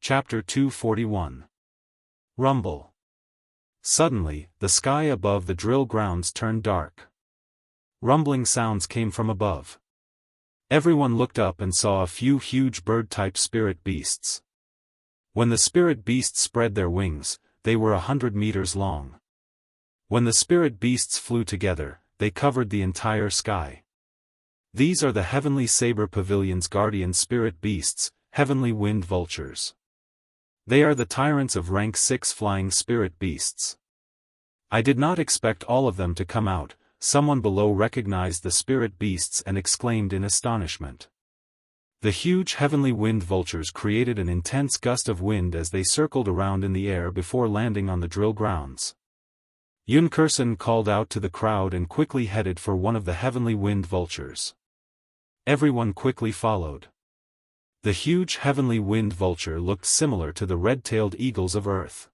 Chapter 241. Rumble. Suddenly, the sky above the drill grounds turned dark. Rumbling sounds came from above. Everyone looked up and saw a few huge bird-type spirit beasts. When the spirit beasts spread their wings, they were 100 meters long. When the spirit beasts flew together, they covered the entire sky. These are the Heavenly Saber Pavilion's guardian spirit beasts, Heavenly Wind Vultures. They are the tyrants of rank 6 flying spirit beasts. I did not expect all of them to come out. Someone below recognized the spirit beasts and exclaimed in astonishment. The huge Heavenly Wind Vultures created an intense gust of wind as they circled around in the air before landing on the drill grounds. Yunkerson called out to the crowd and quickly headed for one of the Heavenly Wind Vultures. Everyone quickly followed. The huge Heavenly Wind Vulture looked similar to the red-tailed eagles of Earth.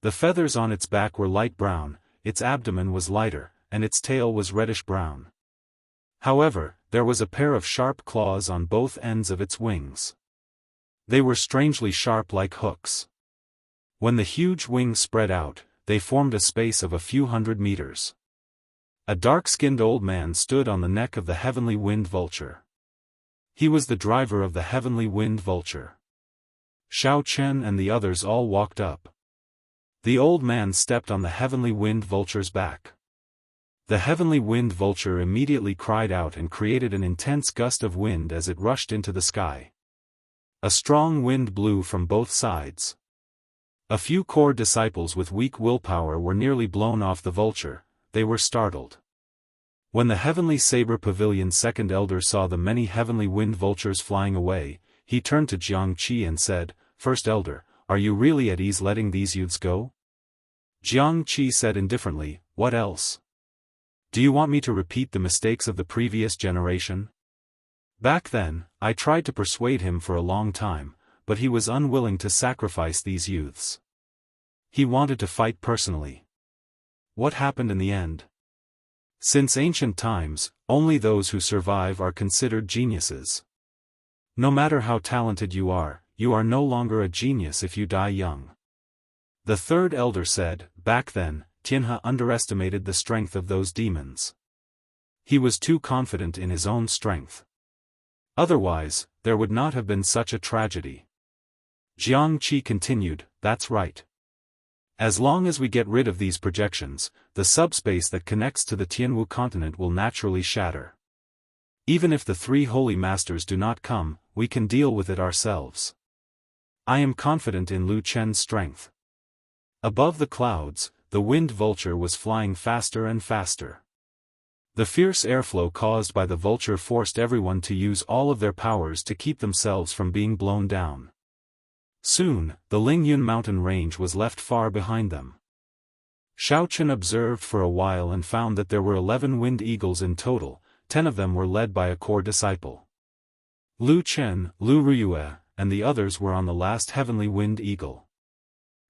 The feathers on its back were light brown, its abdomen was lighter, and its tail was reddish-brown. However, there was a pair of sharp claws on both ends of its wings. They were strangely sharp like hooks. When the huge wings spread out, they formed a space of a few hundred meters. A dark-skinned old man stood on the neck of the Heavenly Wind Vulture. He was the driver of the Heavenly Wind Vulture. Xiao Chen and the others all walked up. The old man stepped on the Heavenly Wind Vulture's back. The Heavenly Wind Vulture immediately cried out and created an intense gust of wind as it rushed into the sky. A strong wind blew from both sides. A few core disciples with weak willpower were nearly blown off the vulture. They were startled. When the Heavenly Saber Pavilion's second elder saw the many Heavenly Wind Vultures flying away, he turned to Jianghu and said, "First elder, are you really at ease letting these youths go?" Jianghu said indifferently, "What else? Do you want me to repeat the mistakes of the previous generation? Back then, I tried to persuade him for a long time, but he was unwilling to sacrifice these youths. He wanted to fight personally. What happened in the end? Since ancient times, only those who survive are considered geniuses. No matter how talented you are no longer a genius if you die young." The third elder said, "Back then, Tianhe underestimated the strength of those demons. He was too confident in his own strength. Otherwise, there would not have been such a tragedy." Jianghu continued, "That's right. As long as we get rid of these projections, the subspace that connects to the Tianwu continent will naturally shatter. Even if the three holy masters do not come, we can deal with it ourselves. I am confident in Lu Chen's strength." Above the clouds, the wind vulture was flying faster and faster. The fierce airflow caused by the vulture forced everyone to use all of their powers to keep themselves from being blown down. Soon, the Lingyun mountain range was left far behind them. Xiao Chen observed for a while and found that there were 11 wind eagles in total. 10 of them were led by a core disciple. Lu Chen, Lu Ruyue, and the others were on the last heavenly wind eagle.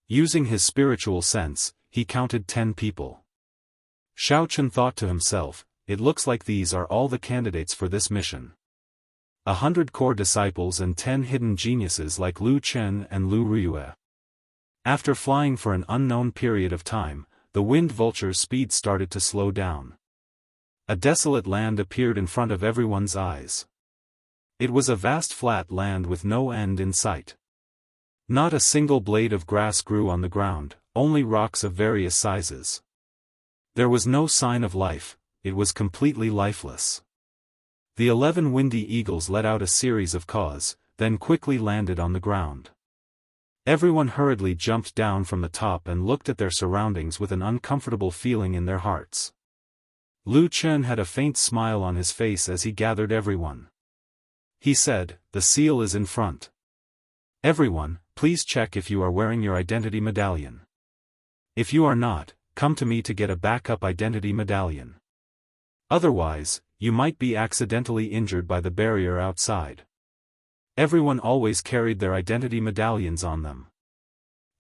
Using his spiritual sense, he counted 10 people. Xiao Chen thought to himself, "It looks like these are all the candidates for this mission. 100 core disciples and 10 hidden geniuses like Lu Chen and Lu Ruyue." After flying for an unknown period of time, the wind vulture's speed started to slow down. A desolate land appeared in front of everyone's eyes. It was a vast flat land with no end in sight. Not a single blade of grass grew on the ground, only rocks of various sizes. There was no sign of life, it was completely lifeless. The 11 windy eagles let out a series of caws, then quickly landed on the ground. Everyone hurriedly jumped down from the top and looked at their surroundings with an uncomfortable feeling in their hearts. Lu Chen had a faint smile on his face as he gathered everyone. He said, "The seal is in front. Everyone, please check if you are wearing your identity medallion. If you are not, come to me to get a backup identity medallion. Otherwise, you might be accidentally injured by the barrier outside." Everyone always carried their identity medallions on them.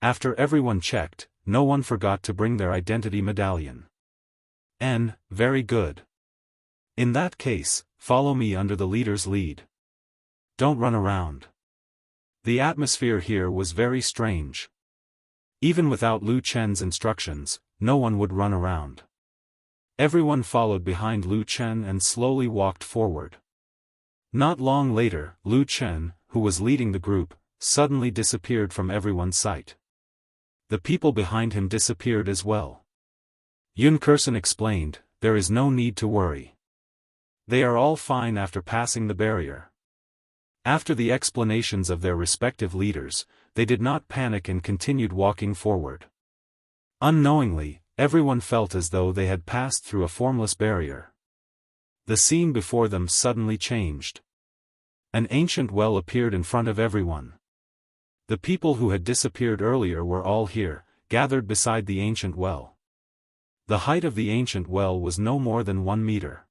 After everyone checked, no one forgot to bring their identity medallion. Very good. In that case, follow me under the leader's lead. Don't run around. The atmosphere here was very strange. Even without Lu Chen's instructions, no one would run around. Everyone followed behind Lu Chen and slowly walked forward. Not long later, Lu Chen, who was leading the group, suddenly disappeared from everyone's sight. The people behind him disappeared as well. Yunkerson explained, "There is no need to worry. They are all fine after passing the barrier." After the explanations of their respective leaders, they did not panic and continued walking forward. Unknowingly, everyone felt as though they had passed through a formless barrier. The scene before them suddenly changed. An ancient well appeared in front of everyone. The people who had disappeared earlier were all here, gathered beside the ancient well. The height of the ancient well was no more than 1 meter.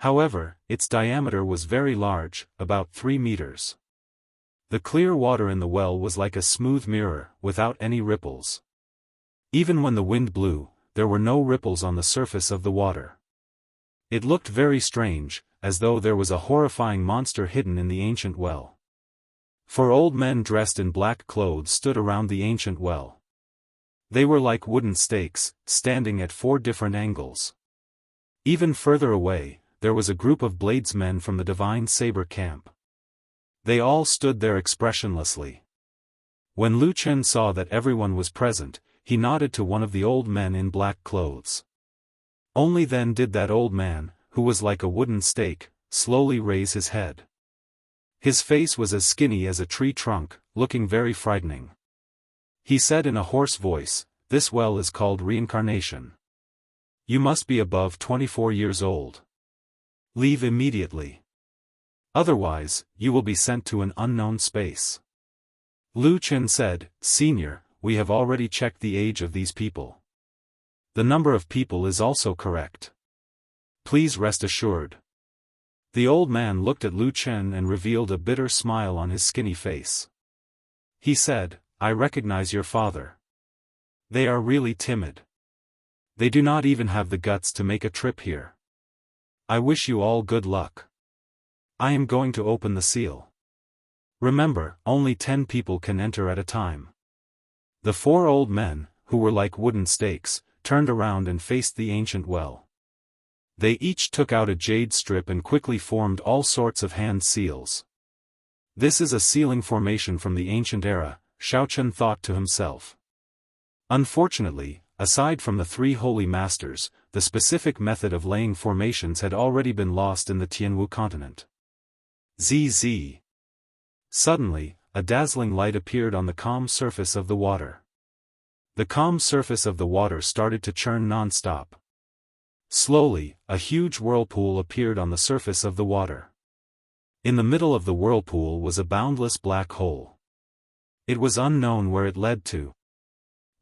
However, its diameter was very large, about 3 meters. The clear water in the well was like a smooth mirror, without any ripples. Even when the wind blew, there were no ripples on the surface of the water. It looked very strange, as though there was a horrifying monster hidden in the ancient well. 4 old men dressed in black clothes stood around the ancient well. They were like wooden stakes, standing at 4 different angles. Even further away, there was a group of bladesmen from the Divine Saber camp. They all stood there expressionlessly. When Lu Chen saw that everyone was present, he nodded to one of the old men in black clothes. Only then did that old man, who was like a wooden stake, slowly raise his head. His face was as skinny as a tree trunk, looking very frightening. He said in a hoarse voice, "This well is called reincarnation. You must be above 24 years old. Leave immediately. Otherwise, you will be sent to an unknown space." Lu Chen said, "Senior, we have already checked the age of these people. The number of people is also correct. Please rest assured." The old man looked at Lu Chen and revealed a bitter smile on his skinny face. He said, "I recognize your father. They are really timid. They do not even have the guts to make a trip here. I wish you all good luck. I am going to open the seal. Remember, only 10 people can enter at a time." The 4 old men, who were like wooden stakes, turned around and faced the ancient well. They each took out a jade strip and quickly formed all sorts of hand seals. This is a sealing formation from the ancient era, Xiaochen thought to himself. Unfortunately, aside from the 3 holy masters, the specific method of laying formations had already been lost in the Tianwu continent. ZZ. Suddenly, a dazzling light appeared on the calm surface of the water. The calm surface of the water started to churn non-stop. Slowly, a huge whirlpool appeared on the surface of the water. In the middle of the whirlpool was a boundless black hole. It was unknown where it led to.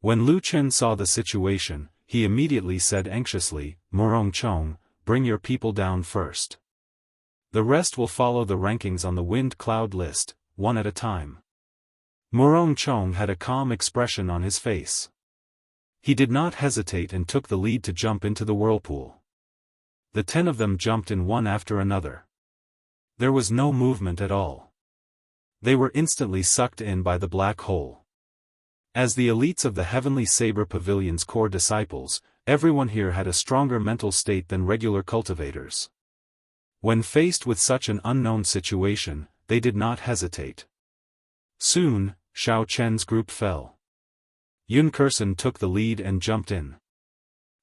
When Lu Chen saw the situation, he immediately said anxiously, "Murong Chong, bring your people down first. The rest will follow the rankings on the wind cloud list, one at a time." Murong Chong had a calm expression on his face. He did not hesitate and took the lead to jump into the whirlpool. The 10 of them jumped in one after another. There was no movement at all. They were instantly sucked in by the black hole. As the elites of the Heavenly Saber Pavilion's core disciples, everyone here had a stronger mental state than regular cultivators. When faced with such an unknown situation, they did not hesitate. Soon, Xiao Chen's group fell. Yunkerson took the lead and jumped in.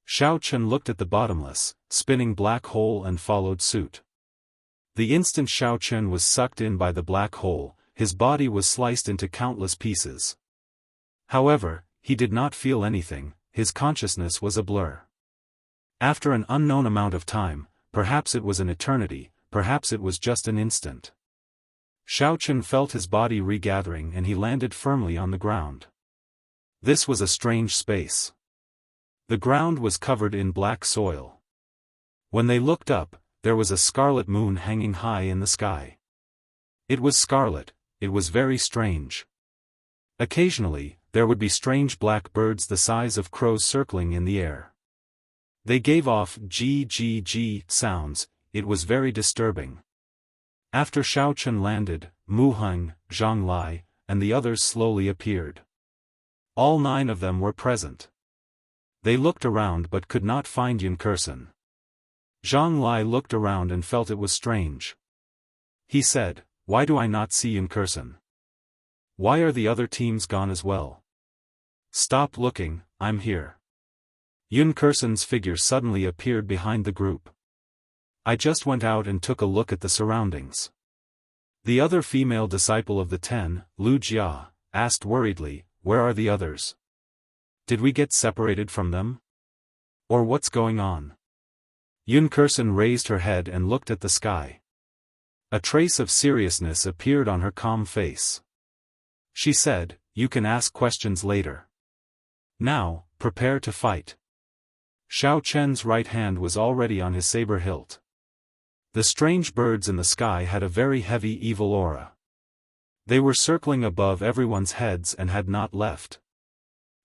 Xiao Chen looked at the bottomless, spinning black hole and followed suit. The instant Xiao Chen was sucked in by the black hole, his body was sliced into countless pieces. However, he did not feel anything, his consciousness was a blur. After an unknown amount of time, perhaps it was an eternity, perhaps it was just an instant, Xiao Chen felt his body regathering and he landed firmly on the ground. This was a strange space. The ground was covered in black soil. When they looked up, there was a scarlet moon hanging high in the sky. It was scarlet, it was very strange. Occasionally, there would be strange black birds the size of crows circling in the air. They gave off g sounds, it was very disturbing. After Xiao Chen landed, Mu Heng, Zhang Lai, and the others slowly appeared. All 9 of them were present. They looked around but could not find Yun Kurson. Zhang Lai looked around and felt it was strange. He said, "Why do I not see Yun Kurson? Why are the other teams gone as well? Stop looking, I'm here." Yun Kurson's figure suddenly appeared behind the group. "I just went out and took a look at the surroundings." The other female disciple of the 10, Lu Jia, asked worriedly, "Where are the others? Did we get separated from them? Or what's going on?" Yun Kurson raised her head and looked at the sky. A trace of seriousness appeared on her calm face. She said, "You can ask questions later. Now, prepare to fight." Xiao Chen's right hand was already on his saber hilt. The strange birds in the sky had a very heavy evil aura. They were circling above everyone's heads and had not left.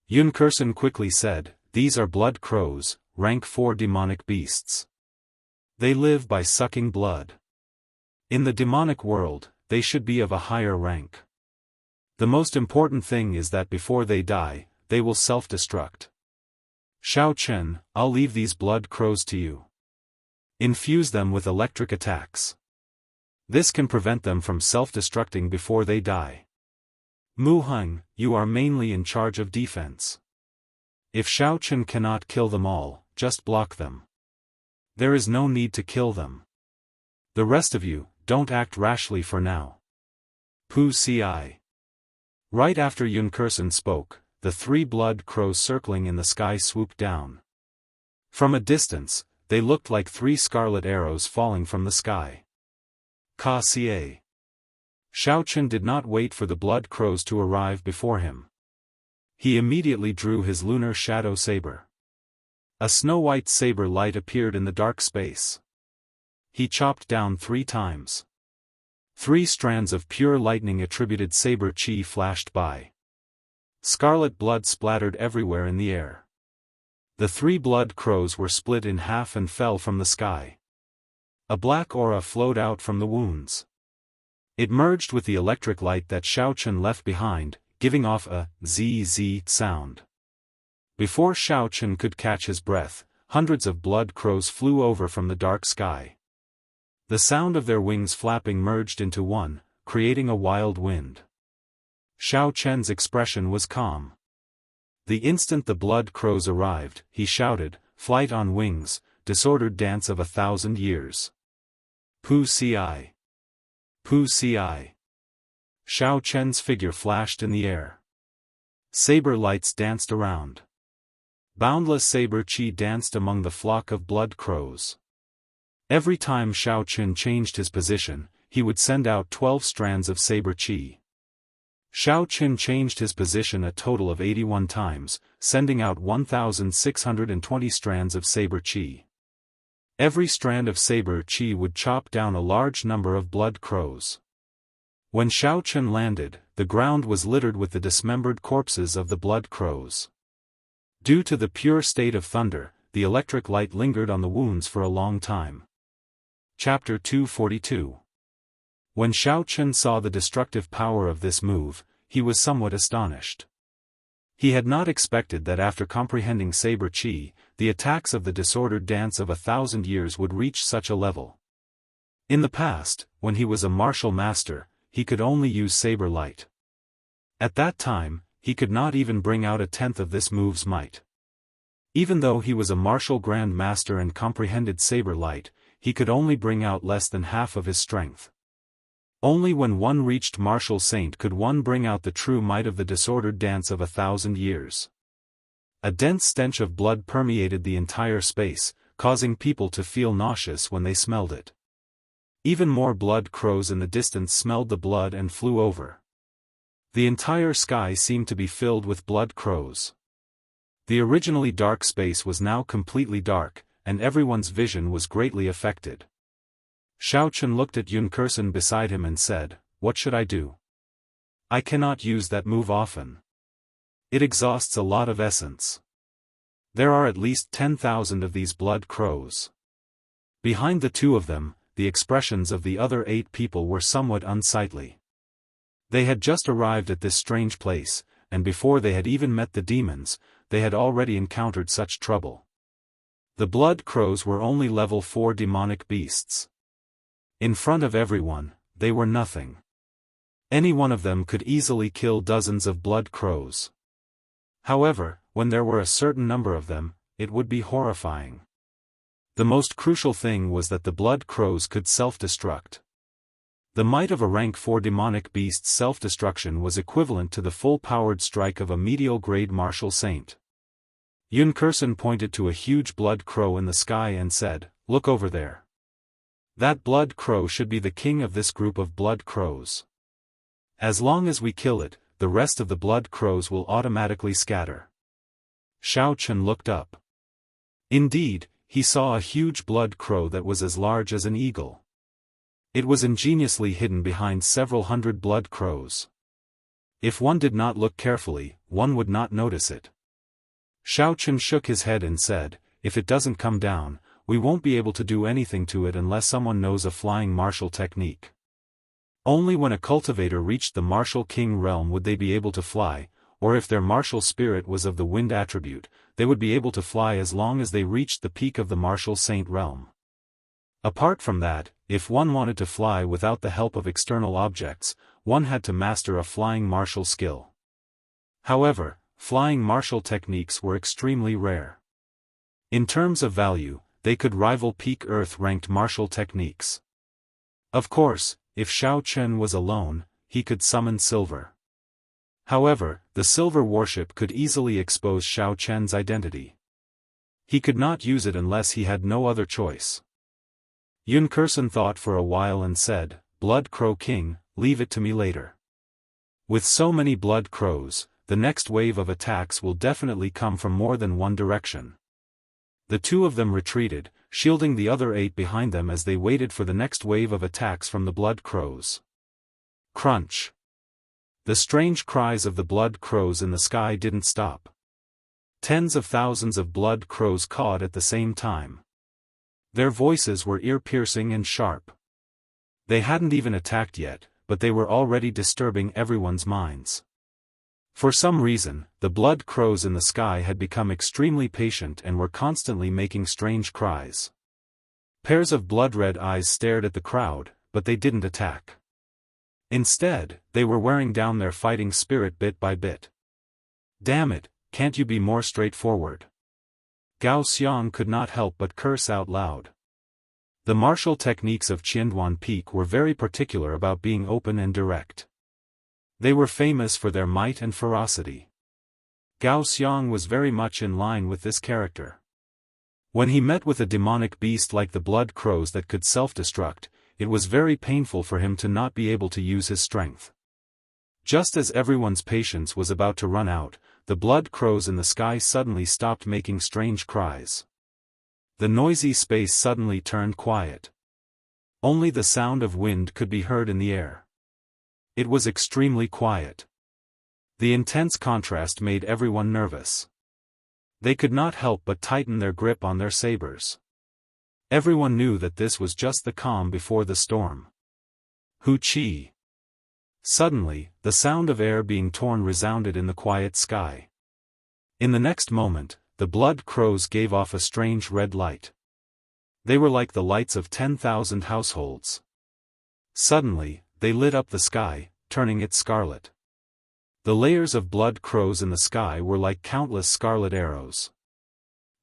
Yun Kurson quickly said, "These are blood crows, rank 4 demonic beasts. They live by sucking blood. In the demonic world, they should be of a higher rank. The most important thing is that before they die, they will self-destruct. Xiao Chen, I'll leave these blood crows to you. Infuse them with electric attacks. This can prevent them from self-destructing before they die. Mu Heng, you are mainly in charge of defense. If Xiao Chen cannot kill them all, just block them. There is no need to kill them. The rest of you, don't act rashly for now." Pu Ci. Right after Yun Kurson spoke, the 3 blood crows circling in the sky swooped down. From a distance, they looked like 3 scarlet arrows falling from the sky. Ka Xie. Xiao Chen did not wait for the blood crows to arrive before him. He immediately drew his lunar shadow saber. A snow-white saber light appeared in the dark space. He chopped down 3 times. 3 strands of pure lightning-attributed saber chi flashed by. Scarlet blood splattered everywhere in the air. The 3 blood crows were split in half and fell from the sky. A black aura flowed out from the wounds. It merged with the electric light that Xiao Chen left behind, giving off a zzz sound. Before Xiao Chen could catch his breath, hundreds of blood crows flew over from the dark sky. The sound of their wings flapping merged into one, creating a wild wind. Xiao Chen's expression was calm. The instant the blood crows arrived, he shouted, "Flight on wings, disordered dance of 1,000 years. Pu Ci. Pu Ci." Xiao Chen's figure flashed in the air. Saber lights danced around. Boundless saber chi danced among the flock of blood crows. Every time Xiao Chen changed his position, he would send out 12 strands of saber chi. Xiao Chen changed his position a total of 81 times, sending out 1,620 strands of saber chi. Every strand of saber chi would chop down a large number of blood crows. When Xiao Chen landed, the ground was littered with the dismembered corpses of the blood crows. Due to the pure state of thunder, the electric light lingered on the wounds for a long time. Chapter 242. When Xiao Chen saw the destructive power of this move, he was somewhat astonished. He had not expected that after comprehending saber chi, the attacks of the disordered dance of 1,000 years would reach such a level. In the past, when he was a martial master, he could only use saber light. At that time, he could not even bring out 1/10 of this move's might. Even though he was a martial grand master and comprehended saber light, he could only bring out less than half of his strength. Only when one reached martial saint could one bring out the true might of the disordered dance of 1,000 years. A dense stench of blood permeated the entire space, causing people to feel nauseous when they smelled it. Even more blood crows in the distance smelled the blood and flew over. The entire sky seemed to be filled with blood crows. The originally dark space was now completely dark, and everyone's vision was greatly affected. Xiao Chen looked at Yun Kurson beside him and said, "What should I do? I cannot use that move often. It exhausts a lot of essence. There are at least 10,000 of these blood crows." Behind the 2 of them, the expressions of the other 8 people were somewhat unsightly. They had just arrived at this strange place, and before they had even met the demons, they had already encountered such trouble. The blood crows were only level 4 demonic beasts. In front of everyone, they were nothing. Any one of them could easily kill dozens of blood crows. However, when there were a certain number of them, it would be horrifying. The most crucial thing was that the blood crows could self-destruct. The might of a rank 4 demonic beast's self-destruction was equivalent to the full-powered strike of a medial-grade martial saint. Yunkerson pointed to a huge blood crow in the sky and said, "Look over there. That blood crow should be the king of this group of blood crows. As long as we kill it, the rest of the blood crows will automatically scatter." Xiao Chen looked up. Indeed, he saw a huge blood crow that was as large as an eagle. It was ingeniously hidden behind several hundred blood crows. If one did not look carefully, one would not notice it. Xiao Chen shook his head and said, "If it doesn't come down, we won't be able to do anything to it unless someone knows a flying martial technique. Only when a cultivator reached the martial king realm would they be able to fly, or if their martial spirit was of the wind attribute, they would be able to fly as long as they reached the peak of the martial saint realm. Apart from that, if one wanted to fly without the help of external objects, one had to master a flying martial skill. However, flying martial techniques were extremely rare. In terms of value, they could rival peak Earth-ranked martial techniques. Of course, if Xiao Chen was alone, he could summon silver. However, the silver worship could easily expose Xiao Chen's identity. He could not use it unless he had no other choice. Yunkerson thought for a while and said, "Blood Crow King, leave it to me later. With so many blood crows, the next wave of attacks will definitely come from more than one direction." The two of them retreated, shielding the other 8 behind them as they waited for the next wave of attacks from the blood crows. Crunch! The strange cries of the blood crows in the sky didn't stop. Tens of thousands of blood crows cawed at the same time. Their voices were ear-piercing and sharp. They hadn't even attacked yet, but they were already disturbing everyone's minds. For some reason, the blood crows in the sky had become extremely patient and were constantly making strange cries. Pairs of blood-red eyes stared at the crowd, but they didn't attack. Instead, they were wearing down their fighting spirit bit by bit. "Damn it, can't you be more straightforward?" Gao Xiang could not help but curse out loud. The martial techniques of Qianduan Peak were very particular about being open and direct. They were famous for their might and ferocity. Gao Xiang was very much in line with this character. When he met with a demonic beast like the blood crows that could self-destruct, it was very painful for him to not be able to use his strength. Just as everyone's patience was about to run out, the blood crows in the sky suddenly stopped making strange cries. The noisy space suddenly turned quiet. Only the sound of wind could be heard in the air. It was extremely quiet. The intense contrast made everyone nervous. They could not help but tighten their grip on their sabers. Everyone knew that this was just the calm before the storm. Hu Qi. Suddenly, the sound of air being torn resounded in the quiet sky. In the next moment, the blood crows gave off a strange red light. They were like the lights of 10,000 households. Suddenly, they lit up the sky, turning it scarlet. The layers of blood crows in the sky were like countless scarlet arrows.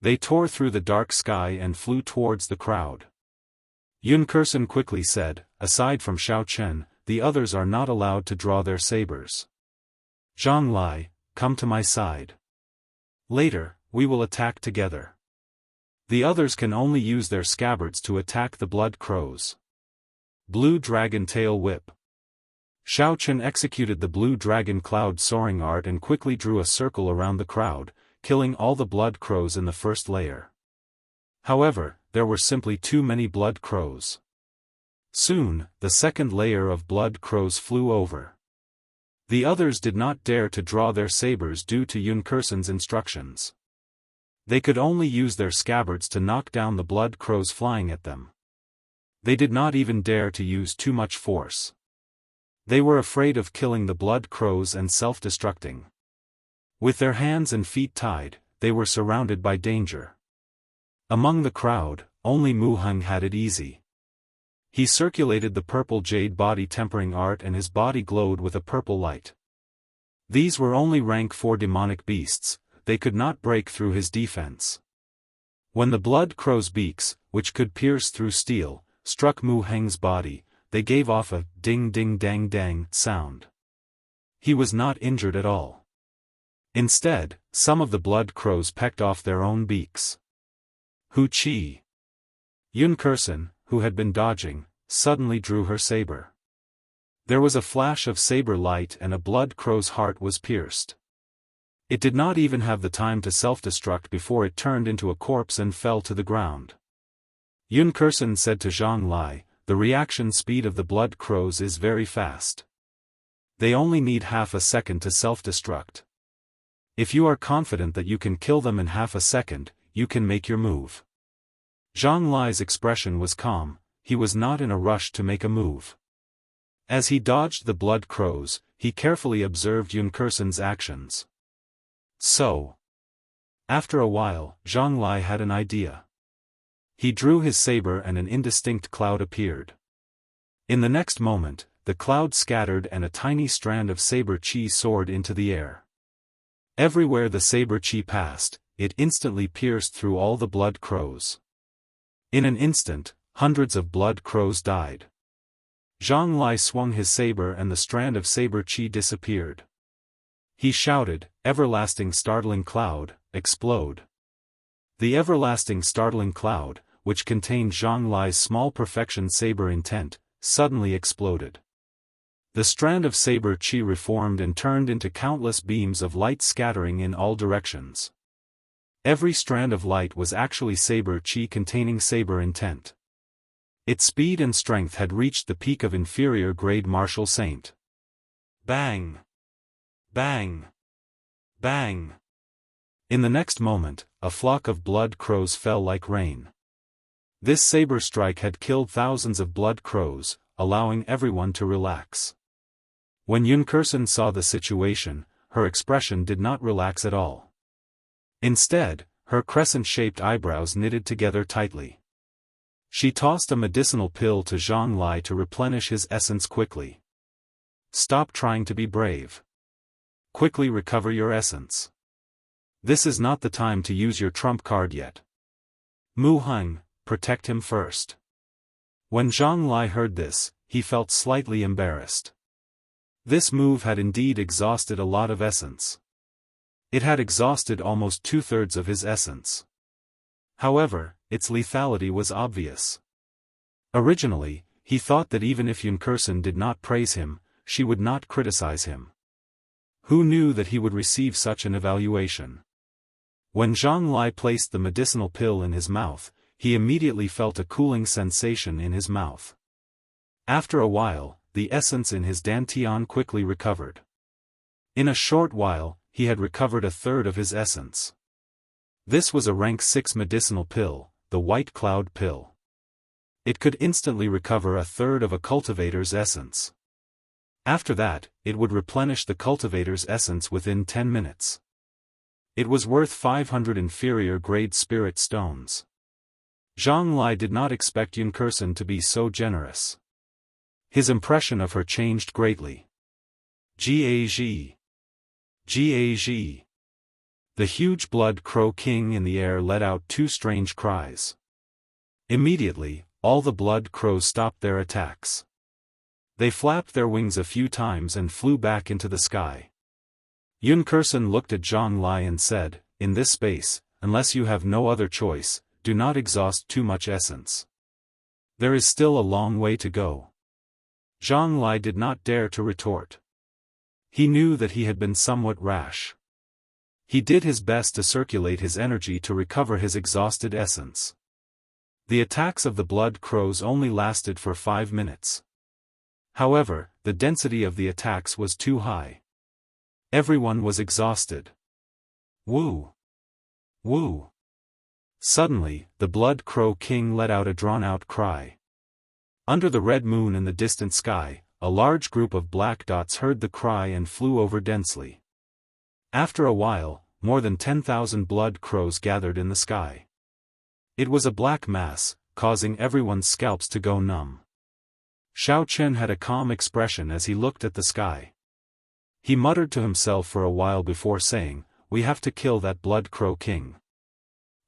They tore through the dark sky and flew towards the crowd. Yunkerson quickly said, "Aside from Xiao Chen, the others are not allowed to draw their sabers. Zhang Lai, come to my side. Later, we will attack together. The others can only use their scabbards to attack the blood crows." Blue Dragon Tail Whip. Xiao Chen executed the blue dragon cloud soaring art and quickly drew a circle around the crowd, killing all the blood crows in the first layer. However, there were simply too many blood crows. Soon, the second layer of blood crows flew over. The others did not dare to draw their sabers due to Yunkerson's instructions. They could only use their scabbards to knock down the blood crows flying at them. They did not even dare to use too much force. They were afraid of killing the blood crows and self-destructing. With their hands and feet tied, they were surrounded by danger. Among the crowd, only Mu Heng had it easy. He circulated the purple jade body tempering art and his body glowed with a purple light. These were only rank 4 demonic beasts, they could not break through his defense. When the blood crow's beaks, which could pierce through steel, struck Mu Heng's body, they gave off a ding-ding-dang-dang sound. He was not injured at all. Instead, some of the blood crows pecked off their own beaks. Hu Qi. Yunkerson, who had been dodging, suddenly drew her saber. There was a flash of saber light and a blood crow's heart was pierced. It did not even have the time to self-destruct before it turned into a corpse and fell to the ground. Yunkerson said to Zhang Lai, "The reaction speed of the blood crows is very fast. They only need half a second to self-destruct. If you are confident that you can kill them in half a second, you can make your move." Zhang Lai's expression was calm, he was not in a rush to make a move. As he dodged the blood crows, he carefully observed Yunkerson's actions. So. After a while, Zhang Lai had an idea. He drew his saber and an indistinct cloud appeared. In the next moment, the cloud scattered and a tiny strand of saber chi soared into the air. Everywhere the saber chi passed, it instantly pierced through all the blood crows. In an instant, hundreds of blood crows died. Zhang Lai swung his saber and the strand of saber chi disappeared. He shouted, "Everlasting startling cloud, explode." The everlasting startling cloud, which contained Zhang Lai's small perfection saber intent, suddenly exploded. The strand of saber chi reformed and turned into countless beams of light scattering in all directions. Every strand of light was actually saber chi containing saber intent. Its speed and strength had reached the peak of inferior grade martial saint. Bang! Bang! Bang! In the next moment, a flock of blood crows fell like rain. This saber strike had killed thousands of blood crows, allowing everyone to relax. When Yunkerson saw the situation, her expression did not relax at all. Instead, her crescent-shaped eyebrows knitted together tightly. She tossed a medicinal pill to Zhang Lai to replenish his essence quickly. "Stop trying to be brave. Quickly recover your essence. This is not the time to use your trump card yet. Mu Heng, protect him first." When Zhang Lai heard this, he felt slightly embarrassed. This move had indeed exhausted a lot of essence. It had exhausted almost 2/3 of his essence. However, its lethality was obvious. Originally, he thought that even if Yunkerson did not praise him, she would not criticize him. Who knew that he would receive such an evaluation? When Zhang Lai placed the medicinal pill in his mouth, he immediately felt a cooling sensation in his mouth. After a while, the essence in his dantian quickly recovered. In a short while, he had recovered 1/3 of his essence. This was a rank 6 medicinal pill, the White Cloud Pill. It could instantly recover 1/3 of a cultivator's essence. After that, it would replenish the cultivator's essence within 10 minutes. It was worth 500 inferior grade spirit stones. Zhang Lai did not expect Yunkerson to be so generous. His impression of her changed greatly. Gag. Gag. The huge blood crow king in the air let out 2 strange cries. Immediately, all the blood crows stopped their attacks. They flapped their wings a few times and flew back into the sky. Yunkerson looked at Zhang Lai and said, "In this space, unless you have no other choice, do not exhaust too much essence. There is still a long way to go." Zhang Lai did not dare to retort. He knew that he had been somewhat rash. He did his best to circulate his energy to recover his exhausted essence. The attacks of the blood crows only lasted for 5 minutes. However, the density of the attacks was too high. Everyone was exhausted. Woo! Woo! Suddenly, the blood crow king let out a drawn-out cry. Under the red moon in the distant sky, a large group of black dots heard the cry and flew over densely. After a while, more than 10,000 blood crows gathered in the sky. It was a black mass, causing everyone's scalps to go numb. Xiao Chen had a calm expression as he looked at the sky. He muttered to himself for a while before saying, "We have to kill that blood crow king.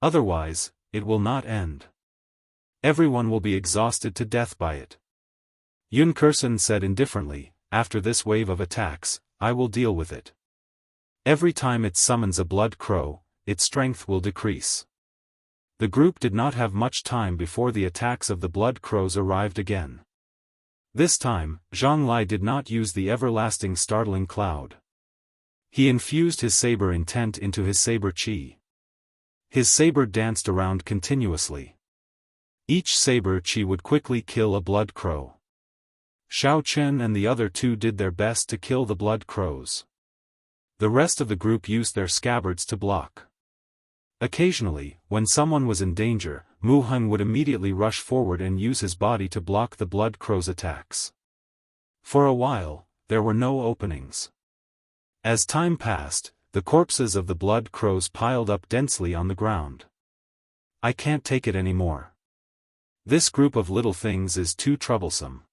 Otherwise, it will not end. Everyone will be exhausted to death by it." Yun Kursen said indifferently, "After this wave of attacks, I will deal with it. Every time it summons a blood crow, its strength will decrease." The group did not have much time before the attacks of the blood crows arrived again. This time, Zhang Lai did not use the everlasting startling cloud. He infused his saber intent into his saber chi. His saber danced around continuously. Each saber chi would quickly kill a blood crow. Xiao Chen and the other two did their best to kill the blood crows. The rest of the group used their scabbards to block. Occasionally, when someone was in danger, Mu Heng would immediately rush forward and use his body to block the blood crow's attacks. For a while, there were no openings. As time passed, the corpses of the blood crows piled up densely on the ground. "I can't take it anymore. This group of little things is too troublesome."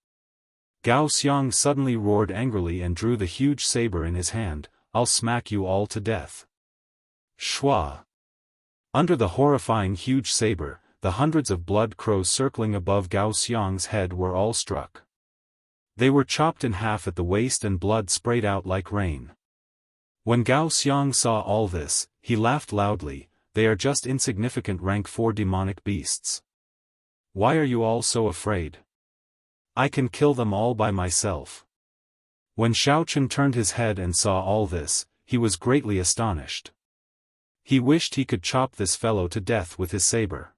Gao Xiang suddenly roared angrily and drew the huge saber in his hand. "I'll smack you all to death." Shua. Under the horrifying huge saber, the hundreds of blood crows circling above Gao Xiang's head were all struck. They were chopped in half at the waist and blood sprayed out like rain. When Gao Xiang saw all this, he laughed loudly. "They are just insignificant rank 4 demonic beasts. Why are you all so afraid? I can kill them all by myself." When Xiao Chen turned his head and saw all this, he was greatly astonished. He wished he could chop this fellow to death with his saber.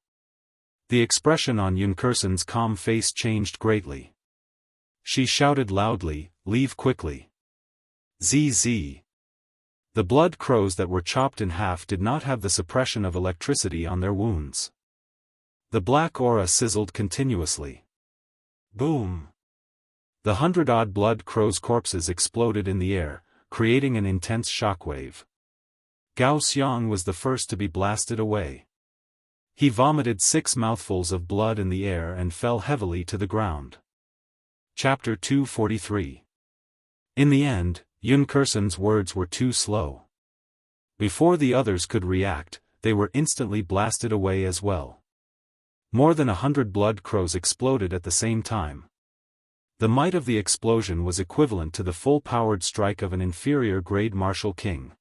The expression on Yun Kursen's calm face changed greatly. She shouted loudly, "Leave quickly. ZZ." The blood crows that were chopped in half did not have the suppression of electricity on their wounds. The black aura sizzled continuously. Boom! The 100-odd blood crows' corpses exploded in the air, creating an intense shockwave. Gao Xiang was the first to be blasted away. He vomited 6 mouthfuls of blood in the air and fell heavily to the ground. Chapter 243. In the end, Yun Kursen's words were too slow. Before the others could react, they were instantly blasted away as well. More than 100 blood crows exploded at the same time. The might of the explosion was equivalent to the full-powered strike of an inferior-grade martial king.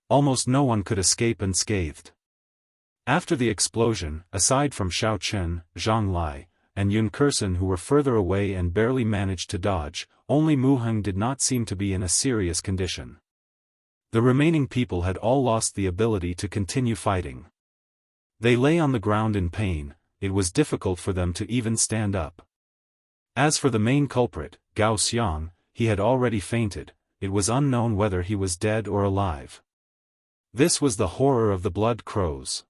Almost no one could escape unscathed. After the explosion, aside from Xiao Chen, Zhang Lai, and Yun Kursen who were further away and barely managed to dodge, only Mu Heng did not seem to be in a serious condition. The remaining people had all lost the ability to continue fighting. They lay on the ground in pain. It was difficult for them to even stand up. As for the main culprit, Gao Xiang, he had already fainted. It was unknown whether he was dead or alive. This was the horror of the blood crows.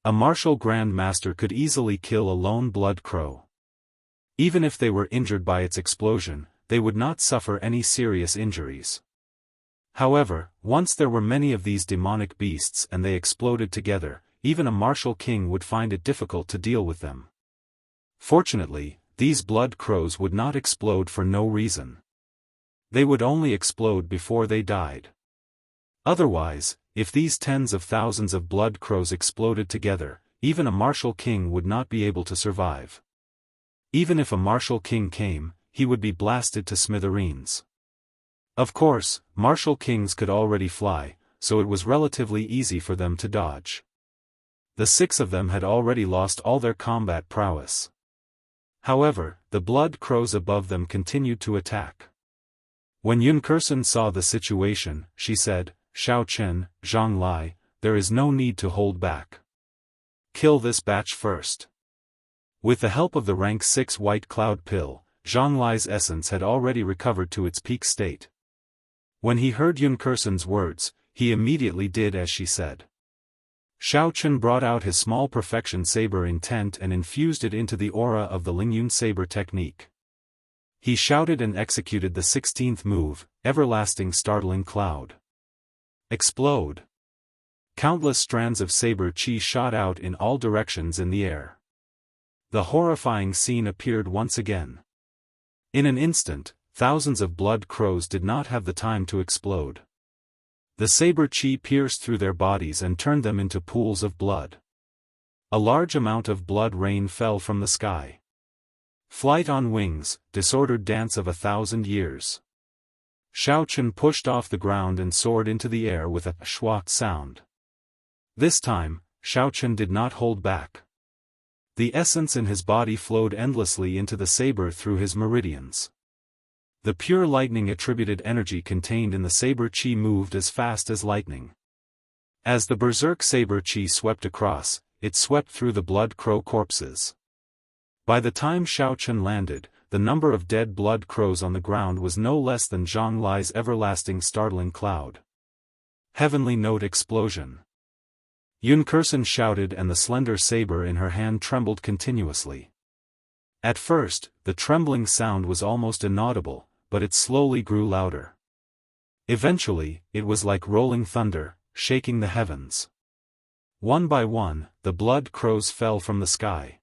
A martial Grand Master could easily kill a lone blood crow. Even if they were injured by its explosion, they would not suffer any serious injuries. However, once there were many of these demonic beasts and they exploded together, even a martial king would find it difficult to deal with them. Fortunately, these blood crows would not explode for no reason. They would only explode before they died. Otherwise, if these tens of thousands of blood crows exploded together, even a martial king would not be able to survive. Even if a martial king came, he would be blasted to smithereens. Of course, martial kings could already fly, so it was relatively easy for them to dodge. The 6 of them had already lost all their combat prowess. However, the blood crows above them continued to attack. When Yun Kursen saw the situation, she said, "Xiao Chen, Zhang Lai, there is no need to hold back. Kill this batch first." With the help of the rank 6 white cloud pill, Zhang Lai's essence had already recovered to its peak state. When he heard Yun Kursen's words, he immediately did as she said. Xiao Chen brought out his small perfection saber intent and infused it into the aura of the Lingyun saber technique. He shouted and executed the 16th move, Everlasting Startling Cloud. Explode! Countless strands of saber chi shot out in all directions in the air. The horrifying scene appeared once again. In an instant, thousands of blood crows did not have the time to explode. The saber chi pierced through their bodies and turned them into pools of blood. A large amount of blood rain fell from the sky. Flight on wings, disordered dance of 1,000 years. Xiao Chen pushed off the ground and soared into the air with a schwa sound. This time, Xiao Chen did not hold back. The essence in his body flowed endlessly into the saber through his meridians. The pure lightning attributed energy contained in the saber chi moved as fast as lightning. As the berserk saber chi swept across, it swept through the blood crow corpses. By the time Xiao Chen landed, the number of dead blood crows on the ground was no less than Zhang Li's everlasting startling cloud. Heavenly note explosion. Yun Kursen shouted and the slender saber in her hand trembled continuously. At first, the trembling sound was almost inaudible, but it slowly grew louder. Eventually, it was like rolling thunder, shaking the heavens. One by one, the blood crows fell from the sky.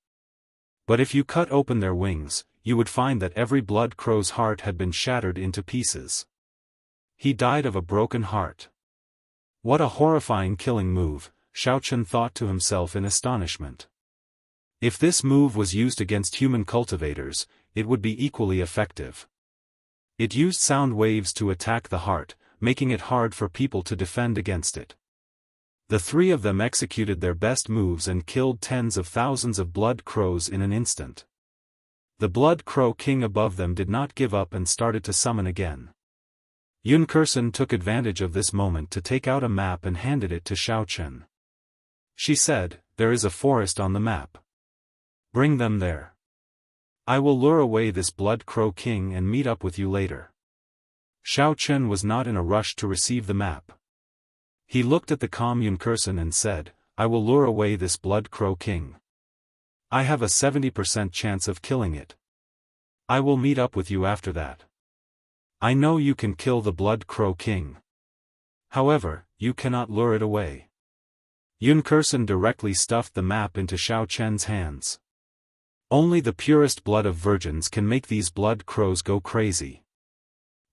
But if you cut open their wings, you would find that every blood crow's heart had been shattered into pieces. He died of a broken heart. What a horrifying killing move, Xiao Chen thought to himself in astonishment. If this move was used against human cultivators, it would be equally effective. It used sound waves to attack the heart, making it hard for people to defend against it. The three of them executed their best moves and killed tens of thousands of blood crows in an instant. The blood crow king above them did not give up and started to summon again. Yun Kursen took advantage of this moment to take out a map and handed it to Xiao Chen. She said, "There is a forest on the map. Bring them there. I will lure away this blood crow king and meet up with you later." Xiao Chen was not in a rush to receive the map. He looked at the calm Yun Kursen and said, "I will lure away this blood crow king. I have a 70% chance of killing it. I will meet up with you after that. I know you can kill the blood crow king. However, you cannot lure it away." Yun Kursen directly stuffed the map into Xiao Chen's hands. Only the purest blood of virgins can make these blood crows go crazy.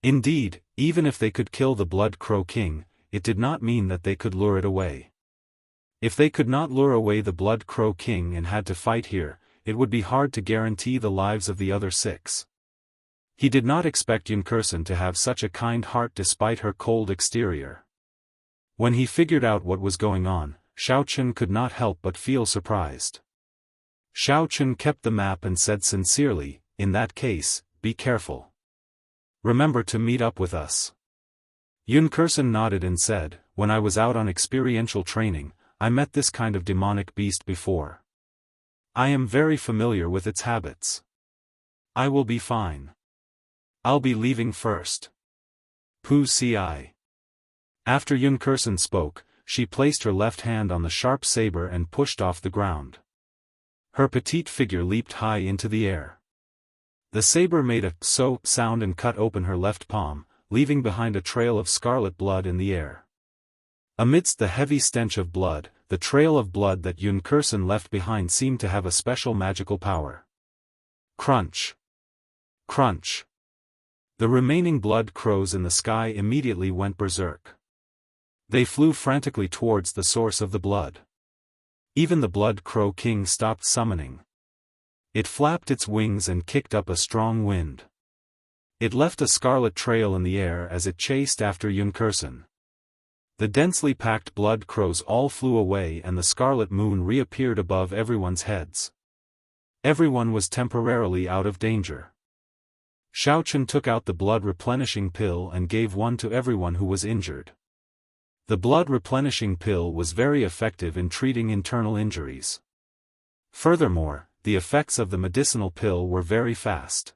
Indeed, even if they could kill the blood crow king, it did not mean that they could lure it away. If they could not lure away the blood crow king and had to fight here, it would be hard to guarantee the lives of the other six. He did not expect Yun Kursen to have such a kind heart despite her cold exterior. When he figured out what was going on, Xiao Chen could not help but feel surprised. Xiao Chen kept the map and said sincerely, "In that case, be careful. Remember to meet up with us." Yun Kursen nodded and said, "When I was out on experiential training, I met this kind of demonic beast before. I am very familiar with its habits. I will be fine. I'll be leaving first. Pu Ci." After Yun Kursen spoke, she placed her left hand on the sharp saber and pushed off the ground. Her petite figure leaped high into the air. The saber made a so sound and cut open her left palm, leaving behind a trail of scarlet blood in the air. Amidst the heavy stench of blood, the trail of blood that Yun Kursen left behind seemed to have a special magical power. Crunch! Crunch! The remaining blood crows in the sky immediately went berserk. They flew frantically towards the source of the blood. Even the blood crow king stopped summoning. It flapped its wings and kicked up a strong wind. It left a scarlet trail in the air as it chased after Yun Kursen. The densely packed blood crows all flew away and the scarlet moon reappeared above everyone's heads. Everyone was temporarily out of danger. Xiao Chen took out the blood replenishing pill and gave one to everyone who was injured. The blood replenishing pill was very effective in treating internal injuries. Furthermore, the effects of the medicinal pill were very fast.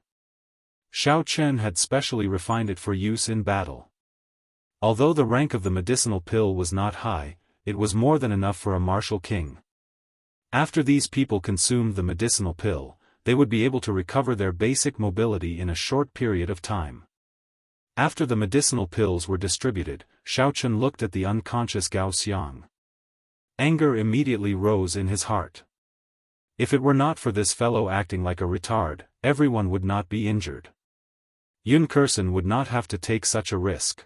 Xiao Chen had specially refined it for use in battle. Although the rank of the medicinal pill was not high, it was more than enough for a martial king. After these people consumed the medicinal pill, they would be able to recover their basic mobility in a short period of time. After the medicinal pills were distributed, Xiaochun looked at the unconscious Gao Xiang. Anger immediately rose in his heart. If it were not for this fellow acting like a retard, everyone would not be injured. Yunkerson would not have to take such a risk.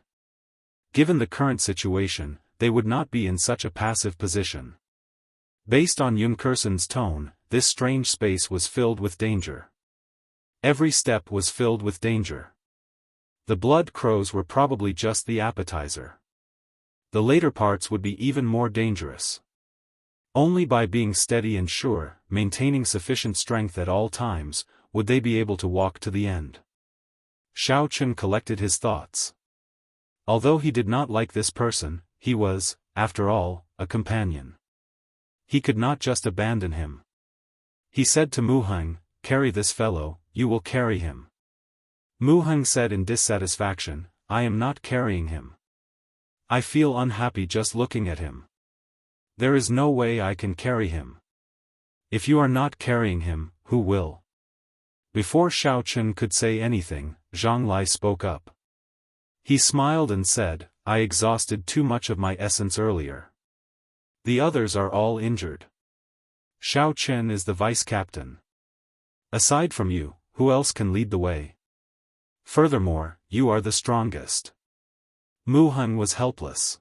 Given the current situation, they would not be in such a passive position. Based on Yunkerson's tone, this strange space was filled with danger. Every step was filled with danger. The blood crows were probably just the appetizer. The later parts would be even more dangerous. Only by being steady and sure, maintaining sufficient strength at all times, would they be able to walk to the end. Xiaochun collected his thoughts. Although he did not like this person, he was, after all, a companion. He could not just abandon him. He said to Mu Heng, "Carry this fellow, you will carry him." Mu Heng said in dissatisfaction, "I am not carrying him. I feel unhappy just looking at him. There is no way I can carry him." "If you are not carrying him, who will?" Before Xiaochun could say anything, Zhang Lai spoke up. He smiled and said, "I exhausted too much of my essence earlier. The others are all injured. Xiao Chen is the vice-captain. Aside from you, who else can lead the way? Furthermore, you are the strongest." Mu Heng was helpless.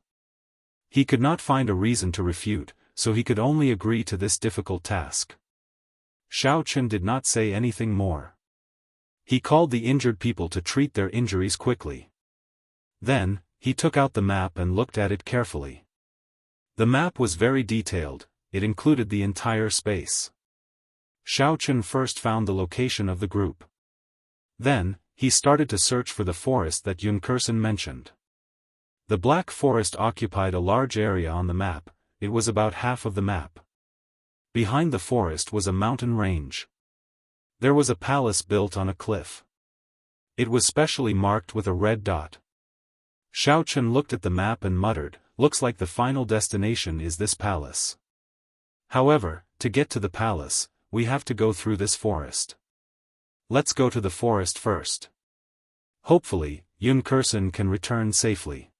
He could not find a reason to refute, so he could only agree to this difficult task. Xiao Chen did not say anything more. He called the injured people to treat their injuries quickly. Then, he took out the map and looked at it carefully. The map was very detailed, it included the entire space. Xiao Chen first found the location of the group. Then, he started to search for the forest that Yunkerson mentioned. The Black Forest occupied a large area on the map, it was about half of the map. Behind the forest was a mountain range. There was a palace built on a cliff. It was specially marked with a red dot. Xiao Chen looked at the map and muttered, "Looks like the final destination is this palace. However, to get to the palace, we have to go through this forest. Let's go to the forest first. Hopefully, Yunkerson can return safely."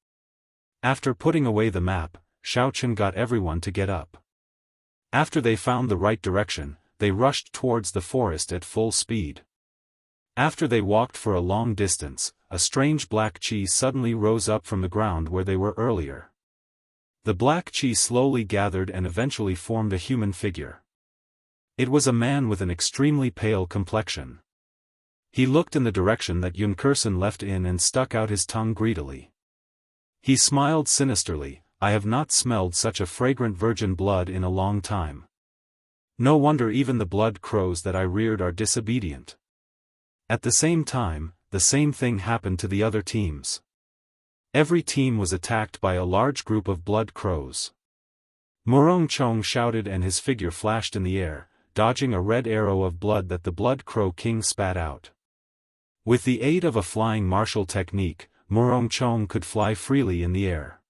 After putting away the map, Xiao Chen got everyone to get up. After they found the right direction, they rushed towards the forest at full speed. After they walked for a long distance, a strange black chi suddenly rose up from the ground where they were earlier. The black chi slowly gathered and eventually formed a human figure. It was a man with an extremely pale complexion. He looked in the direction that Yunkerson left in and stuck out his tongue greedily. He smiled sinisterly, "I have not smelled such a fragrant virgin blood in a long time. No wonder even the blood crows that I reared are disobedient." At the same time, the same thing happened to the other teams. Every team was attacked by a large group of blood crows. Murong Chong shouted and his figure flashed in the air, dodging a red arrow of blood that the Blood Crow King spat out. With the aid of a flying martial technique, Murong Chong could fly freely in the air.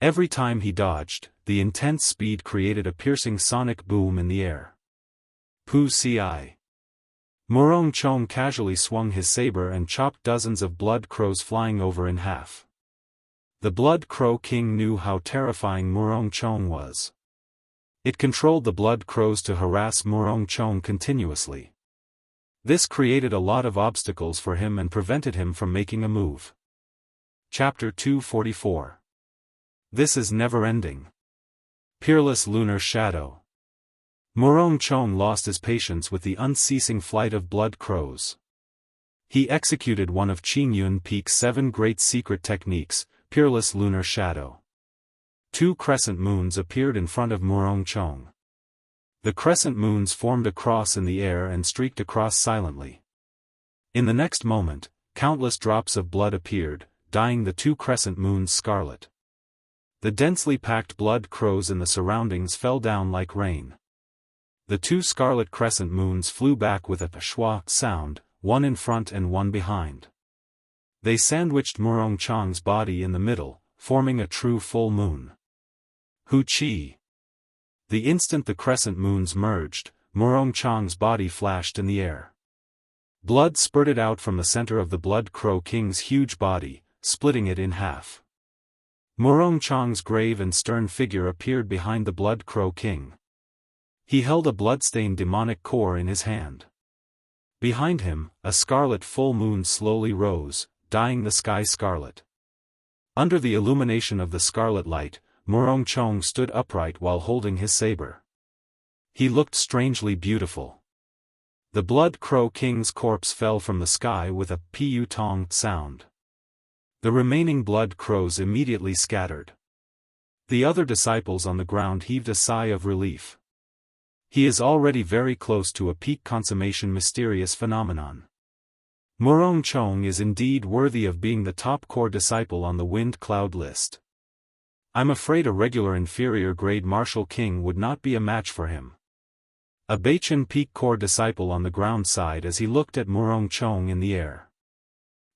Every time he dodged, the intense speed created a piercing sonic boom in the air. Pu Ci. Murong Chong casually swung his saber and chopped dozens of blood crows flying over in half. The Blood Crow King knew how terrifying Murong Chong was. It controlled the blood crows to harass Murong Chong continuously. This created a lot of obstacles for him and prevented him from making a move. Chapter 244. This is never-ending. Peerless Lunar Shadow. Murong Chong lost his patience with the unceasing flight of blood crows. He executed one of Qingyun Peak's 7 great secret techniques, Peerless Lunar Shadow. 2 crescent moons appeared in front of Murong Chong. The crescent moons formed a cross in the air and streaked across silently. In the next moment, countless drops of blood appeared, dyeing the 2 crescent moons scarlet. The densely packed blood crows in the surroundings fell down like rain. The 2 scarlet crescent moons flew back with a schwa sound, one in front and one behind. They sandwiched Murong Chong's body in the middle, forming a true full moon. Hu Qi. The instant the crescent moons merged, Murong Chong's body flashed in the air. Blood spurted out from the center of the Blood Crow King's huge body, splitting it in half. Murong Chong's grave and stern figure appeared behind the Blood Crow King. He held a bloodstained demonic core in his hand. Behind him, a scarlet full moon slowly rose, dyeing the sky scarlet. Under the illumination of the scarlet light, Murong Chong stood upright while holding his saber. He looked strangely beautiful. The Blood Crow King's corpse fell from the sky with a pu-tong sound. The remaining Blood Crows immediately scattered. The other disciples on the ground heaved a sigh of relief. He is already very close to a peak consummation mysterious phenomenon. Murong Chong is indeed worthy of being the top core disciple on the Wind Cloud list. I'm afraid a regular inferior grade martial king would not be a match for him. A Baichen peak core disciple on the ground sighed as he looked at Murong Chong in the air.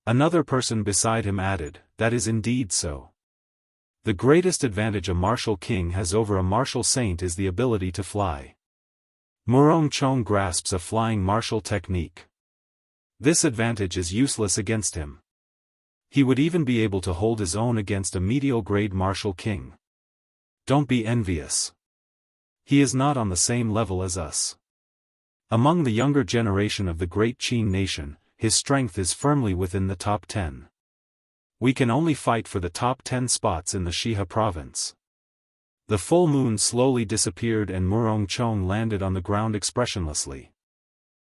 Another person beside him added, "That is indeed so. The greatest advantage a martial king has over a martial saint is the ability to fly. Murong Chong grasps a flying martial technique. This advantage is useless against him. He would even be able to hold his own against a medial grade martial king. Don't be envious. He is not on the same level as us. Among the younger generation of the great Qin nation, his strength is firmly within the top 10. We can only fight for the top 10 spots in the Shihe province." The full moon slowly disappeared and Murong Chong landed on the ground expressionlessly.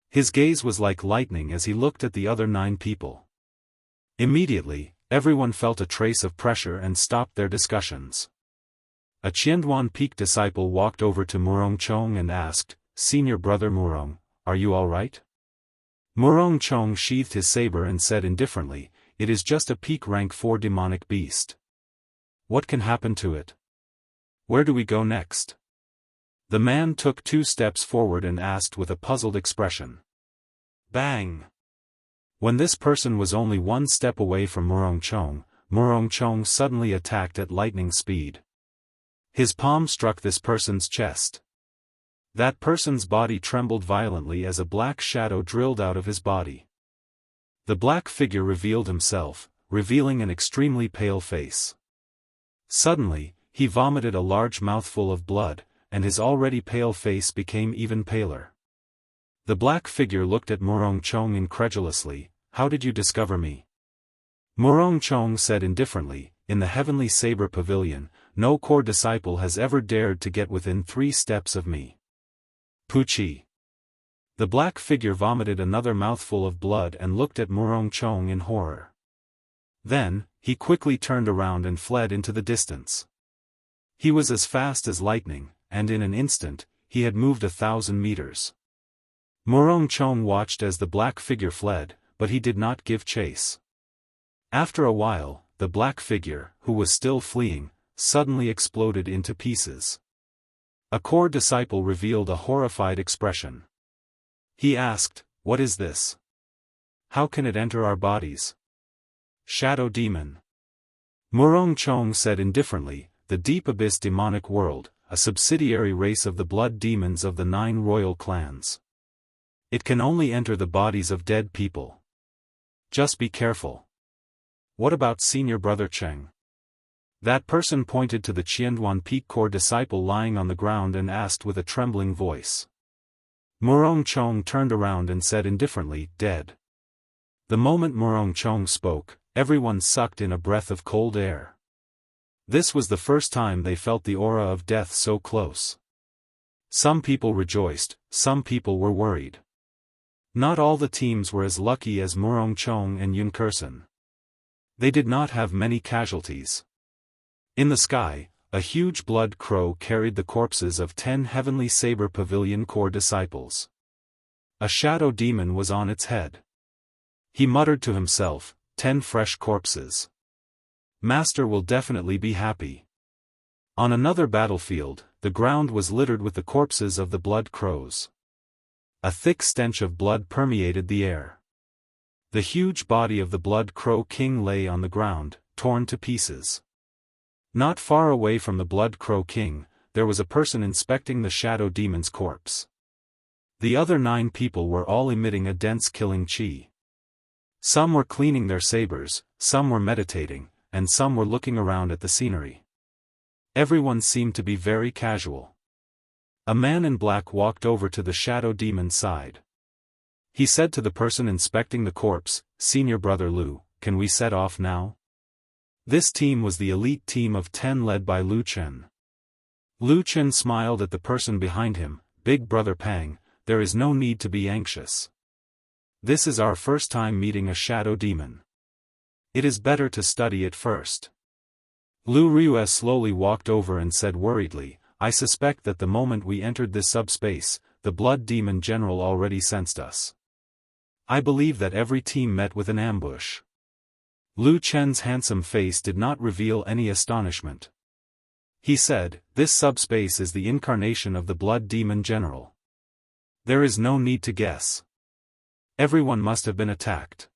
His gaze was like lightning as he looked at the other 9 people. Immediately, everyone felt a trace of pressure and stopped their discussions. A Qianduan peak disciple walked over to Murong Chong and asked, "Senior brother Murong, are you all right?" Murong Chong sheathed his saber and said indifferently, "It is just a peak rank 4 demonic beast. What can happen to it? Where do we go next?" The man took 2 steps forward and asked with a puzzled expression. Bang! When this person was only 1 step away from Murong Chong suddenly attacked at lightning speed. His palm struck this person's chest. That person's body trembled violently as a black shadow drilled out of his body. The black figure revealed himself, revealing an extremely pale face. Suddenly, he vomited a large mouthful of blood, and his already pale face became even paler. The black figure looked at Murong Chong incredulously. "How did you discover me?" Murong Chong said indifferently, "In the Heavenly Saber Pavilion, no core disciple has ever dared to get within 3 steps of me." Puchi. The black figure vomited another mouthful of blood and looked at Murong Chong in horror. Then, he quickly turned around and fled into the distance. He was as fast as lightning, and in an instant, he had moved 1,000 meters. Murong Chong watched as the black figure fled, but he did not give chase. After a while, the black figure, who was still fleeing, suddenly exploded into pieces. A core disciple revealed a horrified expression. He asked, "What is this? How can it enter our bodies?" "Shadow demon." Murong Chong said indifferently, "The Deep Abyss demonic world, a subsidiary race of the blood demons of the 9 royal clans. It can only enter the bodies of dead people. Just be careful." "What about senior brother Cheng?" That person pointed to the Qianduan peak core disciple lying on the ground and asked with a trembling voice. Murong Chong turned around and said indifferently, "Dead." The moment Murong Chong spoke, everyone sucked in a breath of cold air. This was the first time they felt the aura of death so close. Some people rejoiced, some people were worried. Not all the teams were as lucky as Murong Chong and Yunkerson. They did not have many casualties. In the sky, a huge blood crow carried the corpses of 10 Heavenly Saber Pavilion core disciples. A shadow demon was on its head. He muttered to himself, 10 fresh corpses. Master will definitely be happy. On another battlefield, the ground was littered with the corpses of the blood crows. A thick stench of blood permeated the air. The huge body of the blood crow king lay on the ground, torn to pieces. Not far away from the blood crow king, there was a person inspecting the shadow demon's corpse. The other 9 people were all emitting a dense killing chi. Some were cleaning their sabers, some were meditating, and some were looking around at the scenery. Everyone seemed to be very casual. A man in black walked over to the shadow demon's side. He said to the person inspecting the corpse, "Senior Brother Lu, can we set off now?" This team was the elite team of 10 led by Lu Chen. Lu Chen smiled at the person behind him. "Big Brother Pang, there is no need to be anxious. This is our first time meeting a shadow demon. It is better to study it first." Lu Riyue slowly walked over and said worriedly, "I suspect that the moment we entered this subspace, the blood demon general already sensed us. I believe that every team met with an ambush." Lu Chen's handsome face did not reveal any astonishment. He said, "This subspace is the incarnation of the blood demon general. There is no need to guess. Everyone must have been attacked."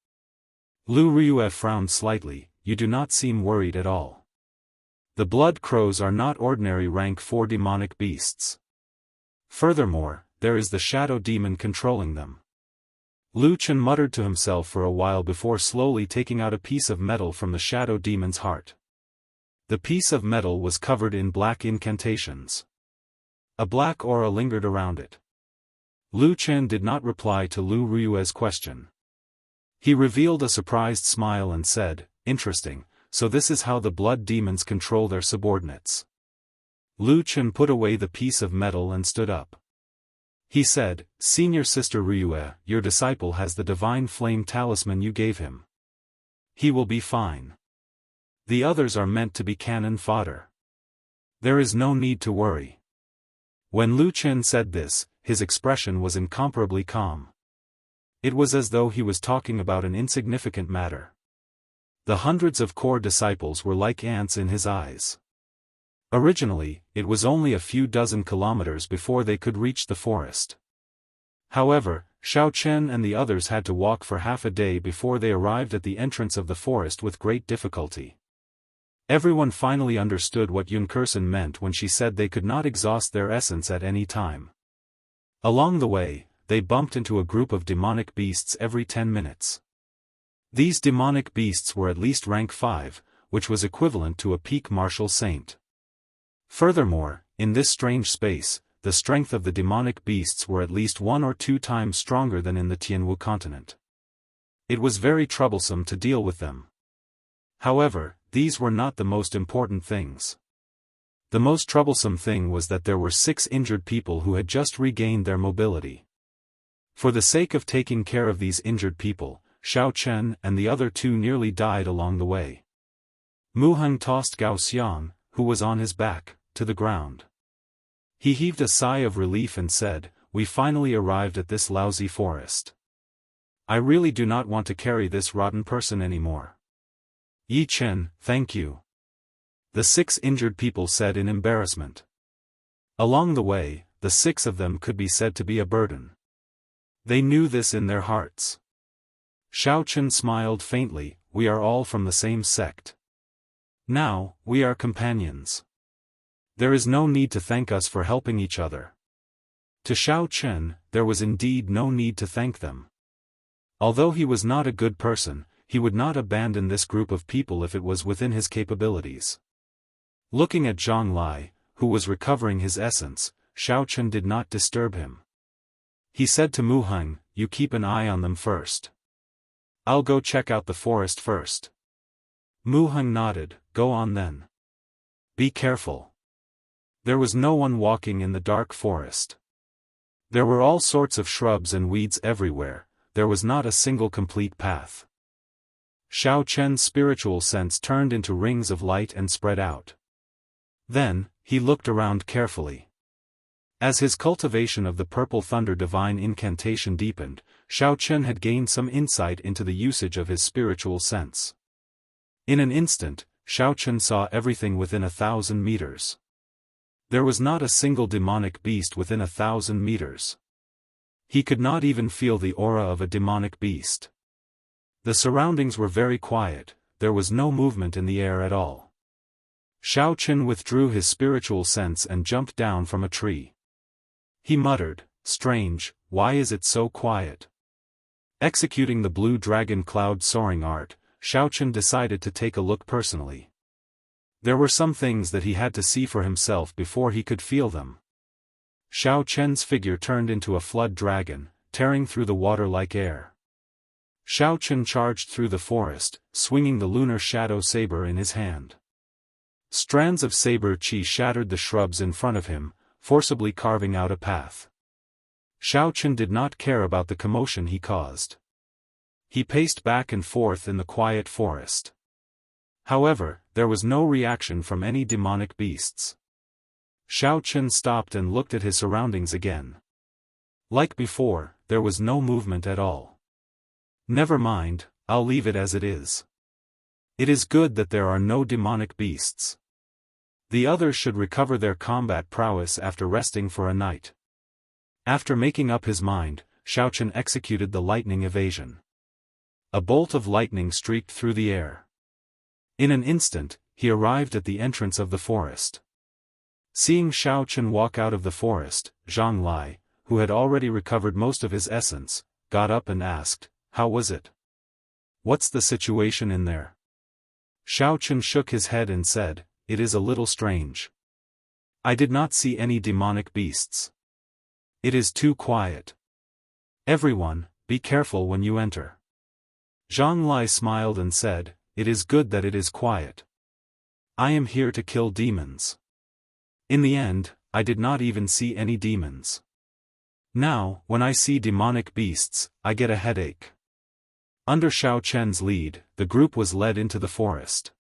Lu Riyue frowned slightly. "You do not seem worried at all. The blood crows are not ordinary rank 4 demonic beasts. Furthermore, there is the shadow demon controlling them." Lu Chen muttered to himself for a while before slowly taking out a piece of metal from the shadow demon's heart. The piece of metal was covered in black incantations. A black aura lingered around it. Lu Chen did not reply to Lu Riyue's question. He revealed a surprised smile and said, "Interesting, so this is how the blood demons control their subordinates." Lu Chen put away the piece of metal and stood up. He said, "Senior Sister Riyue, your disciple has the divine flame talisman you gave him. He will be fine. The others are meant to be cannon fodder. There is no need to worry." When Lu Chen said this, his expression was incomparably calm. It was as though he was talking about an insignificant matter. The hundreds of core disciples were like ants in his eyes. Originally, it was only a few dozen kilometers before they could reach the forest. However, Xiao Chen and the others had to walk for half a day before they arrived at the entrance of the forest with great difficulty. Everyone finally understood what Yunkerson meant when she said they could not exhaust their essence at any time. Along the way, they bumped into a group of demonic beasts every 10 minutes. These demonic beasts were at least rank 5, which was equivalent to a peak martial saint. Furthermore, in this strange space, the strength of the demonic beasts were at least 1 or 2 times stronger than in the Tianwu continent. It was very troublesome to deal with them. However, these were not the most important things. The most troublesome thing was that there were 6 injured people who had just regained their mobility. For the sake of taking care of these injured people, Xiao Chen and the other 2 nearly died along the way. Mu Heng tossed Gao Xiang, who was on his back, to the ground. He heaved a sigh of relief and said, "We finally arrived at this lousy forest. I really do not want to carry this rotten person anymore." "Yi Chen, thank you," the 6 injured people said in embarrassment. Along the way, the 6 of them could be said to be a burden. They knew this in their hearts. Xiao Chen smiled faintly, "We are all from the same sect. Now, we are companions. There is no need to thank us for helping each other." To Xiao Chen, there was indeed no need to thank them. Although he was not a good person, he would not abandon this group of people if it was within his capabilities. Looking at Zhang Lai, who was recovering his essence, Xiao Chen did not disturb him. He said to Mu Heng, "You keep an eye on them first. I'll go check out the forest first." Mu Heng nodded, "Go on then. Be careful." There was no one walking in the dark forest. There were all sorts of shrubs and weeds everywhere, there was not a single complete path. Xiao Chen's spiritual sense turned into rings of light and spread out. Then, he looked around carefully. As his cultivation of the Purple Thunder divine incantation deepened, Xiao Chen had gained some insight into the usage of his spiritual sense. In an instant, Xiao Chen saw everything within 1,000 meters. There was not a single demonic beast within 1,000 meters. He could not even feel the aura of a demonic beast. The surroundings were very quiet, there was no movement in the air at all. Xiao Chen withdrew his spiritual sense and jumped down from a tree. He muttered, "Strange, why is it so quiet? Executing the blue dragon cloud soaring art, Xiaochen decided to take a look personally. There were some things that he had to see for himself before he could feel them. Xiaochen's figure turned into a flood dragon, tearing through the water like air. Xiaochen charged through the forest, swinging the lunar shadow saber in his hand. Strands of saber chi shattered the shrubs in front of him, forcibly carving out a path. Xiaochen did not care about the commotion he caused. He paced back and forth in the quiet forest. However, there was no reaction from any demonic beasts. Xiaochen stopped and looked at his surroundings again. Like before, there was no movement at all. Never mind, I'll leave it as it is. It is good that there are no demonic beasts. The others should recover their combat prowess after resting for a night. After making up his mind, Xiaochen executed the lightning evasion. A bolt of lightning streaked through the air. In an instant, he arrived at the entrance of the forest. Seeing Xiaochen walk out of the forest, Zhang Lai, who had already recovered most of his essence, got up and asked, "How was it? What's the situation in there?" Xiaochen shook his head and said, "It is a little strange. I did not see any demonic beasts. It is too quiet. Everyone, be careful when you enter." Zhang Lai smiled and said, "It is good that it is quiet. I am here to kill demons. In the end, I did not even see any demons. Now, when I see demonic beasts, I get a headache." Under Xiaochen's lead, the group was led into the forest.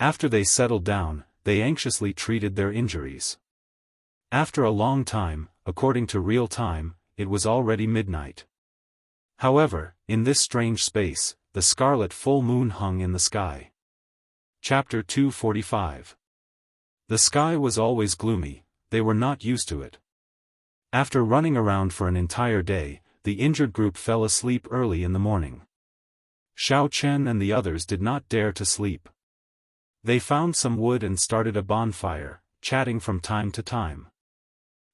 After they settled down, they anxiously treated their injuries. After a long time, according to real time, it was already midnight. However, in this strange space, the scarlet full moon hung in the sky. Chapter 245. The sky was always gloomy, they were not used to it. After running around for an entire day, the injured group fell asleep early in the morning. Xiaochen and the others did not dare to sleep. They found some wood and started a bonfire, chatting from time to time.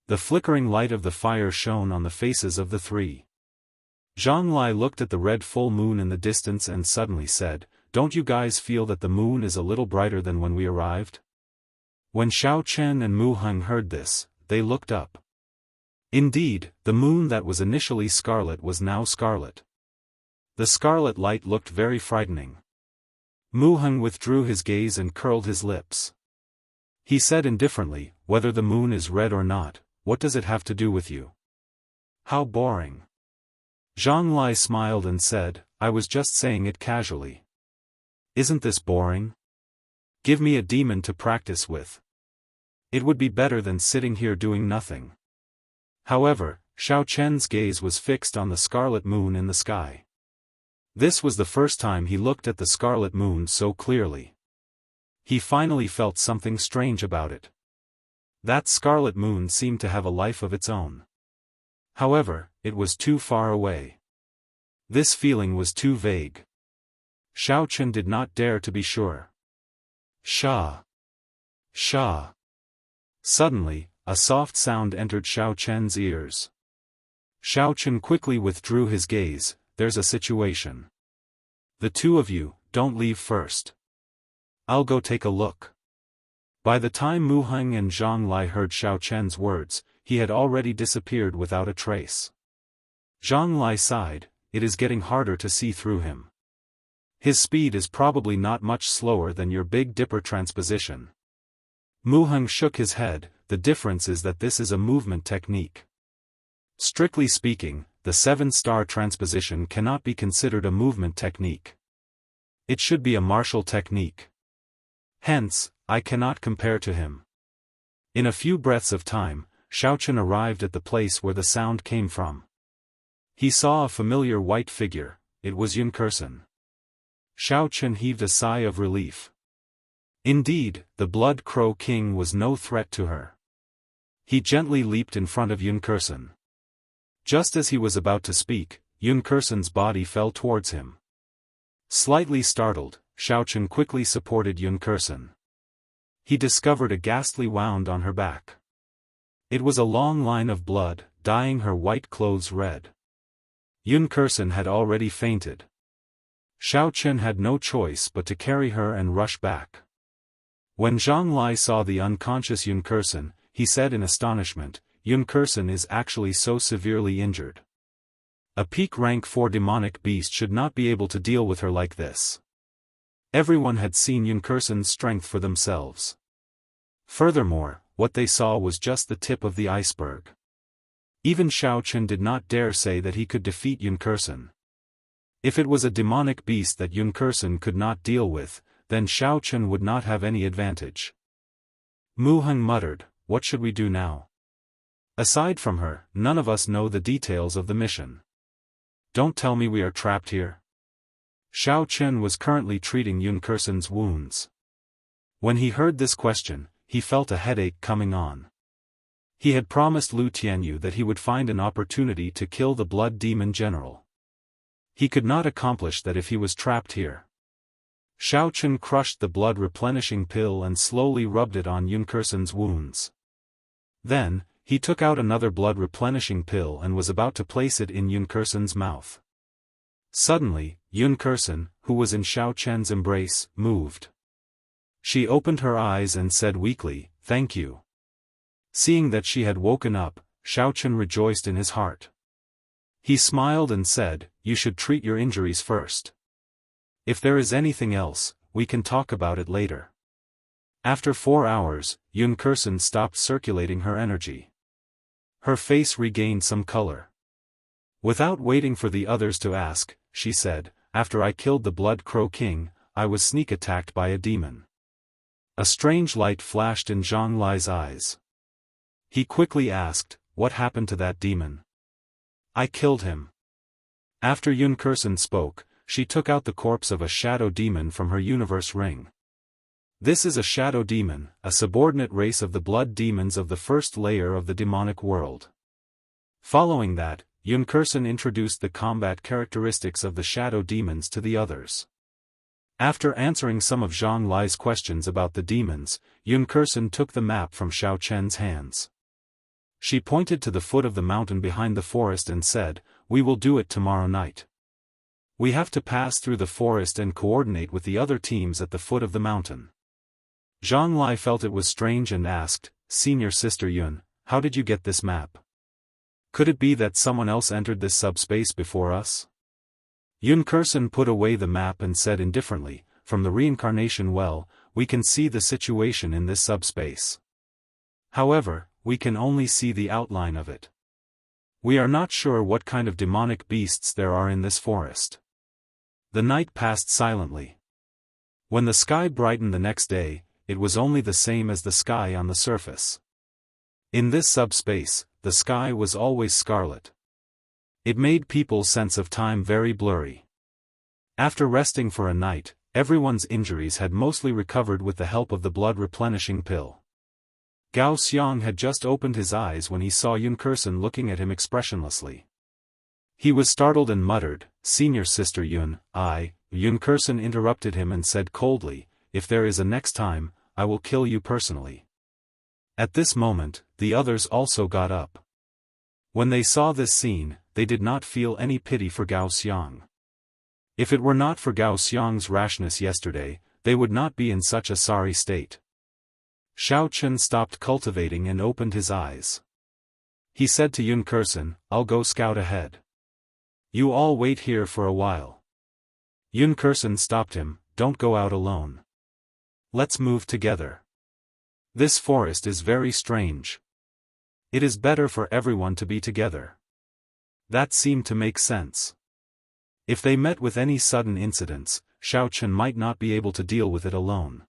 The flickering light of the fire shone on the faces of the three. Zhang Lai looked at the red full moon in the distance and suddenly said, "Don't you guys feel that the moon is a little brighter than when we arrived?" When Xiaochen and Mu Heng heard this, they looked up. Indeed, the moon that was initially scarlet was now scarlet. The scarlet light looked very frightening. Mu Heng withdrew his gaze and curled his lips. He said indifferently, "Whether the moon is red or not, what does it have to do with you? How boring." Zhang Lai smiled and said, "I was just saying it casually. Isn't this boring? Give me a demon to practice with. It would be better than sitting here doing nothing." However, Xiaochen's gaze was fixed on the scarlet moon in the sky. This was the first time he looked at the scarlet moon so clearly. He finally felt something strange about it. That scarlet moon seemed to have a life of its own. However, it was too far away. This feeling was too vague. Xiaochen did not dare to be sure. Sha! Sha! Suddenly, a soft sound entered Xiaochen's ears. Xiaochen quickly withdrew his gaze. "There's a situation. The two of you, don't leave first. I'll go take a look." By the time Mu Heng and Zhang Lai heard Xiaochen's words, he had already disappeared without a trace. Zhang Lai sighed, "It is getting harder to see through him. His speed is probably not much slower than your Big Dipper transposition." Mu Heng shook his head, "The difference is that this is a movement technique. Strictly speaking, the 7-star transposition cannot be considered a movement technique. It should be a martial technique. Hence, I cannot compare to him." In a few breaths of time, Xiaochen arrived at the place where the sound came from. He saw a familiar white figure. It was Yunkerson. Xiaochen heaved a sigh of relief. Indeed, the Blood Crow King was no threat to her. He gently leaped in front of Yunkerson. Just as he was about to speak, Yunkerson's body fell towards him. Slightly startled, Xiaochen quickly supported Yunkerson. He discovered a ghastly wound on her back. It was a long line of blood, dyeing her white clothes red. Yun Kursen had already fainted. Xiao Chen had no choice but to carry her and rush back. When Zhang Lai saw the unconscious Yun Kursen, he said in astonishment, "Yun Kursen is actually so severely injured. A peak rank 4 demonic beast should not be able to deal with her like this." Everyone had seen Yun Kursen's strength for themselves. Furthermore, what they saw was just the tip of the iceberg. Even Xiao Chen did not dare say that he could defeat Yun Kursen. If it was a demonic beast that Yun Kursen could not deal with, then Xiao Chen would not have any advantage. Mu Heng muttered, "What should we do now? Aside from her, none of us know the details of the mission. Don't tell me we are trapped here." Xiao Chen was currently treating Yun Kursen's wounds. When he heard this question, he felt a headache coming on. He had promised Lu Tianyu that he would find an opportunity to kill the blood demon general. He could not accomplish that if he was trapped here. Xiao Chen crushed the blood-replenishing pill and slowly rubbed it on Yun Kursen's wounds. Then, he took out another blood-replenishing pill and was about to place it in Yun Kursen's mouth. Suddenly, Yun Kursen, who was in Xiao Chen's embrace, moved. She opened her eyes and said weakly, "Thank you." Seeing that she had woken up, Xiao Chen rejoiced in his heart. He smiled and said, "You should treat your injuries first. If there is anything else, we can talk about it later." After 4 hours, Yun Kursen stopped circulating her energy. Her face regained some color. Without waiting for the others to ask, she said, "After I killed the Blood Crow King, I was sneak attacked by a demon." A strange light flashed in Zhang Lai's eyes. He quickly asked, "What happened to that demon?" "I killed him." After Yun Kursen spoke, she took out the corpse of a shadow demon from her universe ring. This is a shadow demon, a subordinate race of the blood demons of the first layer of the demonic world. Following that, Yun Kursen introduced the combat characteristics of the shadow demons to the others. After answering some of Zhang Lai's questions about the demons, Yun Kursen took the map from Xiao Chen's hands. She pointed to the foot of the mountain behind the forest and said, "We will do it tomorrow night. We have to pass through the forest and coordinate with the other teams at the foot of the mountain." Zhang Lai felt it was strange and asked, "Senior Sister Yun, how did you get this map? Could it be that someone else entered this subspace before us?" Yun Kursen put away the map and said indifferently, "From the reincarnation well, we can see the situation in this subspace. However, we can only see the outline of it. We are not sure what kind of demonic beasts there are in this forest." The night passed silently. When the sky brightened the next day, it was only the same as the sky on the surface. In this subspace, the sky was always scarlet. It made people's sense of time very blurry. After resting for a night, everyone's injuries had mostly recovered with the help of the blood-replenishing pill. Gao Xiang had just opened his eyes when he saw Yun Kursen looking at him expressionlessly. He was startled and muttered, "Senior Sister Yun, Yun Kursen interrupted him and said coldly, "If there is a next time, I will kill you personally." At this moment, the others also got up. When they saw this scene, they did not feel any pity for Gao Xiang. If it were not for Gao Xiang's rashness yesterday, they would not be in such a sorry state. Xiao Chen stopped cultivating and opened his eyes. He said to Yun Kursen, "I'll go scout ahead. You all wait here for a while." Yun Kursen stopped him, "Don't go out alone. Let's move together. This forest is very strange. It is better for everyone to be together." That seemed to make sense. If they met with any sudden incidents, Xiao Chen might not be able to deal with it alone.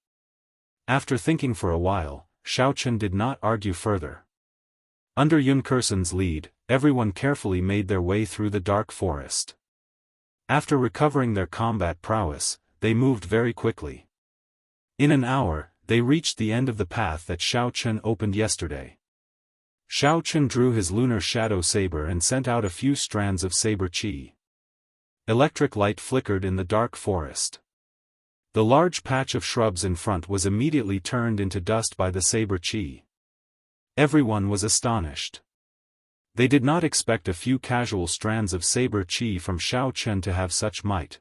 After thinking for a while, Xiao Chen did not argue further. Under Yun Kursen's lead, everyone carefully made their way through the dark forest. After recovering their combat prowess, they moved very quickly. In an hour, they reached the end of the path that Xiao Chen opened yesterday. Xiao Chen drew his lunar shadow saber and sent out a few strands of saber chi. Electric light flickered in the dark forest. The large patch of shrubs in front was immediately turned into dust by the saber chi. Everyone was astonished. They did not expect a few casual strands of saber chi from Xiao Chen to have such might.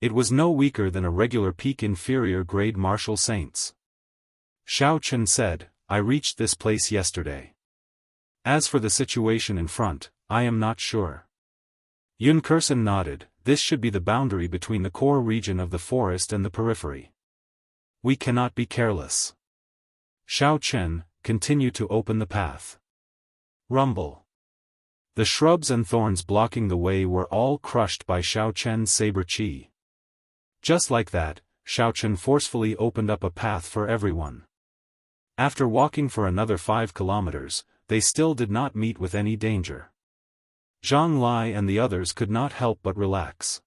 It was no weaker than a regular peak inferior grade martial saint's. Xiao Chen said, I reached this place yesterday. As for the situation in front, I am not sure. Yunkerson nodded, this should be the boundary between the core region of the forest and the periphery. We cannot be careless. Xiao Chen, continue to open the path. Rumble. The shrubs and thorns blocking the way were all crushed by Xiao Chen's saber chi. Just like that, Xiao Chen forcefully opened up a path for everyone. After walking for another 5 kilometers, they still did not meet with any danger. Zhang Lai and the others could not help but relax.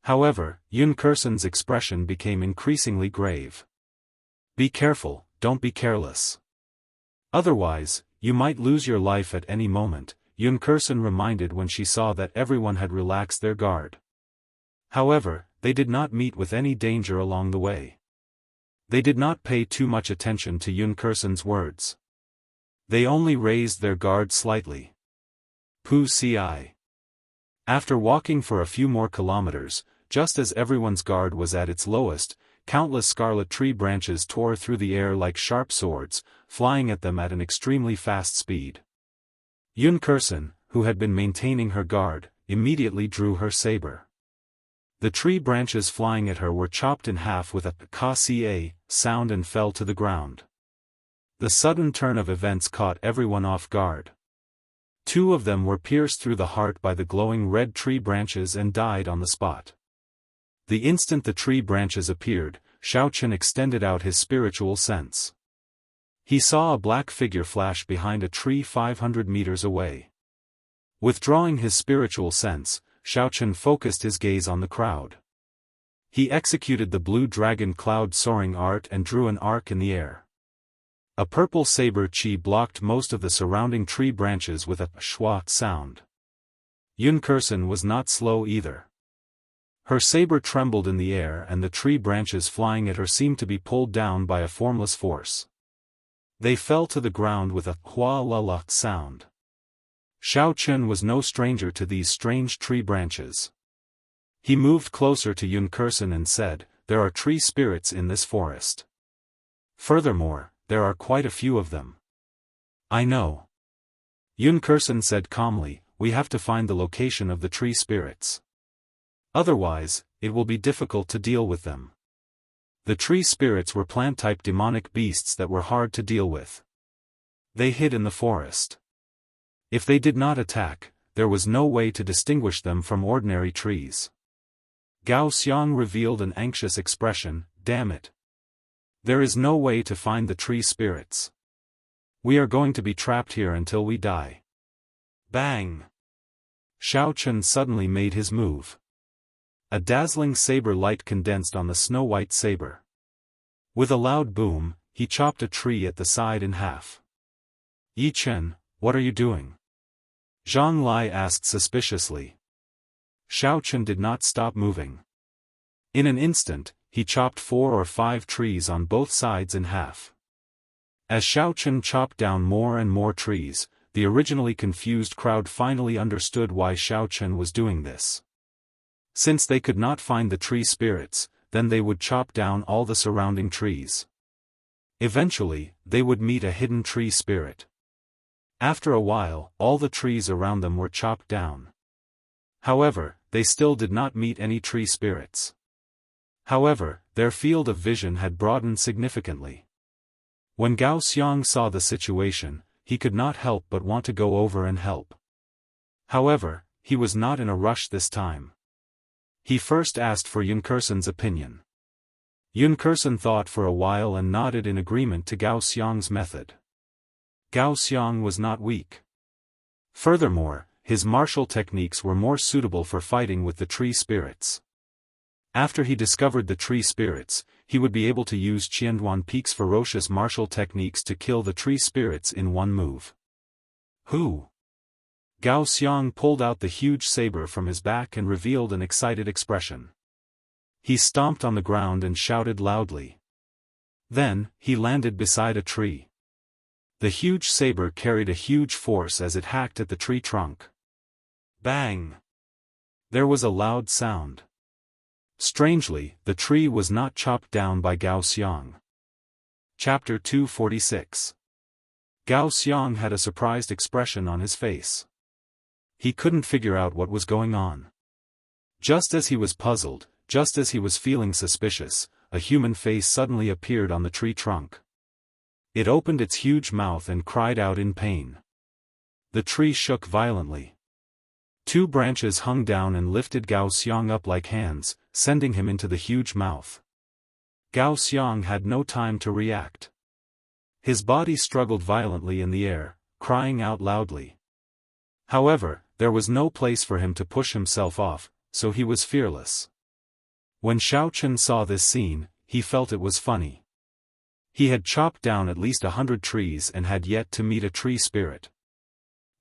However, Yunkerson's expression became increasingly grave. Be careful, don't be careless. Otherwise, you might lose your life at any moment, Yunkerson reminded when she saw that everyone had relaxed their guard. However, they did not meet with any danger along the way. They did not pay too much attention to Yunkerson's words. They only raised their guard slightly. Pu Ci. After walking for a few more kilometers, just as everyone's guard was at its lowest, countless scarlet tree branches tore through the air like sharp swords, flying at them at an extremely fast speed. Yunkerson, who had been maintaining her guard, immediately drew her saber. The tree branches flying at her were chopped in half with a ka-ca sound and fell to the ground. The sudden turn of events caught everyone off guard. 2 of them were pierced through the heart by the glowing red tree branches and died on the spot. The instant the tree branches appeared, Xiao Chen extended out his spiritual sense. He saw a black figure flash behind a tree 500 meters away. Withdrawing his spiritual sense, Xiao Chen focused his gaze on the crowd. He executed the blue dragon cloud soaring art and drew an arc in the air. A purple saber chi blocked most of the surrounding tree branches with a schwa sound. Yunkerson was not slow either. Her saber trembled in the air and the tree branches flying at her seemed to be pulled down by a formless force. They fell to the ground with a hua la la sound. Xiao Chen was no stranger to these strange tree branches. He moved closer to Yunkerson and said, there are tree spirits in this forest. Furthermore, there are quite a few of them. I know. Yunkerson said calmly, we have to find the location of the tree spirits. Otherwise, it will be difficult to deal with them. The tree spirits were plant-type demonic beasts that were hard to deal with. They hid in the forest. If they did not attack, there was no way to distinguish them from ordinary trees. Gao Xiang revealed an anxious expression, damn it. There is no way to find the tree spirits. We are going to be trapped here until we die. Bang! Xiao Chen suddenly made his move. A dazzling saber light condensed on the snow-white saber. With a loud boom, he chopped a tree at the side in half. Yi Chen, what are you doing? Zhang Lai asked suspiciously. Xiao Chen did not stop moving. In an instant, he chopped 4 or 5 trees on both sides in half. As Xiao Chen chopped down more and more trees, the originally confused crowd finally understood why Xiao Chen was doing this. Since they could not find the tree spirits, then they would chop down all the surrounding trees. Eventually, they would meet a hidden tree spirit. After a while, all the trees around them were chopped down. However, they still did not meet any tree spirits. However, their field of vision had broadened significantly. When Gao Xiang saw the situation, he could not help but want to go over and help. However, he was not in a rush this time. He first asked for Yunkerson's opinion. Yunkerson thought for a while and nodded in agreement to Gao Xiang's method. Gao Xiang was not weak. Furthermore, his martial techniques were more suitable for fighting with the tree spirits. After he discovered the tree spirits, he would be able to use Qianduan Peak's ferocious martial techniques to kill the tree spirits in one move. Who? Gao Xiang pulled out the huge saber from his back and revealed an excited expression. He stomped on the ground and shouted loudly. Then, he landed beside a tree. The huge saber carried a huge force as it hacked at the tree trunk. Bang! There was a loud sound. Strangely, the tree was not chopped down by Gao Xiang. Chapter 246. Gao Xiang had a surprised expression on his face. He couldn't figure out what was going on. Just as he was puzzled, just as he was feeling suspicious, a human face suddenly appeared on the tree trunk. It opened its huge mouth and cried out in pain. The tree shook violently. 2 branches hung down and lifted Gao Xiang up like hands, sending him into the huge mouth. Gao Xiang had no time to react. His body struggled violently in the air, crying out loudly. However, there was no place for him to push himself off, so he was fearless. When Xiao Chen saw this scene, he felt it was funny. He had chopped down at least 100 trees and had yet to meet a tree spirit.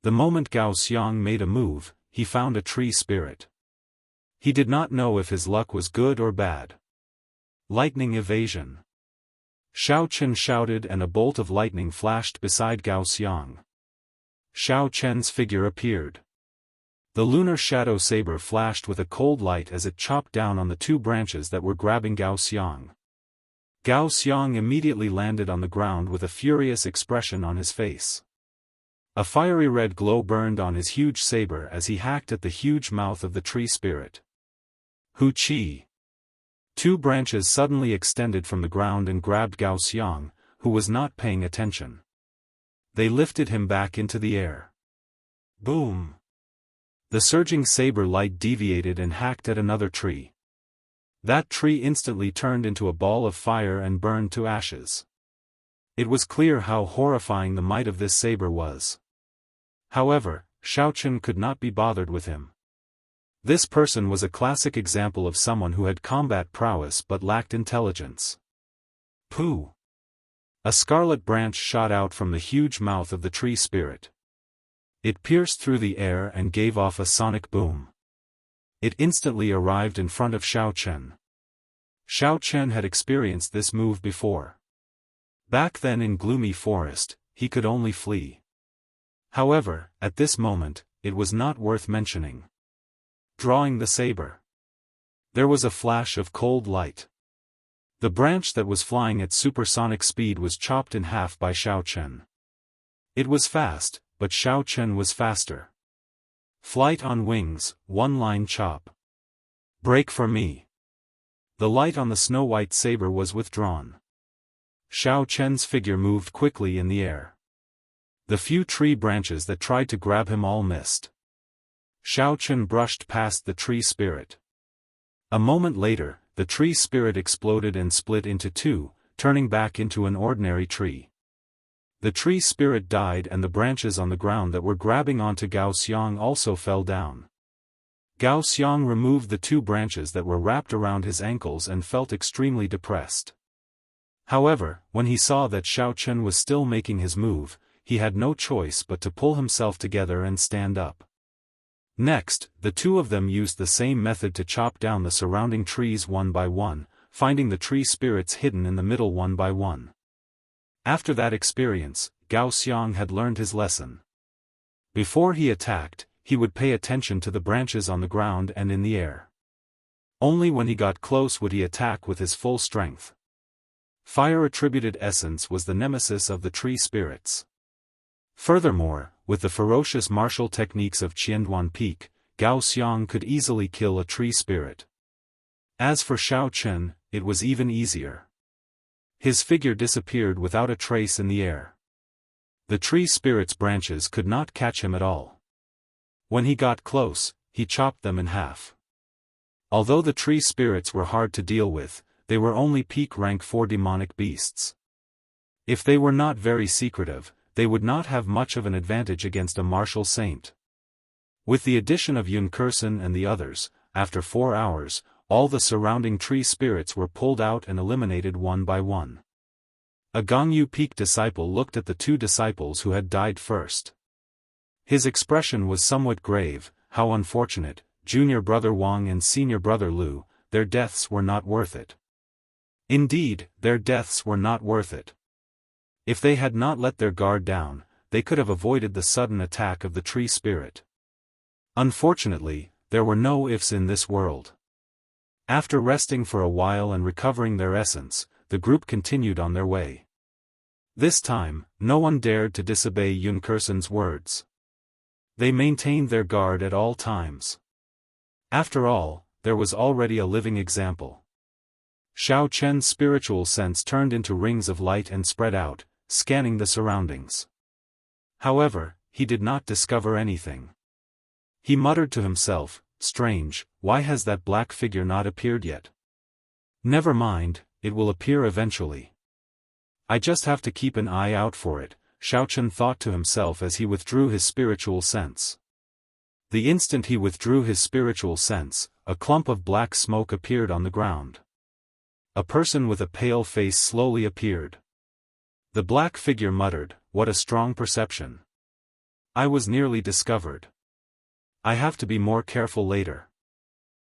The moment Gao Xiang made a move, he found a tree spirit. He did not know if his luck was good or bad. Lightning evasion. Xiao Chen shouted and a bolt of lightning flashed beside Gao Xiang. Xiao Chen's figure appeared. The lunar shadow saber flashed with a cold light as it chopped down on the 2 branches that were grabbing Gao Xiang. Gao Xiang immediately landed on the ground with a furious expression on his face. A fiery red glow burned on his huge saber as he hacked at the huge mouth of the tree spirit. Hu Qi. 2 branches suddenly extended from the ground and grabbed Gao Xiang, who was not paying attention. They lifted him back into the air. Boom! The surging saber light deviated and hacked at another tree. That tree instantly turned into a ball of fire and burned to ashes. It was clear how horrifying the might of this saber was. However, Xiao Chen could not be bothered with him. This person was a classic example of someone who had combat prowess but lacked intelligence. Pooh! A scarlet branch shot out from the huge mouth of the tree spirit. It pierced through the air and gave off a sonic boom. It instantly arrived in front of Xiao Chen. Xiao Chen had experienced this move before. Back then in Gloomy Forest, he could only flee. However, at this moment, it was not worth mentioning. Drawing the saber. There was a flash of cold light. The branch that was flying at supersonic speed was chopped in half by Xiao Chen. It was fast, but Xiao Chen was faster. Flight on wings, 1-line chop. Break for me. The light on the snow-white saber was withdrawn. Xiao Chen's figure moved quickly in the air. The few tree branches that tried to grab him all missed. Xiao Chen brushed past the tree spirit. A moment later, the tree spirit exploded and split into 2, turning back into an ordinary tree. The tree spirit died and the branches on the ground that were grabbing onto Gao Xiang also fell down. Gao Xiang removed the 2 branches that were wrapped around his ankles and felt extremely depressed. However, when he saw that Xiao Chen was still making his move, he had no choice but to pull himself together and stand up. Next, the 2 of them used the same method to chop down the surrounding trees one by one, finding the tree spirits hidden in the middle one by one. After that experience, Gao Xiang had learned his lesson. Before he attacked, he would pay attention to the branches on the ground and in the air. Only when he got close would he attack with his full strength. Fire-attributed essence was the nemesis of the tree spirits. Furthermore, with the ferocious martial techniques of Qianduan Peak, Gao Xiang could easily kill a tree spirit. As for Xiao Chen, it was even easier. His figure disappeared without a trace in the air. The tree spirit's branches could not catch him at all. When he got close, he chopped them in half. Although the tree spirits were hard to deal with, they were only peak rank 4 demonic beasts. If they were not very secretive, they would not have much of an advantage against a martial saint. With the addition of Yunkerson and the others, after 4 hours, all the surrounding tree spirits were pulled out and eliminated one by one. A Gongyu Peak disciple looked at the 2 disciples who had died first. His expression was somewhat grave. How unfortunate, junior brother Wang and senior brother Lu, their deaths were not worth it. Indeed, their deaths were not worth it. If they had not let their guard down, they could have avoided the sudden attack of the tree spirit. Unfortunately, there were no ifs in this world. After resting for a while and recovering their essence, the group continued on their way. This time, no one dared to disobey Yun Kursen's words. They maintained their guard at all times. After all, there was already a living example. Xiao Chen's spiritual sense turned into rings of light and spread out, scanning the surroundings. However, he did not discover anything. He muttered to himself, "Strange, why has that black figure not appeared yet? Never mind, it will appear eventually. I just have to keep an eye out for it," Xiao Chen thought to himself as he withdrew his spiritual sense. The instant he withdrew his spiritual sense, a clump of black smoke appeared on the ground. A person with a pale face slowly appeared. The black figure muttered, "What a strong perception. I was nearly discovered. I have to be more careful later.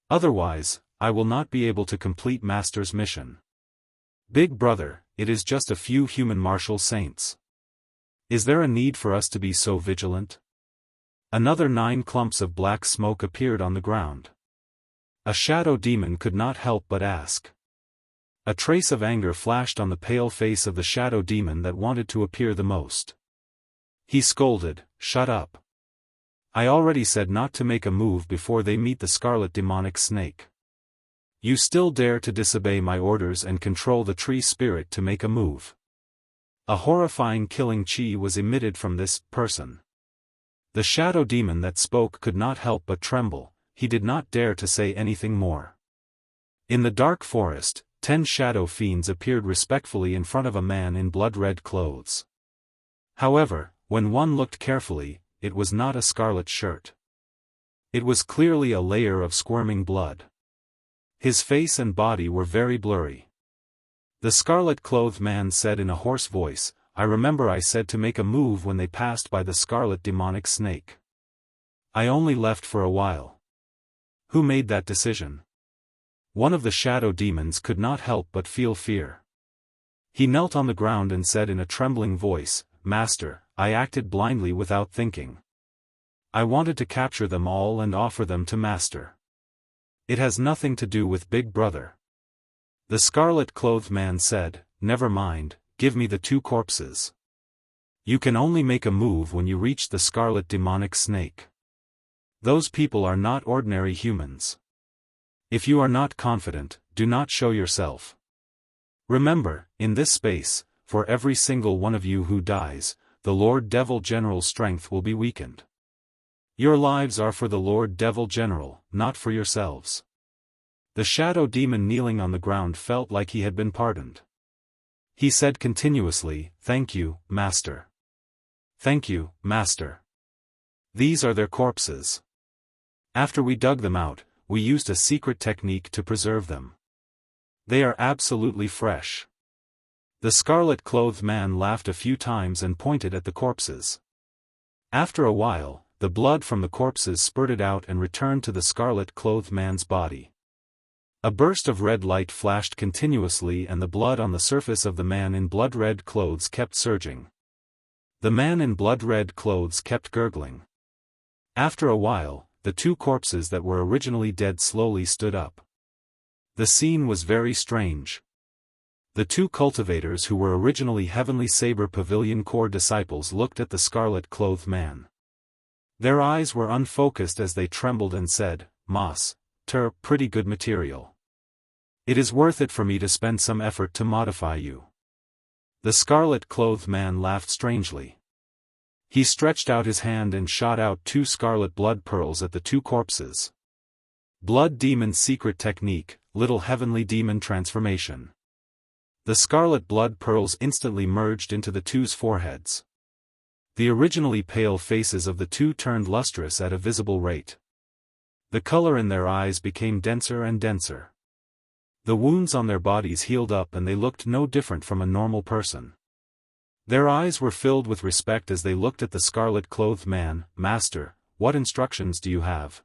Otherwise, I will not be able to complete Master's mission. Big brother, it is just a few human martial saints. Is there a need for us to be so vigilant?" Another 9 clumps of black smoke appeared on the ground. A shadow demon could not help but ask. A trace of anger flashed on the pale face of the shadow demon that wanted to appear the most. He scolded, "Shut up. I already said not to make a move before they meet the scarlet demonic snake. You still dare to disobey my orders and control the tree spirit to make a move." A horrifying killing chi was emitted from this person. The shadow demon that spoke could not help but tremble. He did not dare to say anything more. In the dark forest, 10 shadow fiends appeared respectfully in front of a man in blood-red clothes. However, when one looked carefully, it was not a scarlet shirt. It was clearly a layer of squirming blood. His face and body were very blurry. The scarlet-clothed man said in a hoarse voice, "I remember I said to make a move when they passed by the scarlet demonic snake. I only left for a while." "Who made that decision?" One of the shadow demons could not help but feel fear. He knelt on the ground and said in a trembling voice, "Master, I acted blindly without thinking. I wanted to capture them all and offer them to Master. It has nothing to do with Big Brother." The scarlet-clothed man said, "Never mind, give me the 2 corpses. You can only make a move when you reach the scarlet demonic snake. Those people are not ordinary humans. If you are not confident, do not show yourself. Remember, in this space, for every single one of you who dies, the Lord Devil General's strength will be weakened. Your lives are for the Lord Devil General, not for yourselves." The shadow demon kneeling on the ground felt like he had been pardoned. He said continuously, "Thank you, Master. Thank you, Master. These are their corpses. After we dug them out, we used a secret technique to preserve them. They are absolutely fresh." The scarlet-clothed man laughed a few times and pointed at the corpses. After a while, the blood from the corpses spurted out and returned to the scarlet-clothed man's body. A burst of red light flashed continuously and the blood on the surface of the man in blood-red clothes kept surging. The man in blood-red clothes kept gurgling. After a while, the 2 corpses that were originally dead slowly stood up. The scene was very strange. The 2 cultivators who were originally Heavenly Saber Pavilion Corps disciples looked at the scarlet-clothed man. Their eyes were unfocused as they trembled and said, "Master, pretty good material. It is worth it for me to spend some effort to modify you." The scarlet-clothed man laughed strangely. He stretched out his hand and shot out 2 scarlet blood pearls at the 2 corpses. Blood Demon Secret Technique, Little Heavenly Demon Transformation. The scarlet blood pearls instantly merged into the 2's foreheads. The originally pale faces of the 2 turned lustrous at a visible rate. The color in their eyes became denser and denser. The wounds on their bodies healed up and they looked no different from a normal person. Their eyes were filled with respect as they looked at the scarlet-clothed man. "Master, what instructions do you have?"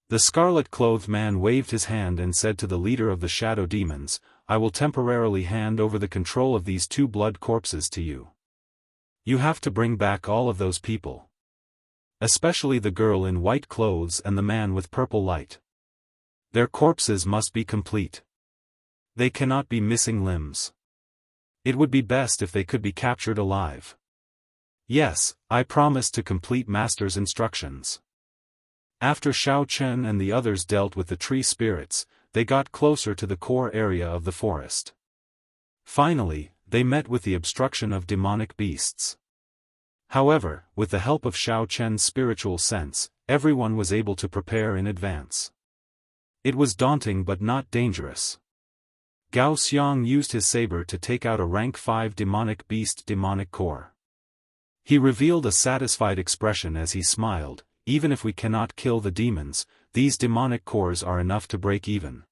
The scarlet-clothed man waved his hand and said to the leader of the shadow demons, "I will temporarily hand over the control of these two blood corpses to you. You have to bring back all of those people. Especially the girl in white clothes and the man with purple light. Their corpses must be complete. They cannot be missing limbs. It would be best if they could be captured alive." "Yes, I promise to complete Master's instructions." After Xiao Chen and the others dealt with the tree spirits, they got closer to the core area of the forest. Finally, they met with the obstruction of demonic beasts. However, with the help of Xiao Chen's spiritual sense, everyone was able to prepare in advance. It was daunting but not dangerous. Gao Xiang used his saber to take out a rank 5 demonic beast demonic core. He revealed a satisfied expression as he smiled, "Even if we cannot kill the demons, these demonic cores are enough to break even.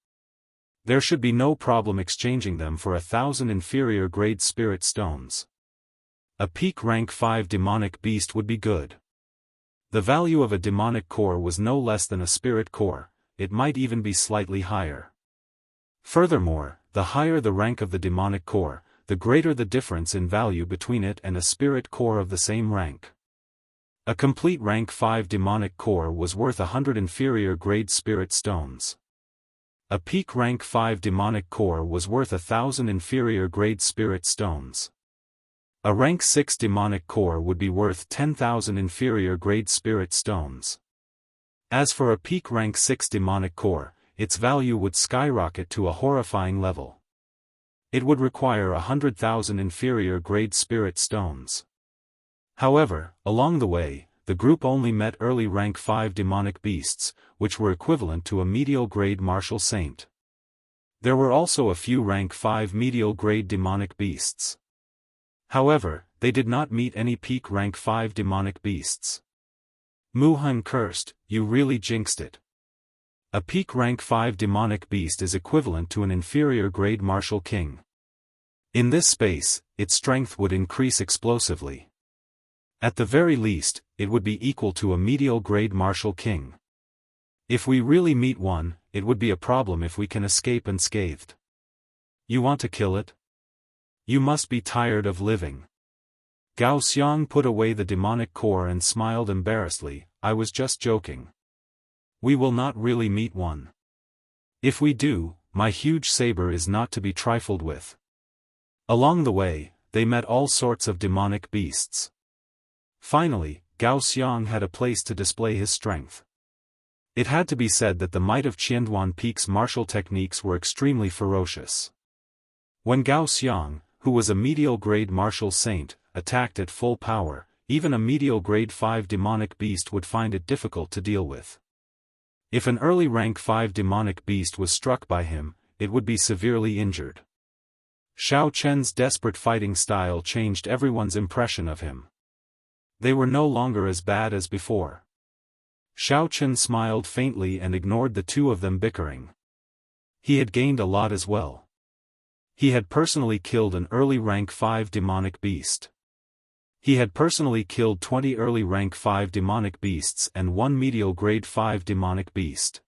There should be no problem exchanging them for 1,000 inferior grade spirit stones. A peak rank 5 demonic beast would be good." The value of a demonic core was no less than a spirit core, it might even be slightly higher. Furthermore, the higher the rank of the demonic core, the greater the difference in value between it and a spirit core of the same rank. A complete rank 5 demonic core was worth 100 inferior grade spirit stones. A peak rank 5 demonic core was worth 1,000 inferior grade spirit stones. A rank 6 demonic core would be worth 10,000 inferior grade spirit stones. As for a peak rank 6 demonic core, its value would skyrocket to a horrifying level. It would require 100,000 inferior grade spirit stones. However, along the way, the group only met early rank 5 demonic beasts, which were equivalent to a medial grade martial saint. There were also a few rank 5 medial grade demonic beasts. However, they did not meet any peak rank 5 demonic beasts. Mu Hun cursed, "You really jinxed it. A peak rank 5 demonic beast is equivalent to an inferior grade martial king. In this space, its strength would increase explosively. At the very least, it would be equal to a medial grade martial king. If we really meet one, it would be a problem if we can escape unscathed. You want to kill it? You must be tired of living." Gao Xiang put away the demonic core and smiled embarrassedly, "I was just joking. We will not really meet one. If we do, my huge saber is not to be trifled with." Along the way, they met all sorts of demonic beasts. Finally, Gao Xiang had a place to display his strength. It had to be said that the might of Qianduan Peak's martial techniques were extremely ferocious. When Gao Xiang, who was a medial grade martial saint, attacked at full power, even a medial grade 5 demonic beast would find it difficult to deal with. If an early rank 5 demonic beast was struck by him, it would be severely injured. Xiao Chen's desperate fighting style changed everyone's impression of him. They were no longer as bad as before. Xiao Chen smiled faintly and ignored the two of them bickering. He had gained a lot as well. He had personally killed an early rank 5 demonic beast. He had personally killed 20 early rank 5 demonic beasts and 1 medial grade 5 demonic beast.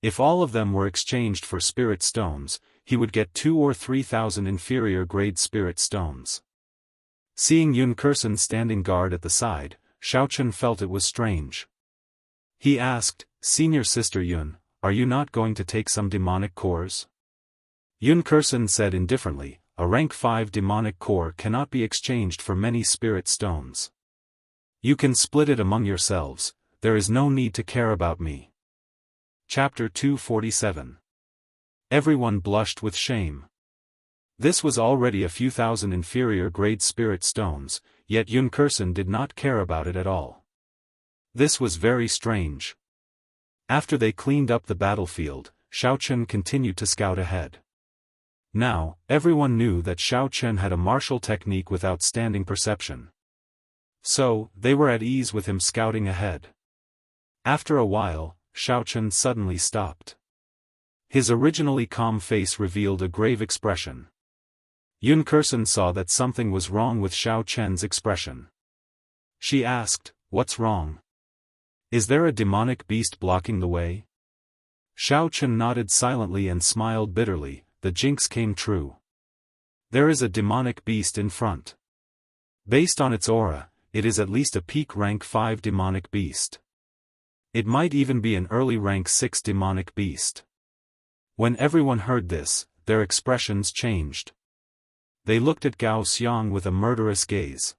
If all of them were exchanged for spirit stones, he would get 2 or 3,000 inferior grade spirit stones. Seeing Yun Kursen standing guard at the side, Xiao Chen felt it was strange. He asked, "Senior Sister Yun, are you not going to take some demonic cores?" Yun Kursen said indifferently, "A rank 5 demonic core cannot be exchanged for many spirit stones. You can split it among yourselves, there is no need to care about me." Chapter 247. Everyone blushed with shame. This was already a few thousand inferior grade spirit stones, yet Yun Kursen did not care about it at all. This was very strange. After they cleaned up the battlefield, Xiao Chen continued to scout ahead. Now, everyone knew that Xiao Chen had a martial technique with outstanding perception. So, they were at ease with him scouting ahead. After a while, Xiao Chen suddenly stopped. His originally calm face revealed a grave expression. Yun Kursen saw that something was wrong with Xiao Chen's expression. She asked, "What's wrong?" Is there a demonic beast blocking the way? Xiao Chen nodded silently and smiled bitterly. The jinx came true. There is a demonic beast in front. Based on its aura, it is at least a peak rank 5 demonic beast. It might even be an early rank 6 demonic beast. When everyone heard this, their expressions changed. They looked at Gao Xiang with a murderous gaze.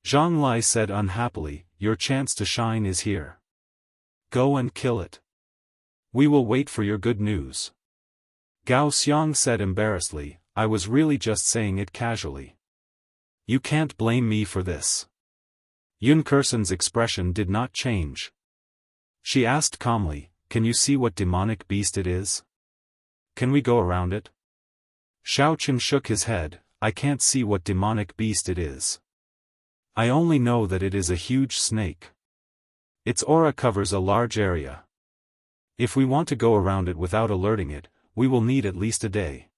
Zhang Lai said unhappily, "Your chance to shine is here. Go and kill it. We will wait for your good news." Gao Xiang said embarrassedly, "I was really just saying it casually. You can't blame me for this." Yun Kursen's expression did not change. She asked calmly, "Can you see what demonic beast it is? Can we go around it?" Xiao Chen shook his head, "I can't see what demonic beast it is. I only know that it is a huge snake. Its aura covers a large area. If we want to go around it without alerting it, we will need at least a day.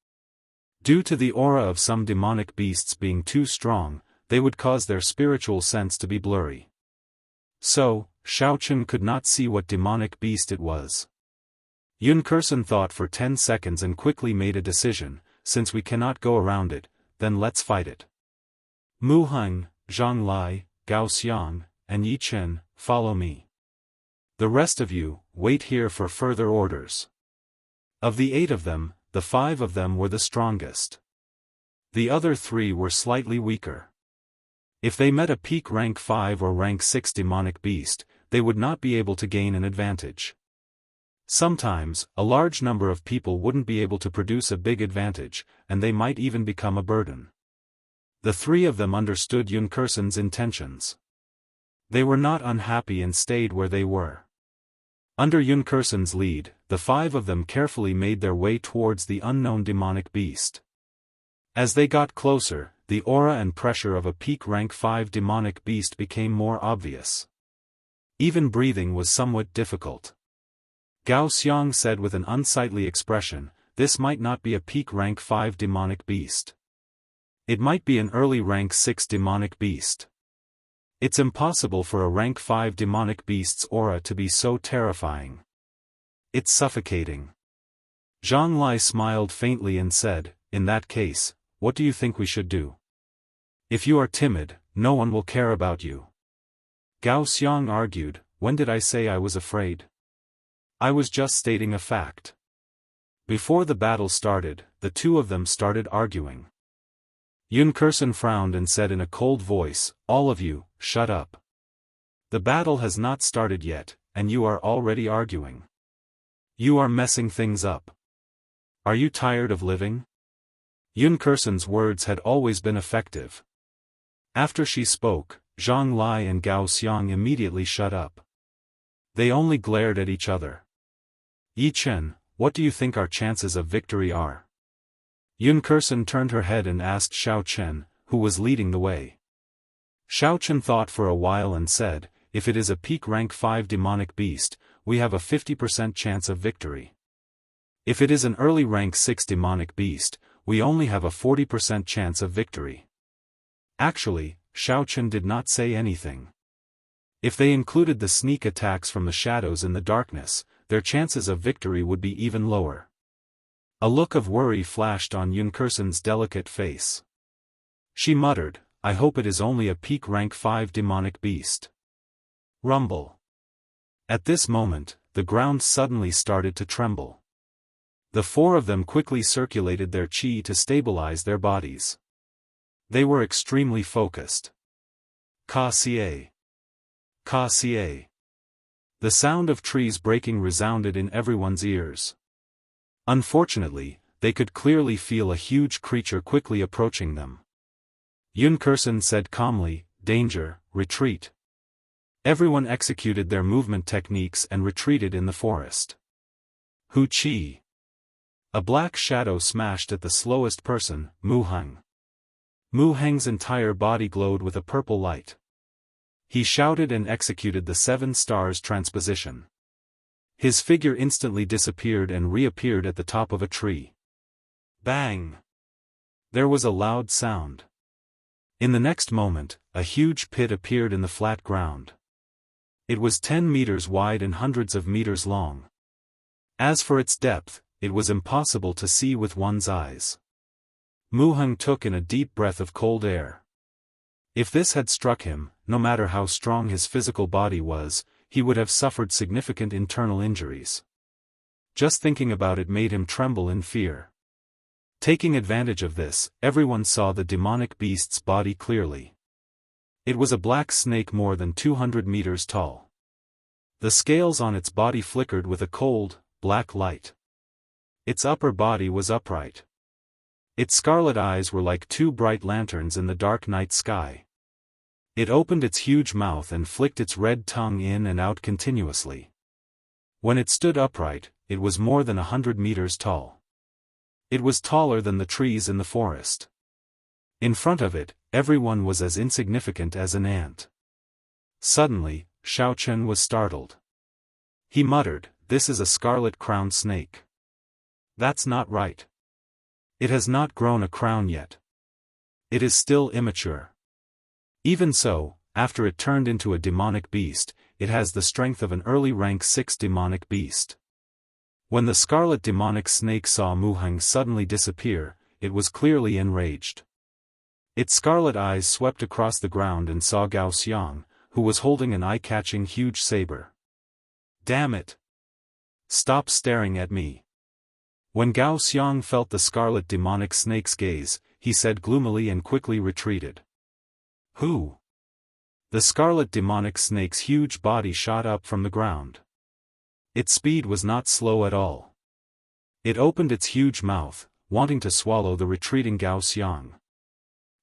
Due to the aura of some demonic beasts being too strong, they would cause their spiritual sense to be blurry." So, Xiao Chen could not see what demonic beast it was. Yun Kursen thought for 10 seconds and quickly made a decision, "Since we cannot go around it, then let's fight it. Mu Heng, Zhang Lai, Gao Xiang, and Yi Chen, follow me. The rest of you, wait here for further orders." Of the 8 of them, the 5 of them were the strongest. The other 3 were slightly weaker. If they met a peak rank 5 or rank 6 demonic beast, they would not be able to gain an advantage. Sometimes, a large number of people wouldn't be able to produce a big advantage, and they might even become a burden. The 3 of them understood Yun Kursen's intentions. They were not unhappy and stayed where they were. Under Yun Kursen's lead, the 5 of them carefully made their way towards the unknown demonic beast. As they got closer, the aura and pressure of a peak rank 5 demonic beast became more obvious. Even breathing was somewhat difficult. Gao Xiang said with an unsightly expression, "This might not be a peak rank 5 demonic beast. It might be an early rank 6 demonic beast. It's impossible for a rank 5 demonic beast's aura to be so terrifying. It's suffocating." Zhang Lai smiled faintly and said, "In that case, what do you think we should do? If you are timid, no one will care about you." Gao Xiang argued, "When did I say I was afraid? I was just stating a fact." Before the battle started, the 2 of them started arguing. Yun Kursen frowned and said in a cold voice, "All of you, shut up. The battle has not started yet, and you are already arguing. You are messing things up. Are you tired of living?" Yun Kursen's words had always been effective. After she spoke, Zhang Lai and Gao Xiang immediately shut up. They only glared at each other. "Yi Chen, what do you think our chances of victory are?" Yun Kursen turned her head and asked Xiao Chen, who was leading the way. Xiao Chen thought for a while and said, "If it is a peak rank 5 demonic beast, we have a 50% chance of victory. If it is an early rank 6 demonic beast, we only have a 40% chance of victory." Actually, Xiao Chen did not say anything. If they included the sneak attacks from the shadows in the darkness, their chances of victory would be even lower. A look of worry flashed on Yun Kursen's delicate face. She muttered, "I hope it is only a peak rank 5 demonic beast." Rumble. At this moment, the ground suddenly started to tremble. The 4 of them quickly circulated their chi to stabilize their bodies. They were extremely focused. Ka-cie. Ka-cie. The sound of trees breaking resounded in everyone's ears. Unfortunately, they could clearly feel a huge creature quickly approaching them. Yun Kursen said calmly, "Danger, retreat." Everyone executed their movement techniques and retreated in the forest. Hu Qi. A black shadow smashed at the slowest person, Mu Heng. Mu Heng's entire body glowed with a purple light. He shouted and executed the 7 stars transposition. His figure instantly disappeared and reappeared at the top of a tree. Bang! There was a loud sound. In the next moment, a huge pit appeared in the flat ground. It was 10 meters wide and hundreds of meters long. As for its depth, it was impossible to see with one's eyes. Mu Heng took in a deep breath of cold air. If this had struck him, no matter how strong his physical body was, he would have suffered significant internal injuries. Just thinking about it made him tremble in fear. Taking advantage of this, everyone saw the demonic beast's body clearly. It was a black snake more than 200 meters tall. The scales on its body flickered with a cold, black light. Its upper body was upright. Its scarlet eyes were like two bright lanterns in the dark night sky. It opened its huge mouth and flicked its red tongue in and out continuously. When it stood upright, it was more than 100 meters tall. It was taller than the trees in the forest. In front of it, everyone was as insignificant as an ant. Suddenly, Xiaochen was startled. He muttered, "This is a scarlet-crowned snake. That's not right. It has not grown a crown yet. It is still immature. Even so, after it turned into a demonic beast, it has the strength of an early rank 6 demonic beast." When the scarlet demonic snake saw Mu Heng suddenly disappear, it was clearly enraged. Its scarlet eyes swept across the ground and saw Gao Xiang, who was holding an eye-catching huge saber. "Damn it! Stop staring at me." When Gao Xiang felt the scarlet demonic snake's gaze, he said gloomily and quickly retreated. "Who?" The scarlet demonic snake's huge body shot up from the ground. Its speed was not slow at all. It opened its huge mouth, wanting to swallow the retreating Gao Xiang.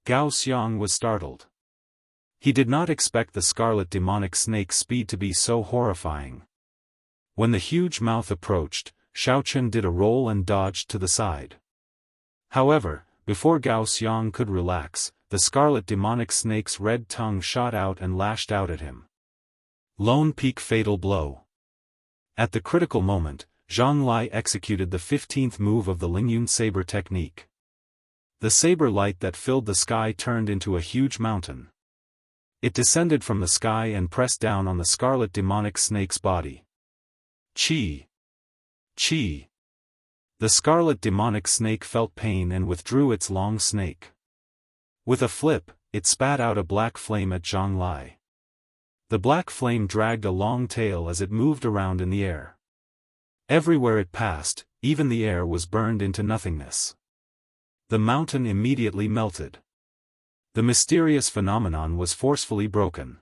Gao Xiang was startled. He did not expect the scarlet demonic snake's speed to be so horrifying. When the huge mouth approached, Xiaochen did a roll and dodged to the side. However, before Gao Xiang could relax, the scarlet demonic snake's red tongue shot out and lashed out at him. Lone Peak Fatal Blow. At the critical moment, Zhang Lai executed the 15th move of the Lingyun saber technique. The saber light that filled the sky turned into a huge mountain. It descended from the sky and pressed down on the scarlet demonic snake's body. Chi! Chi! The scarlet demonic snake felt pain and withdrew its long snake. With a flip, it spat out a black flame at Zhang Lai. The black flame dragged a long tail as it moved around in the air. Everywhere it passed, even the air was burned into nothingness. The mountain immediately melted. The mysterious phenomenon was forcefully broken.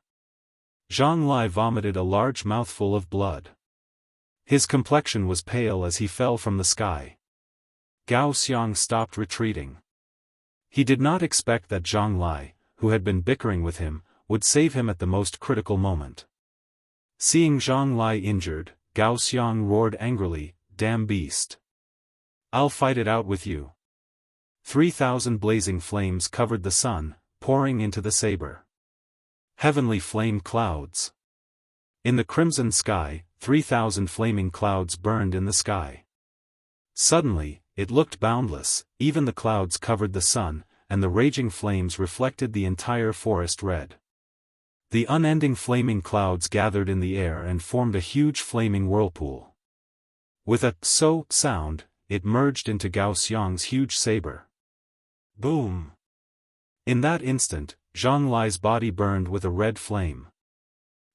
Zhang Lai vomited a large mouthful of blood. His complexion was pale as he fell from the sky. Gao Xiang stopped retreating. He did not expect that Zhang Lai, who had been bickering with him, would save him at the most critical moment. Seeing Zhang Lai injured, Gao Xiang roared angrily, "Damn beast! I'll fight it out with you." 3,000 blazing flames covered the sun, pouring into the saber. Heavenly flame clouds. In the crimson sky, 3,000 flaming clouds burned in the sky. Suddenly, it looked boundless, even the clouds covered the sun, and the raging flames reflected the entire forest red. The unending flaming clouds gathered in the air and formed a huge flaming whirlpool. With a "so" sound, it merged into Gao Xiang's huge saber. Boom! In that instant, Zhang Lai's body burned with a red flame.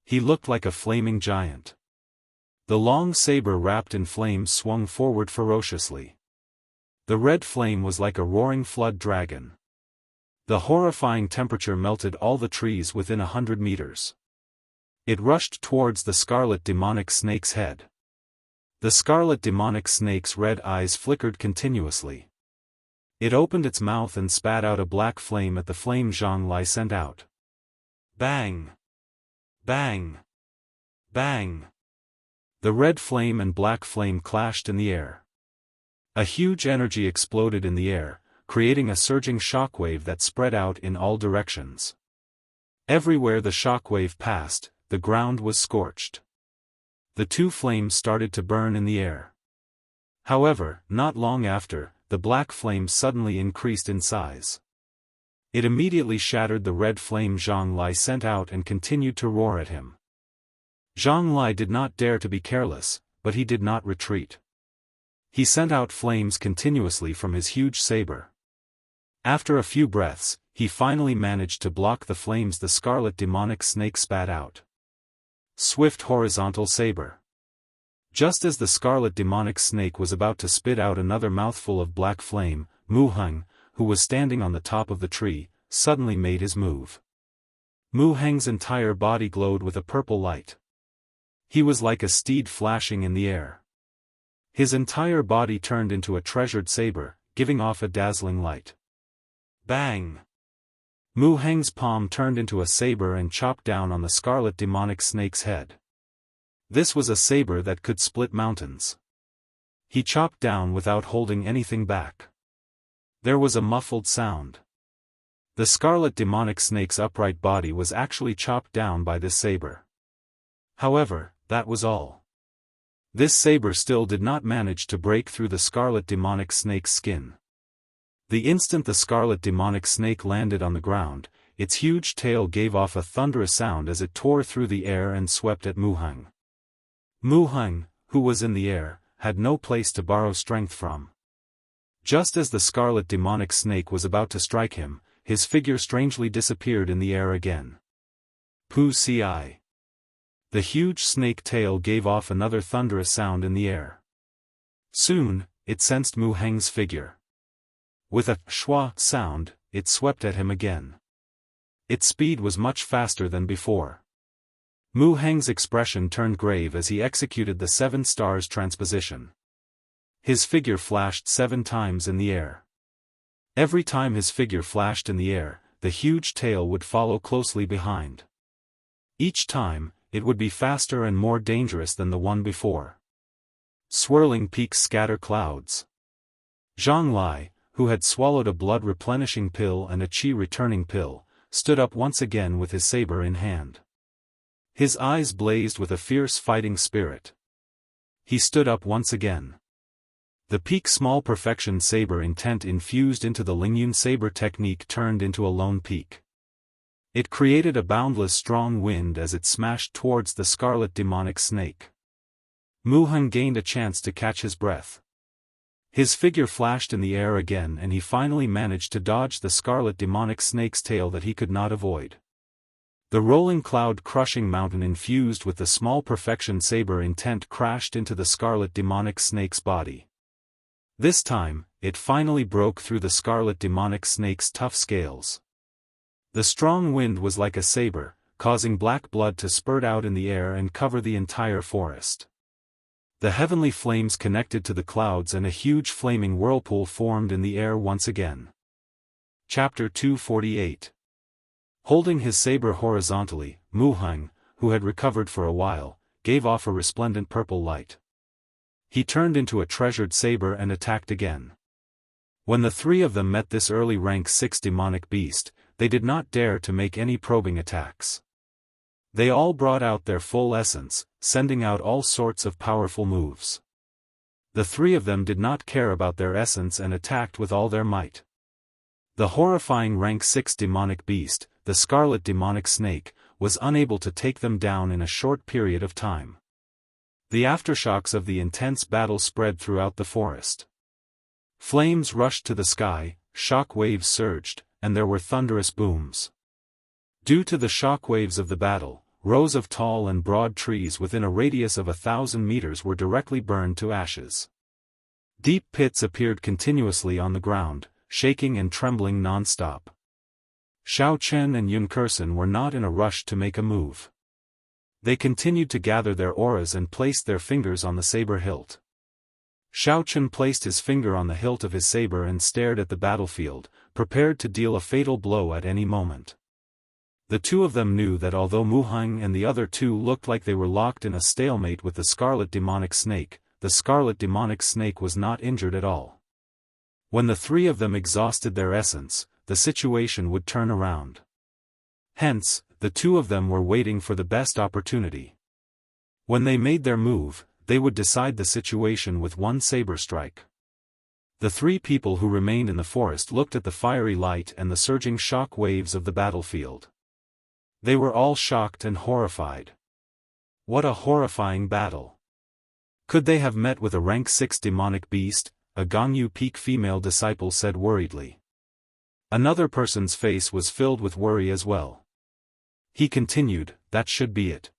He looked like a flaming giant. The long saber wrapped in flames swung forward ferociously. The red flame was like a roaring flood dragon. The horrifying temperature melted all the trees within 100 meters. It rushed towards the scarlet demonic snake's head. The scarlet demonic snake's red eyes flickered continuously. It opened its mouth and spat out a black flame at the flame Zhang Lai sent out. Bang! Bang! Bang! The red flame and black flame clashed in the air. A huge energy exploded in the air, creating a surging shockwave that spread out in all directions. Everywhere the shockwave passed, the ground was scorched. The two flames started to burn in the air. However, not long after, the black flame suddenly increased in size. It immediately shattered the red flame Zhang Lai sent out and continued to roar at him. Zhang Lai did not dare to be careless, but he did not retreat. He sent out flames continuously from his huge saber. After a few breaths, he finally managed to block the flames the scarlet demonic snake spat out. Swift horizontal saber. Just as the scarlet demonic snake was about to spit out another mouthful of black flame, Mu Heng, who was standing on the top of the tree, suddenly made his move. Mu Heng's entire body glowed with a purple light. He was like a steed flashing in the air. His entire body turned into a treasured saber, giving off a dazzling light. Bang! Mu Heng's palm turned into a saber and chopped down on the scarlet demonic snake's head. This was a saber that could split mountains. He chopped down without holding anything back. There was a muffled sound. The scarlet demonic snake's upright body was actually chopped down by this saber. However, that was all. This saber still did not manage to break through the scarlet demonic snake's skin. The instant the scarlet demonic snake landed on the ground, its huge tail gave off a thunderous sound as it tore through the air and swept at Mu Heng. Mu Heng, who was in the air, had no place to borrow strength from. Just as the scarlet demonic snake was about to strike him, his figure strangely disappeared in the air again. Pu Ci. The huge snake tail gave off another thunderous sound in the air. Soon, it sensed Mu Heng's figure. With a schwa sound, it swept at him again. Its speed was much faster than before. Mu Heng's expression turned grave as he executed the 7 stars transposition. His figure flashed 7 times in the air. Every time his figure flashed in the air, the huge tail would follow closely behind. Each time, it would be faster and more dangerous than the one before. Swirling peaks scatter clouds. Zhang Lai, who had swallowed a blood-replenishing pill and a qi-returning pill, stood up once again with his saber in hand. His eyes blazed with a fierce fighting spirit. He stood up once again. The peak small perfection saber intent infused into the Lingyun saber technique turned into a lone peak. It created a boundless strong wind as it smashed towards the scarlet demonic snake. Mu Heng gained a chance to catch his breath. His figure flashed in the air again and he finally managed to dodge the scarlet demonic snake's tail that he could not avoid. The rolling cloud-crushing mountain infused with the small perfection saber intent crashed into the scarlet demonic snake's body. This time, it finally broke through the scarlet demonic snake's tough scales. The strong wind was like a saber, causing black blood to spurt out in the air and cover the entire forest. The heavenly flames connected to the clouds and a huge flaming whirlpool formed in the air once again. Chapter 248. Holding his saber horizontally, Mu Heng, who had recovered for a while, gave off a resplendent purple light. He turned into a treasured saber and attacked again. When the 3 of them met this early rank 6 demonic beast, they did not dare to make any probing attacks. They all brought out their full essence, sending out all sorts of powerful moves. The 3 of them did not care about their essence and attacked with all their might. The horrifying rank 6 demonic beast, the scarlet demonic snake, was unable to take them down in a short period of time. The aftershocks of the intense battle spread throughout the forest. Flames rushed to the sky, shock waves surged, and there were thunderous booms. Due to the shock waves of the battle, rows of tall and broad trees within a radius of 1,000 meters were directly burned to ashes. Deep pits appeared continuously on the ground, shaking and trembling non-stop. Xiao Chen and Yun Kursen were not in a rush to make a move. They continued to gather their auras and placed their fingers on the saber hilt. Xiao Chen placed his finger on the hilt of his saber and stared at the battlefield, prepared to deal a fatal blow at any moment. The 2 of them knew that although Mu Heng and the other 2 looked like they were locked in a stalemate with the scarlet demonic snake, the scarlet demonic snake was not injured at all. When the 3 of them exhausted their essence, the situation would turn around. Hence, the 2 of them were waiting for the best opportunity. When they made their move, they would decide the situation with one saber strike. The 3 people who remained in the forest looked at the fiery light and the surging shock waves of the battlefield. They were all shocked and horrified. What a horrifying battle! Could they have met with a rank 6 demonic beast? A Jianghu Peak female disciple said worriedly. Another person's face was filled with worry as well. He continued, that should be it.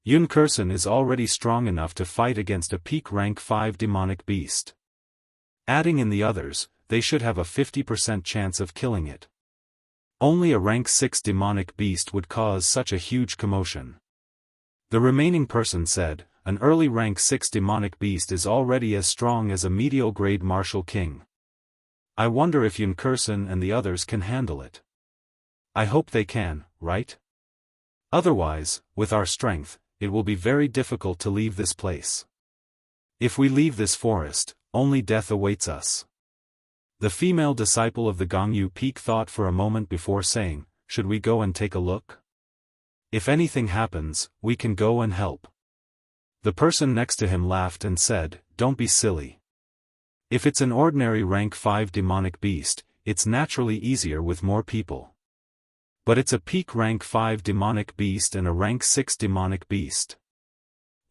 Yunkerson is already strong enough to fight against a peak rank 5 demonic beast. Adding in the others, they should have a 50% chance of killing it. Only a rank 6 demonic beast would cause such a huge commotion. The remaining person said, an early rank 6 demonic beast is already as strong as a medial grade martial king. I wonder if Yunkerson and the others can handle it. I hope they can, right? Otherwise, with our strength, it will be very difficult to leave this place. If we leave this forest, only death awaits us. The female disciple of the Jianghu Peak thought for a moment before saying, should we go and take a look? If anything happens, we can go and help. The person next to him laughed and said, don't be silly. If it's an ordinary rank 5 demonic beast, it's naturally easier with more people. But it's a peak rank 5 demonic beast and a rank 6 demonic beast.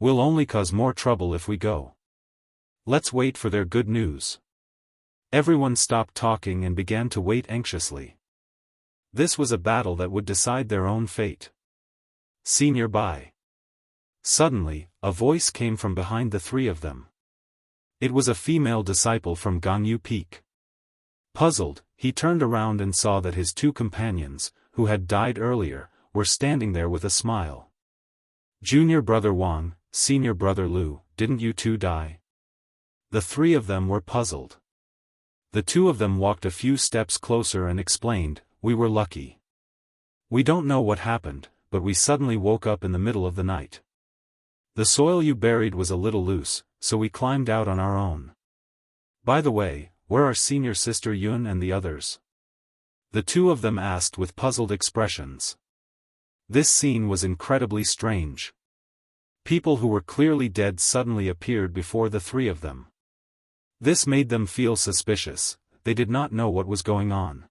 We'll only cause more trouble if we go. Let's wait for their good news. Everyone stopped talking and began to wait anxiously. This was a battle that would decide their own fate. See nearby. Suddenly, a voice came from behind the three of them. It was a female disciple from Jianghu Peak. Puzzled, he turned around and saw that his two companions, who had died earlier, were standing there with a smile. Junior brother Wang, senior brother Lu, didn't you two die? The three of them were puzzled. The two of them walked a few steps closer and explained, we were lucky. We don't know what happened, but we suddenly woke up in the middle of the night. The soil you buried was a little loose, so we climbed out on our own. By the way, where are senior sister Yun and the others? The two of them asked with puzzled expressions. This scene was incredibly strange. People who were clearly dead suddenly appeared before the three of them. This made them feel suspicious, they did not know what was going on.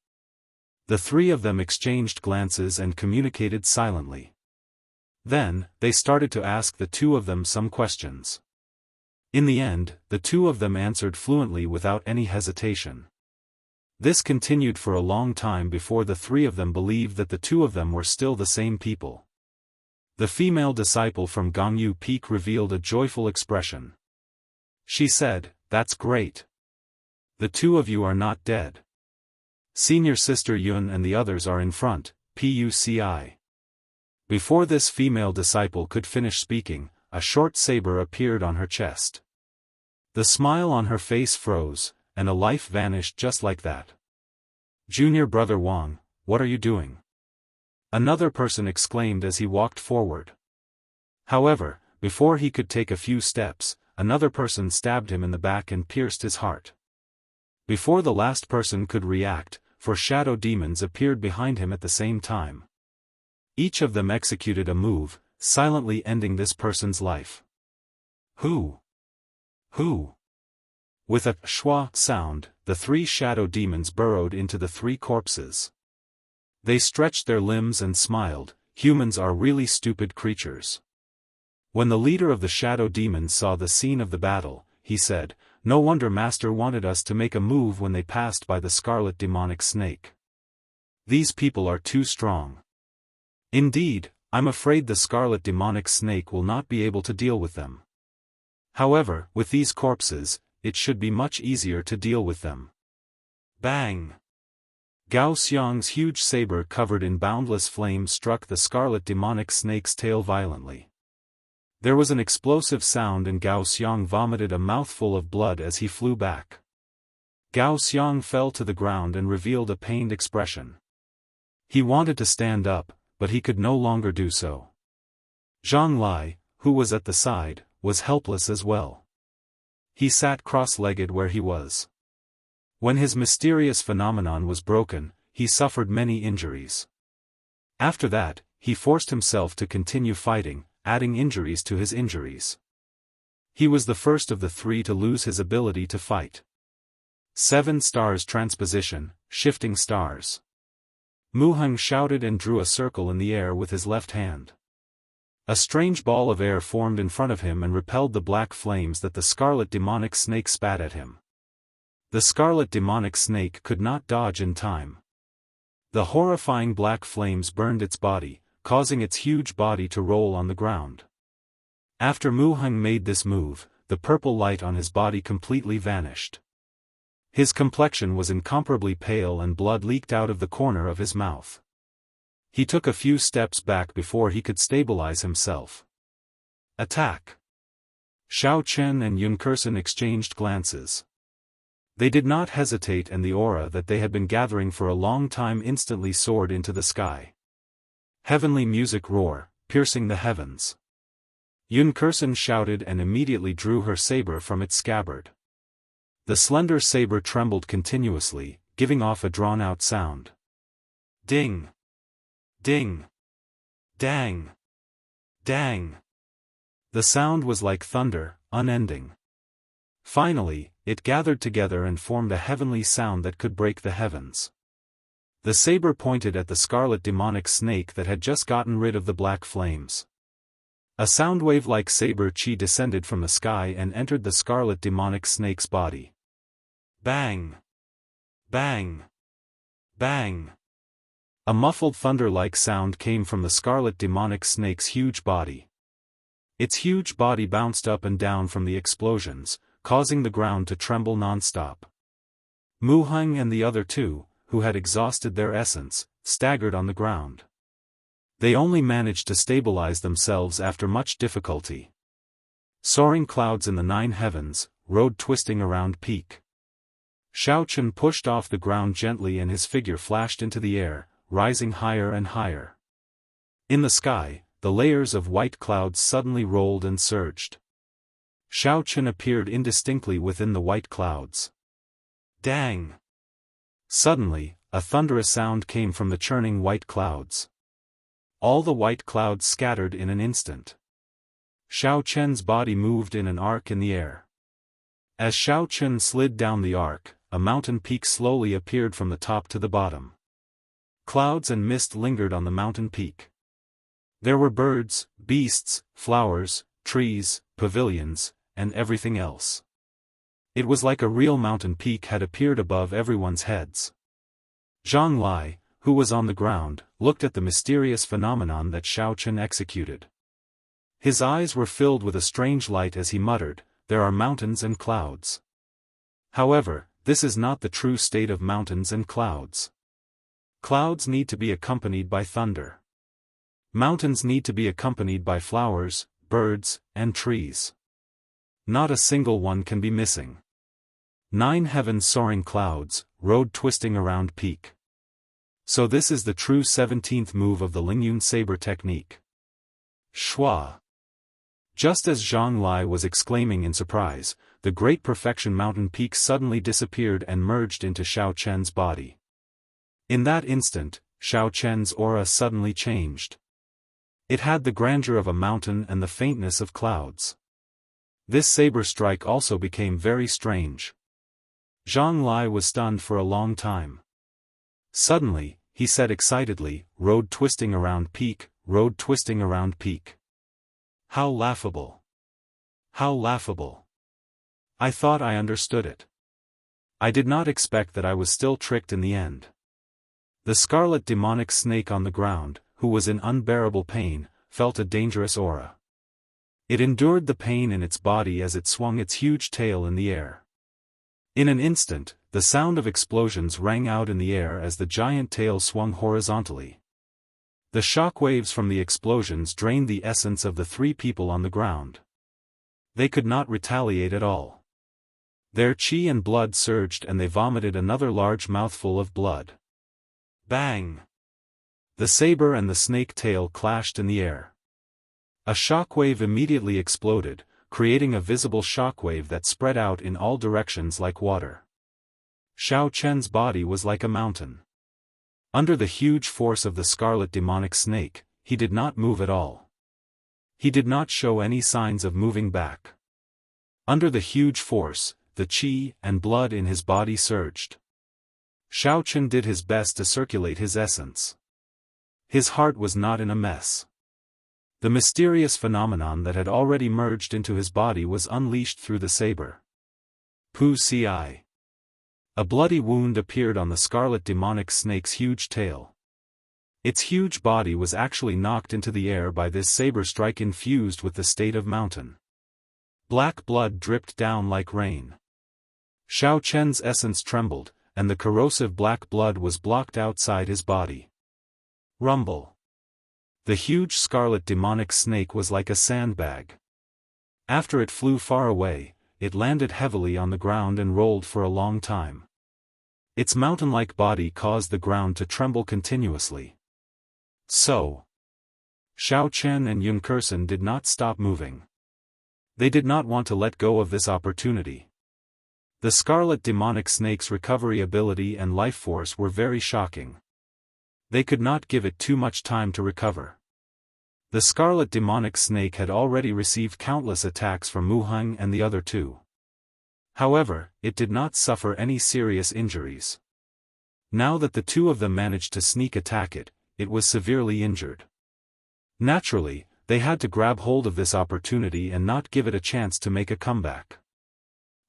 The three of them exchanged glances and communicated silently. Then, they started to ask the two of them some questions. In the end, the two of them answered fluently without any hesitation. This continued for a long time before the three of them believed that the two of them were still the same people. The female disciple from Jianghu Peak revealed a joyful expression. She said, that's great. The two of you are not dead. Senior sister Yun and the others are in front, PUCI. Before this female disciple could finish speaking, a short saber appeared on her chest. The smile on her face froze, and a life vanished just like that. Junior brother Wang, what are you doing? Another person exclaimed as he walked forward. However, before he could take a few steps, another person stabbed him in the back and pierced his heart. Before the last person could react, 4 shadow demons appeared behind him at the same time. Each of them executed a move, silently ending this person's life. Who? With a schwa sound, the 3 shadow demons burrowed into the 3 corpses. They stretched their limbs and smiled, humans are really stupid creatures. When the leader of the shadow demons saw the scene of the battle, he said, no wonder Master wanted us to make a move when they passed by the scarlet demonic snake. These people are too strong. Indeed, I'm afraid the scarlet demonic snake will not be able to deal with them. However, with these corpses, it should be much easier to deal with them. Bang! Gao Xiang's huge saber covered in boundless flame struck the scarlet demonic snake's tail violently. There was an explosive sound and Gao Xiang vomited a mouthful of blood as he flew back. Gao Xiang fell to the ground and revealed a pained expression. He wanted to stand up, but he could no longer do so. Zhang Lai, who was at the side, was helpless as well. He sat cross-legged where he was. When his mysterious phenomenon was broken, he suffered many injuries. After that, he forced himself to continue fighting, adding injuries to his injuries. He was the first of the 3 to lose his ability to fight. 7 stars transposition, shifting stars. Mu Heng shouted and drew a circle in the air with his left hand. A strange ball of air formed in front of him and repelled the black flames that the scarlet demonic snake spat at him. The scarlet demonic snake could not dodge in time. The horrifying black flames burned its body, causing its huge body to roll on the ground. After Mu Heng made this move, the purple light on his body completely vanished. His complexion was incomparably pale and blood leaked out of the corner of his mouth. He took a few steps back before he could stabilize himself. Attack! Xiao Chen and Yunkerson exchanged glances. They did not hesitate, and the aura that they had been gathering for a long time instantly soared into the sky. Heavenly music roar, piercing the heavens. Yunkerson shouted and immediately drew her saber from its scabbard. The slender saber trembled continuously, giving off a drawn-out sound. Ding! Ding! Dang! Dang! The sound was like thunder, unending. Finally, it gathered together and formed a heavenly sound that could break the heavens. The saber pointed at the scarlet demonic snake that had just gotten rid of the black flames. A soundwave-like saber chi descended from the sky and entered the scarlet demonic snake's body. Bang! Bang! Bang! A muffled thunder-like sound came from the scarlet demonic snake's huge body. Its huge body bounced up and down from the explosions, causing the ground to tremble non-stop. Mu Heng and the other two, who had exhausted their essence, staggered on the ground. They only managed to stabilize themselves after much difficulty. Soaring clouds in the 9 heavens, road twisting around peak. Xiao Chen pushed off the ground gently and his figure flashed into the air, rising higher and higher. In the sky, the layers of white clouds suddenly rolled and surged. Xiao Chen appeared indistinctly within the white clouds. Dang! Suddenly, a thunderous sound came from the churning white clouds. All the white clouds scattered in an instant. Xiao Chen's body moved in an arc in the air. As Xiao Chen slid down the arc, a mountain peak slowly appeared from the top to the bottom. Clouds and mist lingered on the mountain peak. There were birds, beasts, flowers, trees, pavilions, and everything else. It was like a real mountain peak had appeared above everyone's heads. Zhang Lai, who was on the ground, looked at the mysterious phenomenon that Xiao Chen executed. His eyes were filled with a strange light as he muttered, "There are mountains and clouds. However, this is not the true state of mountains and clouds. Clouds need to be accompanied by thunder. Mountains need to be accompanied by flowers, birds, and trees. Not a single one can be missing. 9 heavens soaring clouds, road twisting around peak. So this is the true 17th move of the Lingyun saber technique." Shua. Just as Zhang Lai was exclaiming in surprise, the Great Perfection mountain peak suddenly disappeared and merged into Xiao Chen's body. In that instant, Xiao Chen's aura suddenly changed. It had the grandeur of a mountain and the faintness of clouds. This saber strike also became very strange. Zhang Lai was stunned for a long time. Suddenly, he said excitedly, "Road twisting around peak, road twisting around peak. How laughable! How laughable! I thought I understood it. I did not expect that I was still tricked in the end." The scarlet demonic snake on the ground, who was in unbearable pain, felt a dangerous aura. It endured the pain in its body as it swung its huge tail in the air. In an instant, the sound of explosions rang out in the air as the giant tail swung horizontally. The shock waves from the explosions drained the essence of the 3 people on the ground. They could not retaliate at all. Their chi and blood surged and they vomited another large mouthful of blood. Bang! The saber and the snake tail clashed in the air. A shockwave immediately exploded, creating a visible shockwave that spread out in all directions like water. Xiao Chen's body was like a mountain. Under the huge force of the scarlet demonic snake, he did not move at all. He did not show any signs of moving back. Under the huge force, the chi and blood in his body surged. Xiao Chen did his best to circulate his essence. His heart was not in a mess. The mysterious phenomenon that had already merged into his body was unleashed through the saber. Pu Ci. A bloody wound appeared on the scarlet demonic snake's huge tail. Its huge body was actually knocked into the air by this saber strike infused with the state of mountain. Black blood dripped down like rain. Xiao Chen's essence trembled, and the corrosive black blood was blocked outside his body. Rumble. The huge scarlet demonic snake was like a sandbag. After it flew far away, it landed heavily on the ground and rolled for a long time. Its mountain-like body caused the ground to tremble continuously. So, Xiao Chen and Yun Kursen did not stop moving. They did not want to let go of this opportunity. The scarlet demonic snake's recovery ability and life force were very shocking. They could not give it too much time to recover. The scarlet demonic snake had already received countless attacks from Mu Heng and the other two. However, it did not suffer any serious injuries. Now that the two of them managed to sneak attack it, it was severely injured. Naturally, they had to grab hold of this opportunity and not give it a chance to make a comeback.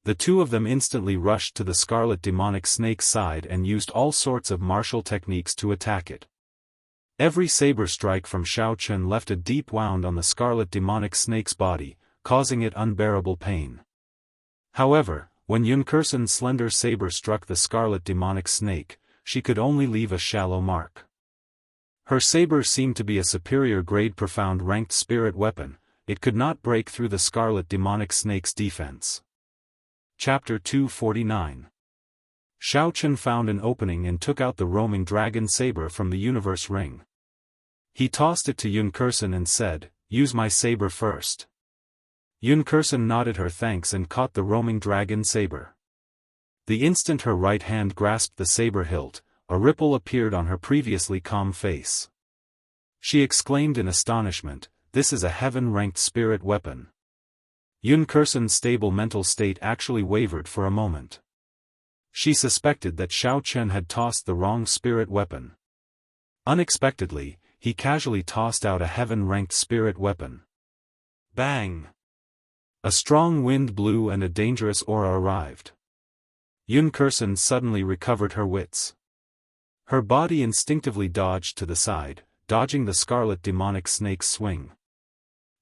The two of them instantly rushed to the scarlet demonic snake's side and used all sorts of martial techniques to attack it. Every saber strike from Xiao Chen left a deep wound on the scarlet demonic snake's body, causing it unbearable pain. However, when Yun Kursen's slender saber struck the scarlet demonic snake, she could only leave a shallow mark. Her saber seemed to be a superior grade profound ranked spirit weapon, it could not break through the scarlet demonic snake's defense. Chapter 249. Xiao Chen found an opening and took out the roaming dragon saber from the universe ring. He tossed it to Yun Kursen and said, "Use my saber first." Yun Kursen nodded her thanks and caught the roaming dragon saber. The instant her right hand grasped the saber hilt, a ripple appeared on her previously calm face. She exclaimed in astonishment, "This is a heaven-ranked spirit weapon." Yun Kursen's stable mental state actually wavered for a moment. She suspected that Xiao Chen had tossed the wrong spirit weapon. Unexpectedly, he casually tossed out a heaven-ranked spirit weapon. Bang! A strong wind blew and a dangerous aura arrived. Yun Kursen suddenly recovered her wits. Her body instinctively dodged to the side, dodging the scarlet demonic snake's swing.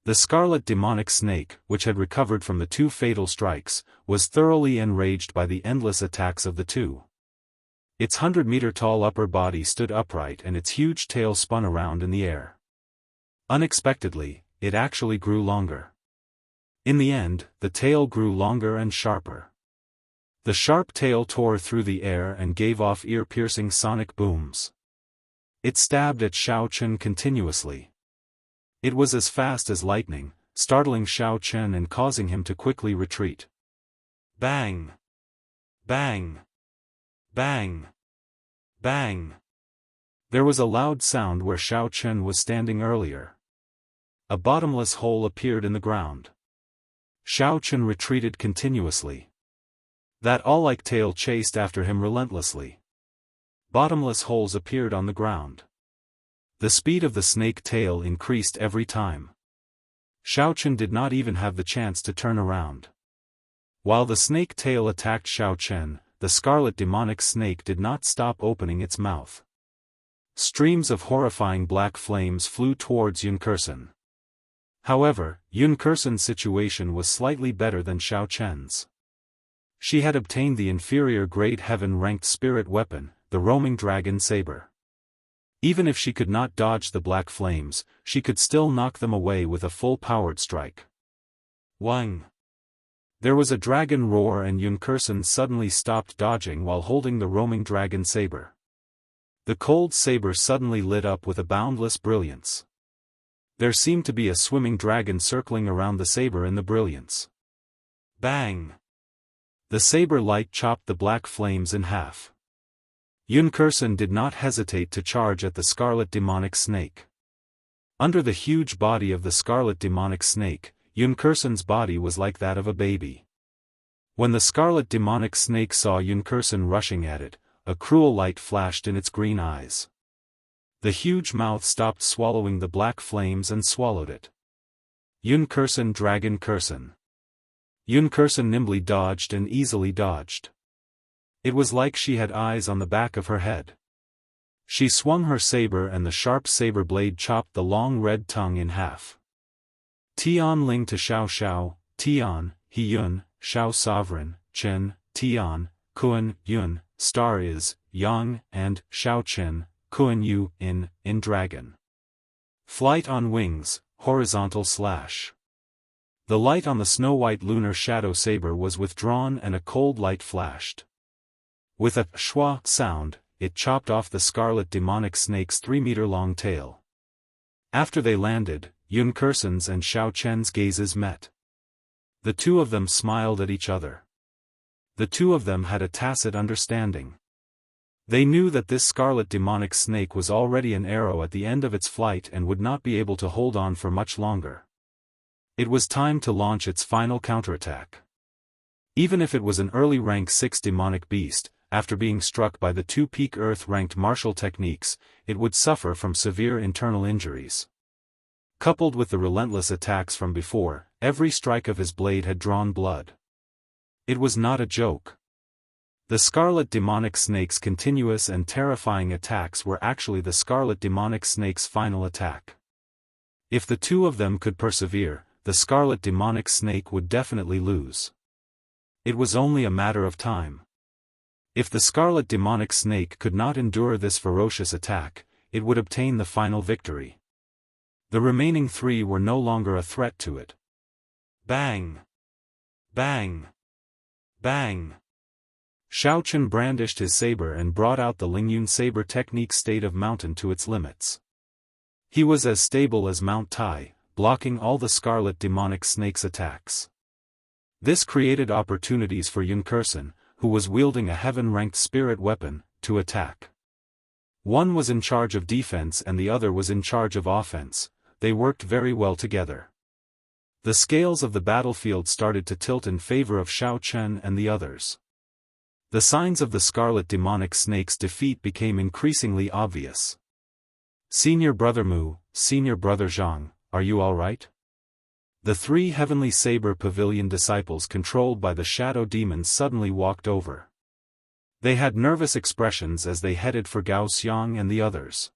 The scarlet demonic snake, which had recovered from the two fatal strikes, was thoroughly enraged by the endless attacks of the two. Its 100-meter-tall upper body stood upright and its huge tail spun around in the air. Unexpectedly, it actually grew longer. In the end, the tail grew longer and sharper. The sharp tail tore through the air and gave off ear-piercing sonic booms. It stabbed at Xiao Chen continuously. It was as fast as lightning, startling Xiao Chen and causing him to quickly retreat. Bang! Bang! Bang! Bang! There was a loud sound where Xiao Chen was standing earlier. A bottomless hole appeared in the ground. Xiao Chen retreated continuously. That all-like tail chased after him relentlessly. Bottomless holes appeared on the ground. The speed of the snake tail increased every time. Xiao Chen did not even have the chance to turn around. While the snake tail attacked Xiao Chen, the scarlet demonic snake did not stop opening its mouth. Streams of horrifying black flames flew towards Yun Kursen. However, Yun Kursen's situation was slightly better than Xiao Chen's. She had obtained the inferior grade heaven-ranked spirit weapon, the roaming dragon saber. Even if she could not dodge the black flames, she could still knock them away with a full-powered strike. Wang! There was a dragon roar and Yun Kursen suddenly stopped dodging while holding the roaming dragon saber. The cold saber suddenly lit up with a boundless brilliance. There seemed to be a swimming dragon circling around the saber in the brilliance. Bang! The saber light chopped the black flames in half. Yun Kursen did not hesitate to charge at the scarlet demonic snake. Under the huge body of the scarlet demonic snake, Yun Kursen's body was like that of a baby. When the scarlet demonic snake saw Yun Kursen rushing at it, a cruel light flashed in its green eyes. The huge mouth stopped swallowing the black flames and swallowed it. Yun-Kursen Dragon Kursen. Yun-Kursen nimbly dodged and easily dodged. It was like she had eyes on the back of her head. She swung her saber and the sharp saber blade chopped the long red tongue in half. Tian Ling to Xiao Xiao, Tian, He Yun, Xiao Sovereign, Chen, Tian, Kuan, Yun, Star is, Yang, and Xiao Chen, Kuan Yu, in Dragon. Flight on wings, horizontal slash. The light on the snow-white lunar shadow saber was withdrawn and a cold light flashed. With a schwa sound, it chopped off the scarlet demonic snake's 3-meter-long tail. After they landed, Yun-Kursen's and Xiao Chen's gazes met. The two of them smiled at each other. The two of them had a tacit understanding. They knew that this scarlet demonic snake was already an arrow at the end of its flight and would not be able to hold on for much longer. It was time to launch its final counterattack. Even if it was an early rank 6 demonic beast, after being struck by the two peak Earth-ranked martial techniques, it would suffer from severe internal injuries. Coupled with the relentless attacks from before, every strike of his blade had drawn blood. It was not a joke. The scarlet demonic snake's continuous and terrifying attacks were actually the scarlet demonic snake's final attack. If the two of them could persevere, the scarlet demonic snake would definitely lose. It was only a matter of time. If the scarlet demonic snake could not endure this ferocious attack, it would obtain the final victory. The remaining three were no longer a threat to it. Bang! Bang! Bang! Xiao Chen brandished his saber and brought out the Lingyun saber technique state of mountain to its limits. He was as stable as Mount Tai, blocking all the scarlet demonic snake's attacks. This created opportunities for Yun-Kursen, who was wielding a heaven-ranked spirit weapon, to attack. One was in charge of defense and the other was in charge of offense. They worked very well together. The scales of the battlefield started to tilt in favor of Xiao Chen and the others. The signs of the scarlet demonic snake's defeat became increasingly obvious. Senior Brother Mu, Senior Brother Zhang, are you all right? The three Heavenly Saber Pavilion disciples controlled by the Shadow Demons suddenly walked over. They had nervous expressions as they headed for Gao Xiang and the others.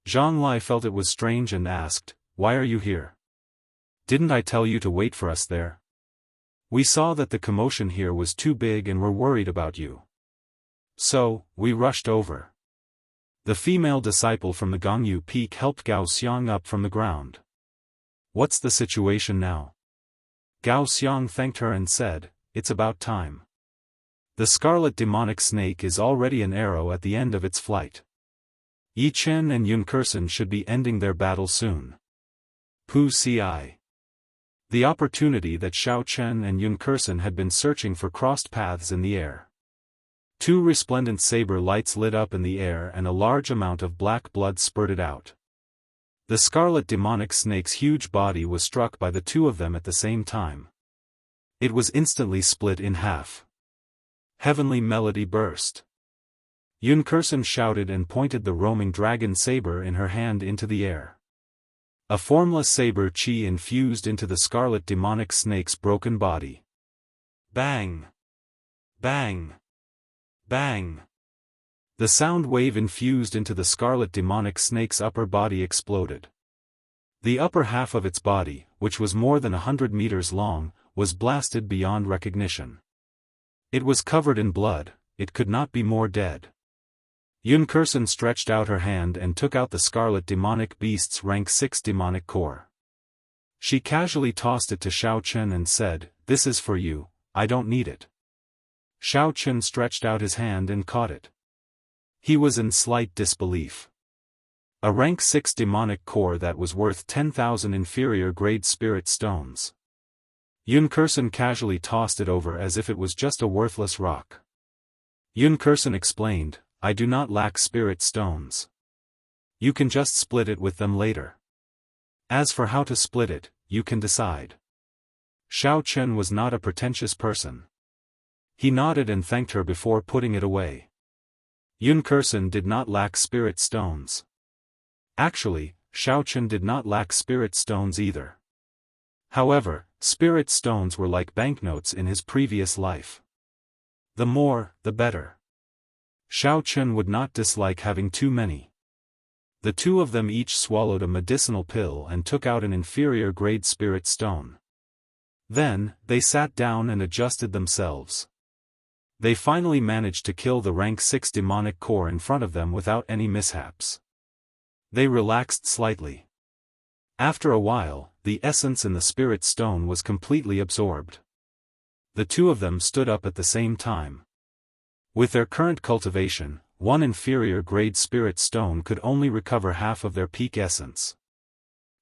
Zhang Lai felt it was strange and asked, "Why are you here? Didn't I tell you to wait for us there? We saw that the commotion here was too big and were worried about you. So, we rushed over." The female disciple from the Gongyu Peak helped Gao Xiang up from the ground. "What's the situation now?" Gao Xiang thanked her and said, "It's about time. The scarlet demonic snake is already an arrow at the end of its flight. Yi Chen and Yun-Kursen should be ending their battle soon. Pu Ci." The opportunity that Xiao Chen and Yun-Kursen had been searching for crossed paths in the air. Two resplendent saber lights lit up in the air and a large amount of black blood spurted out. The scarlet demonic snake's huge body was struck by the two of them at the same time. It was instantly split in half. Heavenly melody burst. Yun-Kursen shouted and pointed the roaming dragon saber in her hand into the air. A formless saber chi infused into the scarlet demonic snake's broken body. Bang! Bang! Bang! The sound wave infused into the scarlet demonic snake's upper body exploded. The upper half of its body, which was more than 100 meters long, was blasted beyond recognition. It was covered in blood, it could not be more dead. Yun-Kursen stretched out her hand and took out the scarlet demonic beast's rank 6 demonic core. She casually tossed it to Xiao Chen and said, "This is for you, I don't need it." Xiao Chen stretched out his hand and caught it. He was in slight disbelief. A rank 6 demonic core that was worth 10,000 inferior grade spirit stones. Yun-Kursen casually tossed it over as if it was just a worthless rock. Yun-Kursen explained, "I do not lack spirit stones. You can just split it with them later. As for how to split it, you can decide." Xiao Chen was not a pretentious person. He nodded and thanked her before putting it away. Yun-Kursen did not lack spirit stones. Actually, Xiao Chen did not lack spirit stones either. However, spirit stones were like banknotes in his previous life. The more, the better. Xiao Chen would not dislike having too many. The two of them each swallowed a medicinal pill and took out an inferior-grade spirit stone. Then, they sat down and adjusted themselves. They finally managed to kill the rank 6 demonic core in front of them without any mishaps. They relaxed slightly. After a while, the essence in the spirit stone was completely absorbed. The two of them stood up at the same time. With their current cultivation, one inferior-grade spirit stone could only recover half of their peak essence.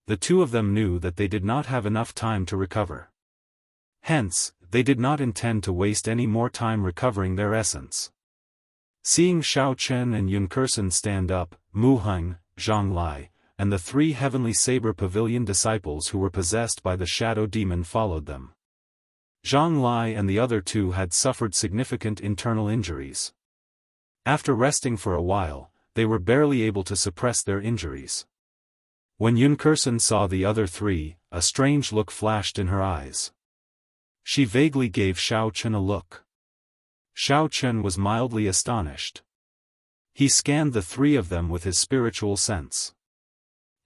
The two of them knew that they did not have enough time to recover. Hence, they did not intend to waste any more time recovering their essence. Seeing Xiao Chen and Yun Kursen stand up, Mu Heng, Zhang Lai, and the 3 Heavenly Saber Pavilion disciples who were possessed by the Shadow Demon followed them. Zhang Lai and the other 2 had suffered significant internal injuries. After resting for a while, they were barely able to suppress their injuries. When Yun Kursen saw the other 3, a strange look flashed in her eyes. She vaguely gave Xiao Chen a look. Xiao Chen was mildly astonished. He scanned the 3 of them with his spiritual sense.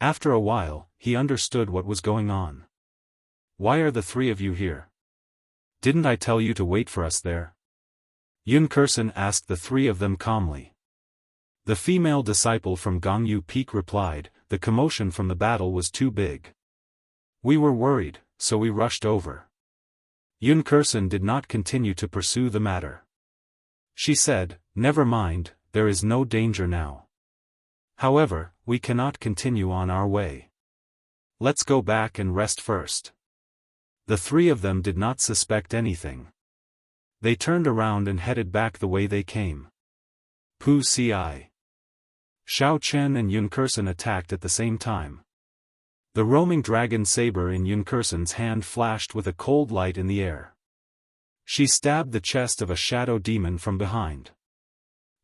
After a while, he understood what was going on. "Why are the 3 of you here? Didn't I tell you to wait for us there?" Yun Kursen asked the 3 of them calmly. The female disciple from Gongyu Peak replied, "The commotion from the battle was too big. We were worried, so we rushed over." Yun Kursen did not continue to pursue the matter. She said, "Never mind, there is no danger now. However, we cannot continue on our way. Let's go back and rest first." The 3 of them did not suspect anything. They turned around and headed back the way they came. Pu Ci. Xiao Chen and Yun Kursen attacked at the same time. The roaming dragon saber in Yun Kursen's hand flashed with a cold light in the air. She stabbed the chest of a shadow demon from behind.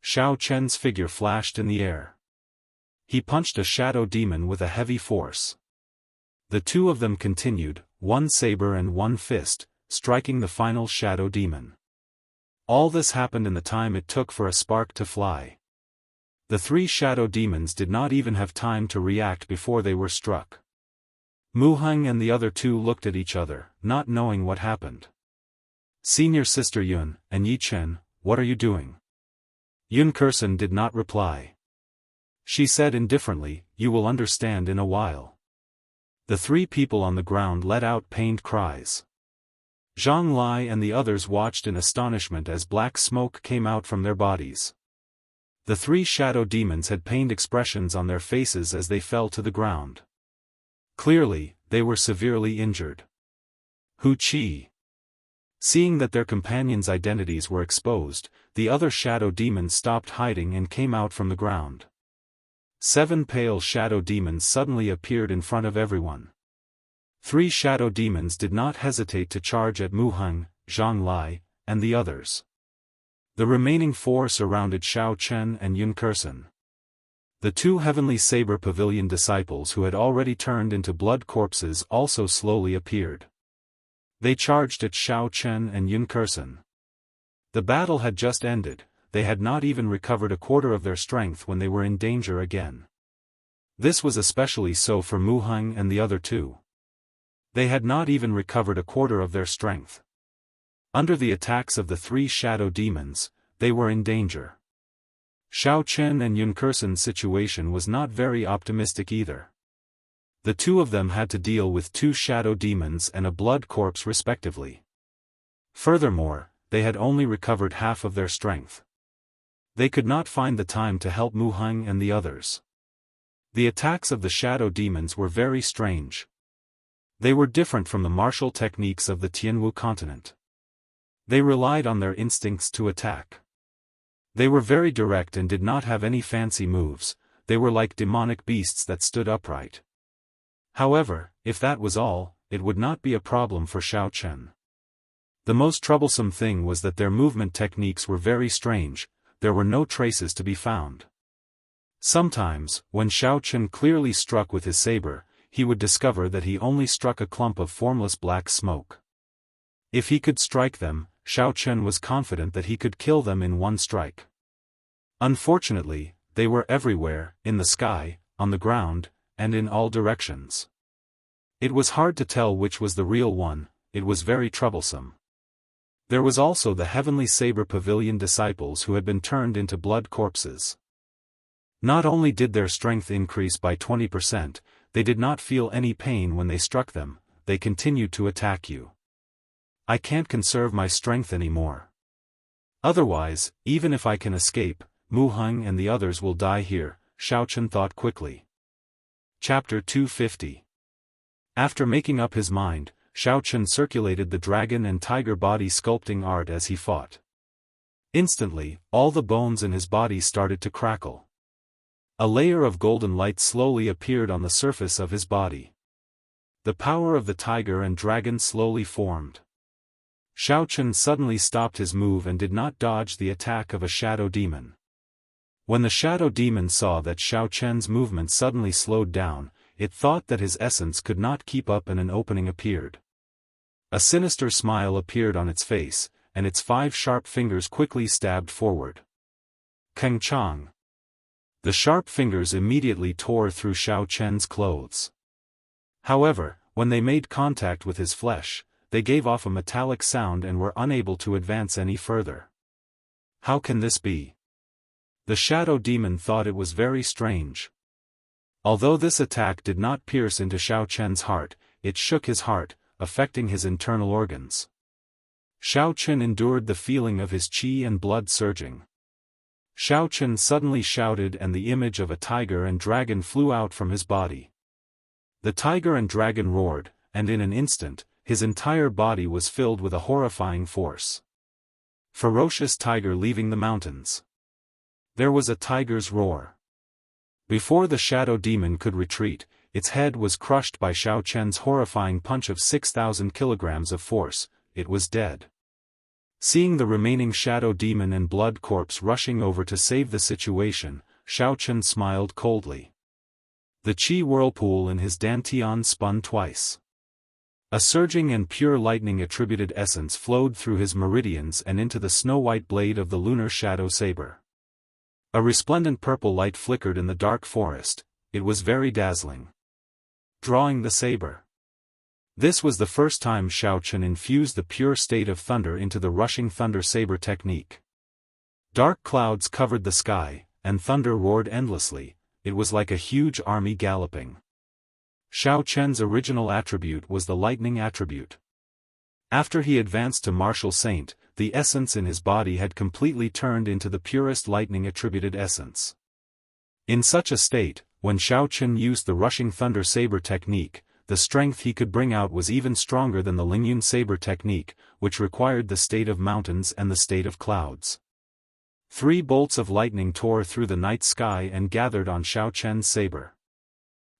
Xiao Chen's figure flashed in the air. He punched a shadow demon with a heavy force. The 2 of them continued, 1 saber and 1 fist, striking the final shadow demon. All this happened in the time it took for a spark to fly. The 3 shadow demons did not even have time to react before they were struck. Mu Heng and the other 2 looked at each other, not knowing what happened. "Senior Sister Yun, and Yi Chen, what are you doing?" Yun Kursen did not reply. She said indifferently, "You will understand in a while." The 3 people on the ground let out pained cries. Zhang Lai and the others watched in astonishment as black smoke came out from their bodies. The 3 shadow demons had pained expressions on their faces as they fell to the ground. Clearly, they were severely injured. Hu Qi. Seeing that their companions' identities were exposed, the other shadow demons stopped hiding and came out from the ground. 7 pale shadow demons suddenly appeared in front of everyone. 3 shadow demons did not hesitate to charge at Mu Heng, Zhang Lai, and the others. The remaining 4 surrounded Xiao Chen and Yun Kursen. The 2 Heavenly Saber Pavilion disciples who had already turned into blood corpses also slowly appeared. They charged at Xiao Chen and Yun Kursen. The battle had just ended, they had not even recovered a quarter of their strength when they were in danger again. This was especially so for Mu Heng and the other 2. They had not even recovered a quarter of their strength. Under the attacks of the 3 shadow demons, they were in danger. Xiao Chen and Yun Kursen's situation was not very optimistic either. The 2 of them had to deal with 2 shadow demons and a blood corpse respectively. Furthermore, they had only recovered half of their strength. They could not find the time to help Mu Heng and the others. The attacks of the shadow demons were very strange. They were different from the martial techniques of the Tianwu continent. They relied on their instincts to attack. They were very direct and did not have any fancy moves, they were like demonic beasts that stood upright. However, if that was all, it would not be a problem for Xiao Chen. The most troublesome thing was that their movement techniques were very strange, there were no traces to be found. Sometimes, when Xiao Chen clearly struck with his saber, he would discover that he only struck a clump of formless black smoke. If he could strike them, Xiao Chen was confident that he could kill them in one strike. Unfortunately, they were everywhere, in the sky, on the ground, and in all directions. It was hard to tell which was the real one. It was very troublesome. There was also the Heavenly Saber Pavilion disciples who had been turned into blood corpses. Not only did their strength increase by 20%, they did not feel any pain when they struck them, they continued to attack you. I can't conserve my strength anymore. Otherwise, even if I can escape, Mu Heng and the others will die here, Xiao Chen thought quickly. Chapter 250. After making up his mind, Xiao Chen circulated the dragon and tiger body sculpting art as he fought. Instantly, all the bones in his body started to crackle. A layer of golden light slowly appeared on the surface of his body. The power of the tiger and dragon slowly formed. Xiao Chen suddenly stopped his move and did not dodge the attack of a shadow demon. When the shadow demon saw that Xiao Chen's movement suddenly slowed down, it thought that his essence could not keep up and an opening appeared. A sinister smile appeared on its face, and its 5 sharp fingers quickly stabbed forward. Keng Chang. The sharp fingers immediately tore through Xiao Chen's clothes. However, when they made contact with his flesh, they gave off a metallic sound and were unable to advance any further. How can this be? The shadow demon thought it was very strange. Although this attack did not pierce into Xiao Chen's heart, it shook his heart, affecting his internal organs. Xiao Chen endured the feeling of his qi and blood surging. Xiao Chen suddenly shouted and the image of a tiger and dragon flew out from his body. The tiger and dragon roared, and in an instant, his entire body was filled with a horrifying force. Ferocious tiger leaving the mountains. There was a tiger's roar. Before the shadow demon could retreat, its head was crushed by Xiao Chen's horrifying punch of 6,000 kilograms of force. It was dead. Seeing the remaining shadow demon and blood corpse rushing over to save the situation, Xiao Chen smiled coldly. The qi whirlpool in his dantian spun twice. A surging and pure lightning-attributed essence flowed through his meridians and into the snow-white blade of the lunar shadow saber. A resplendent purple light flickered in the dark forest. It was very dazzling. Drawing the saber. This was the first time Xiao Chen infused the pure state of thunder into the rushing thunder saber technique. Dark clouds covered the sky, and thunder roared endlessly. It was like a huge army galloping. Xiao Chen's original attribute was the lightning attribute. After he advanced to martial saint, the essence in his body had completely turned into the purest lightning-attributed essence. In such a state, when Xiao Chen used the rushing thunder saber technique, the strength he could bring out was even stronger than the Lingyun saber technique, which required the state of mountains and the state of clouds. 3 bolts of lightning tore through the night sky and gathered on Xiao Chen's saber.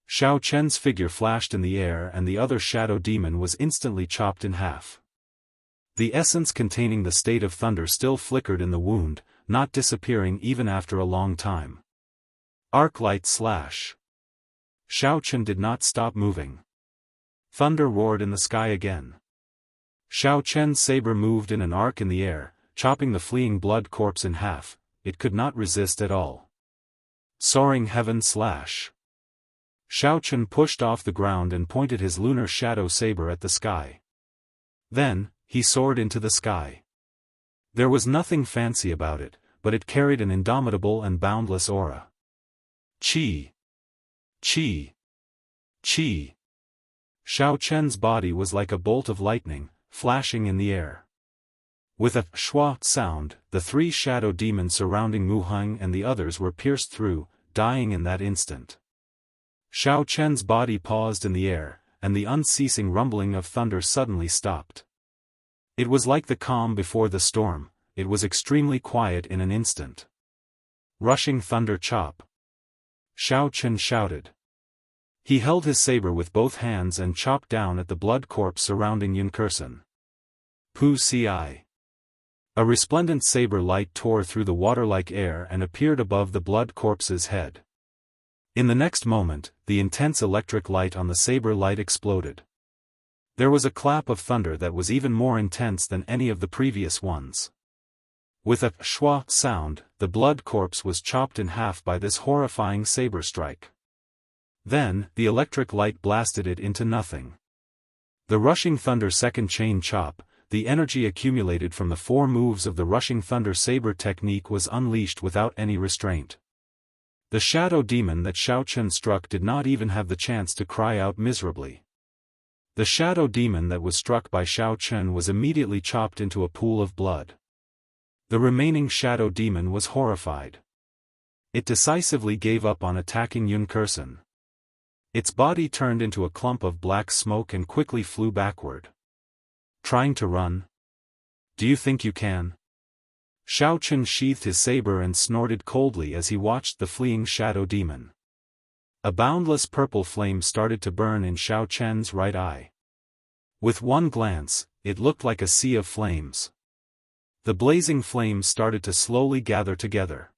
Xiao Chen's figure flashed in the air and the other shadow demon was instantly chopped in half. The essence containing the state of thunder still flickered in the wound, not disappearing even after a long time. Arc light slash. Xiao Chen did not stop moving. Thunder roared in the sky again. Xiao Chen's saber moved in an arc in the air, chopping the fleeing blood corpse in half. It could not resist at all. Soaring heaven slash. Xiao Chen pushed off the ground and pointed his lunar shadow saber at the sky. Then, he soared into the sky. There was nothing fancy about it, but it carried an indomitable and boundless aura. Qi. Qi. Qi. Xiao Chen's body was like a bolt of lightning, flashing in the air. With a schwa sound, the 3 shadow demons surrounding Mu Heng and the others were pierced through, dying in that instant. Xiao Chen's body paused in the air, and the unceasing rumbling of thunder suddenly stopped. It was like the calm before the storm. It was extremely quiet in an instant. Rushing thunder chop. Xiao Chen shouted. He held his saber with both hands and chopped down at the blood corpse surrounding Yunkursen. Pu Ci. A resplendent saber light tore through the water-like air and appeared above the blood corpse's head. In the next moment, the intense electric light on the saber light exploded. There was a clap of thunder that was even more intense than any of the previous ones. With a schwa sound, the blood corpse was chopped in half by this horrifying saber strike. Then, the electric light blasted it into nothing. The rushing thunder second chain chop, the energy accumulated from the 4 moves of the rushing thunder saber technique was unleashed without any restraint. The shadow demon that Xiao Chen struck did not even have the chance to cry out miserably. The shadow demon that was struck by Xiao Chen was immediately chopped into a pool of blood. The remaining shadow demon was horrified. It decisively gave up on attacking Yunkerson. Its body turned into a clump of black smoke and quickly flew backward. Trying to run? Do you think you can? Xiao Chen sheathed his saber and snorted coldly as he watched the fleeing shadow demon. A boundless purple flame started to burn in Xiao Chen's right eye. With one glance, it looked like a sea of flames. The blazing flames started to slowly gather together.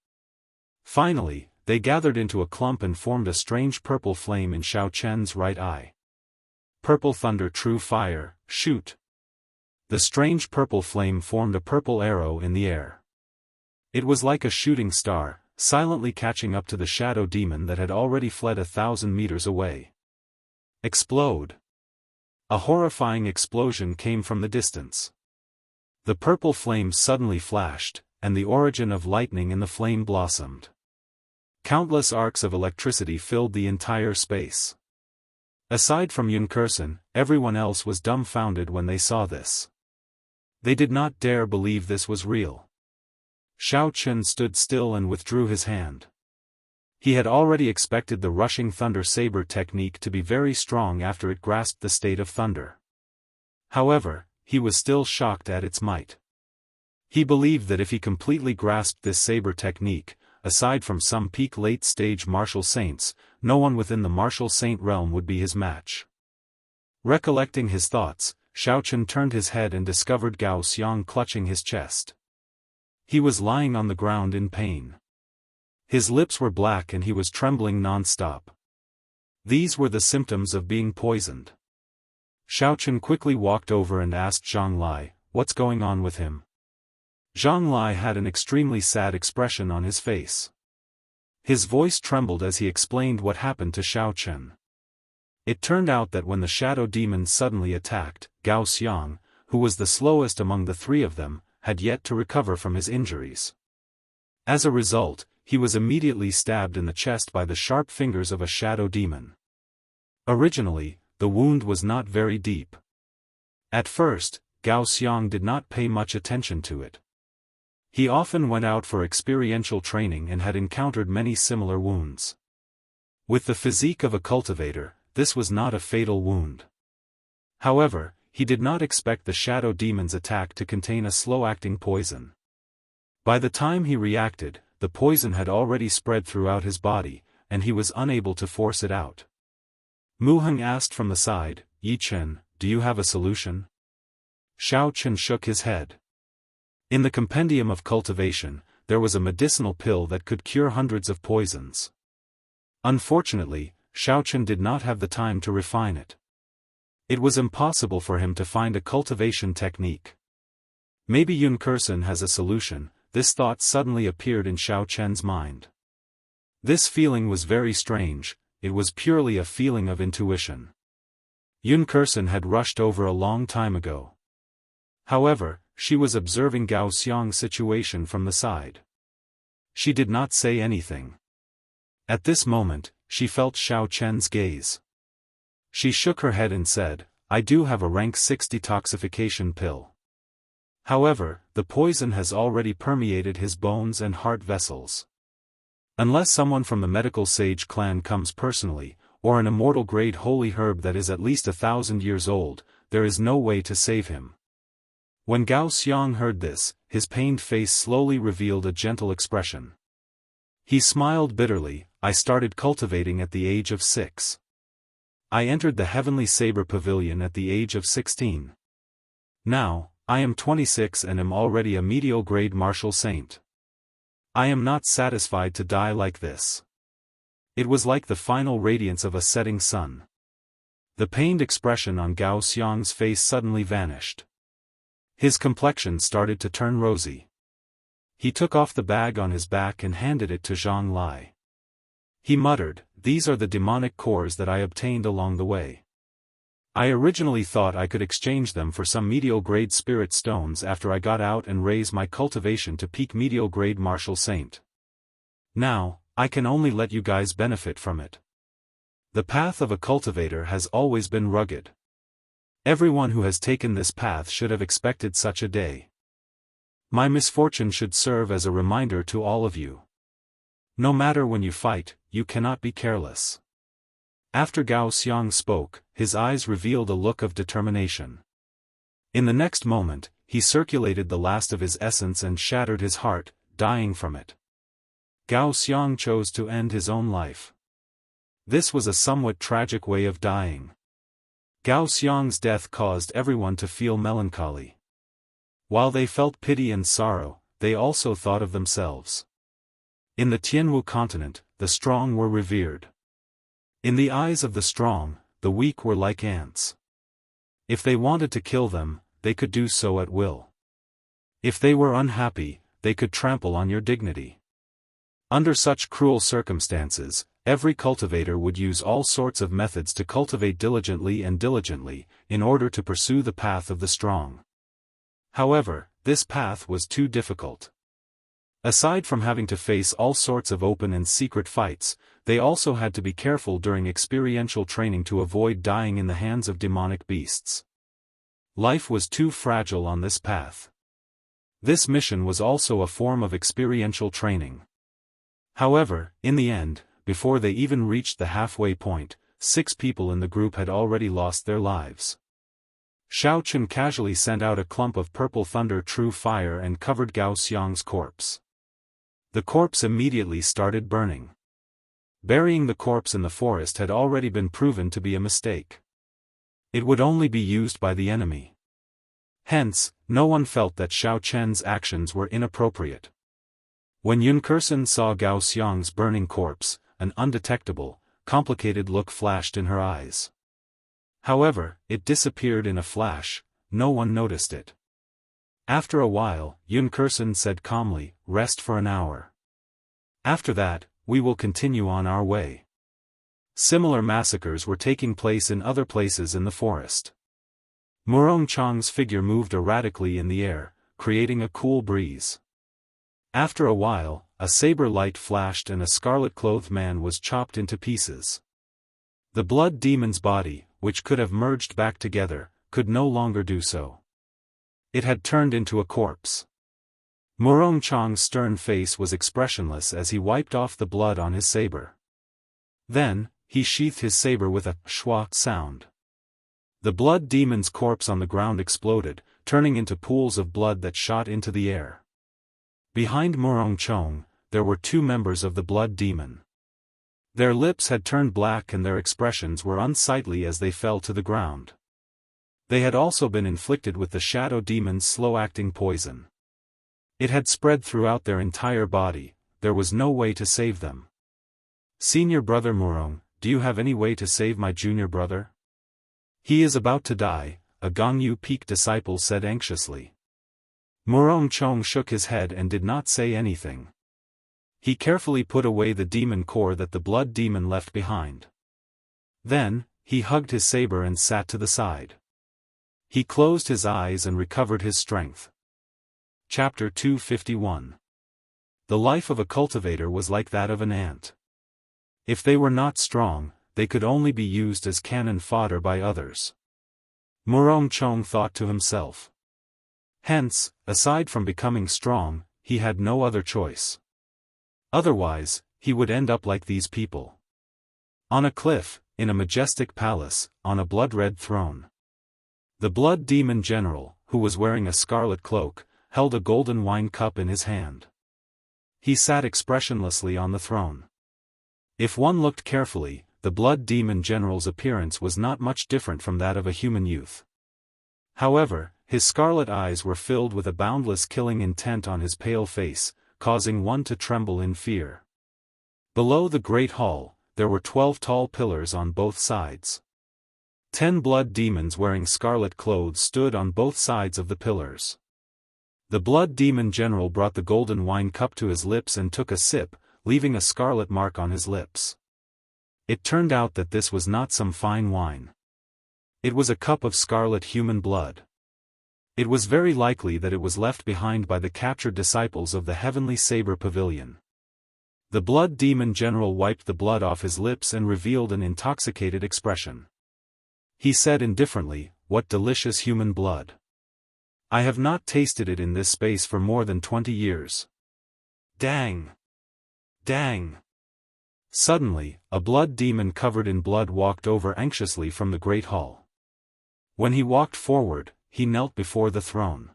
Finally, they gathered into a clump and formed a strange purple flame in Xiao Chen's right eye. Purple thunder, true fire, shoot! The strange purple flame formed a purple arrow in the air. It was like a shooting star, silently catching up to the shadow demon that had already fled 1,000 meters away. Explode! A horrifying explosion came from the distance. The purple flame suddenly flashed, and the origin of lightning in the flame blossomed. Countless arcs of electricity filled the entire space. Aside from Yunkerson, everyone else was dumbfounded when they saw this. They did not dare believe this was real. Xiao Chen stood still and withdrew his hand. He had already expected the rushing thunder saber technique to be very strong after it grasped the state of thunder. However, he was still shocked at its might. He believed that if he completely grasped this saber technique, aside from some peak late-stage martial saints, no one within the martial saint realm would be his match. Recollecting his thoughts, Xiao Chen turned his head and discovered Gao Xiang clutching his chest. He was lying on the ground in pain. His lips were black and he was trembling non-stop. These were the symptoms of being poisoned. Xiao Chen quickly walked over and asked Zhang Lai, "What's going on with him?" Zhang Lai had an extremely sad expression on his face. His voice trembled as he explained what happened to Xiao Chen. It turned out that when the shadow demon suddenly attacked, Gao Xiang, who was the slowest among the 3 of them, had yet to recover from his injuries. As a result, he was immediately stabbed in the chest by the sharp fingers of a shadow demon. Originally, the wound was not very deep. At first, Gao Xiang did not pay much attention to it. He often went out for experiential training and had encountered many similar wounds. With the physique of a cultivator, this was not a fatal wound. However, he did not expect the shadow demon's attack to contain a slow-acting poison. By the time he reacted, the poison had already spread throughout his body, and he was unable to force it out. Mu Heng asked from the side, "Yi Chen, do you have a solution?" Xiao Chen shook his head. In the compendium of cultivation, there was a medicinal pill that could cure hundreds of poisons. Unfortunately, Xiao Chen did not have the time to refine it. It was impossible for him to find a cultivation technique. Maybe Yunkerson has a solution. This thought suddenly appeared in Xiao Chen's mind. This feeling was very strange, it was purely a feeling of intuition. Yunkerson had rushed over a long time ago. However, she was observing Gao Xiang's situation from the side. She did not say anything. At this moment, she felt Xiao Chen's gaze. She shook her head and said, "I do have a rank 6 detoxification pill. However, the poison has already permeated his bones and heart vessels. Unless someone from the medical sage clan comes personally, or an immortal grade holy herb that is at least 1,000 years old, there is no way to save him." When Gao Xiang heard this, his pained face slowly revealed a gentle expression. He smiled bitterly. "I started cultivating at the age of 6. I entered the Heavenly Saber Pavilion at the age of 16. Now, I am 26 and am already a medial grade martial saint. I am not satisfied to die like this. It was like the final radiance of a setting sun. The pained expression on Gao Xiang's face suddenly vanished. His complexion started to turn rosy. He took off the bag on his back and handed it to Zhang Lai. He muttered, "These are the demonic cores that I obtained along the way. I originally thought I could exchange them for some medial-grade spirit stones after I got out and raise my cultivation to peak medial-grade martial saint. Now, I can only let you guys benefit from it. The path of a cultivator has always been rugged. Everyone who has taken this path should have expected such a day. My misfortune should serve as a reminder to all of you. No matter when you fight, you cannot be careless." After Gao Xiang spoke, his eyes revealed a look of determination. In the next moment, he circulated the last of his essence and shattered his heart, dying from it. Gao Xiang chose to end his own life. This was a somewhat tragic way of dying. Gao Xiang's death caused everyone to feel melancholy. While they felt pity and sorrow, they also thought of themselves. In the Tianwu continent, the strong were revered. In the eyes of the strong, the weak were like ants. If they wanted to kill them, they could do so at will. If they were unhappy, they could trample on your dignity. Under such cruel circumstances, every cultivator would use all sorts of methods to cultivate diligently, in order to pursue the path of the strong. However, this path was too difficult. Aside from having to face all sorts of open and secret fights, they also had to be careful during experiential training to avoid dying in the hands of demonic beasts. Life was too fragile on this path. This mission was also a form of experiential training. However, in the end, before they even reached the halfway point, 6 people in the group had already lost their lives. Xiao Chun casually sent out a clump of purple thunder true fire and covered Gao Xiang's corpse. The corpse immediately started burning. Burying the corpse in the forest had already been proven to be a mistake. It would only be used by the enemy. Hence, no one felt that Xiao Chen's actions were inappropriate. When Yun Kursen saw Gao Xiang's burning corpse, an undetectable, complicated look flashed in her eyes. However, it disappeared in a flash, no one noticed it. After a while, Yun Kursen said calmly, "Rest for an hour. After that, we will continue on our way." Similar massacres were taking place in other places in the forest. Murong Chang's figure moved erratically in the air, creating a cool breeze. After a while, a saber light flashed and a scarlet-clothed man was chopped into pieces. The blood demon's body, which could have merged back together, could no longer do so. It had turned into a corpse. Murong Chang's stern face was expressionless as he wiped off the blood on his saber. Then, he sheathed his saber with a shwa sound. The blood demon's corpse on the ground exploded, turning into pools of blood that shot into the air. Behind Murong Chong, there were 2 members of the blood demon. Their lips had turned black and their expressions were unsightly as they fell to the ground. They had also been inflicted with the shadow demon's slow-acting poison. It had spread throughout their entire body, there was no way to save them. "Senior brother Murong, do you have any way to save my junior brother? He is about to die," a Gongyu Peak disciple said anxiously. Murong Chong shook his head and did not say anything. He carefully put away the demon core that the blood demon left behind. Then, he hugged his saber and sat to the side. He closed his eyes and recovered his strength. Chapter 251. The life of a cultivator was like that of an ant. If they were not strong, they could only be used as cannon fodder by others. Murong Chong thought to himself. Hence, aside from becoming strong, he had no other choice. Otherwise, he would end up like these people. On a cliff, in a majestic palace, on a blood-red throne. The blood demon general, who was wearing a scarlet cloak, held a golden wine cup in his hand. He sat expressionlessly on the throne. If one looked carefully, the blood demon general's appearance was not much different from that of a human youth. However, his scarlet eyes were filled with a boundless killing intent on his pale face, causing one to tremble in fear. Below the great hall, there were 12 tall pillars on both sides. 10 blood demons wearing scarlet clothes stood on both sides of the pillars. The blood demon general brought the golden wine cup to his lips and took a sip, leaving a scarlet mark on his lips. It turned out that this was not some fine wine. It was a cup of scarlet human blood. It was very likely that it was left behind by the captured disciples of the heavenly saber pavilion. The blood demon general wiped the blood off his lips and revealed an intoxicated expression. He said indifferently, "What delicious human blood. I have not tasted it in this space for more than 20 years. Dang! Dang!" Suddenly, a blood demon covered in blood walked over anxiously from the great hall. When he walked forward, he knelt before the throne.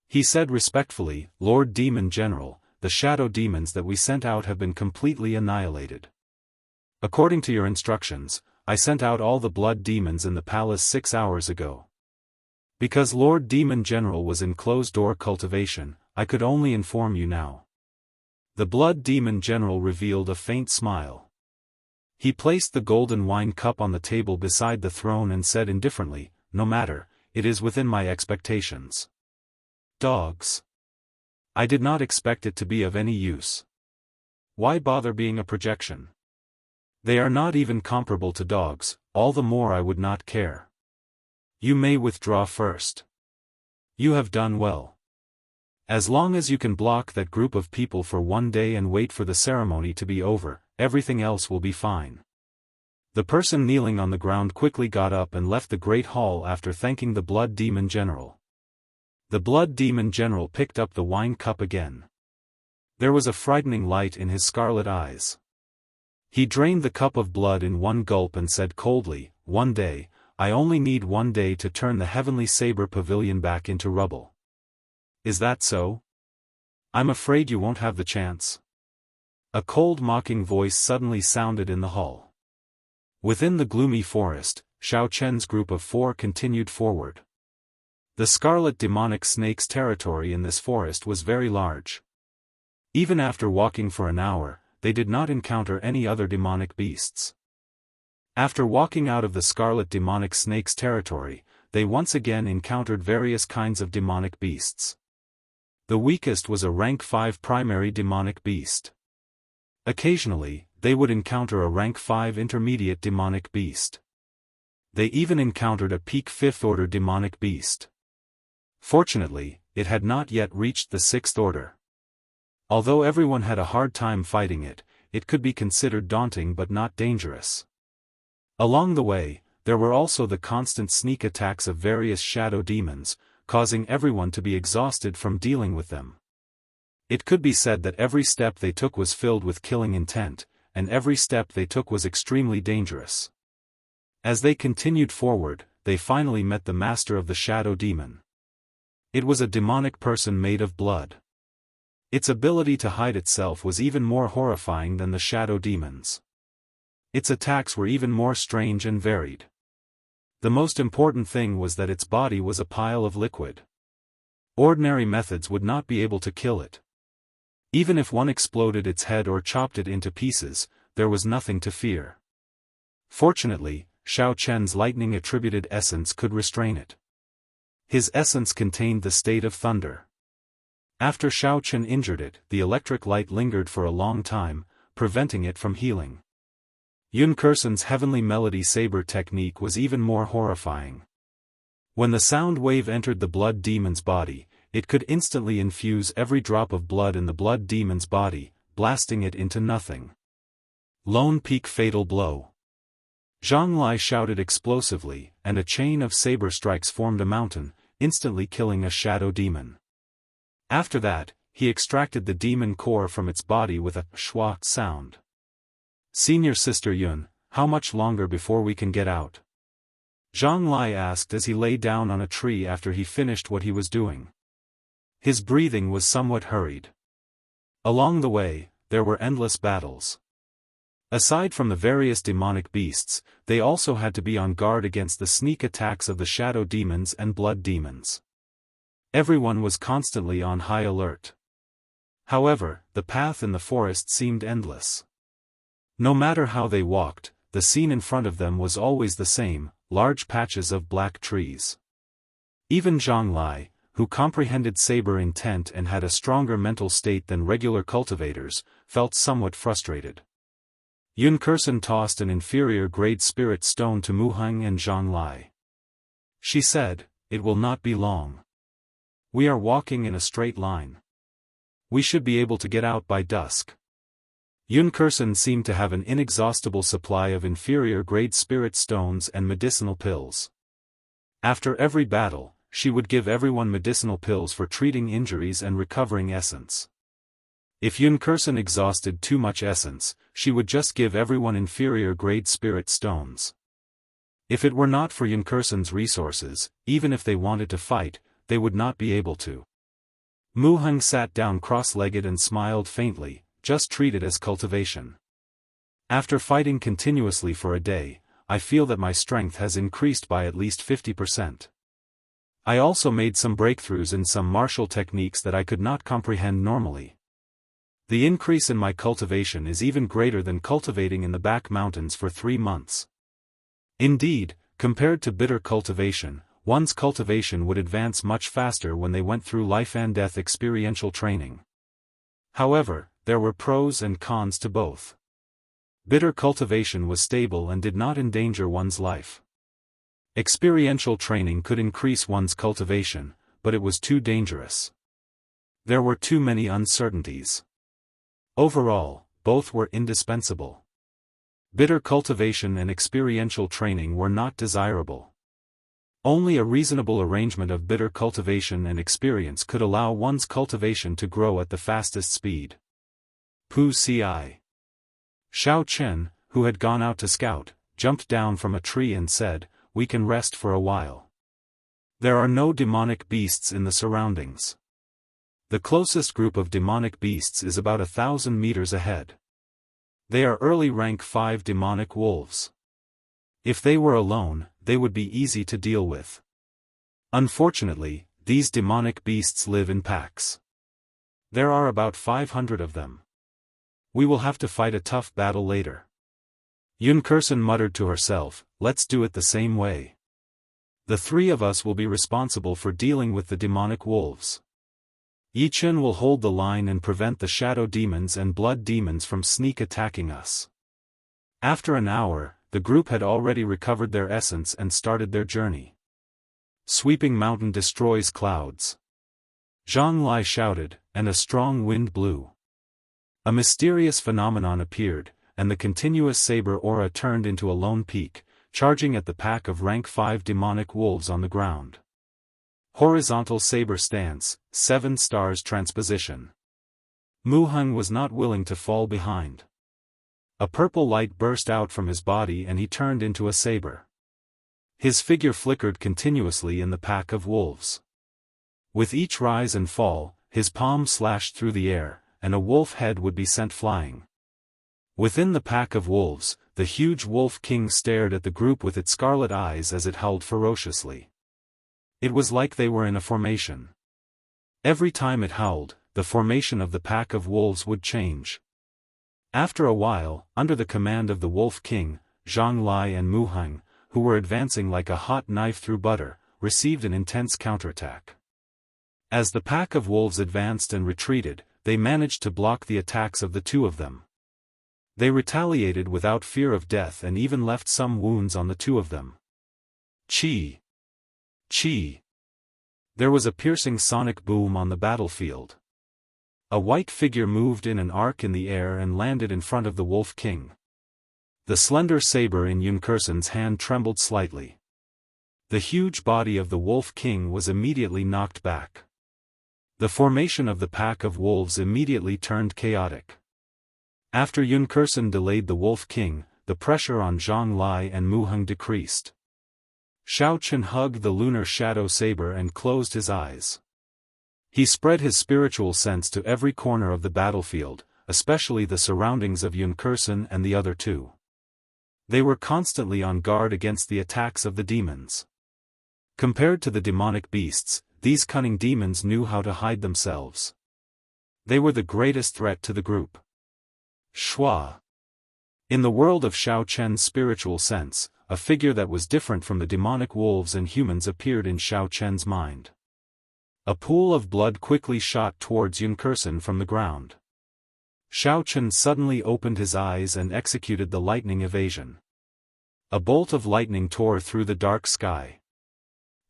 He said respectfully, "Lord Demon General, the shadow demons that we sent out have been completely annihilated. According to your instructions, I sent out all the blood demons in the palace 6 hours ago. Because Lord Demon General was in closed-door cultivation, I could only inform you now." The blood demon general revealed a faint smile. He placed the golden wine cup on the table beside the throne and said indifferently, "No matter, it is within my expectations. Dogs. I did not expect it to be of any use. Why bother being a projection? They are not even comparable to dogs, all the more I would not care. You may withdraw first. You have done well. As long as you can block that group of people for 1 day and wait for the ceremony to be over, everything else will be fine." The person kneeling on the ground quickly got up and left the great hall after thanking the blood demon general. The blood demon general picked up the wine cup again. There was a frightening light in his scarlet eyes. He drained the cup of blood in one gulp and said coldly, "1 day, I only need 1 day to turn the heavenly saber pavilion back into rubble. Is that so? I'm afraid you won't have the chance." A cold mocking voice suddenly sounded in the hall. Within the gloomy forest, Xiao Chen's group of 4 continued forward. The scarlet demonic snake's territory in this forest was very large. Even after walking for an hour, they did not encounter any other demonic beasts. After walking out of the scarlet demonic snake's territory, they once again encountered various kinds of demonic beasts. The weakest was a rank 5 primary demonic beast. Occasionally, they would encounter a rank 5 intermediate demonic beast. They even encountered a peak 5th order demonic beast. Fortunately, it had not yet reached the 6th order. Although everyone had a hard time fighting it, it could be considered daunting but not dangerous. Along the way, there were also the constant sneak attacks of various shadow demons, causing everyone to be exhausted from dealing with them. It could be said that every step they took was filled with killing intent, and every step they took was extremely dangerous. As they continued forward, they finally met the master of the shadow demon. It was a demonic person made of blood. Its ability to hide itself was even more horrifying than the shadow demons. Its attacks were even more strange and varied. The most important thing was that its body was a pile of liquid. Ordinary methods would not be able to kill it. Even if one exploded its head or chopped it into pieces, there was nothing to fear. Fortunately, Xiao Chen's lightning-attributed essence could restrain it. His essence contained the state of thunder. After Xiao Chen injured it, the electric light lingered for a long time, preventing it from healing. Yun Kursen's heavenly melody saber technique was even more horrifying. When the sound wave entered the blood demon's body, it could instantly infuse every drop of blood in the blood demon's body, blasting it into nothing. Lone Peak Fatal Blow. Zhang Lai shouted explosively, and a chain of saber strikes formed a mountain, instantly killing a shadow demon. After that, he extracted the demon core from its body with a schwa sound. "Senior Sister Yun, how much longer before we can get out?" Zhang Lai asked as he lay down on a tree after he finished what he was doing. His breathing was somewhat hurried. Along the way, there were endless battles. Aside from the various demonic beasts, they also had to be on guard against the sneak attacks of the shadow demons and blood demons. Everyone was constantly on high alert. However, the path in the forest seemed endless. No matter how they walked, the scene in front of them was always the same, large patches of black trees. Even Zhang Lai, who comprehended saber intent and had a stronger mental state than regular cultivators, felt somewhat frustrated. Yun Kursen tossed an inferior-grade spirit stone to Mu Heng and Zhang Lai. She said, "It will not be long. We are walking in a straight line. We should be able to get out by dusk." Yun Kursen seemed to have an inexhaustible supply of inferior-grade spirit stones and medicinal pills. After every battle, she would give everyone medicinal pills for treating injuries and recovering essence. If Yun Kursen exhausted too much essence, she would just give everyone inferior-grade spirit stones. If it were not for Yun Kursen's resources, even if they wanted to fight, they would not be able to. Mu Heng sat down cross-legged and smiled faintly, just treat it as cultivation. After fighting continuously for a day, I feel that my strength has increased by at least 50%. I also made some breakthroughs in some martial techniques that I could not comprehend normally. The increase in my cultivation is even greater than cultivating in the back mountains for 3 months. Indeed, compared to bitter cultivation, one's cultivation would advance much faster when they went through life and death experiential training. However, there were pros and cons to both. Bitter cultivation was stable and did not endanger one's life. Experiential training could increase one's cultivation, but it was too dangerous. There were too many uncertainties. Overall, both were indispensable. Bitter cultivation and experiential training were not desirable. Only a reasonable arrangement of bitter cultivation and experience could allow one's cultivation to grow at the fastest speed. Pu Ci. Xiao Chen, who had gone out to scout, jumped down from a tree and said, "We can rest for a while. There are no demonic beasts in the surroundings. The closest group of demonic beasts is about 1,000 meters ahead. They are early rank 5 demonic wolves. If they were alone, they would be easy to deal with. Unfortunately, these demonic beasts live in packs. There are about 500 of them. We will have to fight a tough battle later." Yun Kursen muttered to herself, "Let's do it the same way. The 3 of us will be responsible for dealing with the demonic wolves. Yi Chen will hold the line and prevent the shadow demons and blood demons from sneak attacking us." After an hour, the group had already recovered their essence and started their journey. Sweeping mountain destroys clouds. Zhang Lai shouted, and a strong wind blew. A mysterious phenomenon appeared, and the continuous saber aura turned into a lone peak, charging at the pack of rank 5 demonic wolves on the ground. Horizontal saber stance, 7 stars transposition. Mu Heng was not willing to fall behind. A purple light burst out from his body and he turned into a saber. His figure flickered continuously in the pack of wolves. With each rise and fall, his palm slashed through the air, and a wolf head would be sent flying. Within the pack of wolves, the huge wolf king stared at the group with its scarlet eyes as it howled ferociously. It was like they were in a formation. Every time it howled, the formation of the pack of wolves would change. After a while, under the command of the Wolf King, Zhang Lai and Mu Heng, who were advancing like a hot knife through butter, received an intense counterattack. As the pack of wolves advanced and retreated, they managed to block the attacks of the 2 of them. They retaliated without fear of death and even left some wounds on the 2 of them. Chi! Chi! There was a piercing sonic boom on the battlefield. A white figure moved in an arc in the air and landed in front of the Wolf King. The slender saber in Yun Kursen's hand trembled slightly. The huge body of the Wolf King was immediately knocked back. The formation of the pack of wolves immediately turned chaotic. After Yun Kursen delayed the Wolf King, the pressure on Zhang Lai and Mu Heng decreased. Xiao Chen hugged the lunar shadow saber and closed his eyes. He spread his spiritual sense to every corner of the battlefield, especially the surroundings of Yun Kursen and the other 2. They were constantly on guard against the attacks of the demons. Compared to the demonic beasts, these cunning demons knew how to hide themselves. They were the greatest threat to the group. Shua! In the world of Xiao Chen's spiritual sense, a figure that was different from the demonic wolves and humans appeared in Xiao Chen's mind. A pool of blood quickly shot towards Yunkursen from the ground. Xiao Chen suddenly opened his eyes and executed the lightning evasion. A bolt of lightning tore through the dark sky.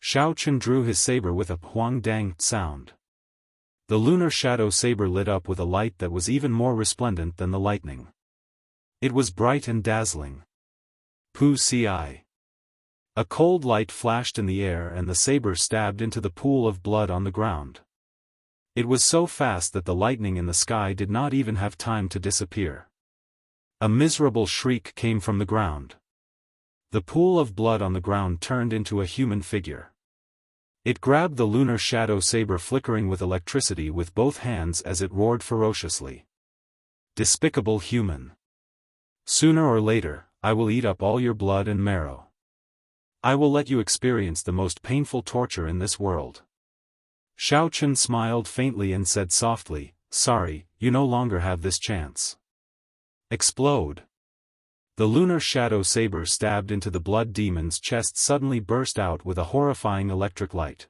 Xiao Chen drew his saber with a huang dang sound. The lunar shadow saber lit up with a light that was even more resplendent than the lightning. It was bright and dazzling. Pu ci. A cold light flashed in the air and the saber stabbed into the pool of blood on the ground. It was so fast that the lightning in the sky did not even have time to disappear. A miserable shriek came from the ground. The pool of blood on the ground turned into a human figure. It grabbed the lunar shadow saber flickering with electricity with both hands as it roared ferociously. Despicable human. Sooner or later, I will eat up all your blood and marrow. I will let you experience the most painful torture in this world. Xiao Chen smiled faintly and said softly, "Sorry, you no longer have this chance." Explode. The lunar shadow saber stabbed into the blood demon's chest suddenly burst out with a horrifying electric light.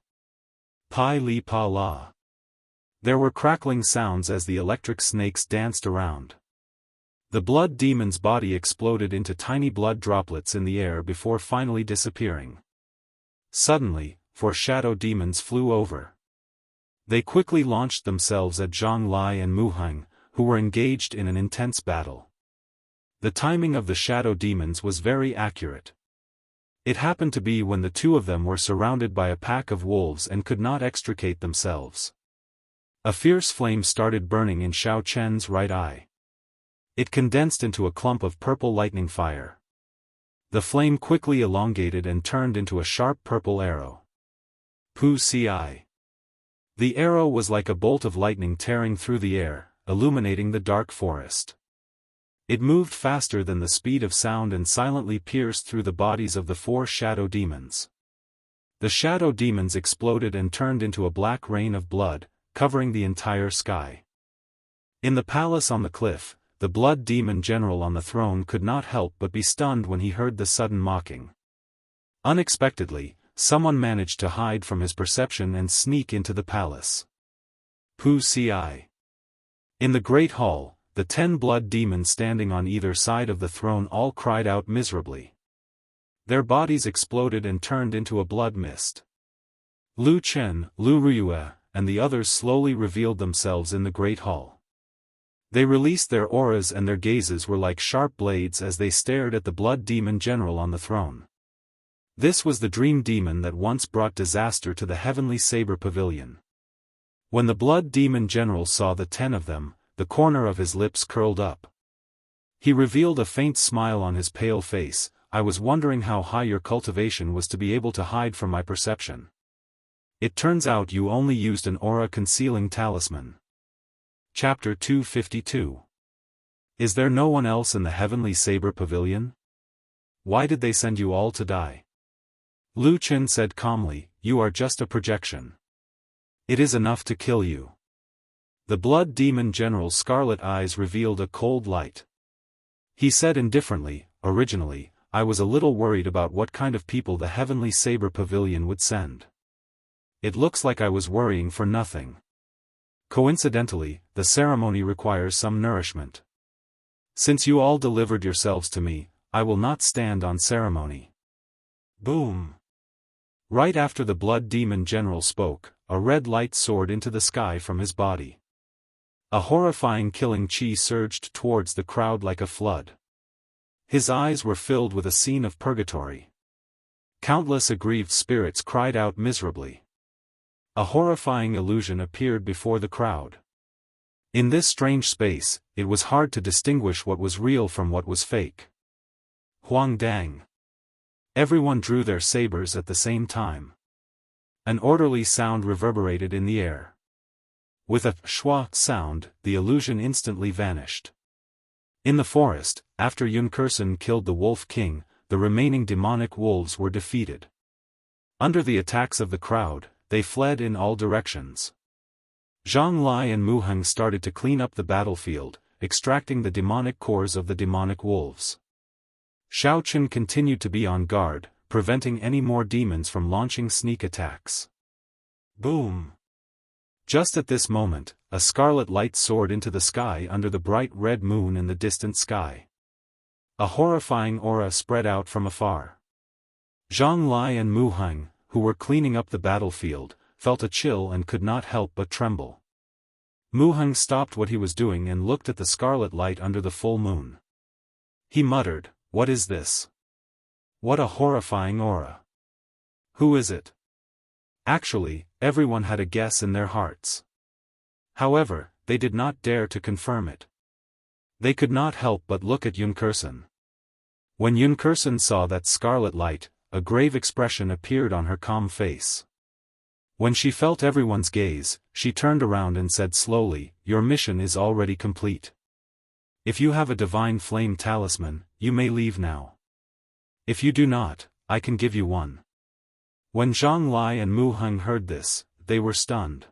Pai li pa la. There were crackling sounds as the electric snakes danced around. The blood demon's body exploded into tiny blood droplets in the air before finally disappearing. Suddenly, 4 shadow demons flew over. They quickly launched themselves at Zhang Lai and Mu Heng, who were engaged in an intense battle. The timing of the shadow demons was very accurate. It happened to be when the two of them were surrounded by a pack of wolves and could not extricate themselves. A fierce flame started burning in Xiao Chen's right eye. It condensed into a clump of purple lightning fire. The flame quickly elongated and turned into a sharp purple arrow. Pu ci. The arrow was like a bolt of lightning tearing through the air, illuminating the dark forest. It moved faster than the speed of sound and silently pierced through the bodies of the 4 shadow demons. The shadow demons exploded and turned into a black rain of blood, covering the entire sky. In the palace on the cliff, the blood demon general on the throne could not help but be stunned when he heard the sudden mocking. Unexpectedly, someone managed to hide from his perception and sneak into the palace. Pu ci. In the great hall, the 10 blood demons standing on either side of the throne all cried out miserably. Their bodies exploded and turned into a blood mist. Lu Chen, Lu Ruyue, and the others slowly revealed themselves in the great hall. They released their auras and their gazes were like sharp blades as they stared at the blood demon general on the throne. This was the dream demon that once brought disaster to the heavenly saber pavilion. When the blood demon general saw the 10 of them, the corner of his lips curled up. He revealed a faint smile on his pale face. "I was wondering how high your cultivation was to be able to hide from my perception. It turns out you only used an aura-concealing talisman." Chapter 252. Is there no one else in the heavenly saber pavilion? Why did they send you all to die? Lu Chen said calmly, "You are just a projection. It is enough to kill you." The blood demon general's scarlet eyes revealed a cold light. He said indifferently, "Originally, I was a little worried about what kind of people the heavenly saber pavilion would send. It looks like I was worrying for nothing. Coincidentally, the ceremony requires some nourishment. Since you all delivered yourselves to me, I will not stand on ceremony." Boom! Right after the blood demon general spoke, a red light soared into the sky from his body. A horrifying killing chi surged towards the crowd like a flood. His eyes were filled with a scene of purgatory. Countless aggrieved spirits cried out miserably. A horrifying illusion appeared before the crowd. In this strange space, it was hard to distinguish what was real from what was fake. Huang dang. Everyone drew their sabers at the same time. An orderly sound reverberated in the air. With a schwa sound, the illusion instantly vanished. In the forest, after Yunkursen killed the Wolf King, the remaining demonic wolves were defeated. Under the attacks of the crowd, they fled in all directions. Zhang Lai and Mu Heng started to clean up the battlefield, extracting the demonic cores of the demonic wolves. Xiao Chen continued to be on guard, preventing any more demons from launching sneak attacks. Boom! Just at this moment, a scarlet light soared into the sky under the bright red moon in the distant sky. A horrifying aura spread out from afar. Zhang Lai and Mu Heng, who were cleaning up the battlefield, felt a chill and could not help but tremble. Mu Heng stopped what he was doing and looked at the scarlet light under the full moon. He muttered, "What is this? What a horrifying aura! Who is it?" Actually, everyone had a guess in their hearts. However, they did not dare to confirm it. They could not help but look at Yunkerson. When Yunkerson saw that scarlet light, a grave expression appeared on her calm face. When she felt everyone's gaze, she turned around and said slowly, "Your mission is already complete. If you have a divine flame talisman, you may leave now. If you do not, I can give you one." When Zhang Lai and Mu Heng heard this, they were stunned.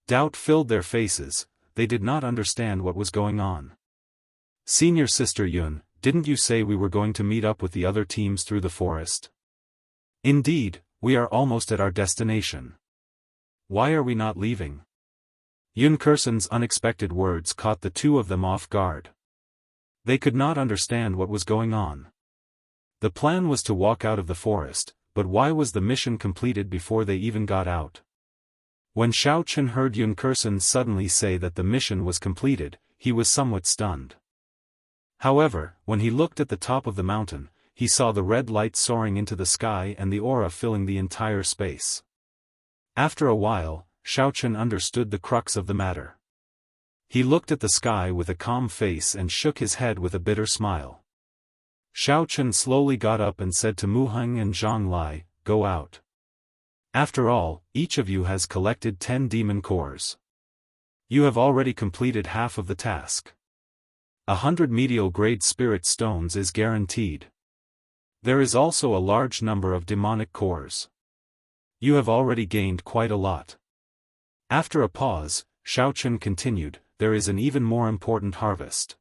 Doubt filled their faces, they did not understand what was going on. "Senior Sister Yun, didn't you say we were going to meet up with the other teams through the forest? Indeed, we are almost at our destination. Why are we not leaving?" Yunkerson's unexpected words caught the two of them off guard. They could not understand what was going on. The plan was to walk out of the forest, but why was the mission completed before they even got out? When Xiao Chen heard Yunkerson suddenly say that the mission was completed, he was somewhat stunned. However, when he looked at the top of the mountain, he saw the red light soaring into the sky and the aura filling the entire space. After a while, Xiao Chen understood the crux of the matter. He looked at the sky with a calm face and shook his head with a bitter smile. Xiao Chen slowly got up and said to Mu Heng and Zhang Lai, "Go out. After all, each of you has collected 10 demon cores. You have already completed half of the task. 100 medial-grade spirit stones is guaranteed. There is also a large number of demonic cores. You have already gained quite a lot." After a pause, Xiao Chen continued, "There is an even more important harvest.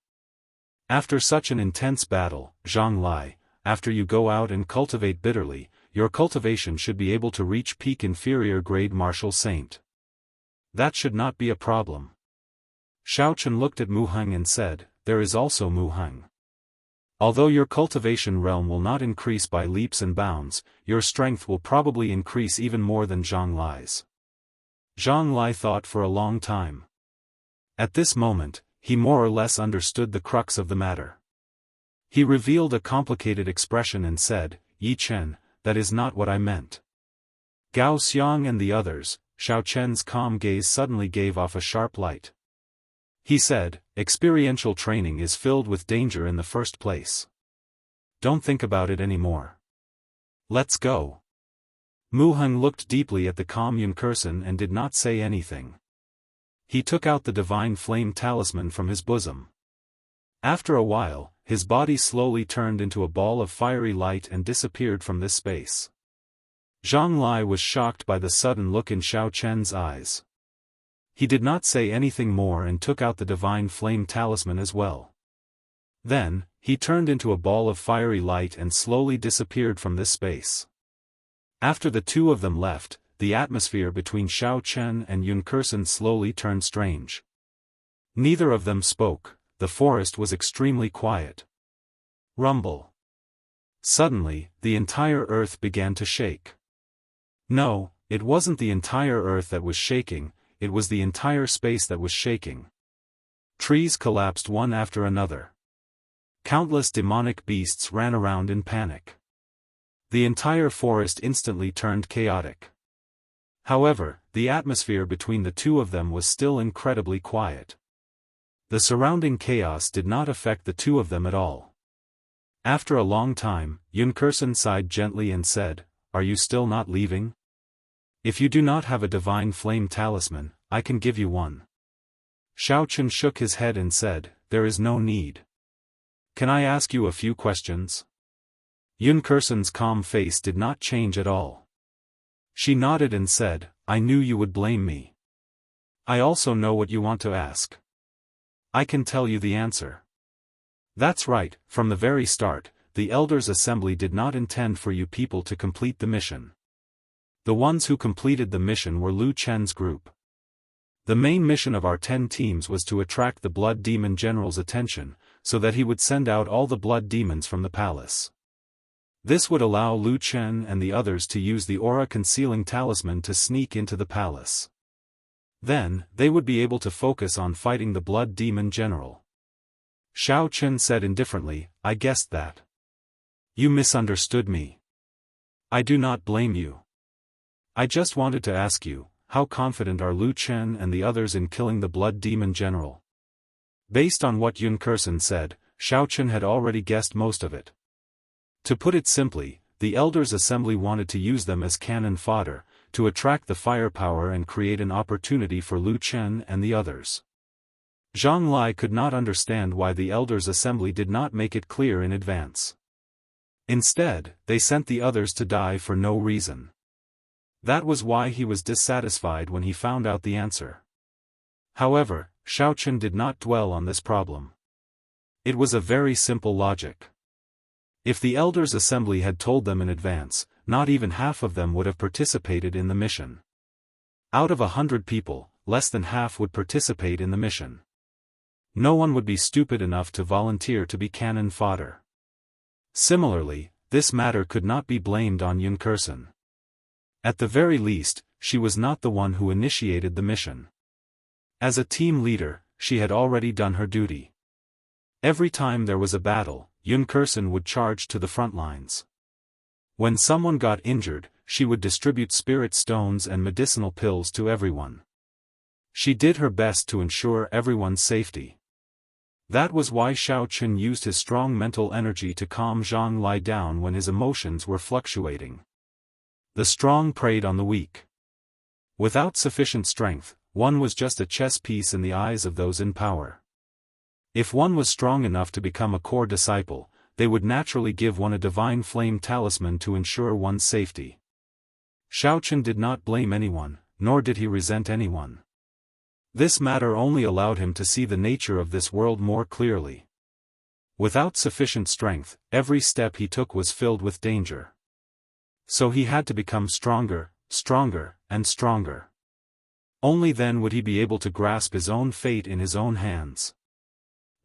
After such an intense battle, Zhang Lai, after you go out and cultivate bitterly, your cultivation should be able to reach peak inferior grade martial saint. That should not be a problem." Xiao Chen looked at Mu Heng and said, "There is also Mu Heng. Although your cultivation realm will not increase by leaps and bounds, your strength will probably increase even more than Zhang Lai's." Zhang Lai thought for a long time. At this moment, he more or less understood the crux of the matter. He revealed a complicated expression and said, "Yi Chen, that is not what I meant." Gao Xiang and the others, Xiao Chen's calm gaze suddenly gave off a sharp light. He said, "Experiential training is filled with danger in the first place. Don't think about it anymore. Let's go." Mu Heng looked deeply at the calm Yunkerson and did not say anything. He took out the divine flame talisman from his bosom. After a while, his body slowly turned into a ball of fiery light and disappeared from this space. Zhang Lai was shocked by the sudden look in Xiao Chen's eyes. He did not say anything more and took out the divine flame talisman as well. Then, he turned into a ball of fiery light and slowly disappeared from this space. After the two of them left, the atmosphere between Xiao Chen and Yunkerson slowly turned strange. Neither of them spoke, the forest was extremely quiet. Rumble. Suddenly, the entire earth began to shake. No, it wasn't the entire earth that was shaking, it was the entire space that was shaking. Trees collapsed one after another. Countless demonic beasts ran around in panic. The entire forest instantly turned chaotic. However, the atmosphere between the two of them was still incredibly quiet. The surrounding chaos did not affect the two of them at all. After a long time, Yunkerson sighed gently and said, "Are you still not leaving? If you do not have a divine flame talisman, I can give you one." Xiao Chen shook his head and said, "There is no need. Can I ask you a few questions?" Yunkerson's calm face did not change at all. She nodded and said, "I knew you would blame me. I also know what you want to ask." I can tell you the answer. That's right, from the very start, the Elders' Assembly did not intend for you people to complete the mission. The ones who completed the mission were Lu Chen's group. The main mission of our 10 teams was to attract the Blood Demon General's attention, so that he would send out all the blood demons from the palace. This would allow Lu Chen and the others to use the aura-concealing talisman to sneak into the palace. Then, they would be able to focus on fighting the Blood Demon General. Xiao Chen said indifferently, I guessed that. You misunderstood me. I do not blame you. I just wanted to ask you, how confident are Lu Chen and the others in killing the Blood Demon General? Based on what Yun Kursen said, Xiao Chen had already guessed most of it. To put it simply, the Elders' Assembly wanted to use them as cannon fodder, to attract the firepower and create an opportunity for Lu Chen and the others. Zhang Lai could not understand why the Elders' Assembly did not make it clear in advance. Instead, they sent the others to die for no reason. That was why he was dissatisfied when he found out the answer. However, Xiao Chen did not dwell on this problem. It was a very simple logic. If the Elders' Assembly had told them in advance, not even half of them would have participated in the mission. Out of 100 people, less than half would participate in the mission. No one would be stupid enough to volunteer to be cannon fodder. Similarly, this matter could not be blamed on Yun Kursen. At the very least, she was not the one who initiated the mission. As a team leader, she had already done her duty. Every time there was a battle, Yun Kursen would charge to the front lines. When someone got injured, she would distribute spirit stones and medicinal pills to everyone. She did her best to ensure everyone's safety. That was why Xiao Chen used his strong mental energy to calm Zhang Lai down when his emotions were fluctuating. The strong preyed on the weak. Without sufficient strength, one was just a chess piece in the eyes of those in power. If one was strong enough to become a core disciple, they would naturally give one a divine flame talisman to ensure one's safety. Xiao Chen did not blame anyone, nor did he resent anyone. This matter only allowed him to see the nature of this world more clearly. Without sufficient strength, every step he took was filled with danger. So he had to become stronger, stronger, and stronger. Only then would he be able to grasp his own fate in his own hands.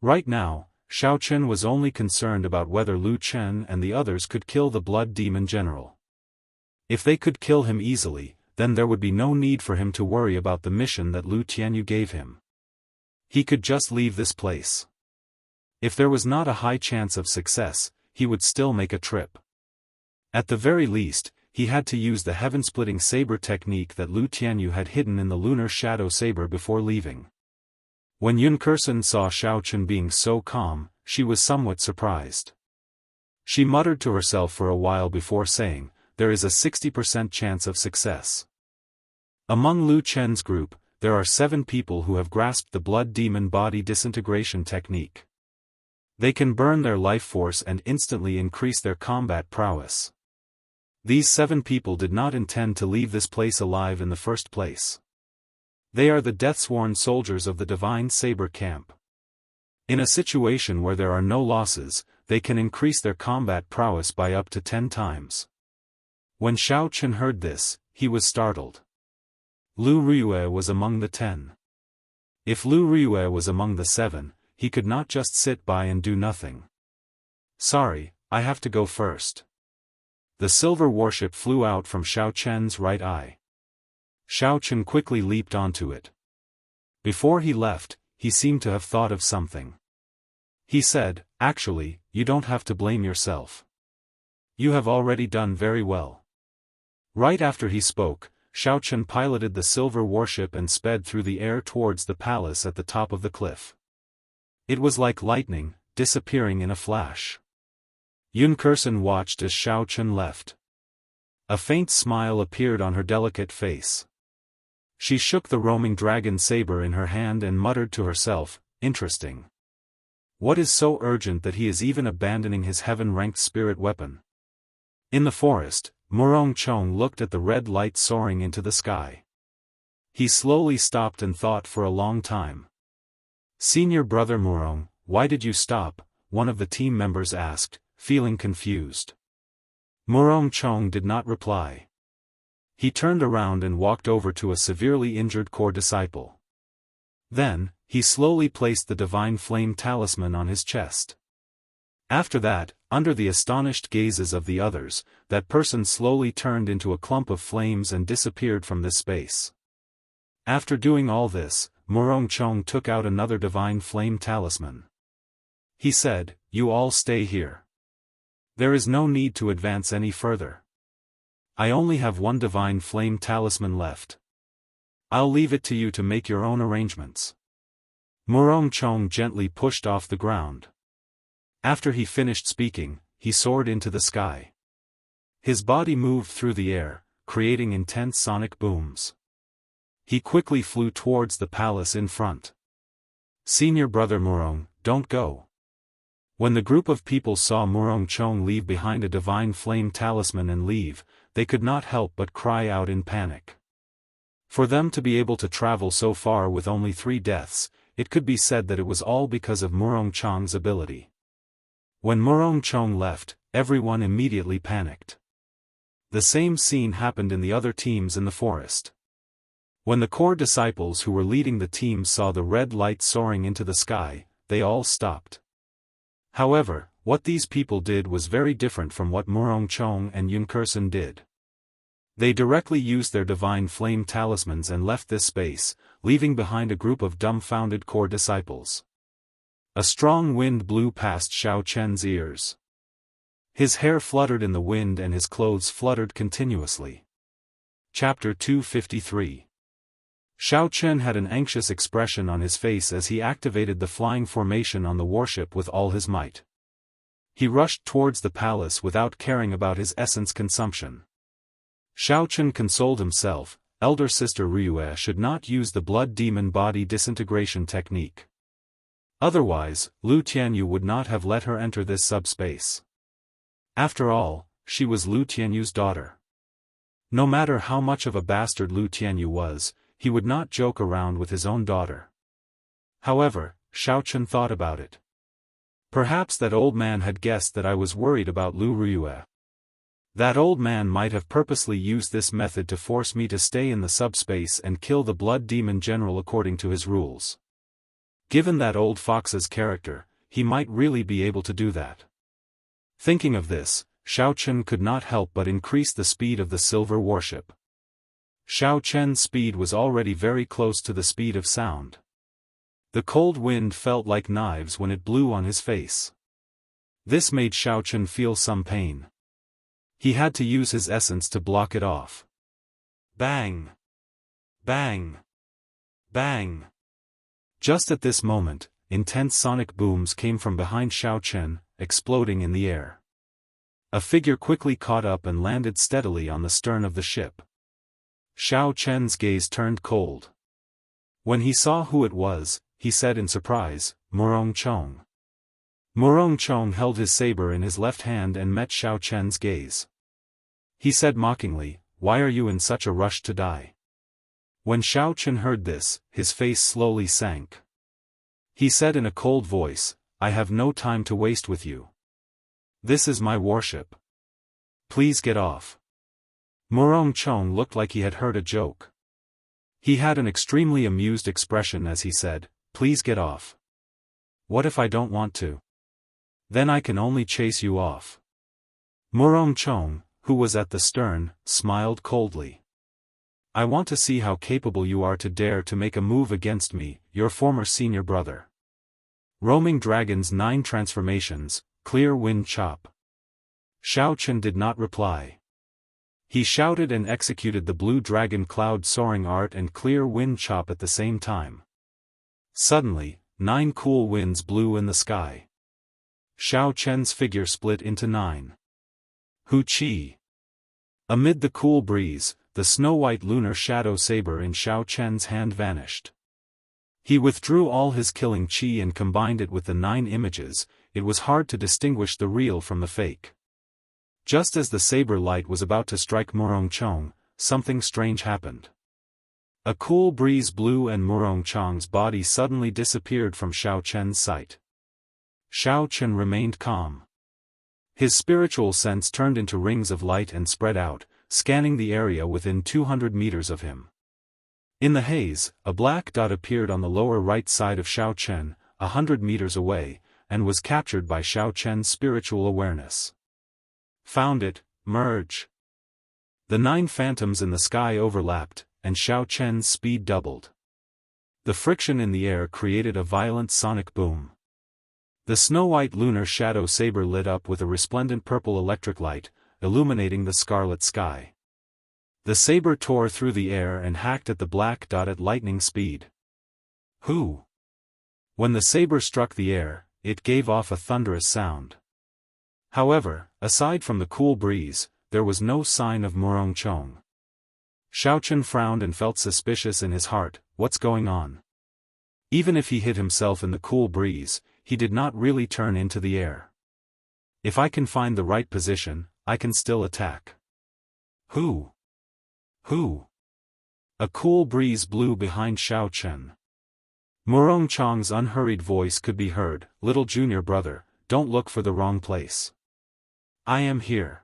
Right now, Xiao Chen was only concerned about whether Lu Chen and the others could kill the Blood Demon General. If they could kill him easily, then there would be no need for him to worry about the mission that Lu Tianyu gave him. He could just leave this place. If there was not a high chance of success, he would still make a trip. At the very least, he had to use the heaven-splitting saber technique that Lu Tianyu had hidden in the lunar shadow saber before leaving. When Yun Kursen saw Xiao Chen being so calm, she was somewhat surprised. She muttered to herself for a while before saying, there is a 60% chance of success. Among Lu Chen's group, there are 7 people who have grasped the blood demon body disintegration technique. They can burn their life force and instantly increase their combat prowess. These 7 people did not intend to leave this place alive in the first place. They are the death-sworn soldiers of the Divine Saber Camp. In a situation where there are no losses, they can increase their combat prowess by up to 10 times. When Xiao Chen heard this, he was startled. Lu Riyue was among the 10. If Lu Riyue was among the 7, he could not just sit by and do nothing. Sorry, I have to go first. The silver warship flew out from Xiao Chen's right eye. Xiao Chen quickly leaped onto it. Before he left, he seemed to have thought of something. He said, actually, you don't have to blame yourself. You have already done very well. Right after he spoke, Xiao Chen piloted the silver warship and sped through the air towards the palace at the top of the cliff. It was like lightning, disappearing in a flash. Yun Kursen watched as Xiao Chen left. A faint smile appeared on her delicate face. She shook the roaming dragon saber in her hand and muttered to herself, interesting. What is so urgent that he is even abandoning his heaven-ranked spirit weapon? In the forest, Murong Chong looked at the red light soaring into the sky. He slowly stopped and thought for a long time. Senior brother Murong, why did you stop? One of the team members asked, feeling confused. Murong Chong did not reply. He turned around and walked over to a severely injured core disciple. Then, he slowly placed the divine flame talisman on his chest. After that, under the astonished gazes of the others, that person slowly turned into a clump of flames and disappeared from this space. After doing all this, Murong Chong took out another divine flame talisman. He said, "You all stay here. There is no need to advance any further. I only have one divine flame talisman left. I'll leave it to you to make your own arrangements." Murong Chong gently pushed off the ground. After he finished speaking, he soared into the sky. His body moved through the air, creating intense sonic booms. He quickly flew towards the palace in front. "Senior brother Murong, don't go." When the group of people saw Murong Chong leave behind a divine flame talisman and leave, they could not help but cry out in panic. For them to be able to travel so far with only 3 deaths, it could be said that it was all because of Murong Chong's ability. When Murong Chong left, everyone immediately panicked. The same scene happened in the other teams in the forest. When the core disciples who were leading the teams saw the red light soaring into the sky, they all stopped. However, what these people did was very different from what Murong Chong and Yunkerson did. They directly used their divine flame talismans and left this space, leaving behind a group of dumbfounded core disciples. A strong wind blew past Xiao Chen's ears. His hair fluttered in the wind and his clothes fluttered continuously. Chapter 253. Xiao Chen had an anxious expression on his face as he activated the flying formation on the warship with all his might. He rushed towards the palace without caring about his essence consumption. Xiao Chen consoled himself, elder sister Ryue should not use the blood demon body disintegration technique. Otherwise, Lu Tianyu would not have let her enter this subspace. After all, she was Lu Tianyu's daughter. No matter how much of a bastard Lu Tianyu was, he would not joke around with his own daughter. However, Xiao Chen thought about it. Perhaps that old man had guessed that I was worried about Lu Ryue. That old man might have purposely used this method to force me to stay in the subspace and kill the blood demon general according to his rules. Given that old fox's character, he might really be able to do that. Thinking of this, Xiao Chen could not help but increase the speed of the silver warship. Xiao Chen's speed was already very close to the speed of sound. The cold wind felt like knives when it blew on his face. This made Xiao Chen feel some pain. He had to use his essence to block it off. Bang! Bang! Bang! Just at this moment, intense sonic booms came from behind Xiao Chen, exploding in the air. A figure quickly caught up and landed steadily on the stern of the ship. Xiao Chen's gaze turned cold. When he saw who it was, he said in surprise, "Murong Chong." Murong Chong held his saber in his left hand and met Xiao Chen's gaze. He said mockingly, "Why are you in such a rush to die?" When Xiao Chen heard this, his face slowly sank. He said in a cold voice, "I have no time to waste with you. This is my warship. Please get off." Murong Chong looked like he had heard a joke. He had an extremely amused expression as he said, "Please get off. What if I don't want to? Then I can only chase you off." Murong Chong, who was at the stern, smiled coldly. "I want to see how capable you are to dare to make a move against me, your former senior brother." Roaming Dragon's 9 transformations, Clear Wind Chop. Xiao Chen did not reply. He shouted and executed the Blue Dragon Cloud Soaring Art and Clear Wind Chop at the same time. Suddenly, 9 cool winds blew in the sky. Xiao Chen's figure split into 9. Hu Qi. Amid the cool breeze, the snow-white lunar shadow saber in Xiao Chen's hand vanished. He withdrew all his killing qi and combined it with the 9 images. It was hard to distinguish the real from the fake. Just as the saber light was about to strike Murong Chong, something strange happened. A cool breeze blew and Murong Chang's body suddenly disappeared from Xiao Chen's sight. Xiao Chen remained calm. His spiritual sense turned into rings of light and spread out, scanning the area within 200 meters of him. In the haze, a black dot appeared on the lower right side of Xiao Chen, 100 meters away, and was captured by Xiao Chen's spiritual awareness. Found it, merge. The 9 phantoms in the sky overlapped, and Xiao Chen's speed doubled. The friction in the air created a violent sonic boom. The snow-white lunar shadow saber lit up with a resplendent purple electric light, illuminating the scarlet sky. The saber tore through the air and hacked at the black dot at lightning speed. Hoo! When the saber struck the air, it gave off a thunderous sound. However, aside from the cool breeze, there was no sign of Murong Chang. Xiao Chen frowned and felt suspicious in his heart. What's going on? Even if he hid himself in the cool breeze, he did not really turn into the air. If I can find the right position, I can still attack. Who? A cool breeze blew behind Xiao Chen. Murong Chang's unhurried voice could be heard. Little junior brother, don't look for the wrong place. I am here.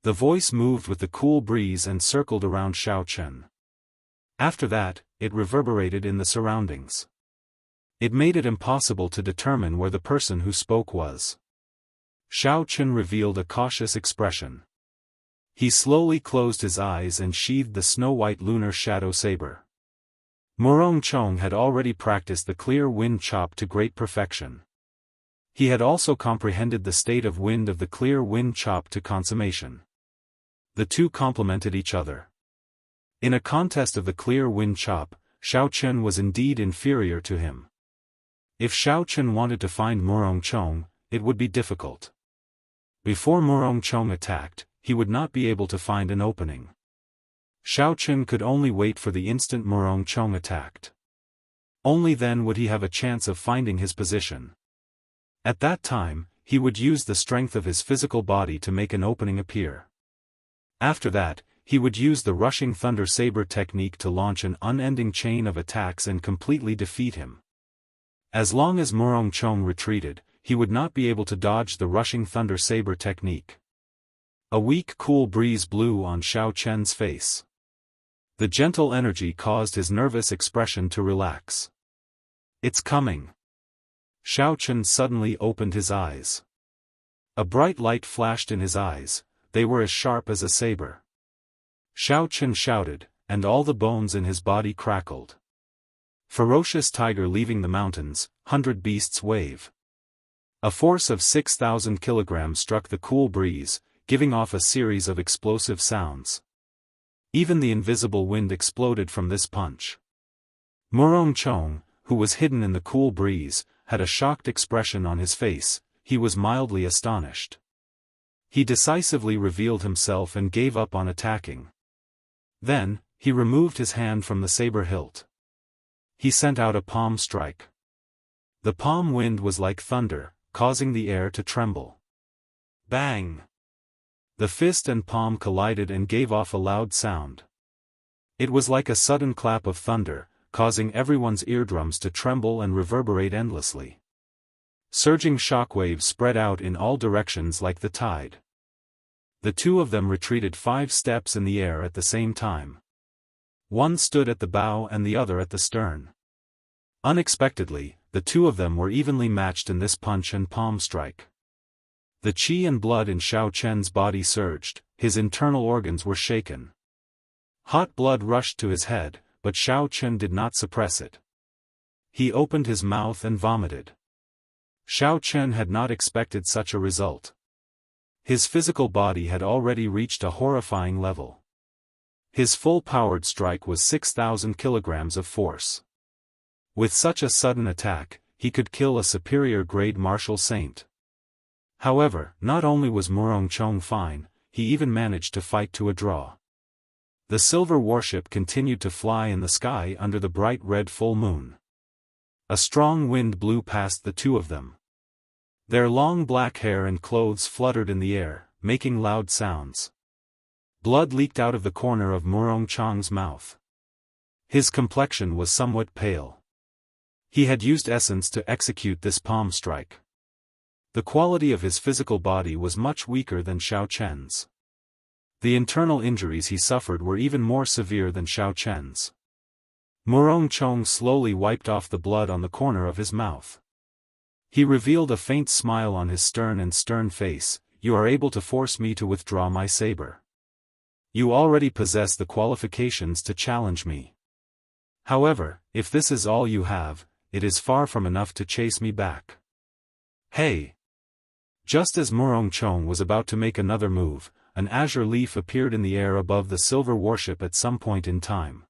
The voice moved with the cool breeze and circled around Xiao Chen. After that, it reverberated in the surroundings. It made it impossible to determine where the person who spoke was. Xiao Chen revealed a cautious expression. He slowly closed his eyes and sheathed the snow-white lunar shadow saber. Murong Chang had already practiced the clear wind chop to great perfection. He had also comprehended the state of wind of the clear wind chop to consummation. The two complemented each other. In a contest of the clear wind chop, Xiao Chen was indeed inferior to him. If Xiao Chen wanted to find Murong Chang, it would be difficult. Before Murong Chang attacked, he would not be able to find an opening. Xiao Chen could only wait for the instant Murong Chang attacked. Only then would he have a chance of finding his position. At that time, he would use the strength of his physical body to make an opening appear. After that, he would use the rushing thunder saber technique to launch an unending chain of attacks and completely defeat him. As long as Murong Chang retreated, he would not be able to dodge the rushing thunder saber technique. A weak cool breeze blew on Xiao Chen's face. The gentle energy caused his nervous expression to relax. It's coming. Xiao Chen suddenly opened his eyes. A bright light flashed in his eyes. They were as sharp as a saber. Xiao Chen shouted, and all the bones in his body crackled. Ferocious tiger leaving the mountains, 100 beasts wave. A force of 6,000 kilograms struck the cool breeze, giving off a series of explosive sounds. Even the invisible wind exploded from this punch. Murong Chang, who was hidden in the cool breeze, had a shocked expression on his face. He was mildly astonished. He decisively revealed himself and gave up on attacking. Then, he removed his hand from the saber hilt. He sent out a palm strike. The palm wind was like thunder, causing the air to tremble. Bang! The fist and palm collided and gave off a loud sound. It was like a sudden clap of thunder, causing everyone's eardrums to tremble and reverberate endlessly. Surging shockwaves spread out in all directions like the tide. The two of them retreated 5 steps in the air at the same time. One stood at the bow and the other at the stern. Unexpectedly, the two of them were evenly matched in this punch and palm strike. The qi and blood in Xiao Chen's body surged, his internal organs were shaken. Hot blood rushed to his head, but Xiao Chen did not suppress it. He opened his mouth and vomited. Xiao Chen had not expected such a result. His physical body had already reached a horrifying level. His full-powered strike was 6,000 kilograms of force. With such a sudden attack, he could kill a superior-grade martial saint. However, not only was Murong Chang fine, he even managed to fight to a draw. The silver warship continued to fly in the sky under the bright red full moon. A strong wind blew past the two of them. Their long black hair and clothes fluttered in the air, making loud sounds. Blood leaked out of the corner of Murong Chang's mouth. His complexion was somewhat pale. He had used essence to execute this palm strike. The quality of his physical body was much weaker than Xiao Chen's. The internal injuries he suffered were even more severe than Xiao Chen's. Murong Chong slowly wiped off the blood on the corner of his mouth. He revealed a faint smile on his stern face. You are able to force me to withdraw my saber. You already possess the qualifications to challenge me. However, if this is all you have, it is far from enough to chase me back. Hey! Just as Murong Chong was about to make another move, an azure leaf appeared in the air above the silver warship at some point in time.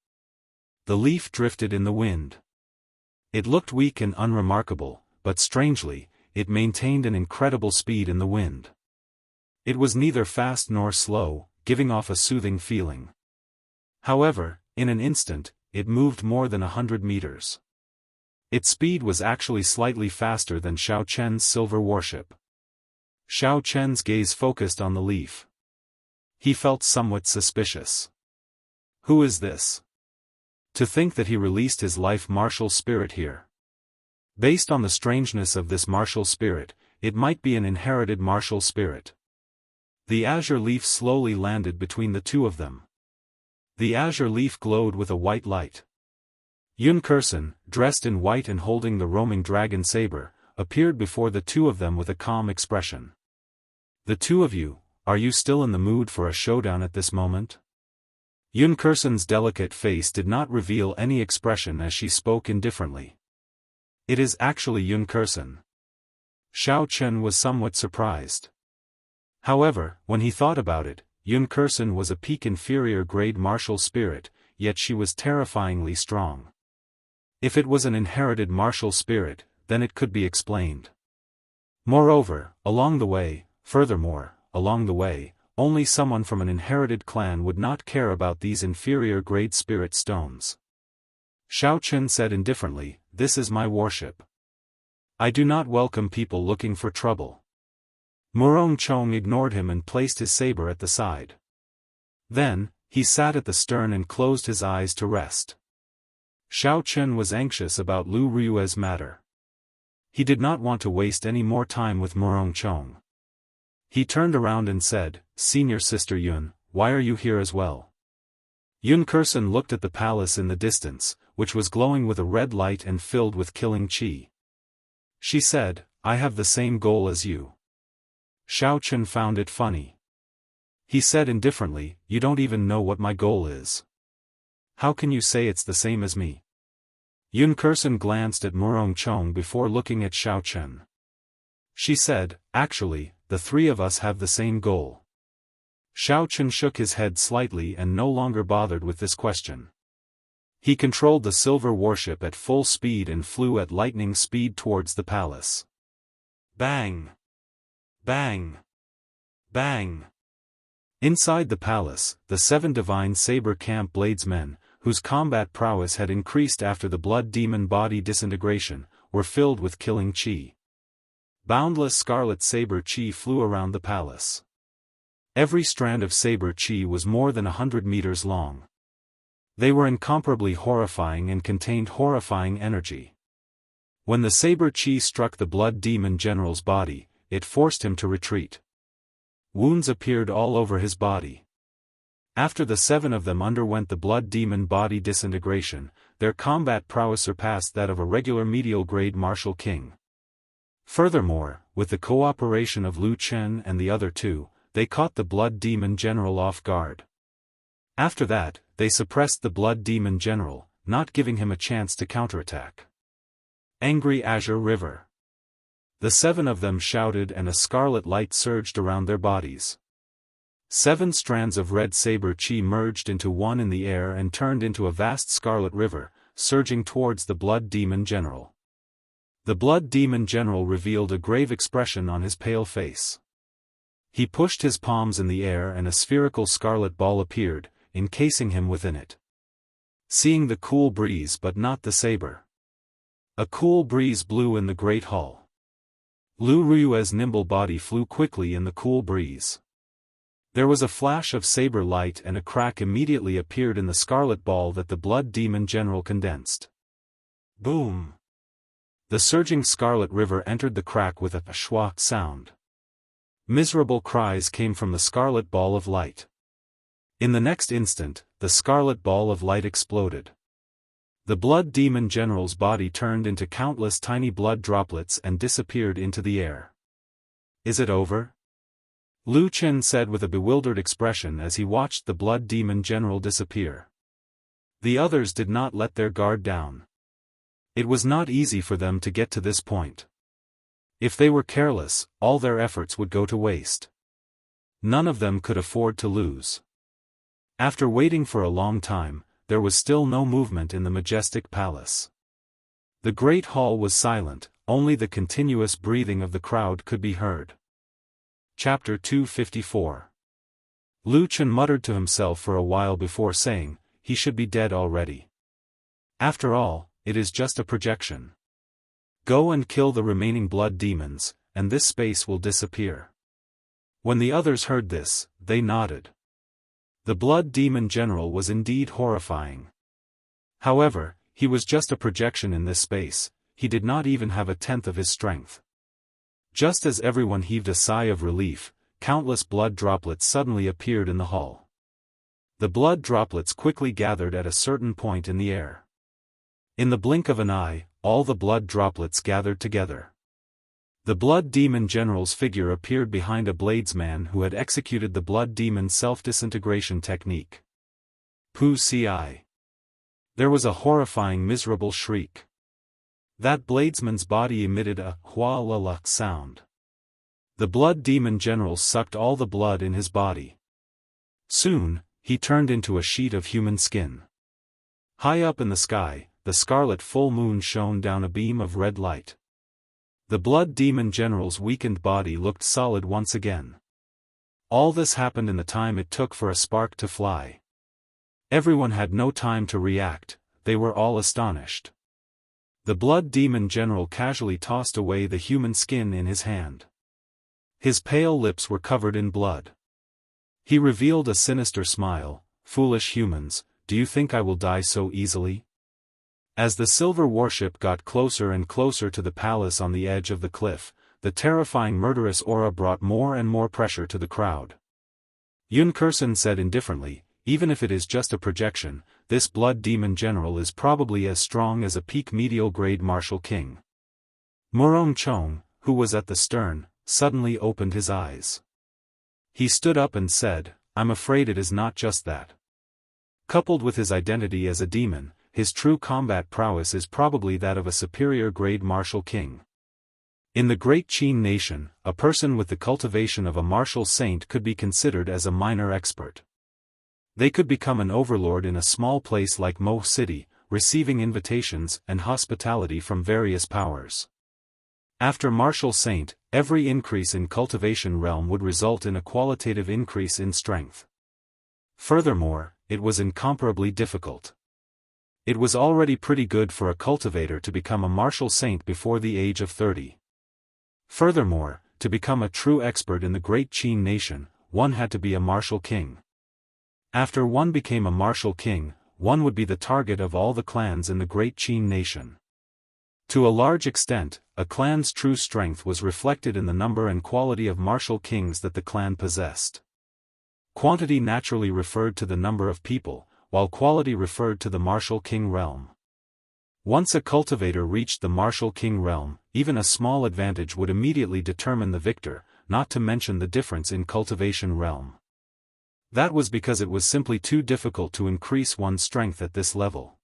The leaf drifted in the wind. It looked weak and unremarkable, but strangely, it maintained an incredible speed in the wind. It was neither fast nor slow, giving off a soothing feeling. However, in an instant, it moved more than 100 meters. Its speed was actually slightly faster than Xiao Chen's silver warship. Xiao Chen's gaze focused on the leaf. He felt somewhat suspicious. Who is this? To think that he released his life martial spirit here. Based on the strangeness of this martial spirit, it might be an inherited martial spirit. The azure leaf slowly landed between the two of them. The azure leaf glowed with a white light. Yun Kursen, dressed in white and holding the roaming dragon saber, appeared before the two of them with a calm expression. The two of you, are you still in the mood for a showdown at this moment? Yun Kursen's delicate face did not reveal any expression as she spoke indifferently. It is actually Yun Kursen. Xiao Chen was somewhat surprised. However, when he thought about it, Yun Kursen was a peak inferior grade martial spirit, yet she was terrifyingly strong. If it was an inherited martial spirit, then it could be explained. Moreover, along the way, only someone from an inherited clan would not care about these inferior grade spirit stones. Xiao Chen said indifferently, "This is my warship. I do not welcome people looking for trouble." Murong Chong ignored him and placed his saber at the side. Then, he sat at the stern and closed his eyes to rest. Xiao Chen was anxious about Lu Rui's matter. He did not want to waste any more time with Murong Chong. He turned around and said, "Senior Sister Yun, why are you here as well?" Yun Kursen looked at the palace in the distance, which was glowing with a red light and filled with killing qi. She said, "I have the same goal as you." Xiao Chen found it funny. He said indifferently, "You don't even know what my goal is. How can you say it's the same as me?" Yun Kursen glanced at Murong Chong before looking at Xiao Chen. She said, "Actually, the three of us have the same goal." Xiao Chen shook his head slightly and no longer bothered with this question. He controlled the silver warship at full speed and flew at lightning speed towards the palace. Bang! Bang! Bang! Inside the palace, the 7 divine saber camp bladesmen, whose combat prowess had increased after the blood demon body disintegration, were filled with killing qi. Boundless scarlet saber qi flew around the palace. Every strand of saber qi was more than 100 meters long. They were incomparably horrifying and contained horrifying energy. When the saber qi struck the blood demon general's body, it forced him to retreat. Wounds appeared all over his body. After the 7 of them underwent the blood demon body disintegration, their combat prowess surpassed that of a regular medial grade martial king. Furthermore, with the cooperation of Lu Chen and the other 2, they caught the blood demon general off guard. After that, they suppressed the blood demon general, not giving him a chance to counterattack. Angry Azure River. The 7 of them shouted and a scarlet light surged around their bodies. 7 strands of red saber qi merged into one in the air and turned into a vast scarlet river, surging towards the blood demon general. The blood demon general revealed a grave expression on his pale face. He pushed his palms in the air and a spherical scarlet ball appeared, encasing him within it. Seeing the cool breeze but not the saber. A cool breeze blew in the great hall. Lu Rui's nimble body flew quickly in the cool breeze. There was a flash of saber light and a crack immediately appeared in the scarlet ball that the blood demon general condensed. Boom! The surging scarlet river entered the crack with a schwa sound. Miserable cries came from the scarlet ball of light. In the next instant, the scarlet ball of light exploded. The blood demon general's body turned into countless tiny blood droplets and disappeared into the air. Is it over? Lu Chen said with a bewildered expression as he watched the blood demon general disappear. The others did not let their guard down. It was not easy for them to get to this point. If they were careless, all their efforts would go to waste. None of them could afford to lose. After waiting for a long time, there was still no movement in the majestic palace. The great hall was silent, only the continuous breathing of the crowd could be heard. Chapter 254. Lu Chen muttered to himself for a while before saying, he should be dead already. After all, it is just a projection. Go and kill the remaining blood demons, and this space will disappear. When the others heard this, they nodded. The blood demon general was indeed horrifying. However, he was just a projection in this space, he did not even have a tenth of his strength. Just as everyone heaved a sigh of relief, countless blood droplets suddenly appeared in the hall. The blood droplets quickly gathered at a certain point in the air. In the blink of an eye, all the blood droplets gathered together. The blood demon general's figure appeared behind a bladesman who had executed the blood demon self-disintegration technique. Pu ci. There was a horrifying miserable shriek. That bladesman's body emitted a hua la la sound. The blood demon general sucked all the blood in his body. Soon, he turned into a sheet of human skin. High up in the sky, the scarlet full moon shone down a beam of red light. The blood demon general's weakened body looked solid once again. All this happened in the time it took for a spark to fly. Everyone had no time to react, they were all astonished. The blood demon general casually tossed away the human skin in his hand. His pale lips were covered in blood. He revealed a sinister smile. Foolish humans, do you think I will die so easily? As the silver warship got closer and closer to the palace on the edge of the cliff, the terrifying murderous aura brought more and more pressure to the crowd. Yun Kursen said indifferently, even if it is just a projection, this blood demon general is probably as strong as a peak medial grade martial king. Murong Chong, who was at the stern, suddenly opened his eyes. He stood up and said, I'm afraid it is not just that. Coupled with his identity as a demon, his true combat prowess is probably that of a superior grade martial king. In the great Qin nation, a person with the cultivation of a martial saint could be considered as a minor expert. They could become an overlord in a small place like Mo City, receiving invitations and hospitality from various powers. After martial saint, every increase in cultivation realm would result in a qualitative increase in strength. Furthermore, it was incomparably difficult. It was already pretty good for a cultivator to become a martial saint before the age of 30. Furthermore, to become a true expert in the great Qin nation, one had to be a martial king. After one became a martial king, one would be the target of all the clans in the great Qin nation. To a large extent, a clan's true strength was reflected in the number and quality of martial kings that the clan possessed. Quantity naturally referred to the number of people, while quality referred to the martial king realm. Once a cultivator reached the martial king realm, even a small advantage would immediately determine the victor, not to mention the difference in cultivation realm. That was because it was simply too difficult to increase one's strength at this level.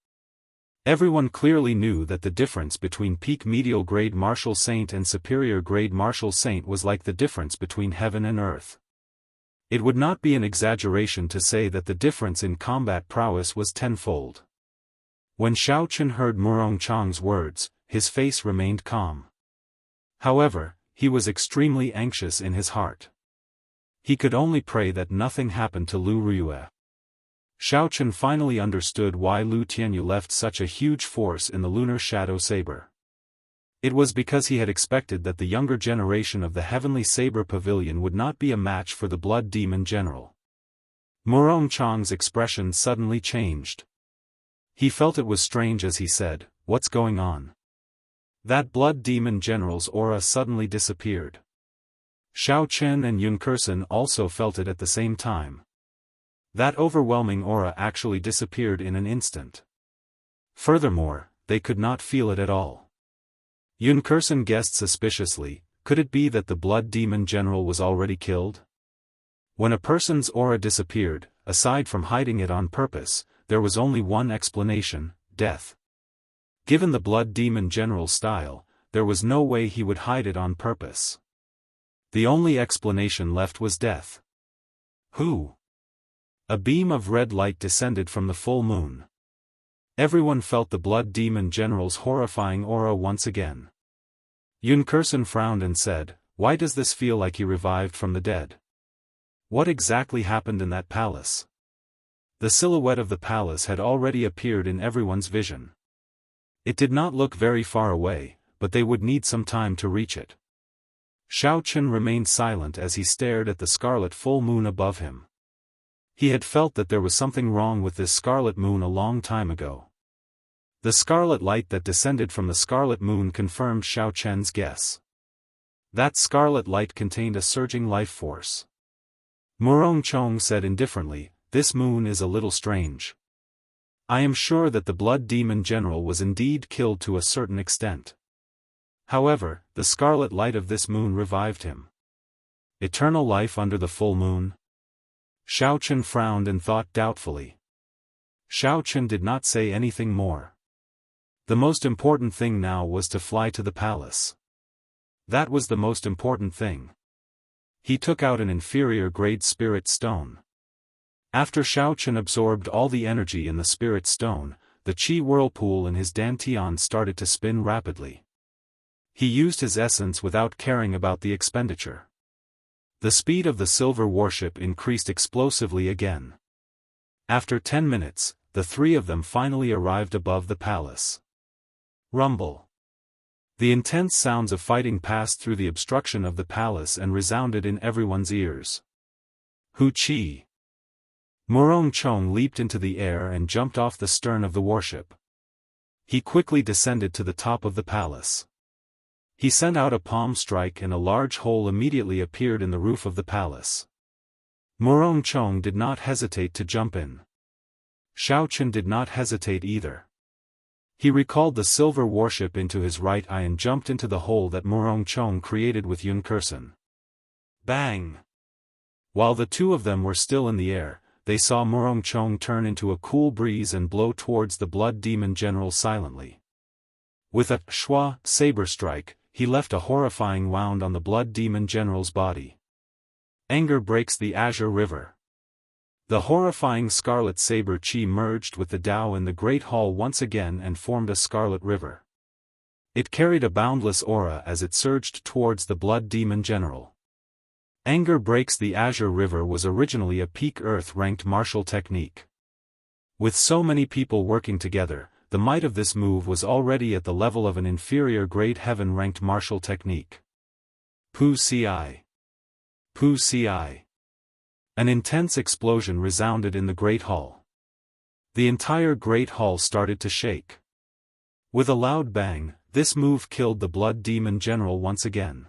Everyone clearly knew that the difference between peak medial grade martial saint and superior grade martial saint was like the difference between heaven and earth. It would not be an exaggeration to say that the difference in combat prowess was tenfold. When Xiao Chen heard Murong Chang's words, his face remained calm. However, he was extremely anxious in his heart. He could only pray that nothing happened to Lu Riyue. Xiao Chen finally understood why Lu Tianyu left such a huge force in the lunar shadow saber. It was because he had expected that the younger generation of the Heavenly Saber Pavilion would not be a match for the Blood Demon General. Murong Chong's expression suddenly changed. He felt it was strange as he said, "What's going on?" That Blood Demon General's aura suddenly disappeared. Xiao Chen and Yun Kursen also felt it at the same time. That overwhelming aura actually disappeared in an instant. Furthermore, they could not feel it at all. Yun Kursen guessed suspiciously, could it be that the Blood Demon General was already killed? When a person's aura disappeared, aside from hiding it on purpose, there was only one explanation: death. Given the Blood Demon General's style, there was no way he would hide it on purpose. The only explanation left was death. Who? A beam of red light descended from the full moon. Everyone felt the Blood Demon General's horrifying aura once again. Yun Kursen frowned and said, "Why does this feel like he revived from the dead? What exactly happened in that palace?" The silhouette of the palace had already appeared in everyone's vision. It did not look very far away, but they would need some time to reach it. Xiao Chen remained silent as he stared at the scarlet full moon above him. He had felt that there was something wrong with this scarlet moon a long time ago. The scarlet light that descended from the scarlet moon confirmed Xiao Chen's guess. That scarlet light contained a surging life force. Murong Chong said indifferently, "This moon is a little strange. I am sure that the Blood Demon General was indeed killed to a certain extent. However, the scarlet light of this moon revived him. Eternal life under the full moon?" Xiao Chen frowned and thought doubtfully. Xiao Chen did not say anything more. The most important thing now was to fly to the palace. That was the most important thing. He took out an inferior-grade spirit stone. After Xiao Chen absorbed all the energy in the spirit stone, the qi whirlpool in his dantian started to spin rapidly. He used his essence without caring about the expenditure. The speed of the silver warship increased explosively again. After 10 minutes, the three of them finally arrived above the palace. Rumble. The intense sounds of fighting passed through the obstruction of the palace and resounded in everyone's ears. Hu Qi. Murong Chong leaped into the air and jumped off the stern of the warship. He quickly descended to the top of the palace. He sent out a palm strike and a large hole immediately appeared in the roof of the palace. Murong Chong did not hesitate to jump in. Xiao Chen did not hesitate either. He recalled the silver warship into his right eye and jumped into the hole that Murong Chong created with Yun Kursen. Bang! While the two of them were still in the air, they saw Murong Chong turn into a cool breeze and blow towards the Blood Demon General silently. With a schwa saber strike, he left a horrifying wound on the Blood Demon General's body. Anger breaks the Azure River. The horrifying scarlet saber qi merged with the Tao in the Great Hall once again and formed a scarlet river. It carried a boundless aura as it surged towards the Blood Demon General. Anger breaks the Azure River was originally a peak Earth-ranked martial technique. With so many people working together, the might of this move was already at the level of an inferior grade heaven-ranked martial technique. Pu Ci. Pu Ci. An intense explosion resounded in the Great Hall. The entire Great Hall started to shake. With a loud bang, this move killed the Blood Demon General once again.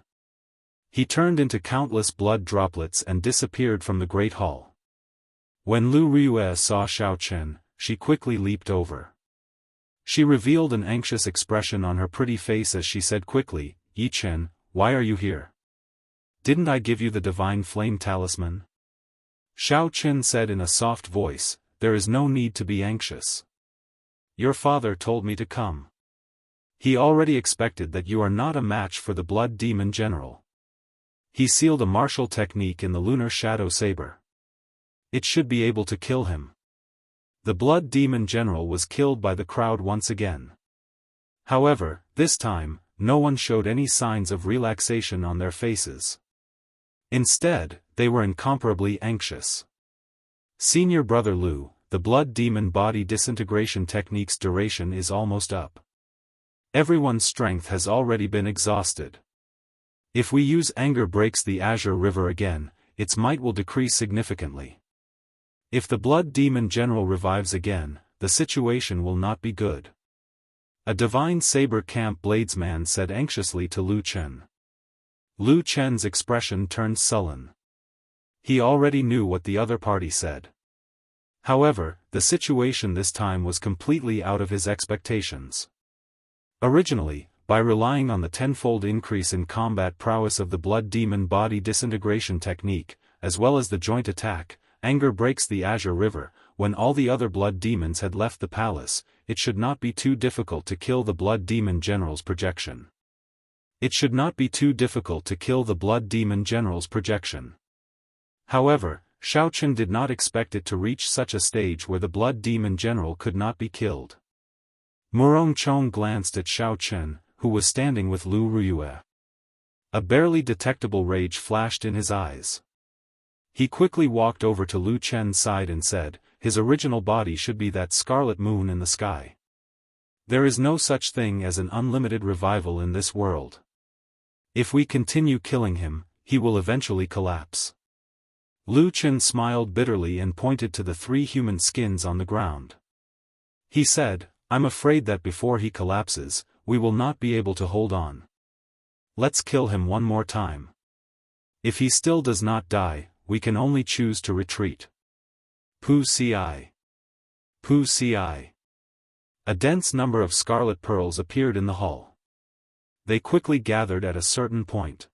He turned into countless blood droplets and disappeared from the Great Hall. When Lu Riyue saw Xiao Chen, she quickly leaped over. She revealed an anxious expression on her pretty face as she said quickly, "Yi Chen, why are you here? Didn't I give you the Divine Flame Talisman?" Xiao Chen said in a soft voice, "There is no need to be anxious. Your father told me to come. He already expected that you are not a match for the Blood Demon General. He sealed a martial technique in the Lunar Shadow Saber. It should be able to kill him." The Blood Demon General was killed by the crowd once again. However, this time, no one showed any signs of relaxation on their faces. Instead, they were incomparably anxious. Senior Brother Lu, the Blood Demon body disintegration technique's duration is almost up. Everyone's strength has already been exhausted. If we use anger breaks the Azure River again, its might will decrease significantly. If the Blood Demon General revives again, the situation will not be good. A divine saber camp bladesman said anxiously to Lu Chen. Lu Chen's expression turned sullen. He already knew what the other party said. However, the situation this time was completely out of his expectations. Originally, by relying on the tenfold increase in combat prowess of the Blood Demon body disintegration technique, as well as the joint attack, anger breaks the Azure River, when all the other Blood Demons had left the palace, it should not be too difficult to kill the Blood Demon General's projection. It should not be too difficult to kill the Blood Demon General's projection. However, Xiaochen did not expect it to reach such a stage where the Blood Demon General could not be killed. Murong Chong glanced at Xiaochen, who was standing with Lu Ruyue. A barely detectable rage flashed in his eyes. He quickly walked over to Lu Chen's side and said, his original body should be that scarlet moon in the sky. There is no such thing as an unlimited revival in this world. If we continue killing him, he will eventually collapse. Lu Chen smiled bitterly and pointed to the 3 human skins on the ground. He said, I'm afraid that before he collapses, we will not be able to hold on. Let's kill him one more time. If he still does not die, we can only choose to retreat. Pu Ci. Pu Ci. A dense number of scarlet pearls appeared in the hall. They quickly gathered at a certain point.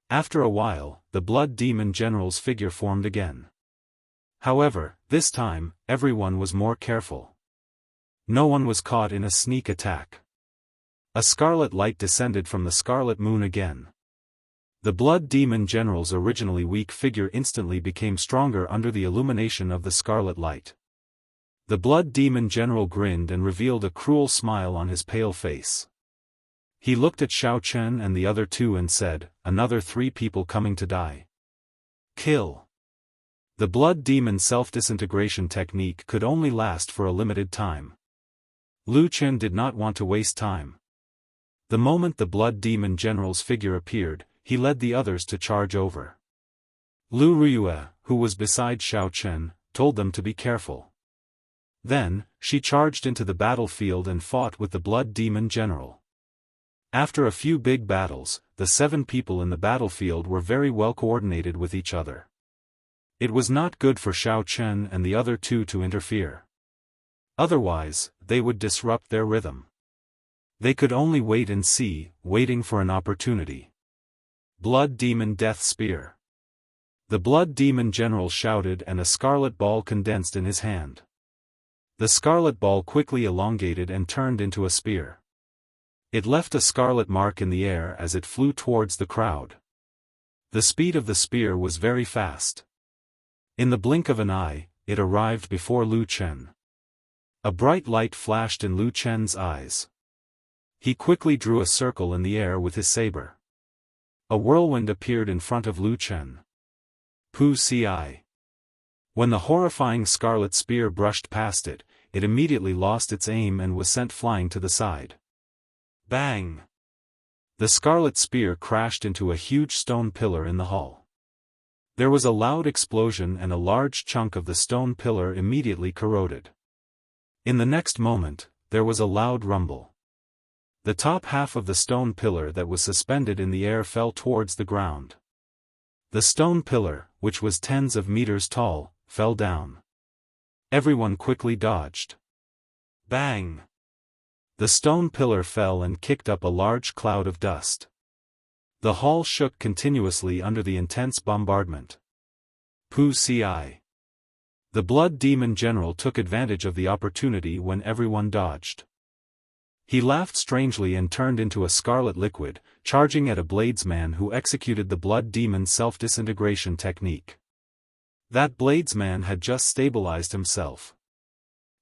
After a while, the Blood Demon General's figure formed again. However, this time, everyone was more careful. No one was caught in a sneak attack. A scarlet light descended from the scarlet moon again. The Blood Demon General's originally weak figure instantly became stronger under the illumination of the scarlet light. The Blood Demon General grinned and revealed a cruel smile on his pale face. He looked at Xiaochen and the other 2 and said, another 3 people coming to die. Kill. The Blood Demon self-disintegration technique could only last for a limited time. Lu Chen did not want to waste time. The moment the Blood Demon General's figure appeared, he led the others to charge over. Lu Ruyue, who was beside Xiaochen, told them to be careful. Then, she charged into the battlefield and fought with the Blood Demon General. After a few big battles, the 7 people in the battlefield were very well coordinated with each other. It was not good for Xiaochen and the other 2 to interfere. Otherwise, they would disrupt their rhythm. They could only wait and see, waiting for an opportunity. Blood Demon Death Spear. The Blood Demon General shouted and a scarlet ball condensed in his hand. The scarlet ball quickly elongated and turned into a spear. It left a scarlet mark in the air as it flew towards the crowd. The speed of the spear was very fast. In the blink of an eye, it arrived before Lu Chen. A bright light flashed in Lu Chen's eyes. He quickly drew a circle in the air with his saber. A whirlwind appeared in front of Lu Chen. Pu Ci. When the horrifying scarlet spear brushed past it, it immediately lost its aim and was sent flying to the side. Bang! The scarlet spear crashed into a huge stone pillar in the hall. There was a loud explosion and a large chunk of the stone pillar immediately corroded. In the next moment, there was a loud rumble. The top half of the stone pillar that was suspended in the air fell towards the ground. The stone pillar, which was tens of meters tall, fell down. Everyone quickly dodged. Bang! The stone pillar fell and kicked up a large cloud of dust. The hall shook continuously under the intense bombardment. Pu Ci. The Blood Demon General took advantage of the opportunity when everyone dodged. He laughed strangely and turned into a scarlet liquid, charging at a bladesman who executed the Blood Demon's self-disintegration technique. That bladesman had just stabilized himself.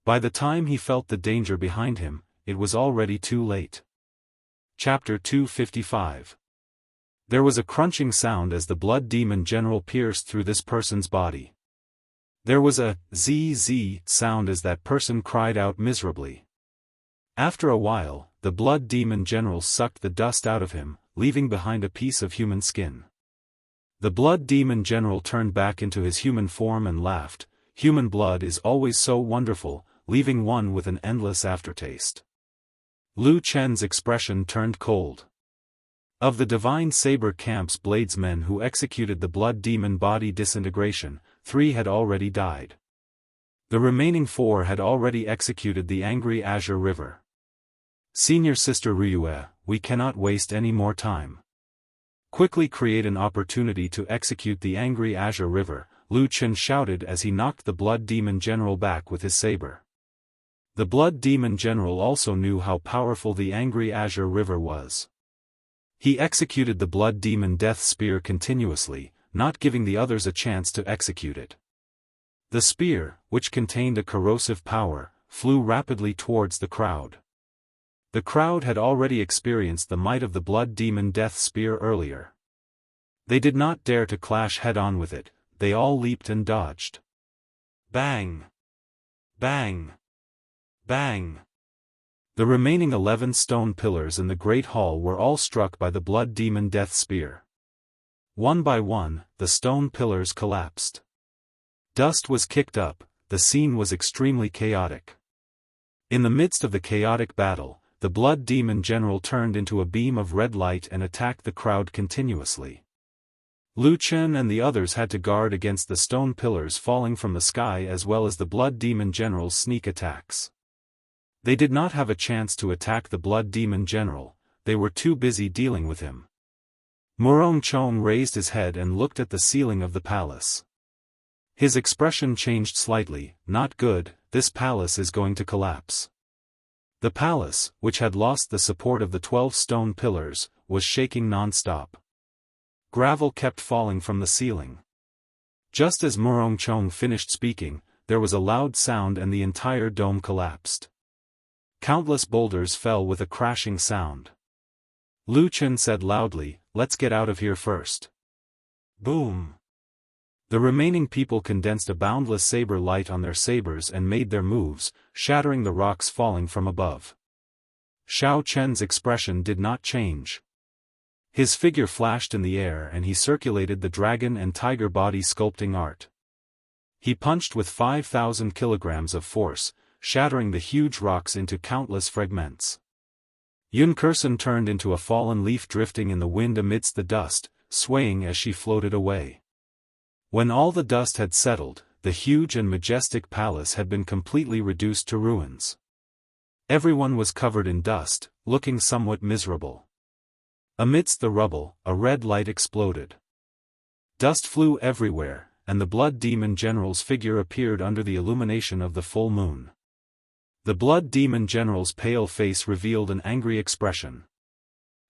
By the time he felt the danger behind him, it was already too late. Chapter 255. There was a crunching sound as the Blood Demon General pierced through this person's body. There was a zzz sound as that person cried out miserably. After a while, the blood demon general sucked the dust out of him, leaving behind a piece of human skin. The blood demon general turned back into his human form and laughed. Human blood is always so wonderful, leaving one with an endless aftertaste. Lu Chen's expression turned cold. Of the Divine Saber Camp's bladesmen who executed the blood demon body disintegration, 3 had already died. The remaining 4 had already executed the angry Azure River. Senior Sister Ryue, we cannot waste any more time. Quickly create an opportunity to execute the angry Azure River, Lu Chen shouted as he knocked the blood demon general back with his saber. The blood demon general also knew how powerful the angry Azure River was. He executed the blood demon death spear continuously, not giving the others a chance to execute it. The spear, which contained a corrosive power, flew rapidly towards the crowd. The crowd had already experienced the might of the blood demon death spear earlier. They did not dare to clash head-on with it, they all leaped and dodged. Bang! Bang! Bang! The remaining 11 stone pillars in the Great Hall were all struck by the blood demon death spear. One by one, the stone pillars collapsed. Dust was kicked up, the scene was extremely chaotic. In the midst of the chaotic battle, the blood demon general turned into a beam of red light and attacked the crowd continuously. Lu Chen and the others had to guard against the stone pillars falling from the sky as well as the blood demon general's sneak attacks. They did not have a chance to attack the blood demon general, they were too busy dealing with him. Murong Chong raised his head and looked at the ceiling of the palace. His expression changed slightly. Not good, this palace is going to collapse. The palace, which had lost the support of the 12 stone pillars, was shaking non-stop. Gravel kept falling from the ceiling. Just as Murong Chong finished speaking, there was a loud sound and the entire dome collapsed. Countless boulders fell with a crashing sound. Lu Chen said loudly, "Let's get out of here first." Boom! The remaining people condensed a boundless saber light on their sabers and made their moves, shattering the rocks falling from above. Xiao Chen's expression did not change. His figure flashed in the air and he circulated the dragon and tiger body sculpting art. He punched with 5,000 kilograms of force, shattering the huge rocks into countless fragments. Yun Kursen turned into a fallen leaf drifting in the wind amidst the dust, swaying as she floated away. When all the dust had settled, the huge and majestic palace had been completely reduced to ruins. Everyone was covered in dust, looking somewhat miserable. Amidst the rubble, a red light exploded. Dust flew everywhere, and the blood demon general's figure appeared under the illumination of the full moon. The blood demon general's pale face revealed an angry expression.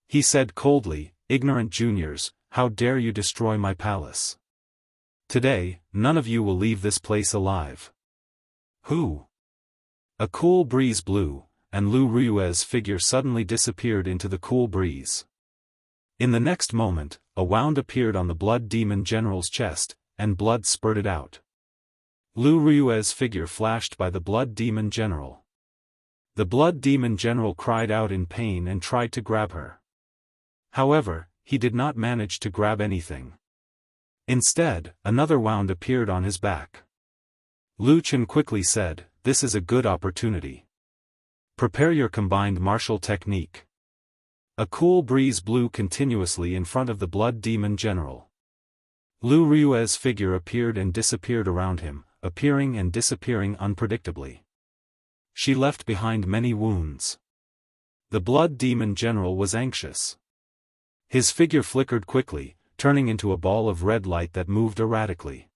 He said coldly, "Ignorant juniors, how dare you destroy my palace? Today, none of you will leave this place alive." Who? A cool breeze blew, and Lu Rui's figure suddenly disappeared into the cool breeze. In the next moment, a wound appeared on the blood demon general's chest, and blood spurted out. Lu Rui's figure flashed by the blood demon general. The blood demon general cried out in pain and tried to grab her. However, he did not manage to grab anything. Instead, another wound appeared on his back. Lu Chen quickly said, "This is a good opportunity. Prepare your combined martial technique." A cool breeze blew continuously in front of the blood demon general. Lu Rui's figure appeared and disappeared around him, appearing and disappearing unpredictably. She left behind many wounds. The blood demon general was anxious. His figure flickered quickly, turning into a ball of red light that moved erratically.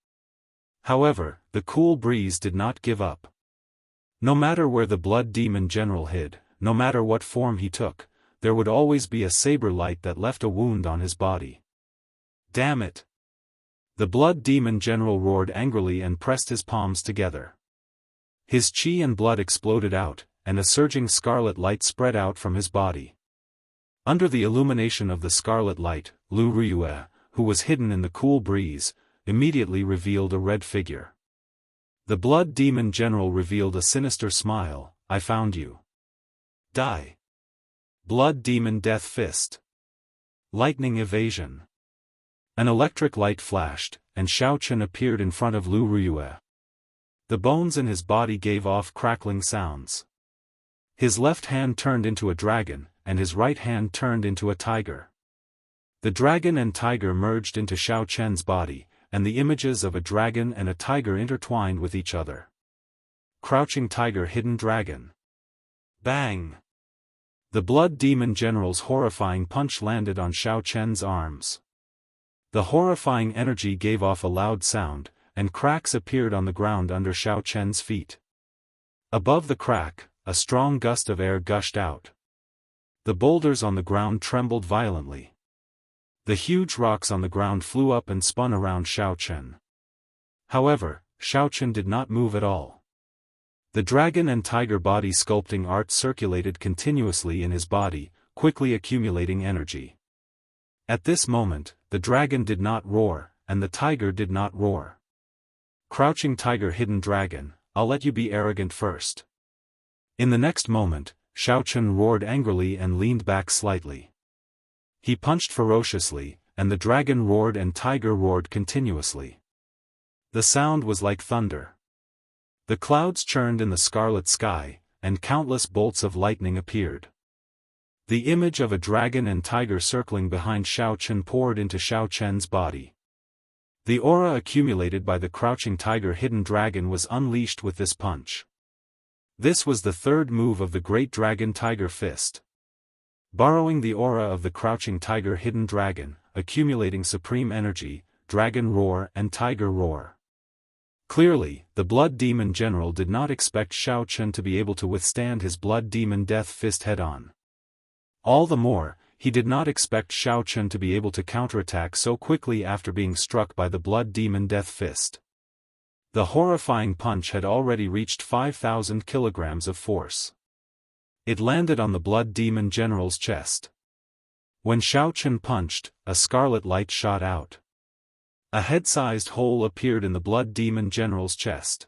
However, the cool breeze did not give up. No matter where the blood demon general hid, no matter what form he took, there would always be a saber light that left a wound on his body. Damn it! The blood demon general roared angrily and pressed his palms together. His chi and blood exploded out, and a surging scarlet light spread out from his body. Under the illumination of the scarlet light, Lu Ruyue, who was hidden in the cool breeze, immediately revealed a red figure. The blood demon general revealed a sinister smile. "I found you. Die." Blood Demon Death Fist. Lightning Evasion. An electric light flashed, and Xiaochen appeared in front of Lu Ruyue. The bones in his body gave off crackling sounds. His left hand turned into a dragon, and his right hand turned into a tiger. The dragon and tiger merged into Xiaochen's body, and the images of a dragon and a tiger intertwined with each other. Crouching Tiger, Hidden Dragon. Bang! The Blood Demon General's horrifying punch landed on Xiaochen's arms. The horrifying energy gave off a loud sound, and cracks appeared on the ground under Xiaochen's feet. Above the crack, a strong gust of air gushed out. The boulders on the ground trembled violently. The huge rocks on the ground flew up and spun around Xiaochen. However, Xiaochen did not move at all. The dragon and tiger body sculpting art circulated continuously in his body, quickly accumulating energy. At this moment, the dragon did not roar, and the tiger did not roar. Crouching Tiger, Hidden Dragon, I'll let you be arrogant first. In the next moment, Xiaochen roared angrily and leaned back slightly. He punched ferociously, and the dragon roared and tiger roared continuously. The sound was like thunder. The clouds churned in the scarlet sky, and countless bolts of lightning appeared. The image of a dragon and tiger circling behind Xiaochen poured into Xiaochen's body. The aura accumulated by the Crouching Tiger, Hidden Dragon was unleashed with this punch. This was the third move of the Great Dragon Tiger Fist. Borrowing the aura of the Crouching Tiger, Hidden Dragon, accumulating supreme energy, Dragon Roar and Tiger Roar. Clearly, the Blood Demon General did not expect Xiaochen to be able to withstand his Blood Demon Death Fist head-on. All the more, he did not expect Xiaochen to be able to counterattack so quickly after being struck by the Blood Demon Death Fist. The horrifying punch had already reached 5,000 kilograms of force. It landed on the Blood Demon General's chest. When Xiaochen punched, a scarlet light shot out. A head-sized hole appeared in the Blood Demon General's chest.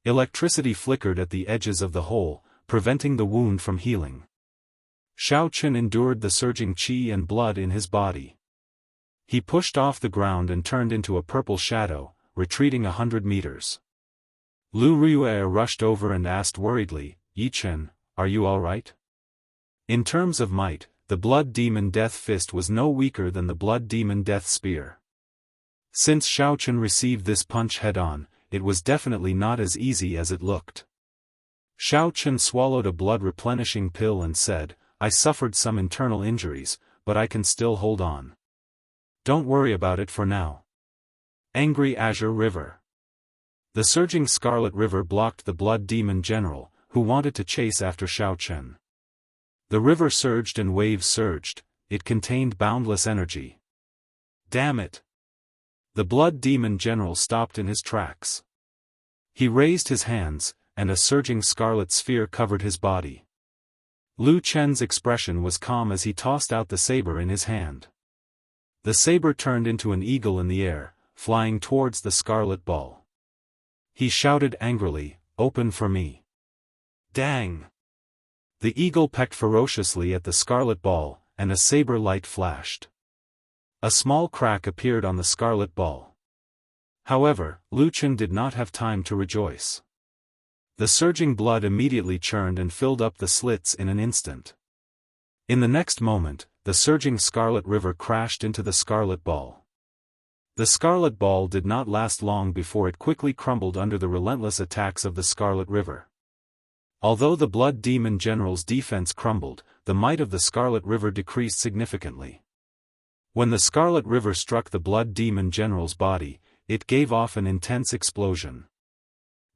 Electricity flickered at the edges of the hole, preventing the wound from healing. Xiaochen endured the surging qi and blood in his body. He pushed off the ground and turned into a purple shadow, retreating 100 meters. Lu Ruyue rushed over and asked worriedly, "Yichen, are you all right?" In terms of might, the Blood Demon Death Fist was no weaker than the Blood Demon Death Spear. Since Xiaochen received this punch head-on, it was definitely not as easy as it looked. Xiaochen swallowed a blood-replenishing pill and said, "I suffered some internal injuries, but I can still hold on. Don't worry about it for now." Angry Azure River. The surging Scarlet River blocked the Blood Demon General, who wanted to chase after Xiaochen. The river surged and waves surged, it contained boundless energy. Damn it! The Blood Demon General stopped in his tracks. He raised his hands, and a surging scarlet sphere covered his body. Lu Chen's expression was calm as he tossed out the saber in his hand. The saber turned into an eagle in the air, flying towards the scarlet ball. He shouted angrily, "Open for me." Dang! The eagle pecked ferociously at the scarlet ball, and a saber light flashed. A small crack appeared on the scarlet ball. However, Lu Chen did not have time to rejoice. The surging blood immediately churned and filled up the slits in an instant. In the next moment, the surging scarlet river crashed into the scarlet ball. The scarlet ball did not last long before it quickly crumbled under the relentless attacks of the scarlet river. Although the Blood Demon General's defense crumbled, the might of the scarlet river decreased significantly. When the scarlet river struck the Blood Demon General's body, it gave off an intense explosion.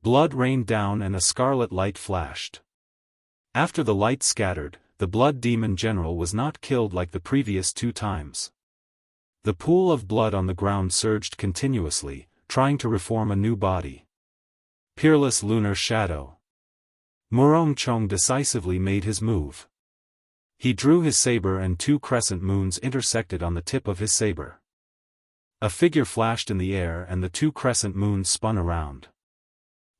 Blood rained down and a scarlet light flashed. After the light scattered, the Blood Demon General was not killed like the previous 2 times. The pool of blood on the ground surged continuously, trying to reform a new body. Peerless Lunar Shadow. Murongchong decisively made his move. He drew his saber and 2 crescent moons intersected on the tip of his saber. A figure flashed in the air and the 2 crescent moons spun around.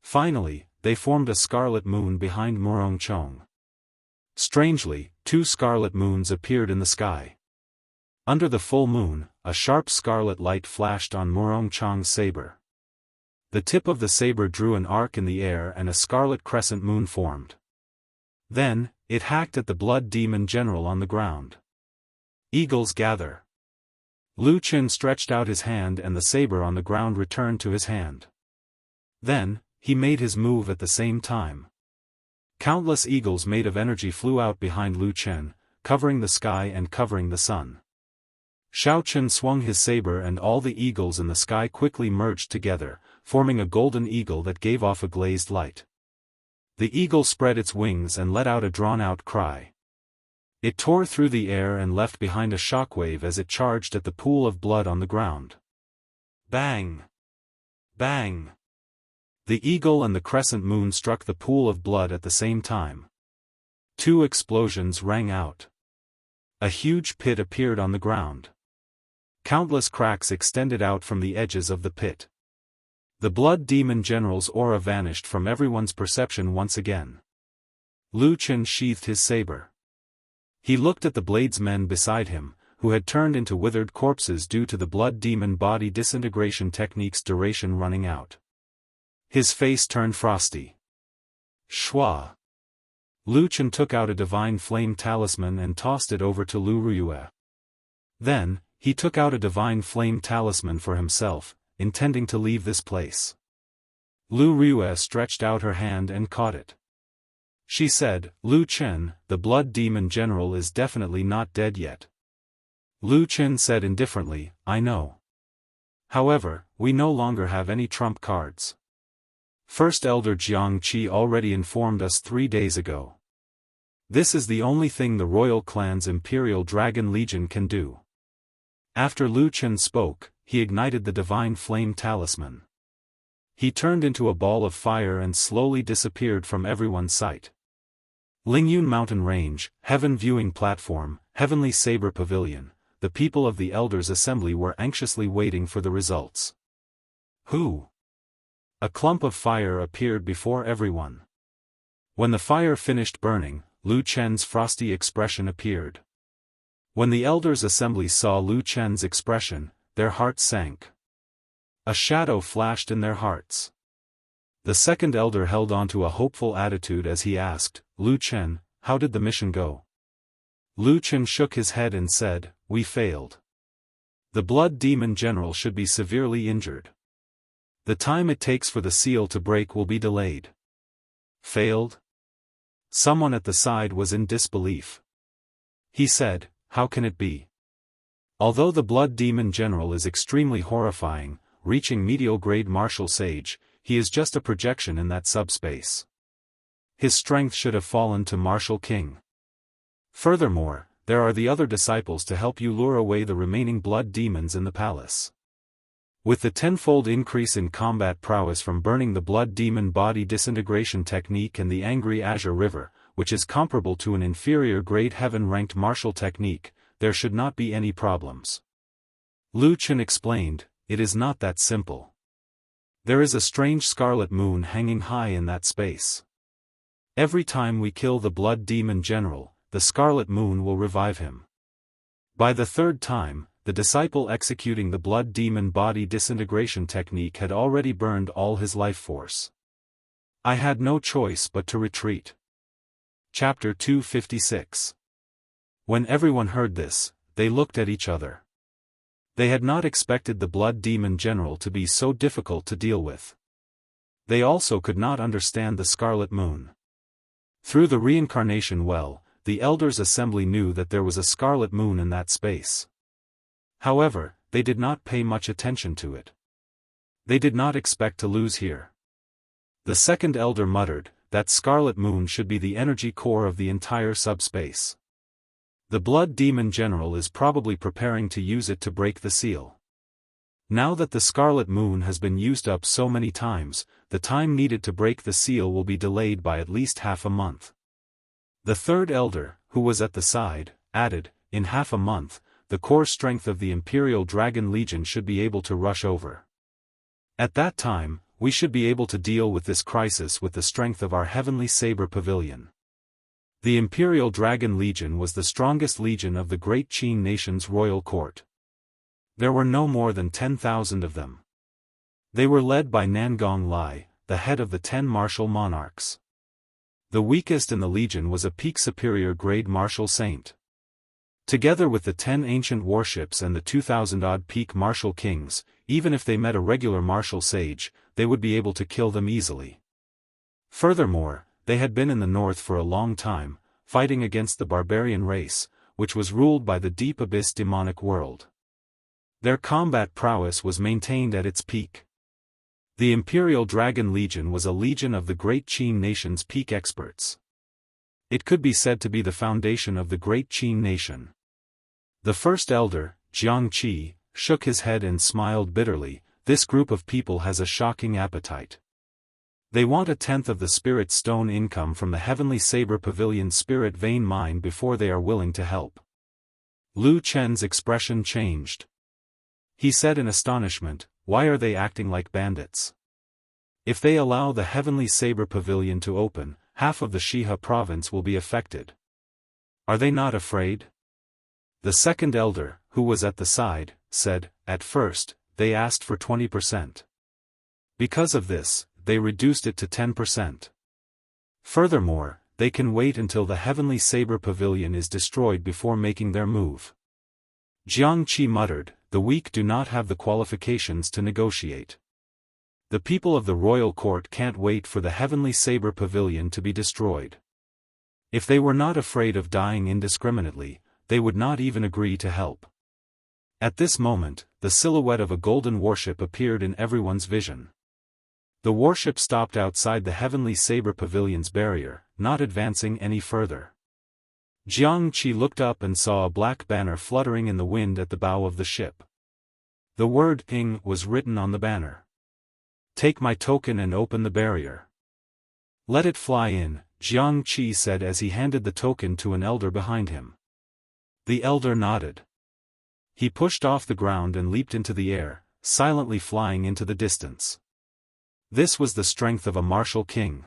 Finally, they formed a scarlet moon behind Murongchong. Strangely, 2 scarlet moons appeared in the sky. Under the full moon, a sharp scarlet light flashed on Murong Chang's saber. The tip of the saber drew an arc in the air and a scarlet crescent moon formed. Then, it hacked at the blood demon general on the ground. Eagles gather. Lu Qin stretched out his hand and the saber on the ground returned to his hand. Then, he made his move at the same time. Countless eagles made of energy flew out behind Lu Qin, covering the sky and covering the sun. Shao Qin swung his saber and all the eagles in the sky quickly merged together, forming a golden eagle that gave off a glazed light. The eagle spread its wings and let out a drawn-out cry. It tore through the air and left behind a shockwave as it charged at the pool of blood on the ground. Bang! Bang! The eagle and the crescent moon struck the pool of blood at the same time. 2 explosions rang out. A huge pit appeared on the ground. Countless cracks extended out from the edges of the pit. The blood demon general's aura vanished from everyone's perception once again. Lu Qin sheathed his saber. He looked at the bladesmen beside him, who had turned into withered corpses due to the blood demon body disintegration technique's duration running out. His face turned frosty. Shua. Lu Qin took out a divine flame talisman and tossed it over to Lu Ruyue. Then, he took out a divine flame talisman for himself, intending to leave this place. Lu Ruyue stretched out her hand and caught it. She said, Lu Qin, the blood demon general is definitely not dead yet. Lu Qin said indifferently, I know. However, we no longer have any trump cards. First Elder Jiangqi already informed us 3 days ago. This is the only thing the royal clan's Imperial Dragon Legion can do. After Lu Qin spoke, he ignited the divine flame talisman. He turned into a ball of fire and slowly disappeared from everyone's sight. Lingyun Mountain Range, Heaven Viewing Platform, Heavenly Saber Pavilion, the people of the Elders' Assembly were anxiously waiting for the results. Who? A clump of fire appeared before everyone. When the fire finished burning, Lu Qin's frosty expression appeared. When the Elders' Assembly saw Lu Qin's expression, their hearts sank. A shadow flashed in their hearts. The second elder held on to a hopeful attitude as he asked, Lu Qin, how did the mission go? Lu Qin shook his head and said, we failed. The blood demon general should be severely injured. The time it takes for the seal to break will be delayed. Failed? Someone at the side was in disbelief. He said, how can it be? Although the blood demon general is extremely horrifying, reaching medial grade martial sage, he is just a projection in that subspace. His strength should have fallen to Martial King. Furthermore, there are the other disciples to help you lure away the remaining blood demons in the palace. With the tenfold increase in combat prowess from burning the blood demon body disintegration technique and the angry Azure River, which is comparable to an inferior grade heaven-ranked martial technique, there should not be any problems. Lu Qin explained, it is not that simple. There is a strange scarlet moon hanging high in that space. Every time we kill the blood demon general, the scarlet moon will revive him. By the 3rd time, the disciple executing the blood demon body disintegration technique had already burned all his life force. I had no choice but to retreat. Chapter 256. When everyone heard this, they looked at each other. They had not expected the blood demon general to be so difficult to deal with. They also could not understand the scarlet moon. Through the reincarnation well, the Elders' Assembly knew that there was a scarlet moon in that space. However, they did not pay much attention to it. They did not expect to lose here. The second elder muttered, that scarlet moon should be the energy core of the entire subspace. The blood demon general is probably preparing to use it to break the seal. Now that the scarlet moon has been used up so many times, the time needed to break the seal will be delayed by at least half a month. The third elder, who was at the side, added, in half a month, the core strength of the Imperial Dragon Legion should be able to rush over. At that time, we should be able to deal with this crisis with the strength of our Heavenly Saber Pavilion. The Imperial Dragon Legion was the strongest legion of the Great Qin nation's royal court. There were no more than 10,000 of them. They were led by Nangong Lai, the head of the 10 martial monarchs. The weakest in the legion was a peak superior grade martial saint. Together with the 10 ancient warships and the 2,000-odd peak martial kings, even if they met a regular martial sage, they would be able to kill them easily. Furthermore, they had been in the north for a long time, fighting against the barbarian race, which was ruled by the deep abyss demonic world. Their combat prowess was maintained at its peak. The Imperial Dragon Legion was a legion of the Great Qin nation's peak experts. It could be said to be the foundation of the Great Qin nation. The first elder, Jianghu, shook his head and smiled bitterly. This group of people has a shocking appetite. They want 1/10 of the spirit stone income from the Heavenly Saber Pavilion's spirit vein mine before they are willing to help. Lu Chen's expression changed. He said in astonishment, "Why are they acting like bandits? If they allow the Heavenly Saber Pavilion to open, half of the Shihe province will be affected. Are they not afraid?" The second elder, who was at the side, said, "At first, they asked for 20%. Because of this, they reduced it to 10%. Furthermore, they can wait until the Heavenly Saber Pavilion is destroyed before making their move." Jianghu muttered, "The weak do not have the qualifications to negotiate. The people of the royal court can't wait for the Heavenly Saber Pavilion to be destroyed. If they were not afraid of dying indiscriminately, they would not even agree to help." At this moment, the silhouette of a golden warship appeared in everyone's vision. The warship stopped outside the Heavenly Saber Pavilion's barrier, not advancing any further. Jianghu looked up and saw a black banner fluttering in the wind at the bow of the ship. The word "Ing" was written on the banner. "Take my token and open the barrier." "Let it fly in," Jianghu said as he handed the token to an elder behind him. The elder nodded. He pushed off the ground and leaped into the air, silently flying into the distance. This was the strength of a martial king.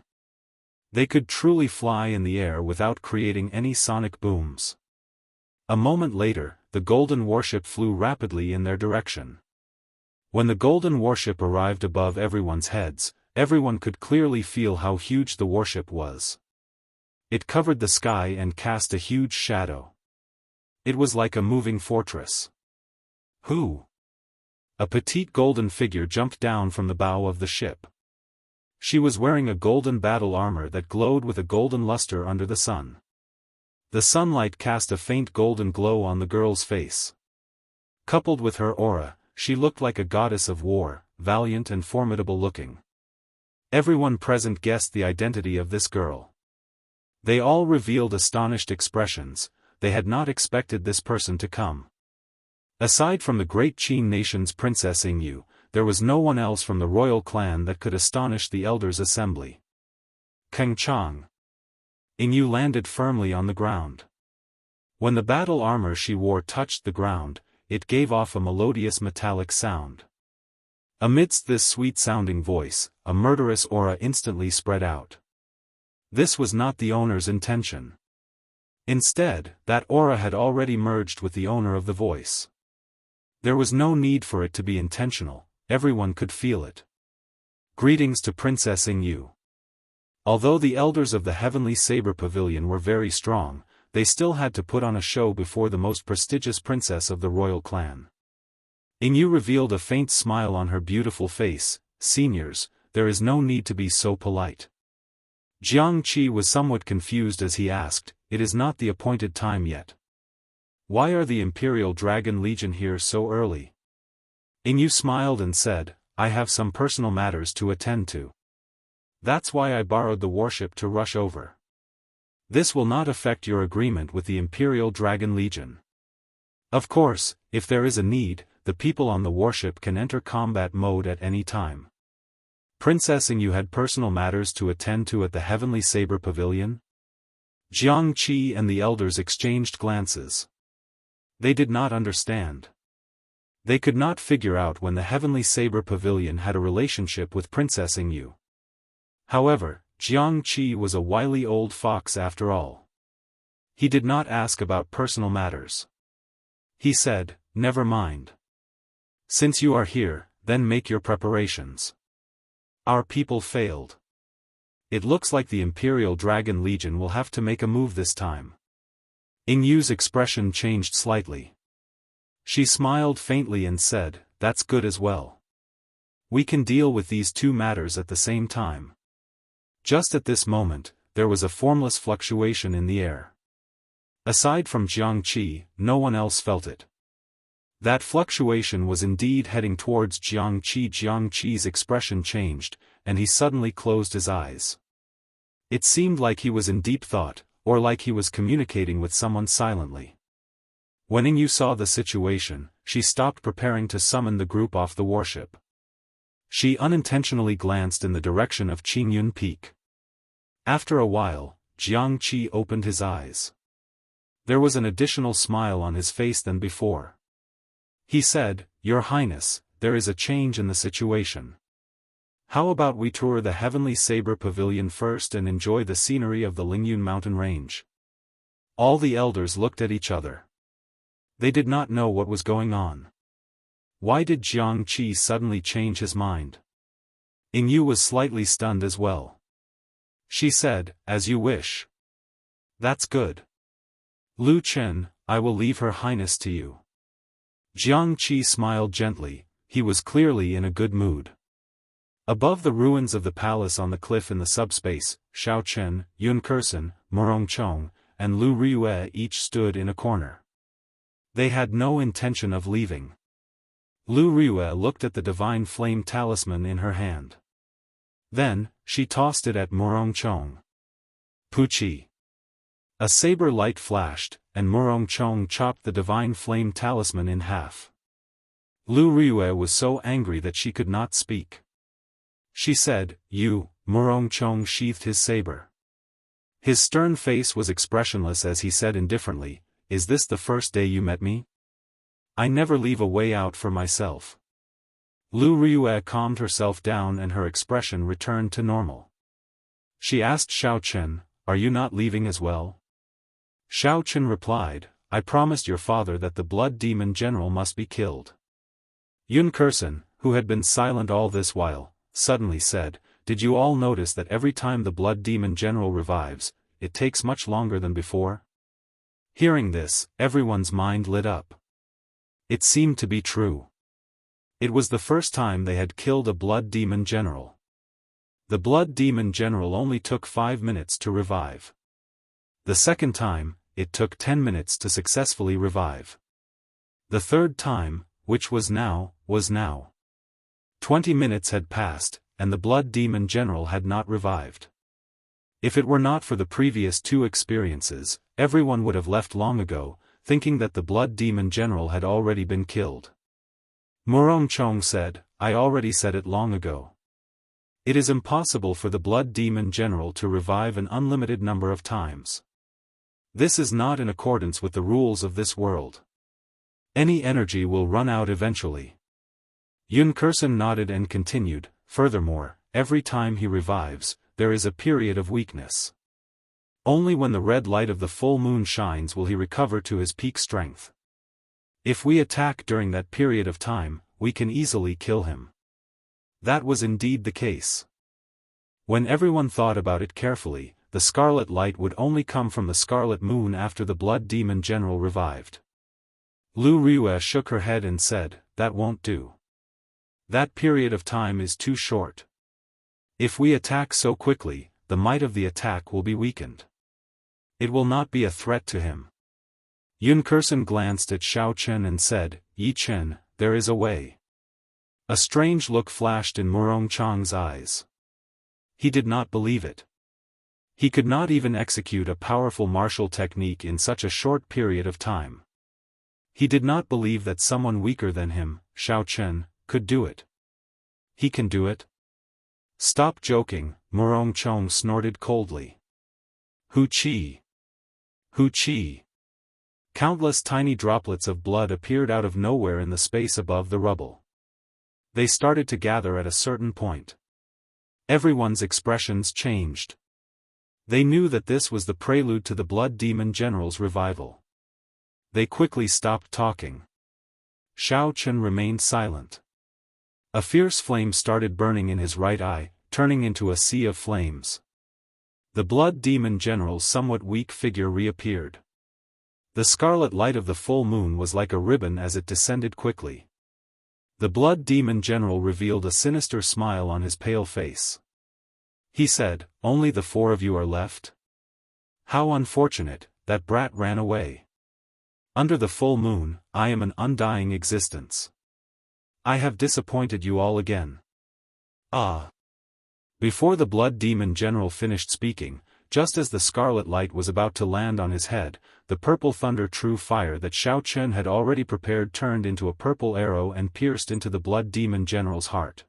They could truly fly in the air without creating any sonic booms. A moment later, the golden warship flew rapidly in their direction. When the golden warship arrived above everyone's heads, everyone could clearly feel how huge the warship was. It covered the sky and cast a huge shadow. It was like a moving fortress. "Who?" A petite golden figure jumped down from the bow of the ship. She was wearing a golden battle armor that glowed with a golden luster under the sun. The sunlight cast a faint golden glow on the girl's face. Coupled with her aura, she looked like a goddess of war, valiant and formidable looking. Everyone present guessed the identity of this girl. They all revealed astonished expressions. They had not expected this person to come. Aside from the Great Qin nation's Princess Yingyu, there was no one else from the royal clan that could astonish the elders' assembly. Keng Chang. Yingyu landed firmly on the ground. When the battle armor she wore touched the ground, it gave off a melodious metallic sound. Amidst this sweet-sounding voice, a murderous aura instantly spread out. This was not the owner's intention. Instead, that aura had already merged with the owner of the voice. There was no need for it to be intentional, everyone could feel it. Greetings to Princess Yingyu. Although the elders of the Heavenly Saber Pavilion were very strong, they still had to put on a show before the most prestigious princess of the royal clan. Yingyu revealed a faint smile on her beautiful face. "Seniors, there is no need to be so polite." Jianghu was somewhat confused as he asked, "It is not the appointed time yet. Why are the Imperial Dragon Legion here so early?" Yingyu smiled and said, "I have some personal matters to attend to. That's why I borrowed the warship to rush over. This will not affect your agreement with the Imperial Dragon Legion. Of course, if there is a need, the people on the warship can enter combat mode at any time." Princess Yingyu had personal matters to attend to at the Heavenly Saber Pavilion? Jianghu and the elders exchanged glances. They did not understand. They could not figure out when the Heavenly Saber Pavilion had a relationship with Princess Yingyu. However, Jianghu was a wily old fox after all. He did not ask about personal matters. He said, "Never mind. Since you are here, then make your preparations. Our people failed. It looks like the Imperial Dragon Legion will have to make a move this time." Yu's expression changed slightly. She smiled faintly and said, "That's good as well. We can deal with these two matters at the same time." Just at this moment, there was a formless fluctuation in the air. Aside from Jiangqi, no one else felt it. That fluctuation was indeed heading towards Jiangqi. Jiangqi's expression changed, and he suddenly closed his eyes. It seemed like he was in deep thought, or like he was communicating with someone silently. When Yu saw the situation, she stopped preparing to summon the group off the warship. She unintentionally glanced in the direction of Qingyun Peak. After a while, Jiangqi opened his eyes. There was an additional smile on his face than before. He said, "Your Highness, there is a change in the situation. How about we tour the Heavenly Saber Pavilion first and enjoy the scenery of the Lingyun mountain range?" All the elders looked at each other. They did not know what was going on. Why did Jiangqi suddenly change his mind? Yu was slightly stunned as well. She said, "As you wish." "That's good. Lu Chen, I will leave Her Highness to you." Jiangqi smiled gently, he was clearly in a good mood. Above the ruins of the palace on the cliff in the subspace, Xiao Chen, Yun Kursen, Murong Chong, and Lu Riyue each stood in a corner. They had no intention of leaving. Lu Riyue looked at the divine flame talisman in her hand. Then, she tossed it at Murong Chong. Puchi. A saber light flashed, and Murong Chong chopped the divine flame talisman in half. Lu Riyue was so angry that she could not speak. She said, "You." Murong Chong sheathed his saber. His stern face was expressionless as he said indifferently, "Is this the first day you met me? I never leave a way out for myself." Lu Riyue calmed herself down and her expression returned to normal. She asked Xiao Chen, "Are you not leaving as well?" Xiao Chen replied, "I promised your father that the blood demon general must be killed." Yun Kursen, who had been silent all this while, suddenly said, "Did you all notice that every time the blood demon general revives, it takes much longer than before?" Hearing this, everyone's mind lit up. It seemed to be true. It was the first time they had killed a blood demon general. The blood demon general only took 5 minutes to revive. The second time, it took 10 minutes to successfully revive. The third time, which was now. 20 minutes had passed, and the blood demon general had not revived. If it were not for the previous 2 experiences, everyone would have left long ago, thinking that the blood demon general had already been killed. Murong Chong said, "I already said it long ago. It is impossible for the blood demon general to revive an unlimited number of times. This is not in accordance with the rules of this world. Any energy will run out eventually." Yun Kursen nodded and continued, "Furthermore, every time he revives, there is a period of weakness. Only when the red light of the full moon shines will he recover to his peak strength. If we attack during that period of time, we can easily kill him." That was indeed the case. When everyone thought about it carefully, the scarlet light would only come from the scarlet moon after the blood demon general revived. Lu Riyue shook her head and said, "That won't do. That period of time is too short. If we attack so quickly, the might of the attack will be weakened. It will not be a threat to him." Yun Kursen glanced at Xiao Chen and said, "Yi Chen, there is a way." A strange look flashed in Murong Chong's eyes. He did not believe it. He could not even execute a powerful martial technique in such a short period of time. He did not believe that someone weaker than him, Xiao Chen, could do it. He can do it? Stop joking, Murong Chong snorted coldly. Hu Qi. Hu Qi. Countless tiny droplets of blood appeared out of nowhere in the space above the rubble. They started to gather at a certain point. Everyone's expressions changed. They knew that this was the prelude to the Blood Demon General's revival. They quickly stopped talking. Xiao Chen remained silent. A fierce flame started burning in his right eye, turning into a sea of flames. The Blood Demon General's somewhat weak figure reappeared. The scarlet light of the full moon was like a ribbon as it descended quickly. The Blood Demon General revealed a sinister smile on his pale face. He said, "Only the 4 of you are left? How unfortunate, that brat ran away. Under the full moon, I am an undying existence. I have disappointed you all again." Ah! Before the Blood Demon General finished speaking, just as the scarlet light was about to land on his head, the purple thunder true fire that Xiao Chen had already prepared turned into a purple arrow and pierced into the Blood Demon General's heart.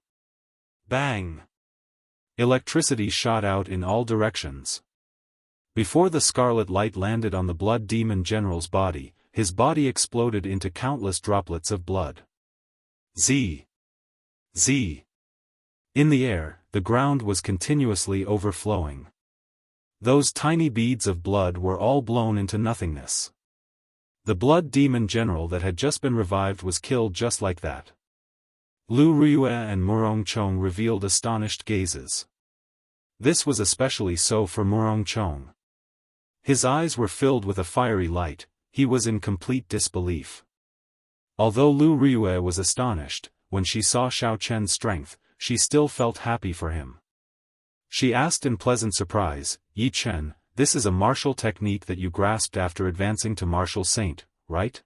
Bang! Electricity shot out in all directions. Before the scarlet light landed on the Blood Demon General's body, his body exploded into countless droplets of blood. Z. Z. In the air, the ground was continuously overflowing. Those tiny beads of blood were all blown into nothingness. The Blood Demon General that had just been revived was killed just like that. Lu Riyue and Murong Chong revealed astonished gazes. This was especially so for Murong Chong. His eyes were filled with a fiery light, he was in complete disbelief. Although Lu Riyue was astonished, when she saw Xiao Chen's strength, she still felt happy for him. She asked in pleasant surprise, "Yi Chen, this is a martial technique that you grasped after advancing to Martial Saint, right?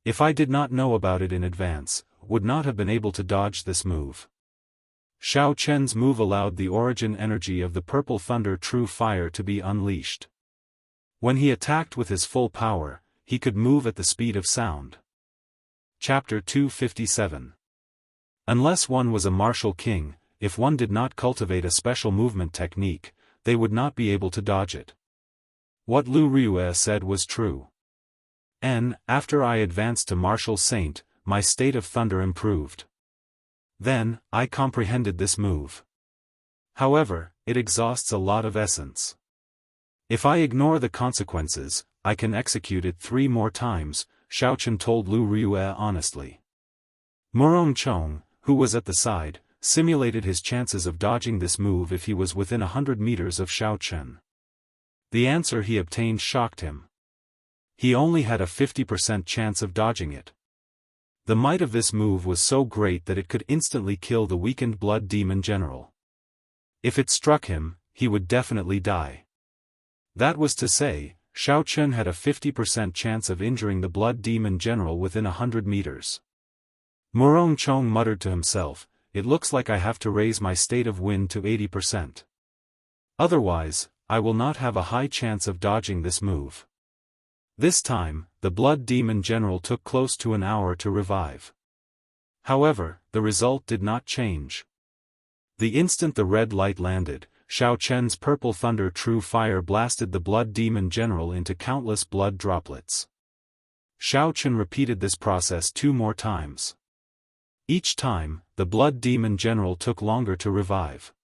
If I did not know about it in advance, would not have been able to dodge this move." Xiao Chen's move allowed the origin energy of the purple thunder true fire to be unleashed. When he attacked with his full power, he could move at the speed of sound. Chapter 257. Unless one was a martial king, if one did not cultivate a special movement technique, they would not be able to dodge it. What Lu Riyue said was true. After I advanced to Martial Saint, my state of thunder improved. Then, I comprehended this move. However, it exhausts a lot of essence. If I ignore the consequences, I can execute it 3 more times, Xiao Chen told Lu Riyue honestly. Murong Chong, who was at the side, simulated his chances of dodging this move if he was within 100 meters of Xiao Chen. The answer he obtained shocked him. He only had a 50% chance of dodging it. The might of this move was so great that it could instantly kill the weakened Blood Demon General. If it struck him, he would definitely die. That was to say, Xiao Chen had a 50% chance of injuring the Blood Demon General within 100 meters. Murong Chong muttered to himself, "It looks like I have to raise my state of wind to 80%. Otherwise, I will not have a high chance of dodging this move." This time, the Blood Demon General took close to an hour to revive. However, the result did not change. The instant the red light landed, Xiao Chen's purple thunder true fire blasted the Blood Demon General into countless blood droplets. Xiao Chen repeated this process 2 more times. Each time, the Blood Demon General took longer to revive.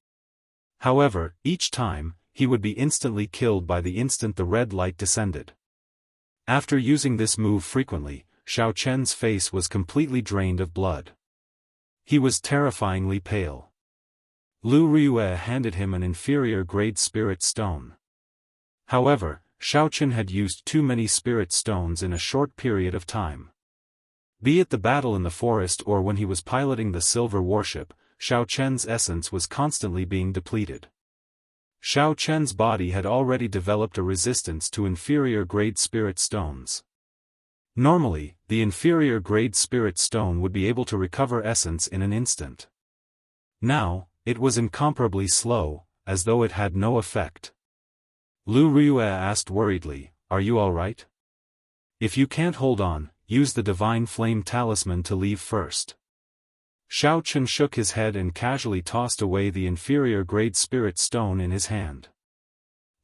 However, each time, he would be instantly killed by the instant the red light descended. After using this move frequently, Xiao Chen's face was completely drained of blood. He was terrifyingly pale. Lu Riyue handed him an inferior-grade spirit stone. However, Xiao Chen had used too many spirit stones in a short period of time. Be it the battle in the forest or when he was piloting the silver warship, Xiao Chen's essence was constantly being depleted. Xiao Chen's body had already developed a resistance to inferior-grade spirit stones. Normally, the inferior-grade spirit stone would be able to recover essence in an instant. Now, it was incomparably slow, as though it had no effect. Lu Riyue asked worriedly, "Are you all right? If you can't hold on, use the Divine Flame Talisman to leave first." Xiao Chen shook his head and casually tossed away the inferior-grade spirit stone in his hand.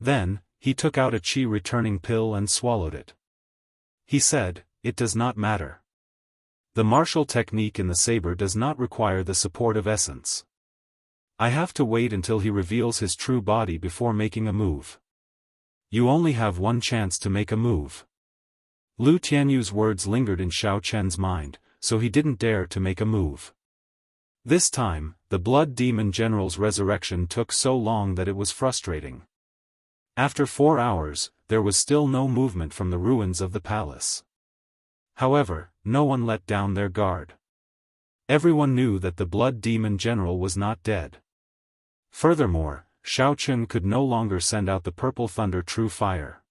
Then, he took out a chi-returning pill and swallowed it. He said, "It does not matter. The martial technique in the saber does not require the support of essence. I have to wait until he reveals his true body before making a move. You only have one chance to make a move. Lu Tianyu's words lingered in Xiao Chen's mind, so he didn't dare to make a move. This time, the Blood Demon General's resurrection took so long that it was frustrating. After 4 hours, there was still no movement from the ruins of the palace. However, no one let down their guard. Everyone knew that the Blood Demon General was not dead. Furthermore, Xiao Chun could no longer send out the Purple Thunder True Fire.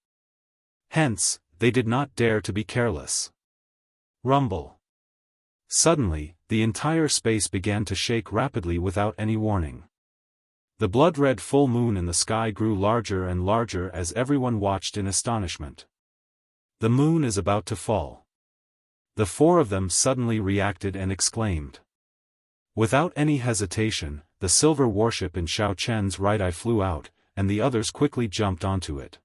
Hence, they did not dare to be careless. Rumble. Suddenly, the entire space began to shake rapidly without any warning. The blood-red full moon in the sky grew larger and larger as everyone watched in astonishment. The moon is about to fall. The 4 of them suddenly reacted and exclaimed. Without any hesitation, the silver warship in Xiao Chen's right eye flew out, and the others quickly jumped onto it.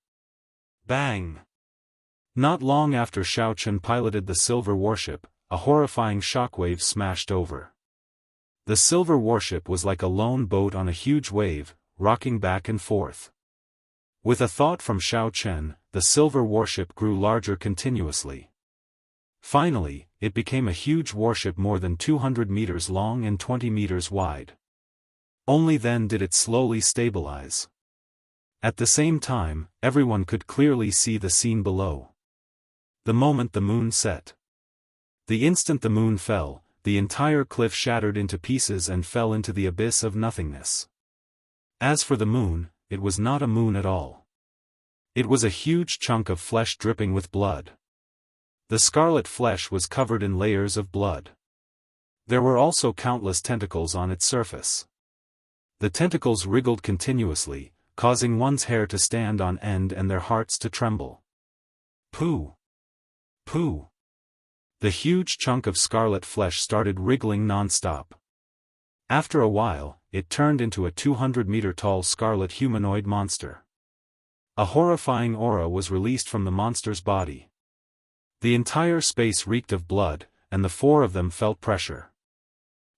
Bang! Not long after Xiao Chen piloted the silver warship, a horrifying shockwave smashed over. The silver warship was like a lone boat on a huge wave, rocking back and forth. With a thought from Xiao Chen, the silver warship grew larger continuously. Finally, it became a huge warship more than 200 meters long and 20 meters wide. Only then did it slowly stabilize. At the same time, everyone could clearly see the scene below. The moment the moon set. The instant the moon fell, the entire cliff shattered into pieces and fell into the abyss of nothingness. As for the moon, it was not a moon at all. It was a huge chunk of flesh dripping with blood. The scarlet flesh was covered in layers of blood. There were also countless tentacles on its surface. The tentacles wriggled continuously, causing one's hair to stand on end and their hearts to tremble. Pooh! Pooh! The huge chunk of scarlet flesh started wriggling non-stop. After a while, it turned into a 200-meter-tall scarlet humanoid monster. A horrifying aura was released from the monster's body. The entire space reeked of blood, and the 4 of them felt pressure.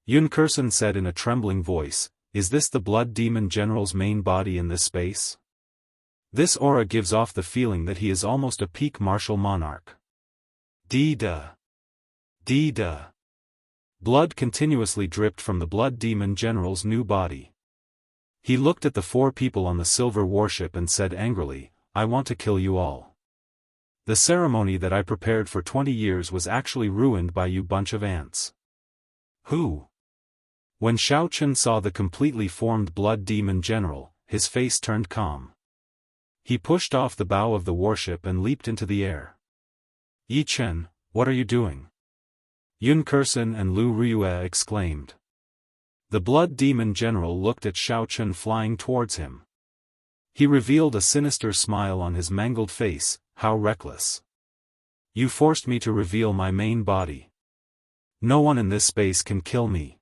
Yunkerson said in a trembling voice, "Is this the Blood Demon General's main body in this space? This aura gives off the feeling that he is almost a peak martial monarch." Dee-da. Dee-da. Blood continuously dripped from the Blood Demon General's new body. He looked at the 4 people on the silver warship and said angrily, "I want to kill you all. The ceremony that I prepared for 20 years was actually ruined by you bunch of ants." Who? When Xiao Chun saw the completely formed Blood Demon General, his face turned calm. He pushed off the bow of the warship and leaped into the air. "Yi Chen, what are you doing?" Yunkerson and Lu Ryue exclaimed. The Blood Demon General looked at Xiao Chun flying towards him. He revealed a sinister smile on his mangled face. "How reckless. You forced me to reveal my main body. No one in this space can kill me."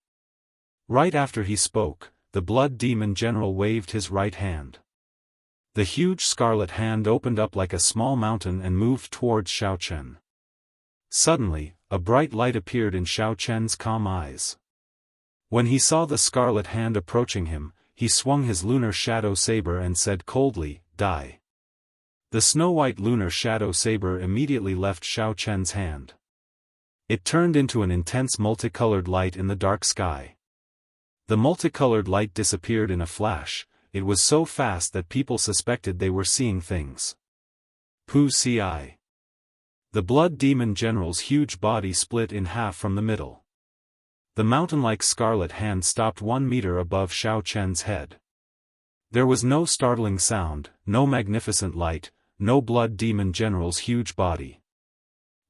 Right after he spoke, the Blood Demon General waved his right hand. The huge scarlet hand opened up like a small mountain and moved towards Xiao Chen. Suddenly, a bright light appeared in Xiao Chen's calm eyes. When he saw the scarlet hand approaching him, he swung his lunar shadow saber and said coldly, "Die." The snow-white lunar shadow saber immediately left Xiao Chen's hand. It turned into an intense multicolored light in the dark sky. The multicolored light disappeared in a flash. It was so fast that people suspected they were seeing things. Pu Ci. The Blood Demon General's huge body split in half from the middle. The mountain-like scarlet hand stopped 1 meter above Xiao Chen's head. There was no startling sound, no magnificent light, no Blood Demon General's huge body.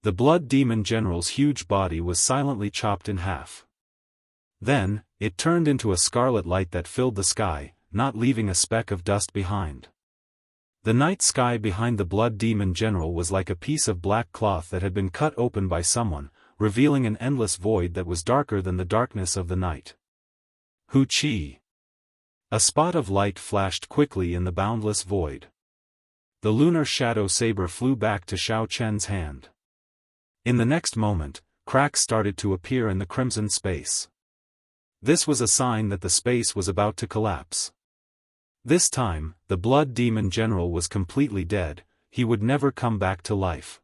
The Blood Demon General's huge body was silently chopped in half. Then, it turned into a scarlet light that filled the sky, not leaving a speck of dust behind. The night sky behind the Blood Demon General was like a piece of black cloth that had been cut open by someone, revealing an endless void that was darker than the darkness of the night. Hu Qi. A spot of light flashed quickly in the boundless void. The lunar shadow saber flew back to Xiao Chen's hand. In the next moment, cracks started to appear in the crimson space. This was a sign that the space was about to collapse. This time, the blood demon general was completely dead. He would never come back to life.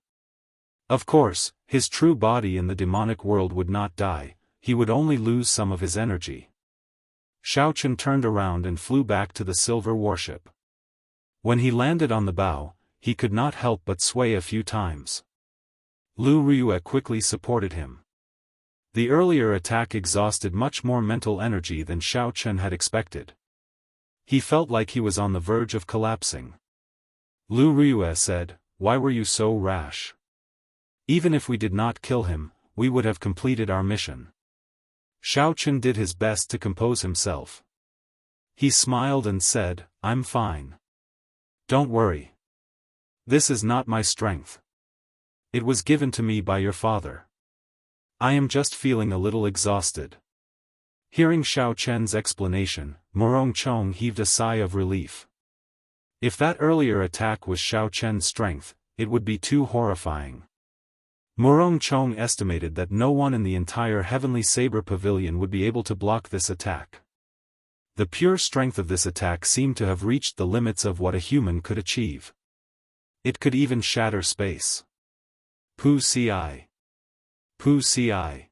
Of course, his true body in the demonic world would not die, he would only lose some of his energy. Xiao Chen turned around and flew back to the silver warship. When he landed on the bow, he could not help but sway a few times. Lu Riyue quickly supported him. The earlier attack exhausted much more mental energy than Xiao Chen had expected. He felt like he was on the verge of collapsing. Lu Riyue said, "Why were you so rash? Even if we did not kill him, we would have completed our mission." Xiao Chen did his best to compose himself. He smiled and said, "I'm fine. Don't worry. This is not my strength. It was given to me by your father. I am just feeling a little exhausted." Hearing Xiao Chen's explanation, Murong Chong heaved a sigh of relief. If that earlier attack was Xiao Chen's strength, it would be too horrifying. Murong Chong estimated that no one in the entire Heavenly Saber Pavilion would be able to block this attack. The pure strength of this attack seemed to have reached the limits of what a human could achieve. It could even shatter space. Pu Ci. Pu Ci.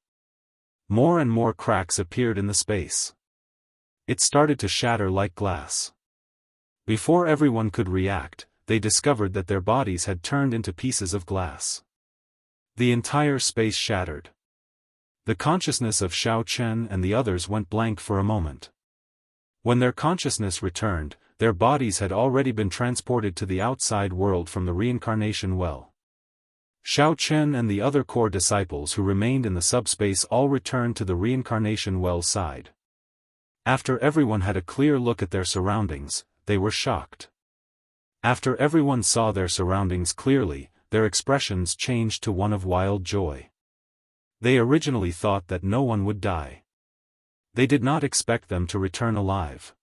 More and more cracks appeared in the space. It started to shatter like glass. Before everyone could react, they discovered that their bodies had turned into pieces of glass. The entire space shattered. The consciousness of Xiao Chen and the others went blank for a moment. When their consciousness returned, their bodies had already been transported to the outside world from the reincarnation well. Xiao Chen and the other core disciples who remained in the subspace all returned to the reincarnation well side. After everyone had a clear look at their surroundings, they were shocked. After everyone saw their surroundings clearly, their expressions changed to one of wild joy. They originally thought that no one would die. They did not expect them to return alive.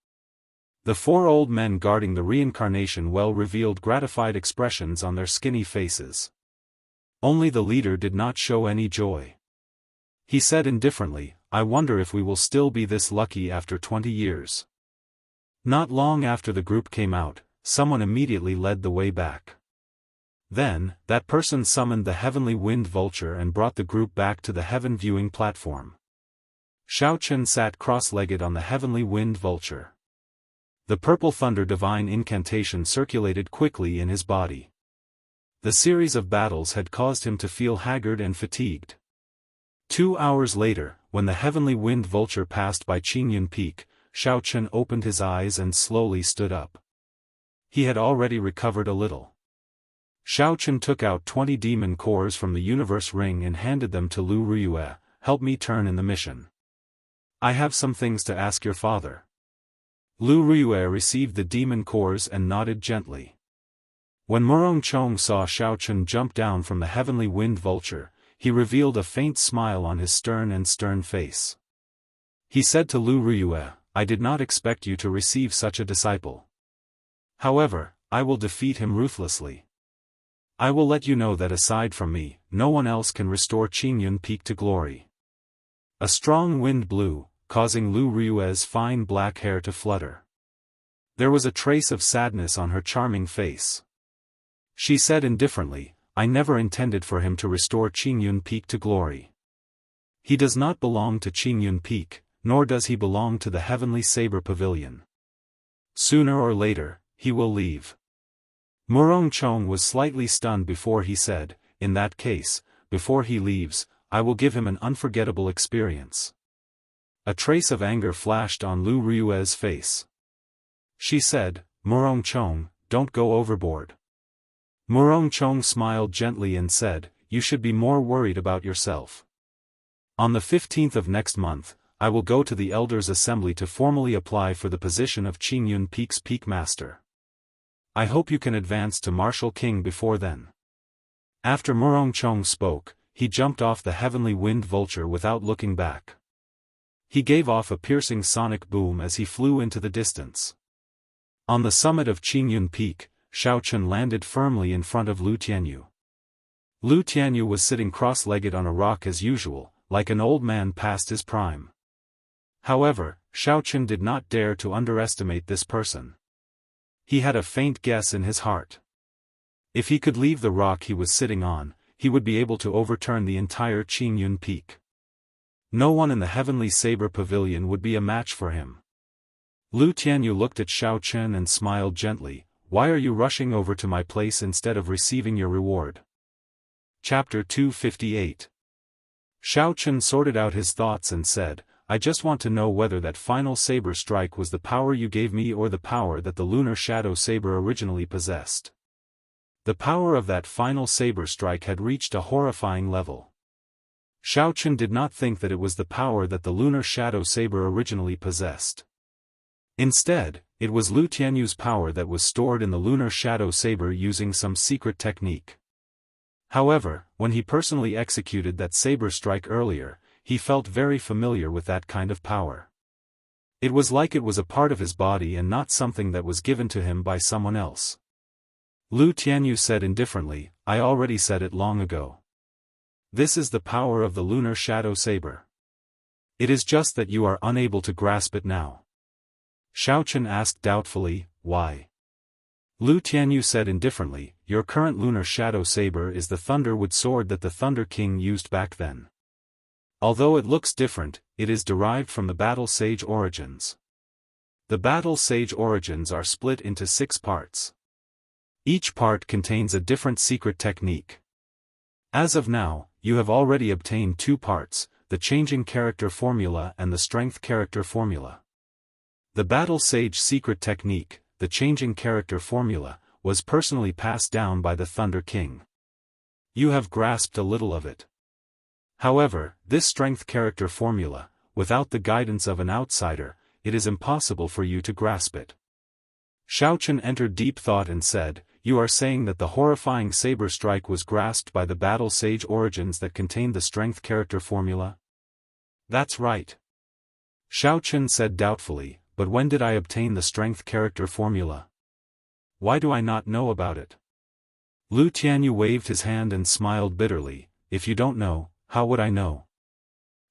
The four old men guarding the reincarnation well revealed gratified expressions on their skinny faces. Only the leader did not show any joy. He said indifferently, "I wonder if we will still be this lucky after 20 years. Not long after the group came out, someone immediately led the way back. Then, that person summoned the heavenly wind vulture and brought the group back to the heaven viewing platform. Xiao Chen sat cross-legged on the heavenly wind vulture. The purple thunder divine incantation circulated quickly in his body. The series of battles had caused him to feel haggard and fatigued. 2 hours later, when the heavenly wind vulture passed by Qingyun Peak, Xiao Chen opened his eyes and slowly stood up. He had already recovered a little. Xiao Chen took out 20 demon cores from the universe ring and handed them to Lu Riyue. "Help me turn in the mission. I have some things to ask your father." Lu Riyue received the demon cores and nodded gently. When Murong Chong saw Xiao Chen jump down from the heavenly wind vulture, he revealed a faint smile on his stern face. He said to Lu Riyue, "I did not expect you to receive such a disciple. However, I will defeat him ruthlessly. I will let you know that aside from me, no one else can restore Qingyun Peak to glory." A strong wind blew, causing Lu Riyue's fine black hair to flutter. There was a trace of sadness on her charming face. She said indifferently, "I never intended for him to restore Qingyun Peak to glory. He does not belong to Qingyun Peak, nor does he belong to the Heavenly Saber Pavilion. Sooner or later, he will leave." Murong Chong was slightly stunned before he said, "In that case, before he leaves, I will give him an unforgettable experience." A trace of anger flashed on Lu Riyue's face. She said, "Murong Chong, don't go overboard." Murong Chong smiled gently and said, "You should be more worried about yourself. On the 15th of next month, I will go to the Elders' Assembly to formally apply for the position of Qingyun Peak's Peak Master. I hope you can advance to Martial King before then." After Murong Chong spoke, he jumped off the heavenly wind vulture without looking back. He gave off a piercing sonic boom as he flew into the distance. On the summit of Qingyun Peak, Xiao Chen landed firmly in front of Lu Tianyu. Lu Tianyu was sitting cross-legged on a rock as usual, like an old man past his prime. However, Xiaochen did not dare to underestimate this person. He had a faint guess in his heart. If he could leave the rock he was sitting on, he would be able to overturn the entire Qingyun Peak. No one in the Heavenly Saber Pavilion would be a match for him. Lu Tianyu looked at Xiaochen and smiled gently. Why are you rushing over to my place instead of receiving your reward? Chapter 258. Xiaochen sorted out his thoughts and said, I just want to know whether that final saber strike was the power you gave me or the power that the lunar shadow saber originally possessed. The power of that final saber strike had reached a horrifying level. Xiaochen did not think that it was the power that the lunar shadow saber originally possessed. Instead, it was Lu Tianyu's power that was stored in the lunar shadow saber using some secret technique. However, when he personally executed that saber strike earlier, he felt very familiar with that kind of power. It was like it was a part of his body and not something that was given to him by someone else. Lu Tianyu said indifferently, I already said it long ago. This is the power of the lunar shadow saber. It is just that you are unable to grasp it now. Xiaochen asked doubtfully, why? Lu Tianyu said indifferently, your current lunar shadow saber is the Thunderwood sword that the Thunder King used back then. Although it looks different, it is derived from the Battle Sage origins. The Battle Sage origins are split into 6 parts. Each part contains a different secret technique. As of now, you have already obtained 2 parts, the Changing Character Formula and the Strength Character Formula. The Battle Sage secret technique, the Changing Character Formula, was personally passed down by the Thunder King. You have grasped a little of it. However, this Strength Character Formula, without the guidance of an outsider, it is impossible for you to grasp it. Xiaochen entered deep thought and said, you are saying that the horrifying saber strike was grasped by the Battle Sage origins that contained the Strength Character Formula? That's right. Xiaochen said doubtfully, but when did I obtain the Strength Character Formula? Why do I not know about it? Lu Tianyu waved his hand and smiled bitterly, if you don't know, how would I know?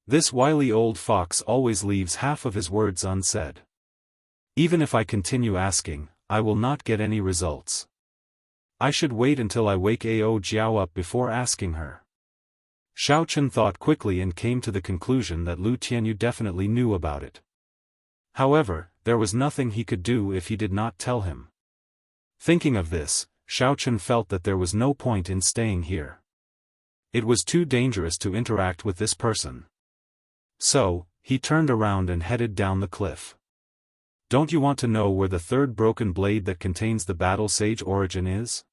This wily old fox always leaves half of his words unsaid. Even if I continue asking, I will not get any results. I should wait until I wake Ao Jiao up before asking her. Xiaochen thought quickly and came to the conclusion that Lu Tianyu definitely knew about it. However, there was nothing he could do if he did not tell him. Thinking of this, Xiaochen felt that there was no point in staying here. It was too dangerous to interact with this person. So, he turned around and headed down the cliff. Don't you want to know where the 3rd broken blade that contains the Battle Sage origin is?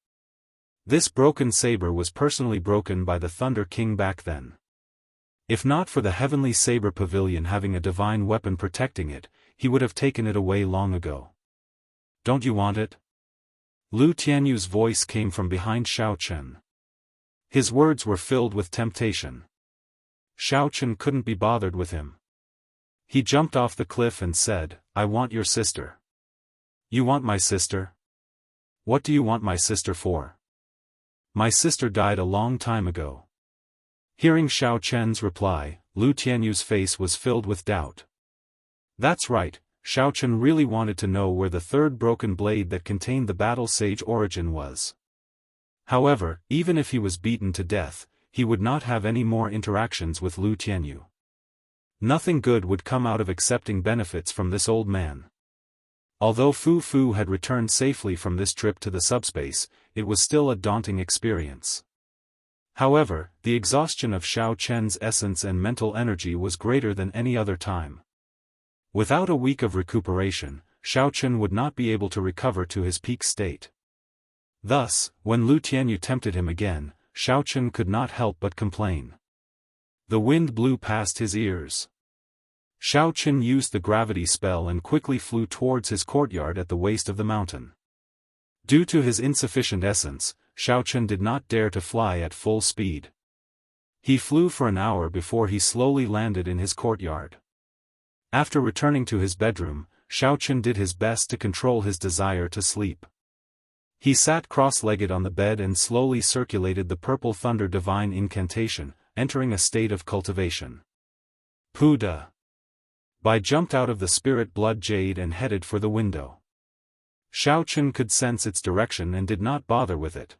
This broken saber was personally broken by the Thunder King back then. If not for the Heavenly Saber Pavilion having a divine weapon protecting it, he would have taken it away long ago. Don't you want it? Lu Tianyu's voice came from behind Xiaochen. His words were filled with temptation. Xiaochen couldn't be bothered with him. He jumped off the cliff and said, I want your sister. You want my sister? What do you want my sister for? My sister died a long time ago. Hearing Xiaochen's reply, Lu Tianyu's face was filled with doubt. That's right, Xiaochen really wanted to know where the 3rd broken blade that contained the Battle Sage origin was. However, even if he was beaten to death, he would not have any more interactions with Lu Tianyu. Nothing good would come out of accepting benefits from this old man. Although Fu Fu had returned safely from this trip to the subspace, it was still a daunting experience. However, the exhaustion of Xiaochen's essence and mental energy was greater than any other time. Without a week of recuperation, Xiaochen would not be able to recover to his peak state. Thus, when Lu Tianyu tempted him again, Xiaochen could not help but complain. The wind blew past his ears. Xiaochen used the gravity spell and quickly flew towards his courtyard at the waist of the mountain. Due to his insufficient essence, Xiaochen did not dare to fly at full speed. He flew for an hour before he slowly landed in his courtyard. After returning to his bedroom, Xiaochen did his best to control his desire to sleep. He sat cross-legged on the bed and slowly circulated the Purple Thunder Divine Incantation, entering a state of cultivation. Puda. Bai jumped out of the spirit blood jade and headed for the window. Xiao Chen could sense its direction and did not bother with it.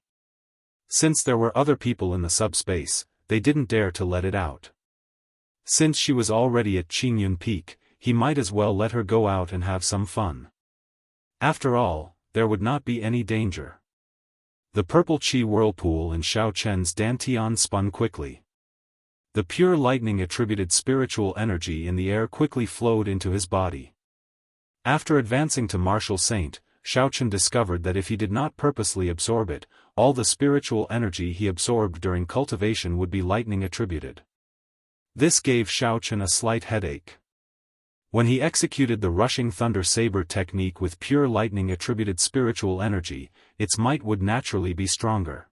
Since there were other people in the subspace, they didn't dare to let it out. Since she was already at Qingyun Peak, he might as well let her go out and have some fun. After all, there would not be any danger. The purple chi whirlpool in Xiao Chen's dantian spun quickly. The pure lightning-attributed spiritual energy in the air quickly flowed into his body. After advancing to martial saint, Xiao Chen discovered that if he did not purposely absorb it, all the spiritual energy he absorbed during cultivation would be lightning-attributed. This gave Xiao Chen a slight headache. When he executed the rushing thunder saber technique with pure lightning-attributed spiritual energy, its might would naturally be stronger.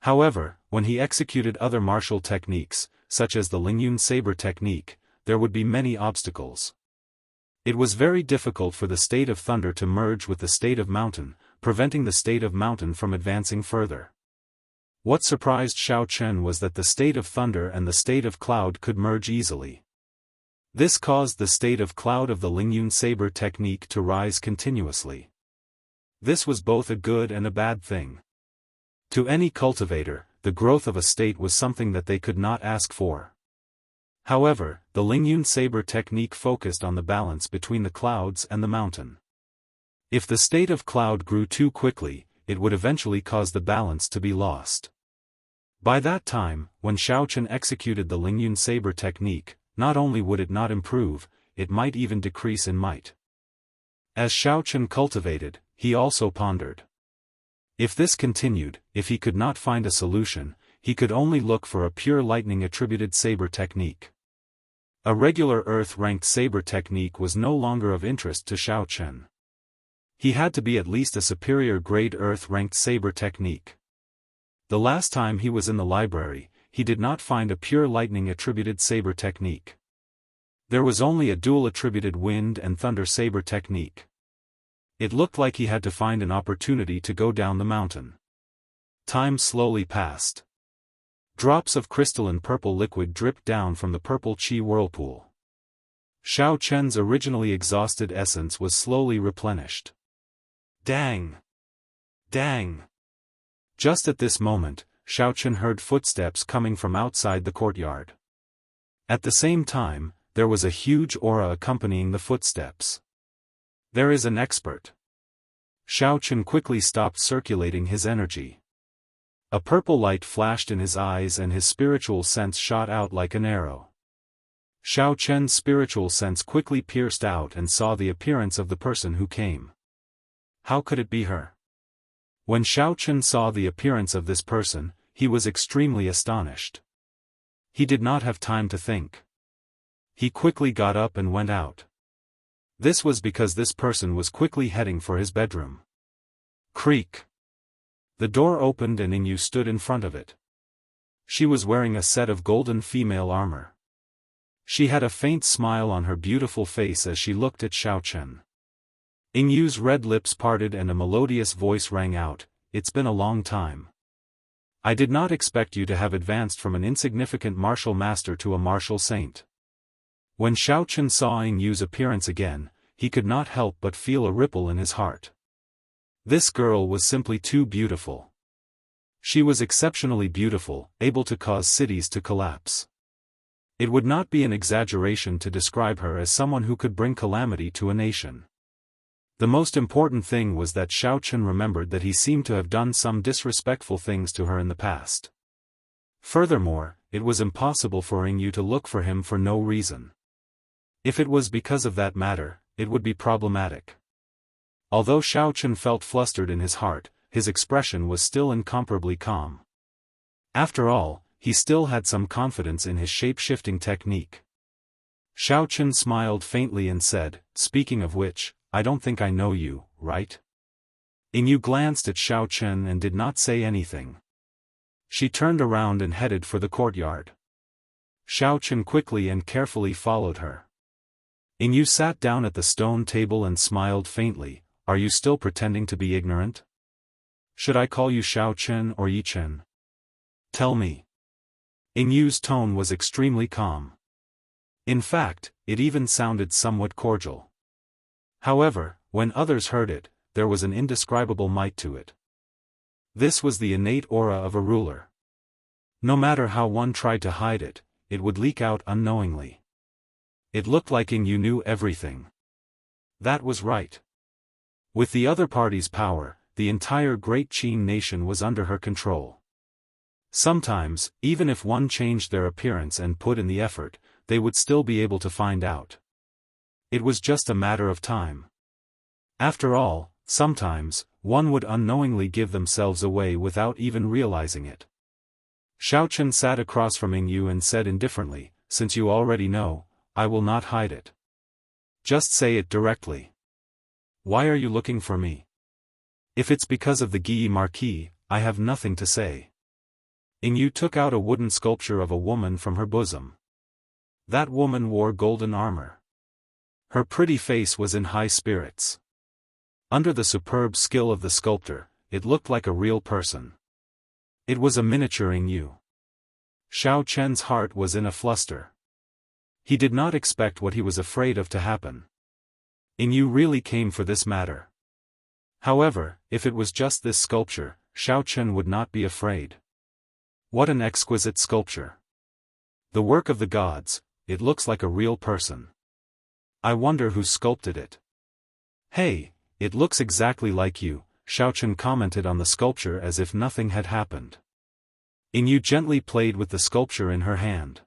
However, when he executed other martial techniques, such as the Lingyun saber technique, there would be many obstacles. It was very difficult for the state of thunder to merge with the state of mountain, preventing the state of mountain from advancing further. What surprised Xiao Chen was that the state of thunder and the state of cloud could merge easily. This caused the state of cloud of the Lingyun saber technique to rise continuously. This was both a good and a bad thing. To any cultivator, the growth of a state was something that they could not ask for. However, the Lingyun saber technique focused on the balance between the clouds and the mountain. If the state of cloud grew too quickly, it would eventually cause the balance to be lost. By that time, when Xiao Chen executed the Lingyun saber technique, not only would it not improve, it might even decrease in might. As Xiao Chen cultivated, he also pondered. If this continued, if he could not find a solution, he could only look for a pure lightning-attributed saber technique. A regular earth-ranked saber technique was no longer of interest to Xiao Chen. He had to be at least a superior grade earth-ranked saber technique. The last time he was in the library, he did not find a pure lightning-attributed saber technique. There was only a dual-attributed wind and thunder saber technique. It looked like he had to find an opportunity to go down the mountain. Time slowly passed. Drops of crystalline purple liquid dripped down from the purple chi whirlpool. Xiao Chen's originally exhausted essence was slowly replenished. Dang! Dang! Just at this moment, Xiao Chen heard footsteps coming from outside the courtyard. At the same time, there was a huge aura accompanying the footsteps. There is an expert. Xiao Chen quickly stopped circulating his energy. A purple light flashed in his eyes and his spiritual sense shot out like an arrow. Xiao Chen's spiritual sense quickly pierced out and saw the appearance of the person who came. How could it be her? When Xiao Chen saw the appearance of this person, he was extremely astonished. He did not have time to think. He quickly got up and went out. This was because this person was quickly heading for his bedroom. Creak. The door opened and Ingyu stood in front of it. She was wearing a set of golden female armor. She had a faint smile on her beautiful face as she looked at Xiao Chen. Ingyu's red lips parted and a melodious voice rang out, "It's been a long time. I did not expect you to have advanced from an insignificant martial master to a martial saint." When Xiao Chen saw Ingyu's appearance again, he could not help but feel a ripple in his heart. This girl was simply too beautiful. She was exceptionally beautiful, able to cause cities to collapse. It would not be an exaggeration to describe her as someone who could bring calamity to a nation. The most important thing was that Xiao Chen remembered that he seemed to have done some disrespectful things to her in the past. Furthermore, it was impossible for Ingyu to look for him for no reason. If it was because of that matter, it would be problematic. Although Xiao Chen felt flustered in his heart, his expression was still incomparably calm. After all, he still had some confidence in his shape-shifting technique. Xiao Chen smiled faintly and said, "Speaking of which, I don't think I know you, right?" Ingyu glanced at Xiao Chen and did not say anything. She turned around and headed for the courtyard. Xiao Chen quickly and carefully followed her. Ingyu sat down at the stone table and smiled faintly. "Are you still pretending to be ignorant? Should I call you Xiao Chen or Yi Chen? Tell me." Ingyu's tone was extremely calm. In fact, it even sounded somewhat cordial. However, when others heard it, there was an indescribable might to it. This was the innate aura of a ruler. No matter how one tried to hide it, it would leak out unknowingly. It looked like you knew everything. That was right. With the other party's power, the entire Great Qin nation was under her control. Sometimes, even if one changed their appearance and put in the effort, they would still be able to find out. It was just a matter of time. After all, sometimes, one would unknowingly give themselves away without even realizing it. Xiaochen sat across from Yingyu and said indifferently, "Since you already know, I will not hide it. Just say it directly. Why are you looking for me? If it's because of the Guyi Marquis, I have nothing to say." Yingyu took out a wooden sculpture of a woman from her bosom. That woman wore golden armor. Her pretty face was in high spirits. Under the superb skill of the sculptor, it looked like a real person. It was a miniature Yingyu. Xiao Chen's heart was in a fluster. He did not expect what he was afraid of to happen. Yingyu really came for this matter. However, if it was just this sculpture, Xiao Chen would not be afraid. What an exquisite sculpture. The work of the gods, it looks like a real person. I wonder who sculpted it. Hey, it looks exactly like you, Xiao Chen commented on the sculpture as if nothing had happened. Yingyu gently played with the sculpture in her hand.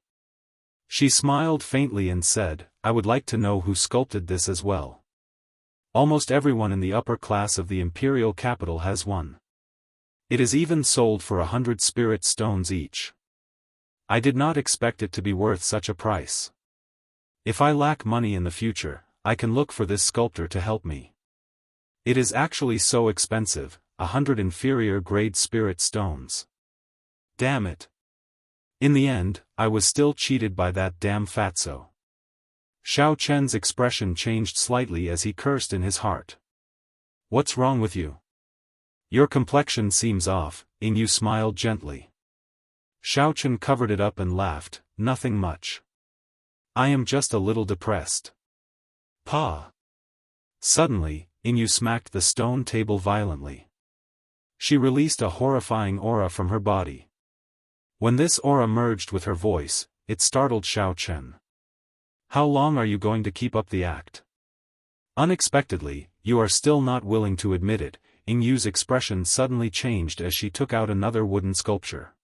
She smiled faintly and said, "I would like to know who sculpted this as well. Almost everyone in the upper class of the imperial capital has one. It is even sold for 100 spirit stones each. I did not expect it to be worth such a price. If I lack money in the future, I can look for this sculptor to help me. It is actually so expensive, 100 inferior grade spirit stones. Damn it. In the end, I was still cheated by that damn fatso." Xiao Chen's expression changed slightly as he cursed in his heart. "What's wrong with you? Your complexion seems off," Yingyu smiled gently. Xiao Chen covered it up and laughed, "Nothing much. I am just a little depressed." Pa! Suddenly, Yingyu smacked the stone table violently. She released a horrifying aura from her body. When this aura merged with her voice, it startled Xiao Chen. "How long are you going to keep up the act?" Unexpectedly, you are still not willing to admit it. Yingyu's expression suddenly changed as she took out another wooden sculpture.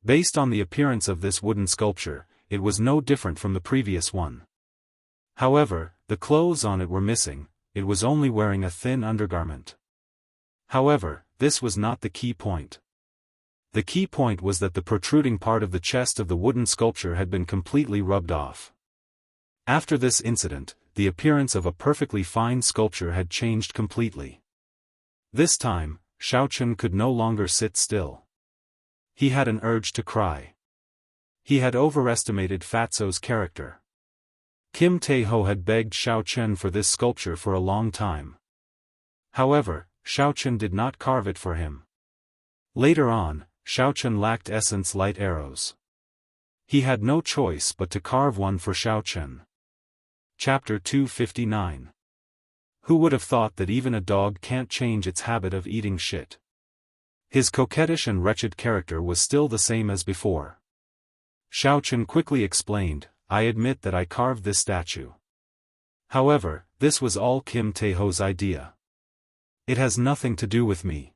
Based on the appearance of this wooden sculpture, it was no different from the previous one. However, the clothes on it were missing, it was only wearing a thin undergarment. However, this was not the key point. The key point was that the protruding part of the chest of the wooden sculpture had been completely rubbed off. After this incident, the appearance of a perfectly fine sculpture had changed completely. This time, Xiao Chen could no longer sit still. He had an urge to cry. He had overestimated Fatso's character. Kim Taeho had begged Xiao Chen for this sculpture for a long time. However, Xiao Chen did not carve it for him. Later on, Xiao Chen lacked essence light arrows. He had no choice but to carve one for Xiao Chen. Chapter 259. Who would have thought that even a dog can't change its habit of eating shit? His coquettish and wretched character was still the same as before. Xiao Chen quickly explained, "I admit that I carved this statue. However, this was all Kim Taeho's idea. It has nothing to do with me.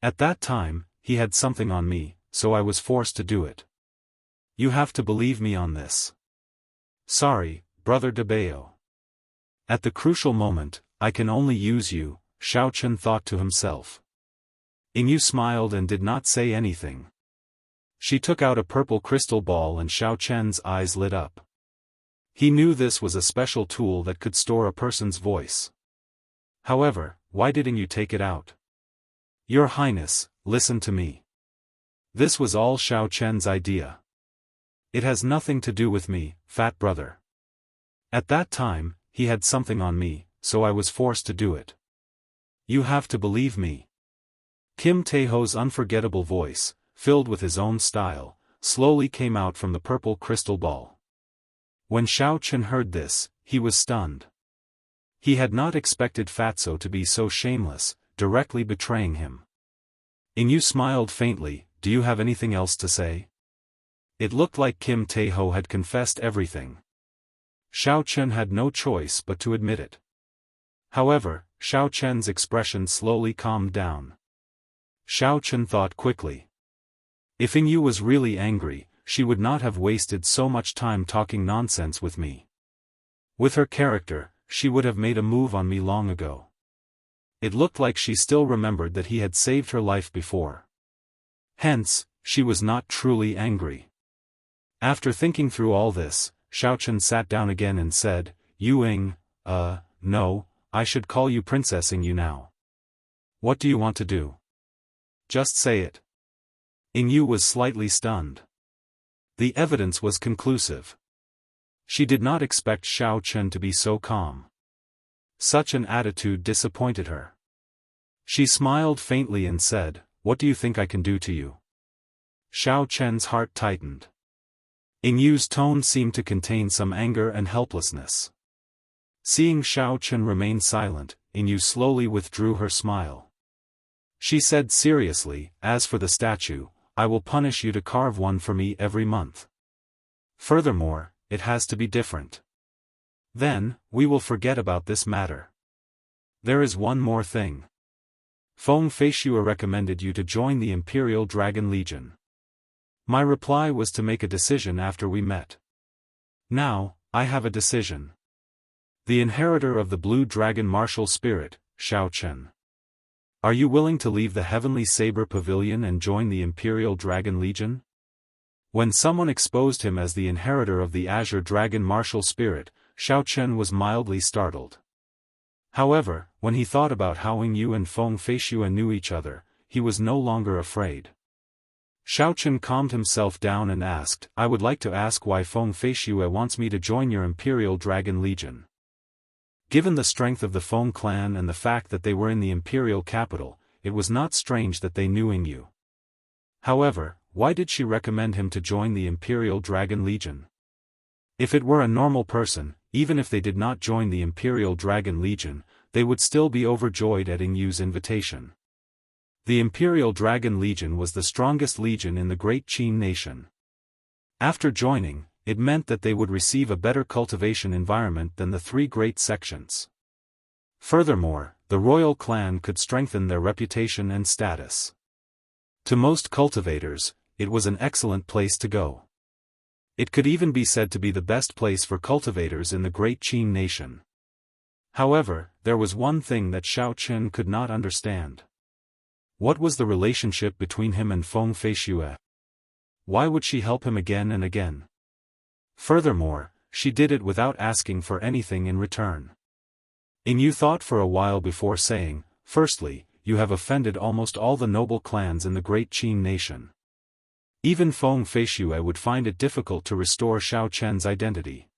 At that time, he had something on me, so I was forced to do it. You have to believe me on this. Sorry, Brother Dabeo. At the crucial moment, I can only use you," Xiao Chen thought to himself. Yingyu smiled and did not say anything. She took out a purple crystal ball and Xiao Chen's eyes lit up. He knew this was a special tool that could store a person's voice. However, why didn't you take it out? Your Highness, listen to me. This was all Xiao Chen's idea. It has nothing to do with me, fat brother. At that time, he had something on me, so I was forced to do it. You have to believe me. Kim Taeho's unforgettable voice, filled with his own style, slowly came out from the purple crystal ball. When Xiao Chen heard this, he was stunned. He had not expected Fatso to be so shameless, directly betraying him. Yu smiled faintly. Do you have anything else to say? It looked like Kim Taeho had confessed everything. Xiao Chen had no choice but to admit it. However, Xiao Chen's expression slowly calmed down. Xiao Chen thought quickly. If Yu was really angry, she would not have wasted so much time talking nonsense with me. With her character, she would have made a move on me long ago. It looked like she still remembered that he had saved her life before. Hence, she was not truly angry. After thinking through all this, Xiao Chen sat down again and said, Yu, no, I should call you Princess Yu now. What do you want to do? Just say it. Yu was slightly stunned. The evidence was conclusive. She did not expect Xiao Chen to be so calm. Such an attitude disappointed her. She smiled faintly and said, What do you think I can do to you? Xiao Chen's heart tightened. Yu's tone seemed to contain some anger and helplessness. Seeing Xiao Chen remain silent, Yu slowly withdrew her smile. She said seriously, As for the statue, I will punish you to carve one for me every month. Furthermore, it has to be different. Then, we will forget about this matter. There is one more thing. Feng Feishua recommended you to join the Imperial Dragon Legion. My reply was to make a decision after we met. Now, I have a decision. The inheritor of the Blue Dragon Martial Spirit, Xiao Chen. Are you willing to leave the Heavenly Saber Pavilion and join the Imperial Dragon Legion? When someone exposed him as the inheritor of the Azure Dragon Martial Spirit, Xiao Chen was mildly startled. However, when he thought about how Yu and Feng Feishua knew each other, he was no longer afraid. Xiao Chen calmed himself down and asked, I would like to ask why Feng Feishua wants me to join your Imperial Dragon Legion. Given the strength of the Feng clan and the fact that they were in the Imperial capital, it was not strange that they knew Yu. However, why did she recommend him to join the Imperial Dragon Legion? If it were a normal person, even if they did not join the Imperial Dragon Legion, they would still be overjoyed at Yu's invitation. The Imperial Dragon Legion was the strongest legion in the Great Qin nation. After joining, it meant that they would receive a better cultivation environment than the three great sections. Furthermore, the royal clan could strengthen their reputation and status. To most cultivators, it was an excellent place to go. It could even be said to be the best place for cultivators in the Great Qin nation. However, there was one thing that Xiao Chen could not understand. What was the relationship between him and Feng Feishua? Why would she help him again and again? Furthermore, she did it without asking for anything in return. Yu thought for a while before saying, Firstly, you have offended almost all the noble clans in the Great Qin nation. Even Feng Feishua would find it difficult to restore Xiao Chen's identity.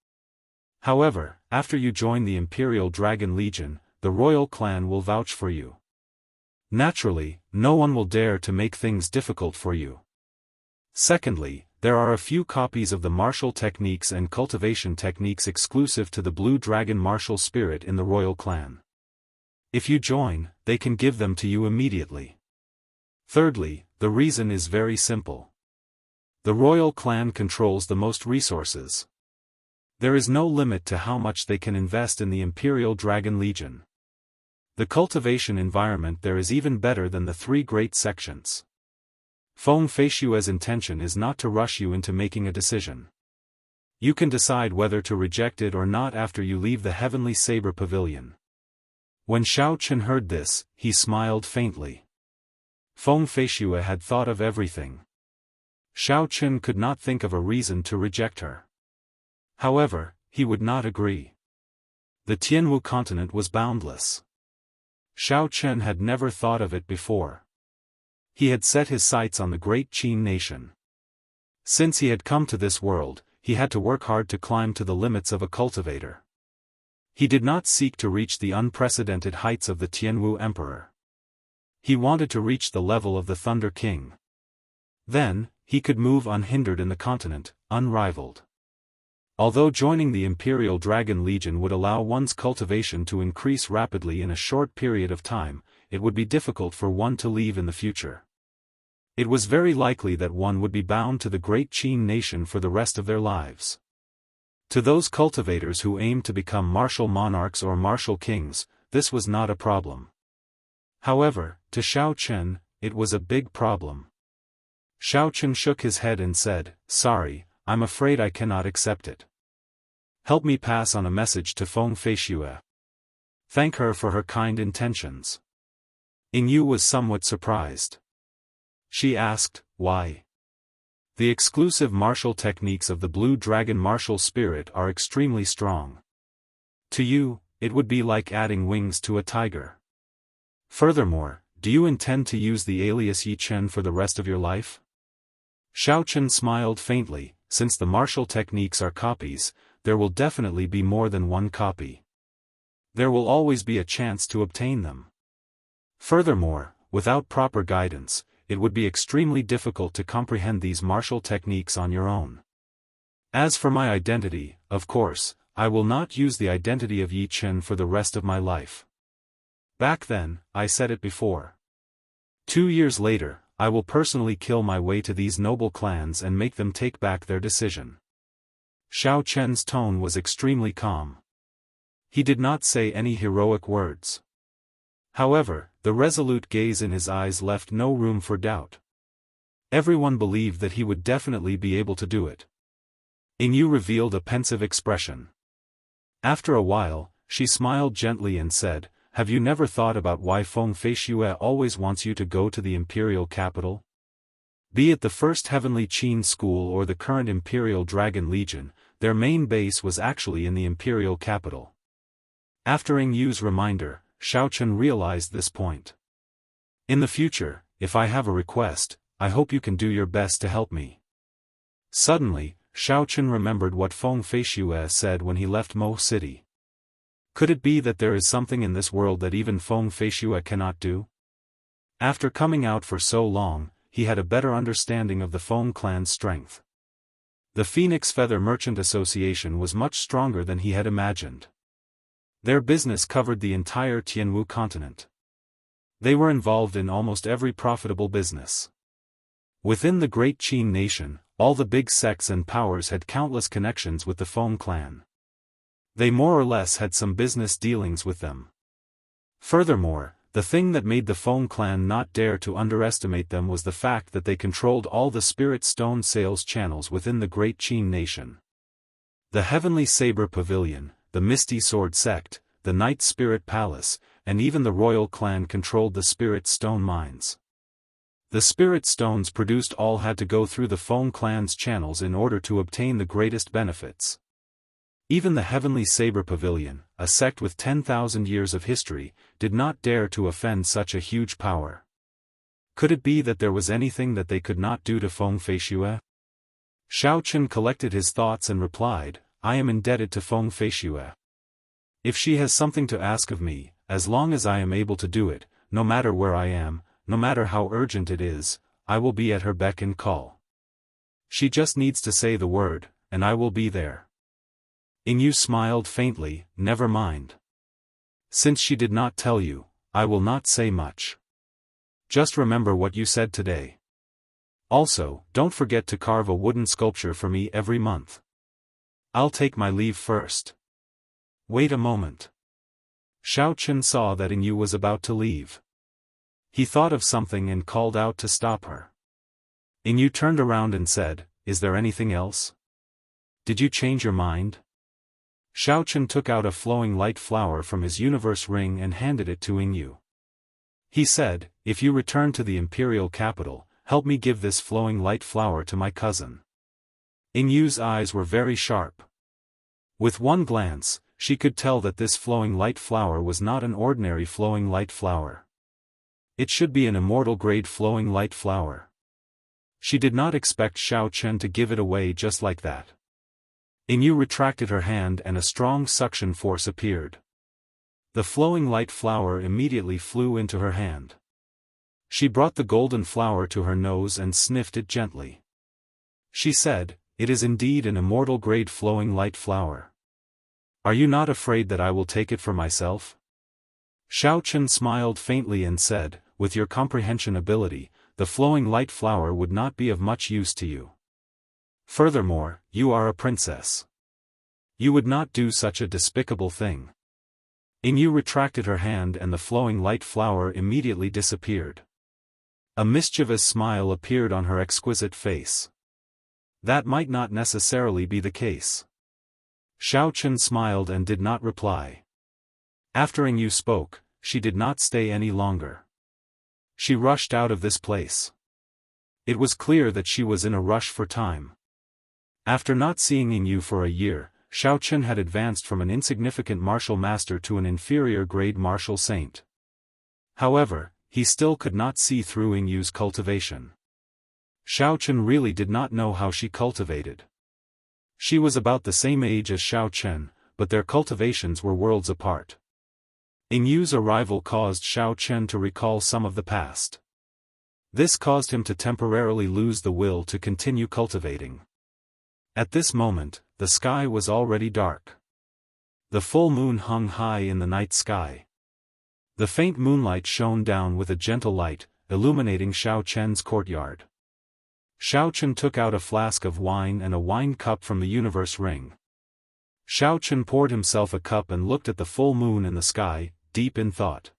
However, after you join the Imperial Dragon Legion, the royal clan will vouch for you. Naturally, no one will dare to make things difficult for you. Secondly, there are a few copies of the martial techniques and cultivation techniques exclusive to the Blue Dragon Martial Spirit in the royal clan. If you join, they can give them to you immediately. Thirdly, the reason is very simple. The royal clan controls the most resources. There is no limit to how much they can invest in the Imperial Dragon Legion. The cultivation environment there is even better than the three great sections. Feng Feishua's intention is not to rush you into making a decision. You can decide whether to reject it or not after you leave the Heavenly Saber Pavilion. When Xiao Chen heard this, he smiled faintly. Feng Feishua had thought of everything. Xiao Chen could not think of a reason to reject her. However, he would not agree. The Tianwu continent was boundless. Xiao Chen had never thought of it before. He had set his sights on the Great Qin nation. Since he had come to this world, he had to work hard to climb to the limits of a cultivator. He did not seek to reach the unprecedented heights of the Tianwu Emperor. He wanted to reach the level of the Thunder King. Then, he could move unhindered in the continent, unrivaled. Although joining the Imperial Dragon Legion would allow one's cultivation to increase rapidly in a short period of time, it would be difficult for one to leave in the future. It was very likely that one would be bound to the great Qin nation for the rest of their lives. To those cultivators who aimed to become martial monarchs or martial kings, this was not a problem. However, to Xiao Chen, it was a big problem. Xiao Chen shook his head and said, "Sorry, I'm afraid I cannot accept it. Help me pass on a message to Feng Feishue. Thank her for her kind intentions." Yu was somewhat surprised. She asked, "Why?" "The exclusive martial techniques of the Blue Dragon martial spirit are extremely strong. To you, it would be like adding wings to a tiger. Furthermore, do you intend to use the alias Yi Chen for the rest of your life?" Xiao Chen smiled faintly. Since the martial techniques are copies, there will definitely be more than one copy. There will always be a chance to obtain them. Furthermore, without proper guidance, it would be extremely difficult to comprehend these martial techniques on your own. As for my identity, of course, I will not use the identity of Yi Chen for the rest of my life. Back then, I said it before. 2 years later, I will personally kill my way to these noble clans and make them take back their decision. Xiao Chen's tone was extremely calm. He did not say any heroic words. However, the resolute gaze in his eyes left no room for doubt. Everyone believed that he would definitely be able to do it. Yu revealed a pensive expression. After a while, she smiled gently and said, "Have you never thought about why Feng Feishue always wants you to go to the imperial capital? Be it the first Heavenly Qin School or the current Imperial Dragon Legion, their main base was actually in the imperial capital." After Yu's reminder, Xiao Chen realized this point. "In the future, if I have a request, I hope you can do your best to help me." Suddenly, Xiao Chen remembered what Feng Feishue said when he left Mo City. Could it be that there is something in this world that even Feng Feishue cannot do? After coming out for so long, he had a better understanding of the Feng clan's strength. The Phoenix Feather Merchant Association was much stronger than he had imagined. Their business covered the entire Tianwu continent. They were involved in almost every profitable business. Within the great Qin nation, all the big sects and powers had countless connections with the Feng clan. They more or less had some business dealings with them. Furthermore, the thing that made the Feng clan not dare to underestimate them was the fact that they controlled all the spirit stone sales channels within the great Qin nation. The Heavenly Saber Pavilion, the Misty Sword Sect, the Night Spirit Palace, and even the royal clan controlled the spirit stone mines. The spirit stones produced all had to go through the Feng clan's channels in order to obtain the greatest benefits. Even the Heavenly Saber Pavilion, a sect with 10,000 years of history, did not dare to offend such a huge power. Could it be that there was anything that they could not do to Feng Feishue? Xiao Chen collected his thoughts and replied, "I am indebted to Feng Feishue. If she has something to ask of me, as long as I am able to do it, no matter where I am, no matter how urgent it is, I will be at her beck and call. She just needs to say the word, and I will be there." Yu smiled faintly, "Never mind. Since she did not tell you, I will not say much. Just remember what you said today. Also, don't forget to carve a wooden sculpture for me every month. I'll take my leave first." "Wait a moment." Xiao Chen saw that Yu was about to leave. He thought of something and called out to stop her. Yu turned around and said, "Is there anything else? Did you change your mind?" Xiao Chen took out a flowing light flower from his universe ring and handed it to Yu. He said, "If you return to the imperial capital, help me give this flowing light flower to my cousin." Yu's eyes were very sharp. With one glance, she could tell that this flowing light flower was not an ordinary flowing light flower. It should be an immortal grade flowing light flower. She did not expect Xiao Chen to give it away just like that. Yu retracted her hand and a strong suction force appeared. The flowing light flower immediately flew into her hand. She brought the golden flower to her nose and sniffed it gently. She said, it is indeed an immortal-grade flowing light flower. Are you not afraid that I will take it for myself? Xiao Chen smiled faintly and said, with your comprehension ability, the flowing light flower would not be of much use to you. Furthermore, you are a princess. You would not do such a despicable thing. Yu retracted her hand and the flowing light flower immediately disappeared. A mischievous smile appeared on her exquisite face. That might not necessarily be the case. Xiao Chen smiled and did not reply. After Yu spoke, she did not stay any longer. She rushed out of this place. It was clear that she was in a rush for time. After not seeing Yu for a year, Xiao Chen had advanced from an insignificant martial master to an inferior-grade martial saint. However, he still could not see through Yu's cultivation. Xiao Chen really did not know how she cultivated. She was about the same age as Xiao Chen, but their cultivations were worlds apart. Yu's arrival caused Xiao Chen to recall some of the past. This caused him to temporarily lose the will to continue cultivating. At this moment, the sky was already dark. The full moon hung high in the night sky. The faint moonlight shone down with a gentle light, illuminating Xiao Chen's courtyard. Xiao Chen took out a flask of wine and a wine cup from the universe ring. Xiao Chen poured himself a cup and looked at the full moon in the sky, deep in thought.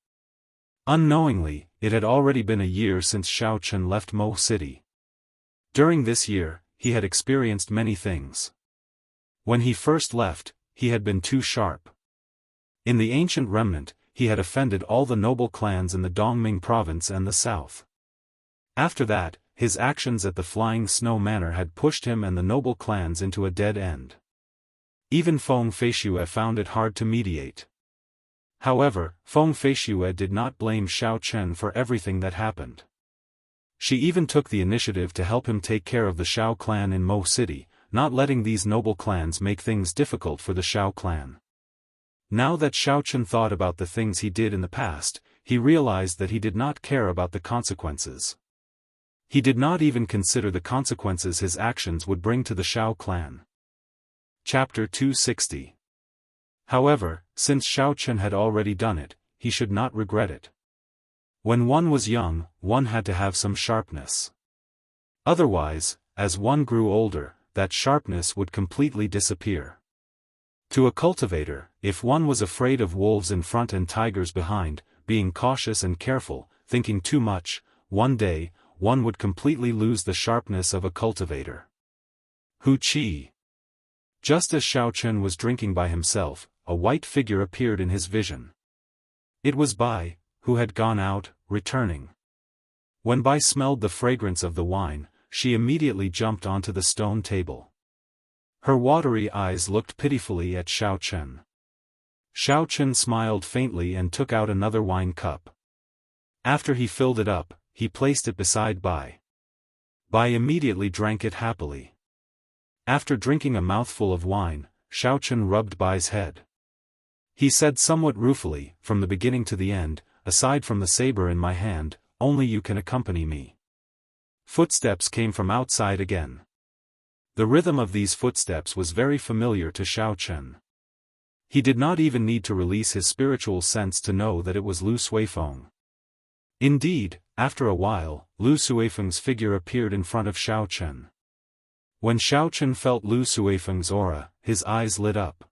Unknowingly, it had already been a year since Xiao Chen left Mo City. During this year, he had experienced many things. When he first left, he had been too sharp. In the ancient remnant, he had offended all the noble clans in the Dongming province and the south. After that, his actions at the Flying Snow Manor had pushed him and the noble clans into a dead end. Even Feng Feishue found it hard to mediate. However, Feng Feishue did not blame Xiao Chen for everything that happened. She even took the initiative to help him take care of the Xiao clan in Mo City, not letting these noble clans make things difficult for the Xiao clan. Now that Xiao Chen thought about the things he did in the past, he realized that he did not care about the consequences. He did not even consider the consequences his actions would bring to the Xiao clan. Chapter 260. However, since Xiao Chen had already done it, he should not regret it. When one was young, one had to have some sharpness. Otherwise, as one grew older, that sharpness would completely disappear. To a cultivator, if one was afraid of wolves in front and tigers behind, being cautious and careful, thinking too much, one day, one would completely lose the sharpness of a cultivator. Hu Qi. Just as Xiao Chen was drinking by himself, a white figure appeared in his vision. It was Bai, who had gone out, returning. When Bai smelled the fragrance of the wine, she immediately jumped onto the stone table. Her watery eyes looked pitifully at Xiao Chen. Xiao Chen smiled faintly and took out another wine cup. After he filled it up, he placed it beside Bai. Bai immediately drank it happily. After drinking a mouthful of wine, Xiao Chen rubbed Bai's head. He said somewhat ruefully, from the beginning to the end, aside from the saber in my hand, only you can accompany me. Footsteps came from outside again. The rhythm of these footsteps was very familiar to Xiao Chen. He did not even need to release his spiritual sense to know that it was Lu Suifeng. Indeed, after a while, Lu Suifeng's figure appeared in front of Xiao Chen. When Xiao Chen felt Lu Suifeng's aura, his eyes lit up.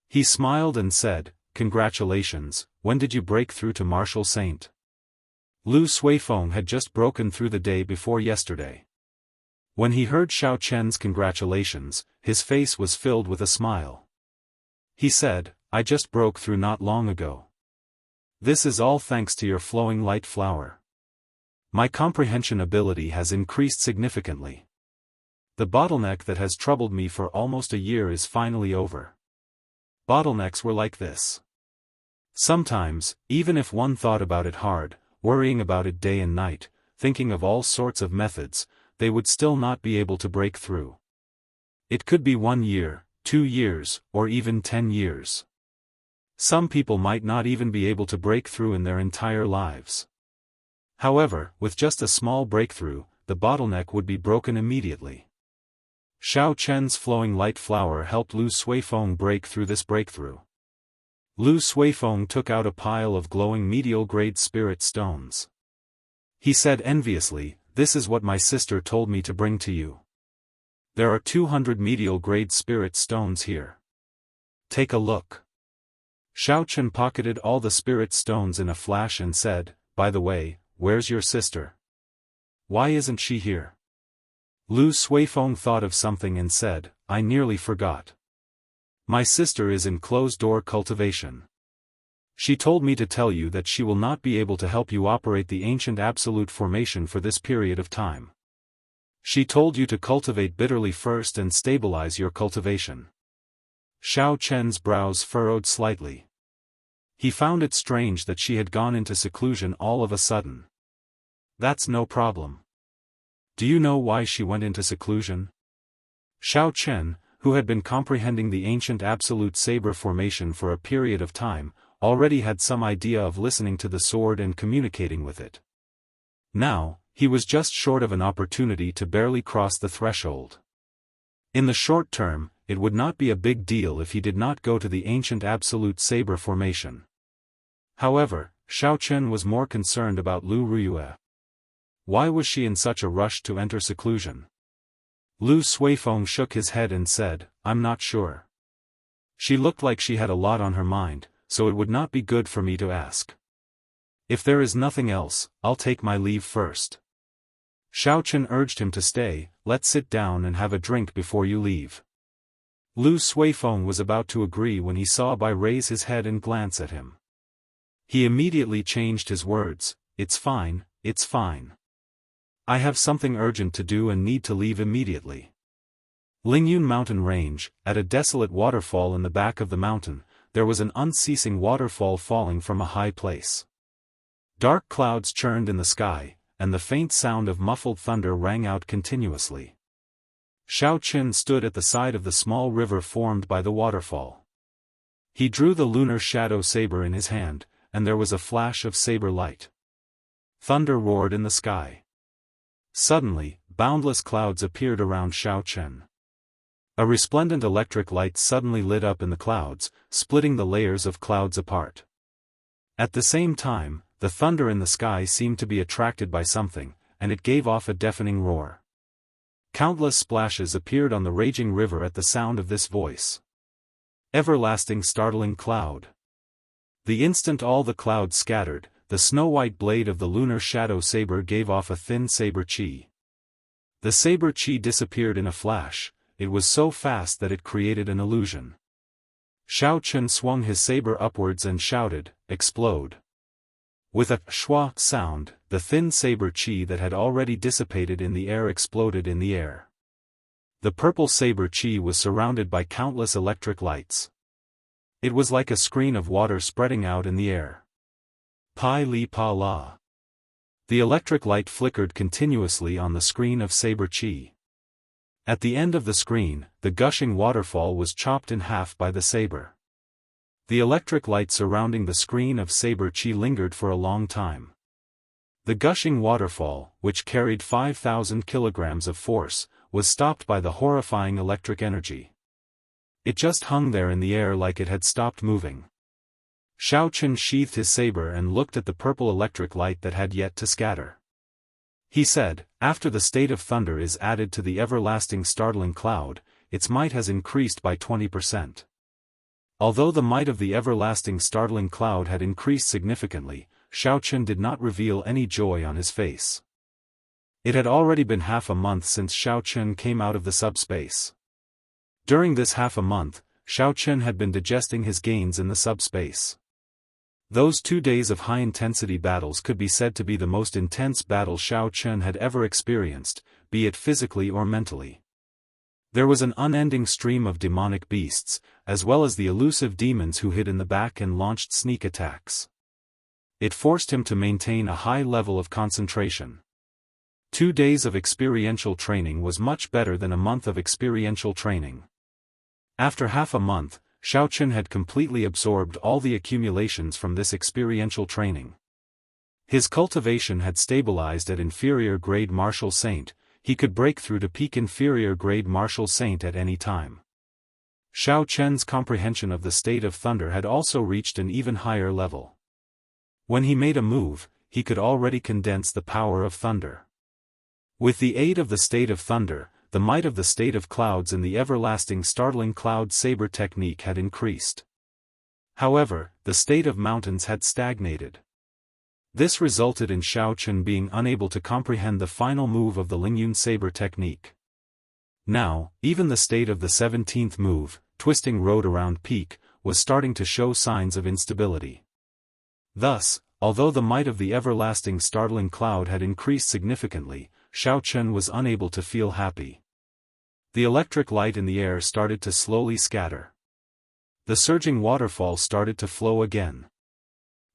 He smiled and said, "Congratulations, when did you break through to Martial Saint?" Lu Suifeng had just broken through the day before yesterday. When he heard Xiao Chen's congratulations, his face was filled with a smile. He said, "I just broke through not long ago. This is all thanks to your flowing light flower. My comprehension ability has increased significantly. The bottleneck that has troubled me for almost a year is finally over." Bottlenecks were like this. Sometimes, even if one thought about it hard, worrying about it day and night, thinking of all sorts of methods, they would still not be able to break through. It could be 1 year, 2 years, or even 10 years. Some people might not even be able to break through in their entire lives. However, with just a small breakthrough, the bottleneck would be broken immediately. Xiao Chen's flowing light flower helped Lu Suifeng break through this breakthrough. Lu Suifeng took out a pile of glowing medial-grade spirit stones. He said enviously, "This is what my sister told me to bring to you. There are 200 medial-grade spirit stones here. Take a look." Xiao Chen pocketed all the spirit stones in a flash and said, "By the way, where's your sister? Why isn't she here?" Lu Suifeng thought of something and said, "I nearly forgot. My sister is in closed-door cultivation. She told me to tell you that she will not be able to help you operate the ancient absolute formation for this period of time. She told you to cultivate bitterly first and stabilize your cultivation." Xiao Chen's brows furrowed slightly. He found it strange that she had gone into seclusion all of a sudden. "That's no problem. Do you know why she went into seclusion?" Xiao Chen, who had been comprehending the ancient absolute saber formation for a period of time, already had some idea of listening to the sword and communicating with it. Now, he was just short of an opportunity to barely cross the threshold. In the short term, it would not be a big deal if he did not go to the ancient absolute saber formation. However, Xiao Chen was more concerned about Lu Ruyue. Why was she in such a rush to enter seclusion? Lu Suifeng shook his head and said, "I'm not sure. She looked like she had a lot on her mind, so it would not be good for me to ask. If there is nothing else, I'll take my leave first." Xiao Chen urged him to stay. "Let's sit down and have a drink before you leave." Lu Suifeng was about to agree when he saw Bai raise his head and glance at him. He immediately changed his words, "It's fine, it's fine. I have something urgent to do and need to leave immediately." Lingyun Mountain Range, at a desolate waterfall in the back of the mountain, there was an unceasing waterfall falling from a high place. Dark clouds churned in the sky, and the faint sound of muffled thunder rang out continuously. Xiao Chen stood at the side of the small river formed by the waterfall. He drew the lunar shadow saber in his hand, and there was a flash of saber light. Thunder roared in the sky. Suddenly, boundless clouds appeared around Xiao Chen. A resplendent electric light suddenly lit up in the clouds, splitting the layers of clouds apart. At the same time, the thunder in the sky seemed to be attracted by something, and it gave off a deafening roar. Countless splashes appeared on the raging river at the sound of this voice. Everlasting startling cloud. The instant all the clouds scattered, the snow-white blade of the lunar shadow saber gave off a thin saber chi. The saber chi disappeared in a flash. It was so fast that it created an illusion. Xiao Chen swung his saber upwards and shouted, "Explode!" With a schwa sound, the thin saber chi that had already dissipated in the air exploded in the air. The purple saber chi was surrounded by countless electric lights. It was like a screen of water spreading out in the air. Pai li pa la. The electric light flickered continuously on the screen of saber chi. At the end of the screen, the gushing waterfall was chopped in half by the saber. The electric light surrounding the screen of saber chi lingered for a long time. The gushing waterfall, which carried 5,000 kilograms of force, was stopped by the horrifying electric energy. It just hung there in the air like it had stopped moving. Xiao Chen sheathed his saber and looked at the purple electric light that had yet to scatter. He said, "After the state of thunder is added to the everlasting startling cloud, its might has increased by 20%. Although the might of the everlasting startling cloud had increased significantly, Xiao Chen did not reveal any joy on his face. It had already been half a month since Xiao Chen came out of the subspace. During this half a month, Xiao Chen had been digesting his gains in the subspace. Those 2 days of high-intensity battles could be said to be the most intense battle Xiao Chen had ever experienced, be it physically or mentally. There was an unending stream of demonic beasts, as well as the elusive demons who hid in the back and launched sneak attacks. It forced him to maintain a high level of concentration. 2 days of experiential training was much better than a month of experiential training. After half a month, Xiao Chen had completely absorbed all the accumulations from this experiential training. His cultivation had stabilized at inferior grade martial saint. he could break through to peak inferior grade martial saint at any time. Xiao Chen's comprehension of the state of thunder had also reached an even higher level. When he made a move, he could already condense the power of thunder. With the aid of the state of thunder, the might of the state of clouds and the everlasting startling cloud saber technique had increased. However, the state of mountains had stagnated. This resulted in Xiao Chen being unable to comprehend the final move of the Lingyun saber technique. Now, even the state of the 17th move, twisting road around peak, was starting to show signs of instability. Thus, although the might of the everlasting startling cloud had increased significantly, Xiao Chen was unable to feel happy. The electric light in the air started to slowly scatter. The surging waterfall started to flow again.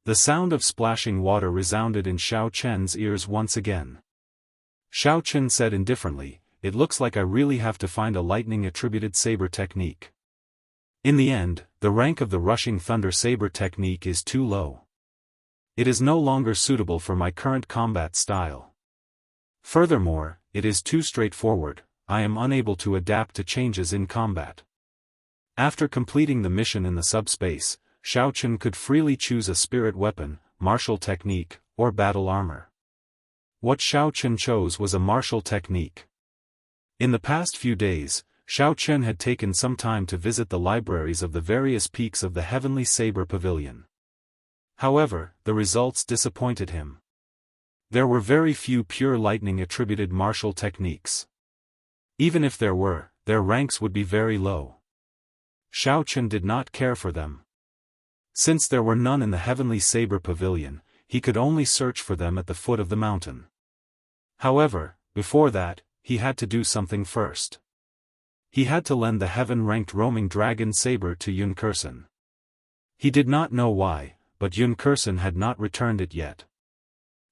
The sound of splashing water resounded in Xiao Chen's ears once again. Xiao Chen said indifferently, "It looks like I really have to find a lightning-attributed saber technique. In the end, the rank of the rushing thunder saber technique is too low. It is no longer suitable for my current combat style. Furthermore, it is too straightforward, I am unable to adapt to changes in combat." After completing the mission in the subspace, Xiao Chen could freely choose a spirit weapon, martial technique, or battle armor. What Xiao Chen chose was a martial technique. In the past few days, Xiao Chen had taken some time to visit the libraries of the various peaks of the Heavenly Saber Pavilion. However, the results disappointed him. There were very few pure lightning-attributed martial techniques. Even if there were, their ranks would be very low. Xiao Chen did not care for them. Since there were none in the Heavenly Saber Pavilion, he could only search for them at the foot of the mountain. However, before that, he had to do something first. He had to lend the heaven-ranked roaming dragon saber to Yun Kursen. He did not know why, but Yun Kursen had not returned it yet.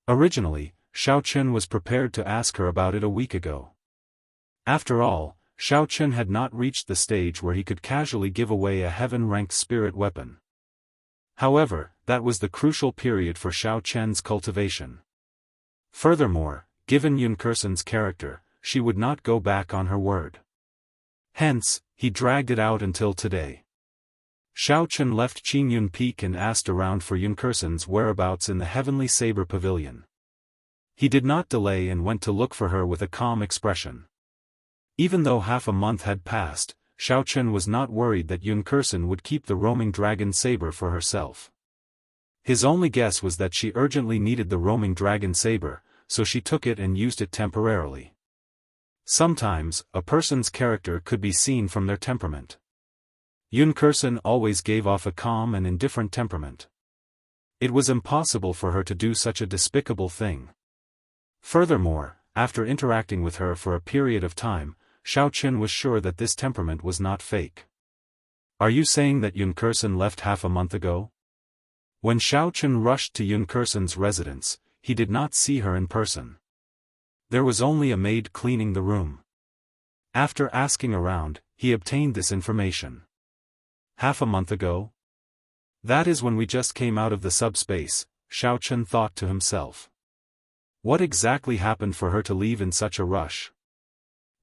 Originally, Xiao Chen was prepared to ask her about it a week ago. After all, Xiao Chen had not reached the stage where he could casually give away a heaven-ranked spirit weapon. However, that was the crucial period for Xiao Chen's cultivation. Furthermore, given Yun Kursen's character, she would not go back on her word. Hence, he dragged it out until today. Xiao Chen left Qingyun Peak and asked around for Yun Kursen's whereabouts in the Heavenly Saber Pavilion. He did not delay and went to look for her with a calm expression. Even though half a month had passed, Xiao Chen was not worried that Yun Kursen would keep the roaming dragon saber for herself. His only guess was that she urgently needed the roaming dragon saber, so she took it and used it temporarily. Sometimes, a person's character could be seen from their temperament. Yun Kursen always gave off a calm and indifferent temperament. It was impossible for her to do such a despicable thing. Furthermore, after interacting with her for a period of time, Xiao Chen was sure that this temperament was not fake. "Are you saying that Yun Kursen left half a month ago?" When Xiao Chen rushed to Yun Kursen's residence, he did not see her in person. There was only a maid cleaning the room. After asking around, he obtained this information. "Half a month ago? That is when we just came out of the subspace," Xiao Chen thought to himself. What exactly happened for her to leave in such a rush?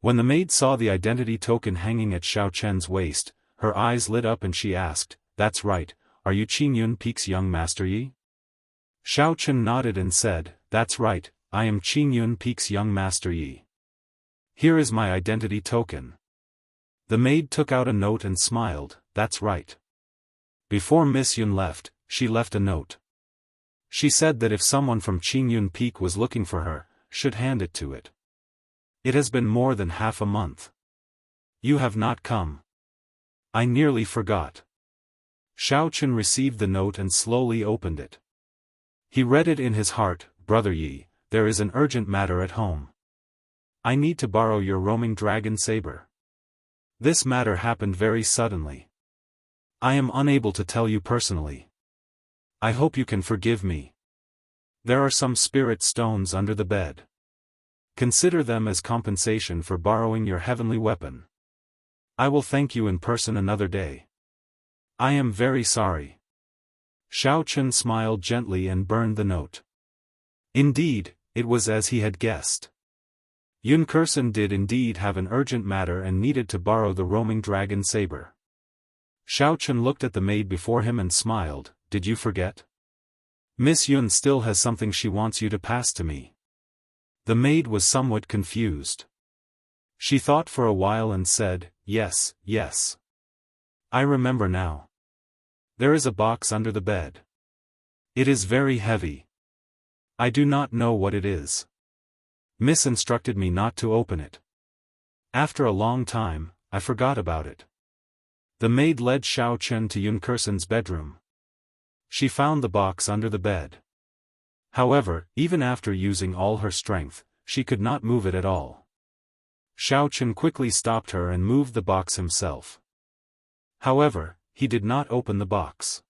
When the maid saw the identity token hanging at Xiao Chen's waist, her eyes lit up and she asked, "That's right, are you Qingyun Peak's young master Yi?" Xiao Chen nodded and said, "That's right, I am Qingyun Peak's young master Yi. Here is my identity token." The maid took out a note and smiled, "That's right." Before Miss Yun left, she left a note. She said that if someone from Qingyun Peak was looking for her, should hand it to it. "It has been more than half a month. You have not come. I nearly forgot." Xiao Chen received the note and slowly opened it. He read it in his heart, "Brother Yi, there is an urgent matter at home. I need to borrow your roaming dragon saber. This matter happened very suddenly. I am unable to tell you personally. I hope you can forgive me. There are some spirit stones under the bed. Consider them as compensation for borrowing your heavenly weapon. I will thank you in person another day. I am very sorry." Xiao Chen smiled gently and burned the note. Indeed, it was as he had guessed. Yunkerson did indeed have an urgent matter and needed to borrow the roaming dragon saber. Xiao Chen looked at the maid before him and smiled. Did you forget? Miss Yun still has something she wants you to pass to me. The maid was somewhat confused. She thought for a while and said, yes, yes. I remember now. There is a box under the bed. It is very heavy. I do not know what it is. Miss instructed me not to open it. After a long time, I forgot about it. The maid led Xiao Chen to Yunkerson's bedroom. She found the box under the bed. However, even after using all her strength, she could not move it at all. Xiao Chen quickly stopped her and moved the box himself. However, he did not open the box.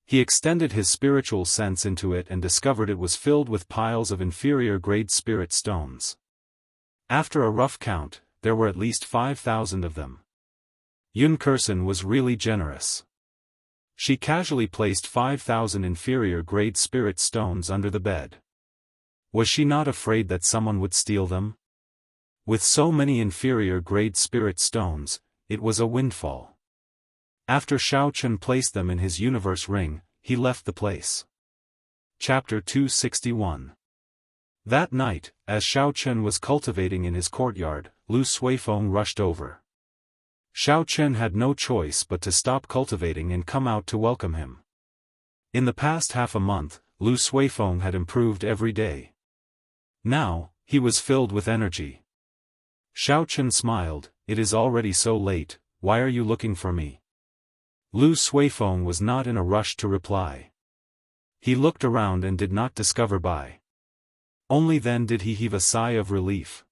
He extended his spiritual sense into it and discovered it was filled with piles of inferior-grade spirit stones. After a rough count, there were at least 5,000 of them. Yunkerson was really generous. She casually placed 5,000 inferior-grade spirit stones under the bed. Was she not afraid that someone would steal them? With so many inferior-grade spirit stones, it was a windfall. After Xiao Chen placed them in his universe ring, he left the place. Chapter 261. That night, as Xiao Chen was cultivating in his courtyard, Lu Suifeng rushed over. Xiao Chen had no choice but to stop cultivating and come out to welcome him. In the past half a month, Lu Suifeng had improved every day. Now, he was filled with energy. Xiao Chen smiled. It is already so late, why are you looking for me? Lu Suifeng was not in a rush to reply. He looked around and did not discover Bai. Only then did he heave a sigh of relief.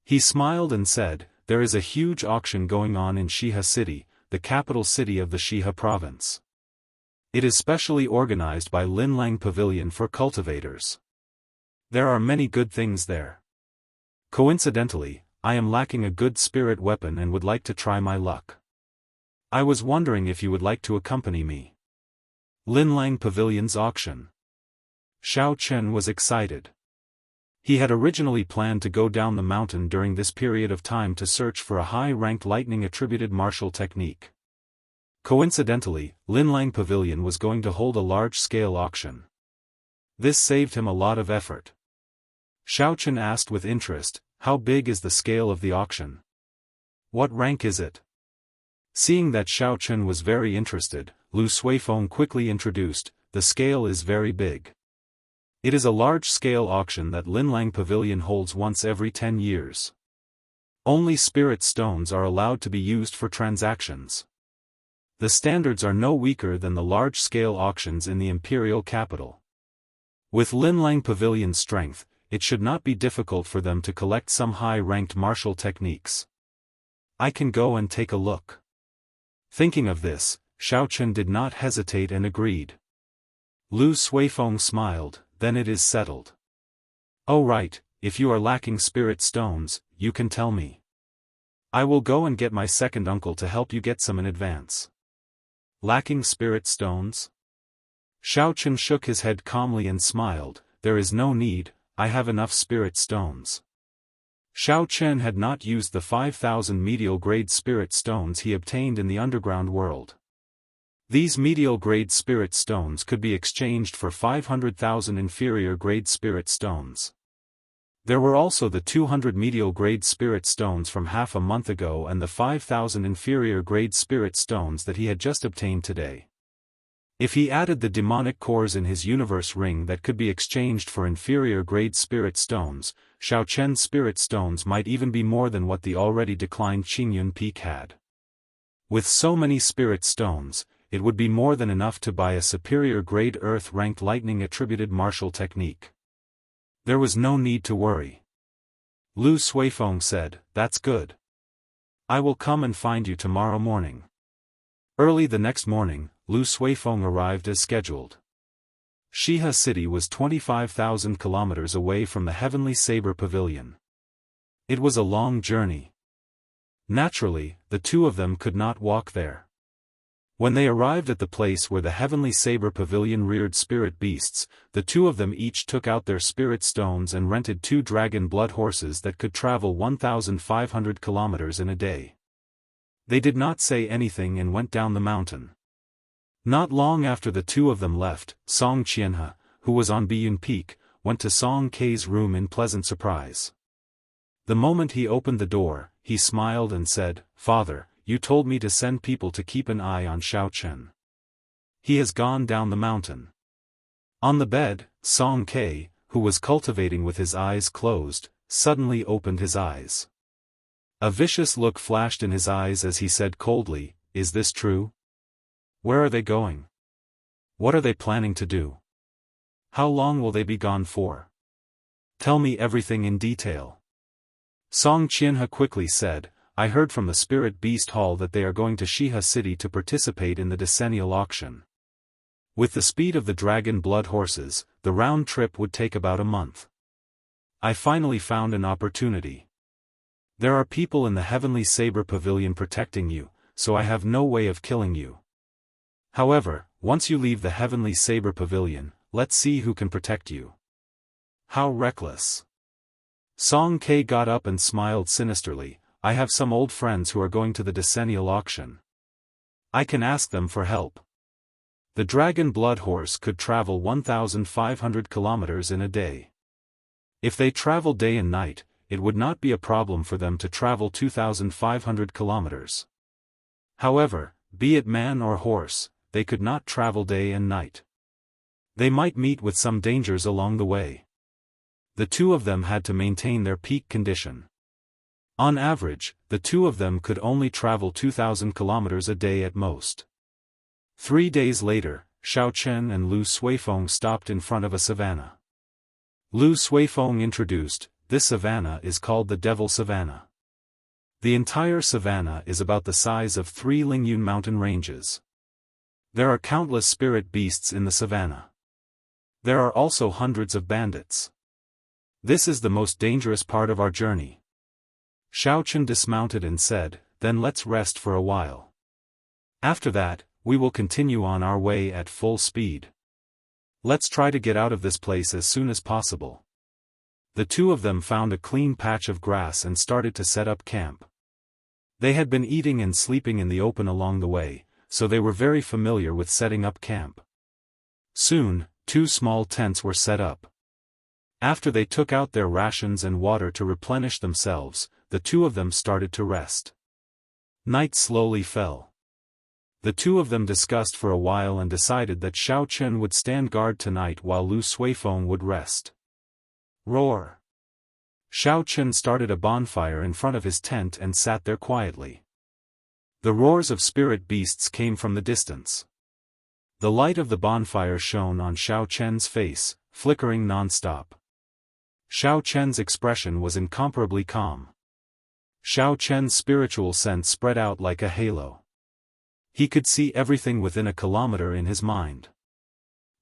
He smiled and said, there is a huge auction going on in Shihe City, the capital city of the Shihe province. It is specially organized by Linlang Pavilion for cultivators. There are many good things there. Coincidentally, I am lacking a good spirit weapon and would like to try my luck. I was wondering if you would like to accompany me. Linlang Pavilion's auction. Xiao Chen was excited. He had originally planned to go down the mountain during this period of time to search for a high-ranked lightning-attributed martial technique. Coincidentally, Linlang Pavilion was going to hold a large-scale auction. This saved him a lot of effort. Xiao Chen asked with interest, how big is the scale of the auction? What rank is it? Seeing that Xiao Chen was very interested, Lu Suifeng quickly introduced, the scale is very big. It is a large-scale auction that Linlang Pavilion holds once every 10 years. Only spirit stones are allowed to be used for transactions. The standards are no weaker than the large-scale auctions in the imperial capital. With Linlang Pavilion's strength, it should not be difficult for them to collect some high-ranked martial techniques. I can go and take a look. Thinking of this, Xiao Chen did not hesitate and agreed. Lu Suifeng smiled, then it is settled. Oh right, if you are lacking spirit stones, you can tell me. I will go and get my second uncle to help you get some in advance. Lacking spirit stones? Xiao Chen shook his head calmly and smiled, there is no need, I have enough spirit stones. Xiao Chen had not used the 5,000 medial-grade spirit stones he obtained in the underground world. These medial-grade spirit stones could be exchanged for 500,000 inferior-grade spirit stones. There were also the 200 medial-grade spirit stones from half a month ago and the 5,000 inferior-grade spirit stones that he had just obtained today. If he added the demonic cores in his universe ring that could be exchanged for inferior-grade spirit stones, Xiao Chen's spirit stones might even be more than what the already declined Qingyun Peak had. With so many spirit stones, it would be more than enough to buy a superior-grade Earth-ranked lightning-attributed martial technique. There was no need to worry. Lu Suifeng said, that's good. I will come and find you tomorrow morning. Early the next morning, Lu Suifeng arrived as scheduled. Shihe City was 25,000 kilometers away from the Heavenly Saber Pavilion. It was a long journey. Naturally, the two of them could not walk there. When they arrived at the place where the heavenly saber pavilion reared spirit beasts, the two of them each took out their spirit stones and rented 2 dragon blood horses that could travel 1,500 kilometers in a day. They did not say anything and went down the mountain. Not long after the two of them left, Song Qianhe, who was on Biyun Peak, went to Song Kei's room in pleasant surprise. The moment he opened the door, he smiled and said, "Father, you told me to send people to keep an eye on Xiao Chen. He has gone down the mountain." On the bed, Song Kei, who was cultivating with his eyes closed, suddenly opened his eyes. A vicious look flashed in his eyes as he said coldly, "Is this true? Where are they going? What are they planning to do? How long will they be gone for? Tell me everything in detail." Song Qianhe quickly said, "I heard from the Spirit Beast Hall that they are going to Shihe City to participate in the decennial auction. With the speed of the dragon blood horses, the round trip would take about a month. I finally found an opportunity. There are people in the Heavenly Saber Pavilion protecting you, so I have no way of killing you. However, once you leave the Heavenly Saber Pavilion, let's see who can protect you." How reckless. Song Kei got up and smiled sinisterly. "I have some old friends who are going to the decennial auction. I can ask them for help." The dragon blood horse could travel 1,500 kilometers in a day. If they traveled day and night, it would not be a problem for them to travel 2,500 kilometers. However, be it man or horse, they could not travel day and night. They might meet with some dangers along the way. The two of them had to maintain their peak condition. On average, the two of them could only travel 2,000 kilometers a day at most. 3 days later, Xiao Chen and Lu Suifeng stopped in front of a savanna. Lu Suifeng introduced, "This savanna is called the Devil Savanna. The entire savanna is about the size of 3 Lingyun mountain ranges. There are countless spirit beasts in the savanna. There are also hundreds of bandits. This is the most dangerous part of our journey." Xiao Chen dismounted and said, "Then let's rest for a while. After that, we will continue on our way at full speed. Let's try to get out of this place as soon as possible." The two of them found a clean patch of grass and started to set up camp. They had been eating and sleeping in the open along the way, so they were very familiar with setting up camp. Soon, 2 small tents were set up. After they took out their rations and water to replenish themselves, the two of them started to rest. Night slowly fell. The two of them discussed for a while and decided that Xiao Chen would stand guard tonight while Lu Suifeng would rest. Roar! Xiao Chen started a bonfire in front of his tent and sat there quietly. The roars of spirit beasts came from the distance. The light of the bonfire shone on Xiao Chen's face, flickering non-stop. Xiao Chen's expression was incomparably calm. Xiao Chen's spiritual sense spread out like a halo. He could see everything within a kilometer in his mind.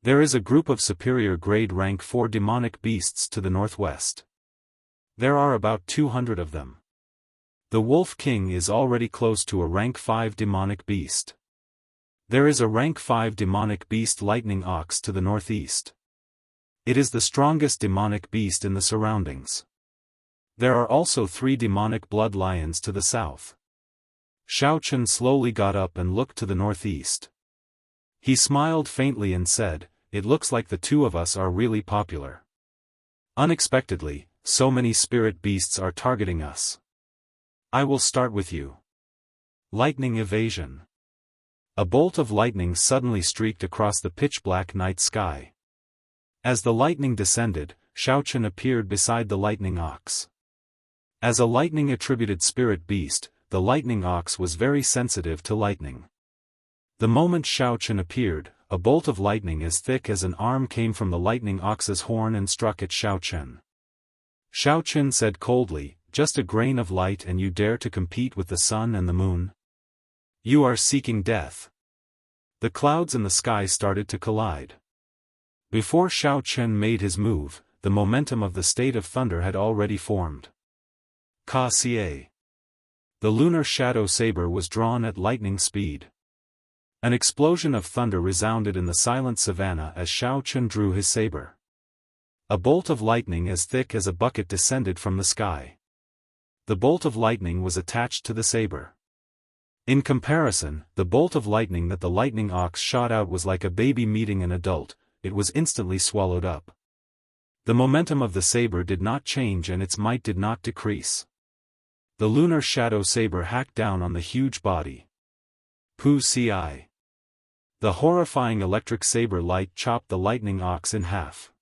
There is a group of superior grade rank 4 demonic beasts to the northwest. There are about 200 of them. The Wolf King is already close to a rank 5 demonic beast. There is a rank 5 demonic beast lightning ox to the northeast. It is the strongest demonic beast in the surroundings. There are also 3 demonic blood lions to the south. Xiao Chen slowly got up and looked to the northeast. He smiled faintly and said, "It looks like the two of us are really popular. Unexpectedly, so many spirit beasts are targeting us. I will start with you." Lightning evasion. A bolt of lightning suddenly streaked across the pitch-black night sky. As the lightning descended, Xiao Chen appeared beside the lightning ox. As a lightning-attributed spirit beast, the lightning ox was very sensitive to lightning. The moment Xiao Chen appeared, a bolt of lightning as thick as an arm came from the lightning ox's horn and struck at Xiao Chen. Xiao Chen said coldly, "Just a grain of light and you dare to compete with the sun and the moon? You are seeking death." The clouds in the sky started to collide. Before Xiao Chen made his move, the momentum of the state of thunder had already formed. Ka-Xie. The lunar shadow saber was drawn at lightning speed. An explosion of thunder resounded in the silent savannah as Xiao Chun drew his saber. A bolt of lightning as thick as a bucket descended from the sky. The bolt of lightning was attached to the saber. In comparison, the bolt of lightning that the lightning ox shot out was like a baby meeting an adult. It was instantly swallowed up. The momentum of the saber did not change and its might did not decrease. The lunar shadow saber hacked down on the huge body. Pu Ci. The horrifying electric saber light chopped the lightning ox in half.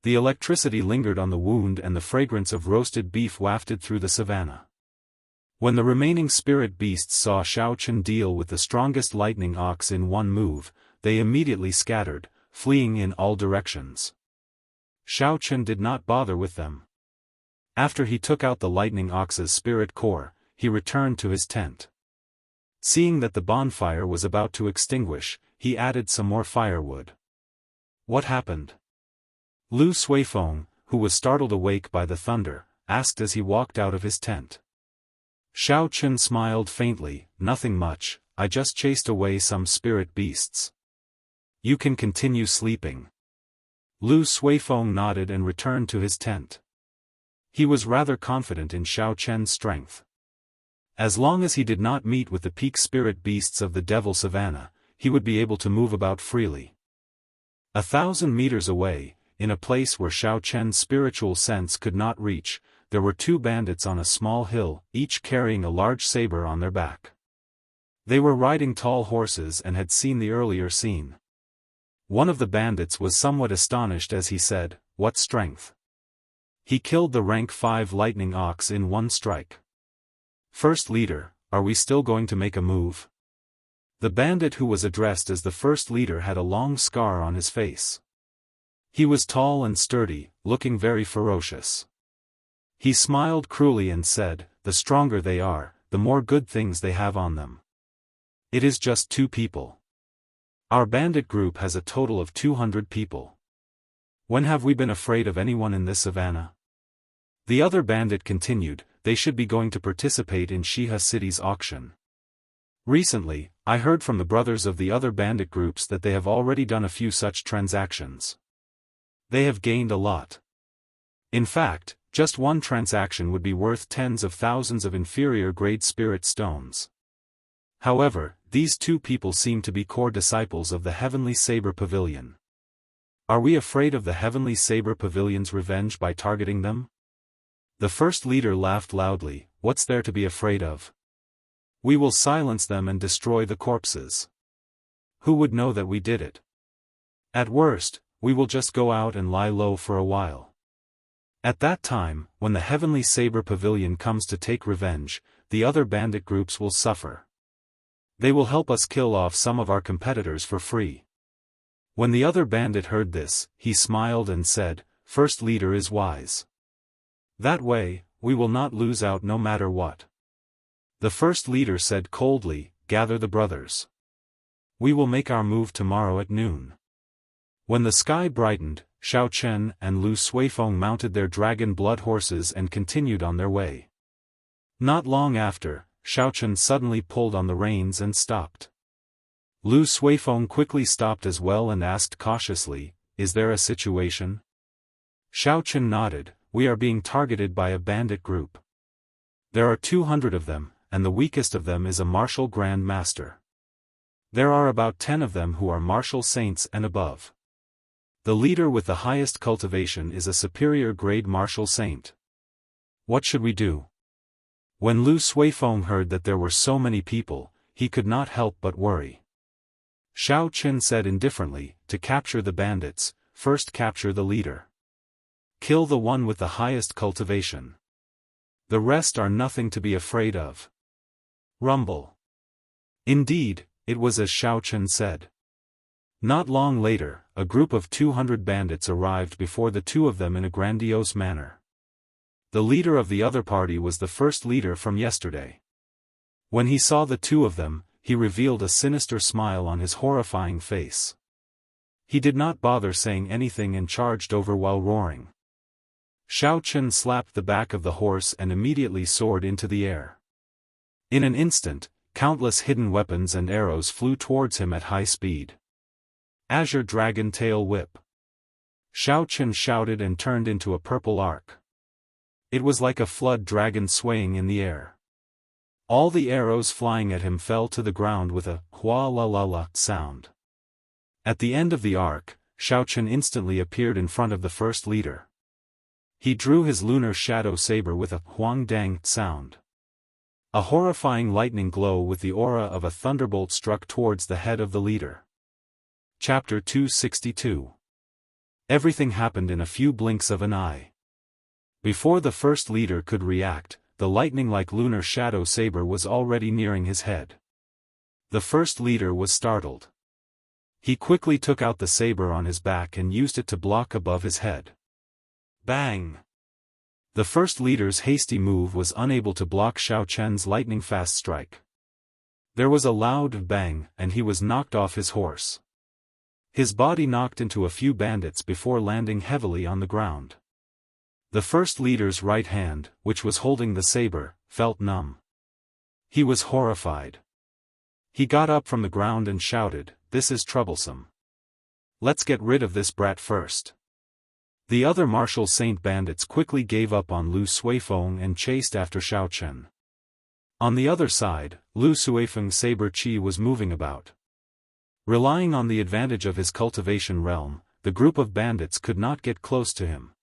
The electricity lingered on the wound and the fragrance of roasted beef wafted through the savannah. When the remaining spirit beasts saw Xiao Chun deal with the strongest lightning ox in one move, they immediately scattered, fleeing in all directions. Xiao Chun did not bother with them. After he took out the lightning ox's spirit core, he returned to his tent. Seeing that the bonfire was about to extinguish, he added some more firewood. What happened? Lu Suifeng, who was startled awake by the thunder, asked as he walked out of his tent. Xiao Chun smiled faintly, nothing much, I just chased away some spirit beasts. You can continue sleeping. Lu Suifeng nodded and returned to his tent. He was rather confident in Xiao Chen's strength. As long as he did not meet with the peak spirit beasts of the Devil Savannah, he would be able to move about freely. 1,000 meters away, in a place where Xiao Chen's spiritual sense could not reach, there were two bandits on a small hill, each carrying a large saber on their back. They were riding tall horses and had seen the earlier scene. One of the bandits was somewhat astonished as he said, "What strength?" He killed the rank 5 lightning ox in one strike. First leader, are we still going to make a move? The bandit who was addressed as the first leader had a long scar on his face. He was tall and sturdy, looking very ferocious. He smiled cruelly and said, "The stronger they are, the more good things they have on them. It is just 2 people. Our bandit group has a total of 200 people. When have we been afraid of anyone in this savannah?" The other bandit continued, "They should be going to participate in Shiha City's auction. Recently, I heard from the brothers of the other bandit groups that they have already done a few such transactions. They have gained a lot. In fact, just one transaction would be worth tens of thousands of inferior-grade spirit stones. However, these 2 people seem to be core disciples of the Heavenly Saber Pavilion. Are we afraid of the Heavenly Saber Pavilion's revenge by targeting them?" The first leader laughed loudly, "What's there to be afraid of? We will silence them and destroy the corpses. Who would know that we did it? At worst, we will just go out and lie low for a while. At that time, when the Heavenly Saber Pavilion comes to take revenge, the other bandit groups will suffer. They will help us kill off some of our competitors for free." When the other bandit heard this, he smiled and said, "First leader is wise. That way, we will not lose out no matter what." The first leader said coldly, "Gather the brothers. We will make our move tomorrow at noon." When the sky brightened, Xiao Chen and Lu Suifeng mounted their dragon blood horses and continued on their way. Not long after, Xiao Chen suddenly pulled on the reins and stopped. Lu Suifeng quickly stopped as well and asked cautiously, "Is there a situation?" Xiao Chen nodded, "We are being targeted by a bandit group. There are 200 of them, and the weakest of them is a martial grand master. There are about 10 of them who are martial saints and above. The leader with the highest cultivation is a superior grade martial saint. What should we do?" When Lu Suifeng heard that there were so many people, he could not help but worry. Xiao Chen said indifferently, "To capture the bandits, first capture the leader. Kill the one with the highest cultivation. The rest are nothing to be afraid of." Rumble. Indeed, it was as Xiao Chen said. Not long later, a group of 200 bandits arrived before the 2 of them in a grandiose manner. The leader of the other party was the first leader from yesterday. When he saw the 2 of them, he revealed a sinister smile on his horrifying face. He did not bother saying anything and charged over while roaring. Xiao Chen slapped the back of the horse and immediately soared into the air. In an instant, Countless hidden weapons and arrows flew towards him at high speed. Azure Dragon Tail Whip. Xiao Chen shouted and turned into a purple arc. It was like a flood dragon swaying in the air. All the arrows flying at him fell to the ground with a hua la la la sound. At the end of the arc, Xiao Chen instantly appeared in front of the first leader. He drew his lunar shadow saber with a huang dang sound. A horrifying lightning glow with the aura of a thunderbolt struck towards the head of the leader. Chapter 262. Everything happened in a few blinks of an eye. Before the first leader could react, the lightning-like lunar shadow saber was already nearing his head. The first leader was startled. He quickly took out the saber on his back and used it to block above his head. Bang! The first leader's hasty move was unable to block Xiao Chen's lightning-fast strike. There was a loud bang, and he was knocked off his horse. His body knocked into a few bandits before landing heavily on the ground. The first leader's right hand, which was holding the saber, felt numb. He was horrified. He got up from the ground and shouted, "This is troublesome. Let's get rid of this brat first." The other martial saint bandits quickly gave up on Lu Suifeng and chased after Xiao Chen. On the other side, Lu Suifeng's saber chi was moving about. Relying on the advantage of his cultivation realm, the group of bandits could not get close to him.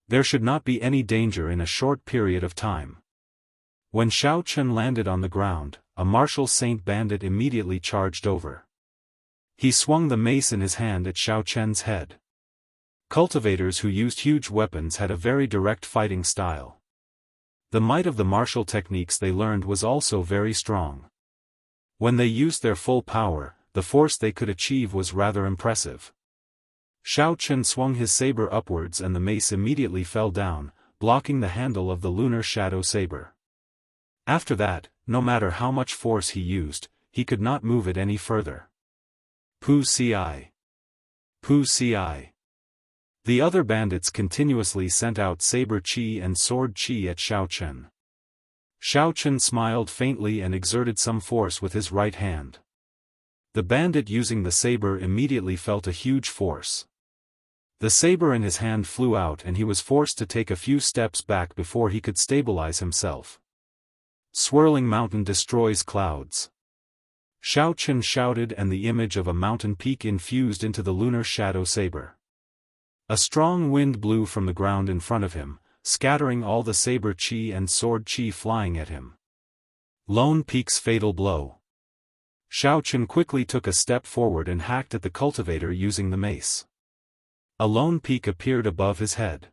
There should not be any danger in a short period of time. When Xiao Chen landed on the ground, a martial saint bandit immediately charged over. He swung the mace in his hand at Xiao Chen's head. Cultivators who used huge weapons had a very direct fighting style. The might of the martial techniques they learned was also very strong. When they used their full power, the force they could achieve was rather impressive. Xiao Chen swung his saber upwards and the mace immediately fell down, blocking the handle of the lunar shadow saber. After that, no matter how much force he used, he could not move it any further. Pu Ci. Pu Ci. The other bandits continuously sent out saber chi and sword chi at Xiao Chen. Xiao Chen smiled faintly and exerted some force with his right hand. The bandit using the saber immediately felt a huge force. The saber in his hand flew out and he was forced to take a few steps back before he could stabilize himself. Swirling mountain destroys clouds. Xiao Chen shouted and the image of a mountain peak infused into the lunar shadow saber. A strong wind blew from the ground in front of him, scattering all the saber chi and sword chi flying at him. Lone Peak's fatal blow. Xiao Chen quickly took a step forward and hacked at the cultivator using the mace. A lone peak appeared above his head.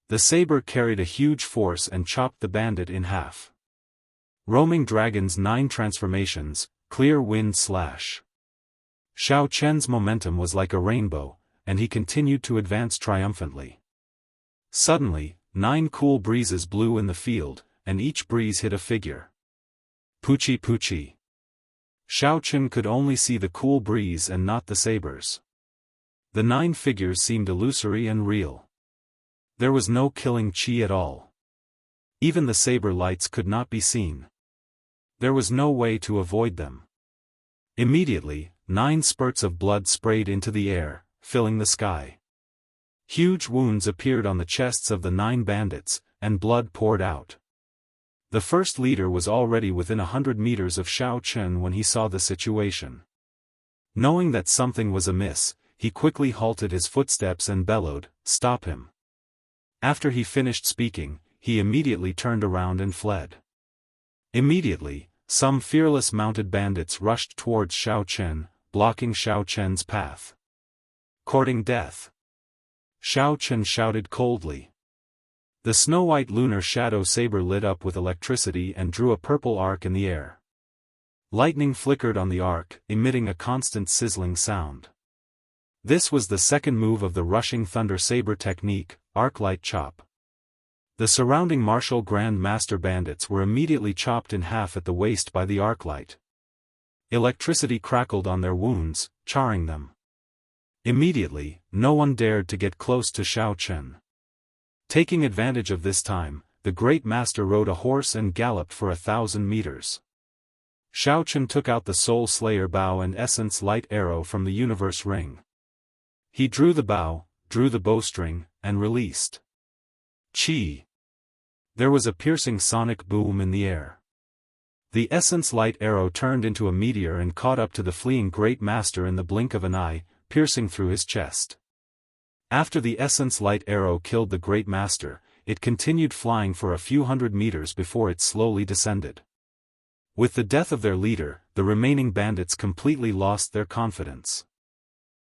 The saber carried a huge force and chopped the bandit in half. Roaming Dragon's 9 transformations, clear wind slash. Xiao Chen's momentum was like a rainbow, and he continued to advance triumphantly. Suddenly, 9 cool breezes blew in the field, and each breeze hit a figure. Puchi Puchi. Xiao Chen could only see the cool breeze and not the sabers. The 9 figures seemed illusory and real. There was no killing chi at all. Even the saber lights could not be seen. There was no way to avoid them. Immediately, 9 spurts of blood sprayed into the air, filling the sky. Huge wounds appeared on the chests of the 9 bandits, and blood poured out. The first leader was already within 100 meters of Xiao Chen when he saw the situation. Knowing that something was amiss, he quickly halted his footsteps and bellowed, "Stop him." After he finished speaking, he immediately turned around and fled. Immediately, some fearless mounted bandits rushed towards Xiao Chen, blocking Xiao Chen's path. Courting death. Xiao Chen shouted coldly. The snow-white lunar shadow saber lit up with electricity and drew a purple arc in the air. Lightning flickered on the arc, emitting a constant sizzling sound. This was the second move of the rushing thunder saber technique, arc-light chop. The surrounding martial Grand Master bandits were immediately chopped in half at the waist by the arc-light. Electricity crackled on their wounds, charring them. Immediately, no one dared to get close to Xiao Chen. Taking advantage of this time, the Great Master rode a horse and galloped for 1,000 meters. Xiao Chen took out the Soul Slayer bow and essence light arrow from the universe ring. He drew the bow, drew the bowstring, and released. Chi! There was a piercing sonic boom in the air. The essence light arrow turned into a meteor and caught up to the fleeing Great Master in the blink of an eye, piercing through his chest. After the essence light arrow killed the Great Master, it continued flying for a few hundred meters before it slowly descended. With the death of their leader, the remaining bandits completely lost their confidence.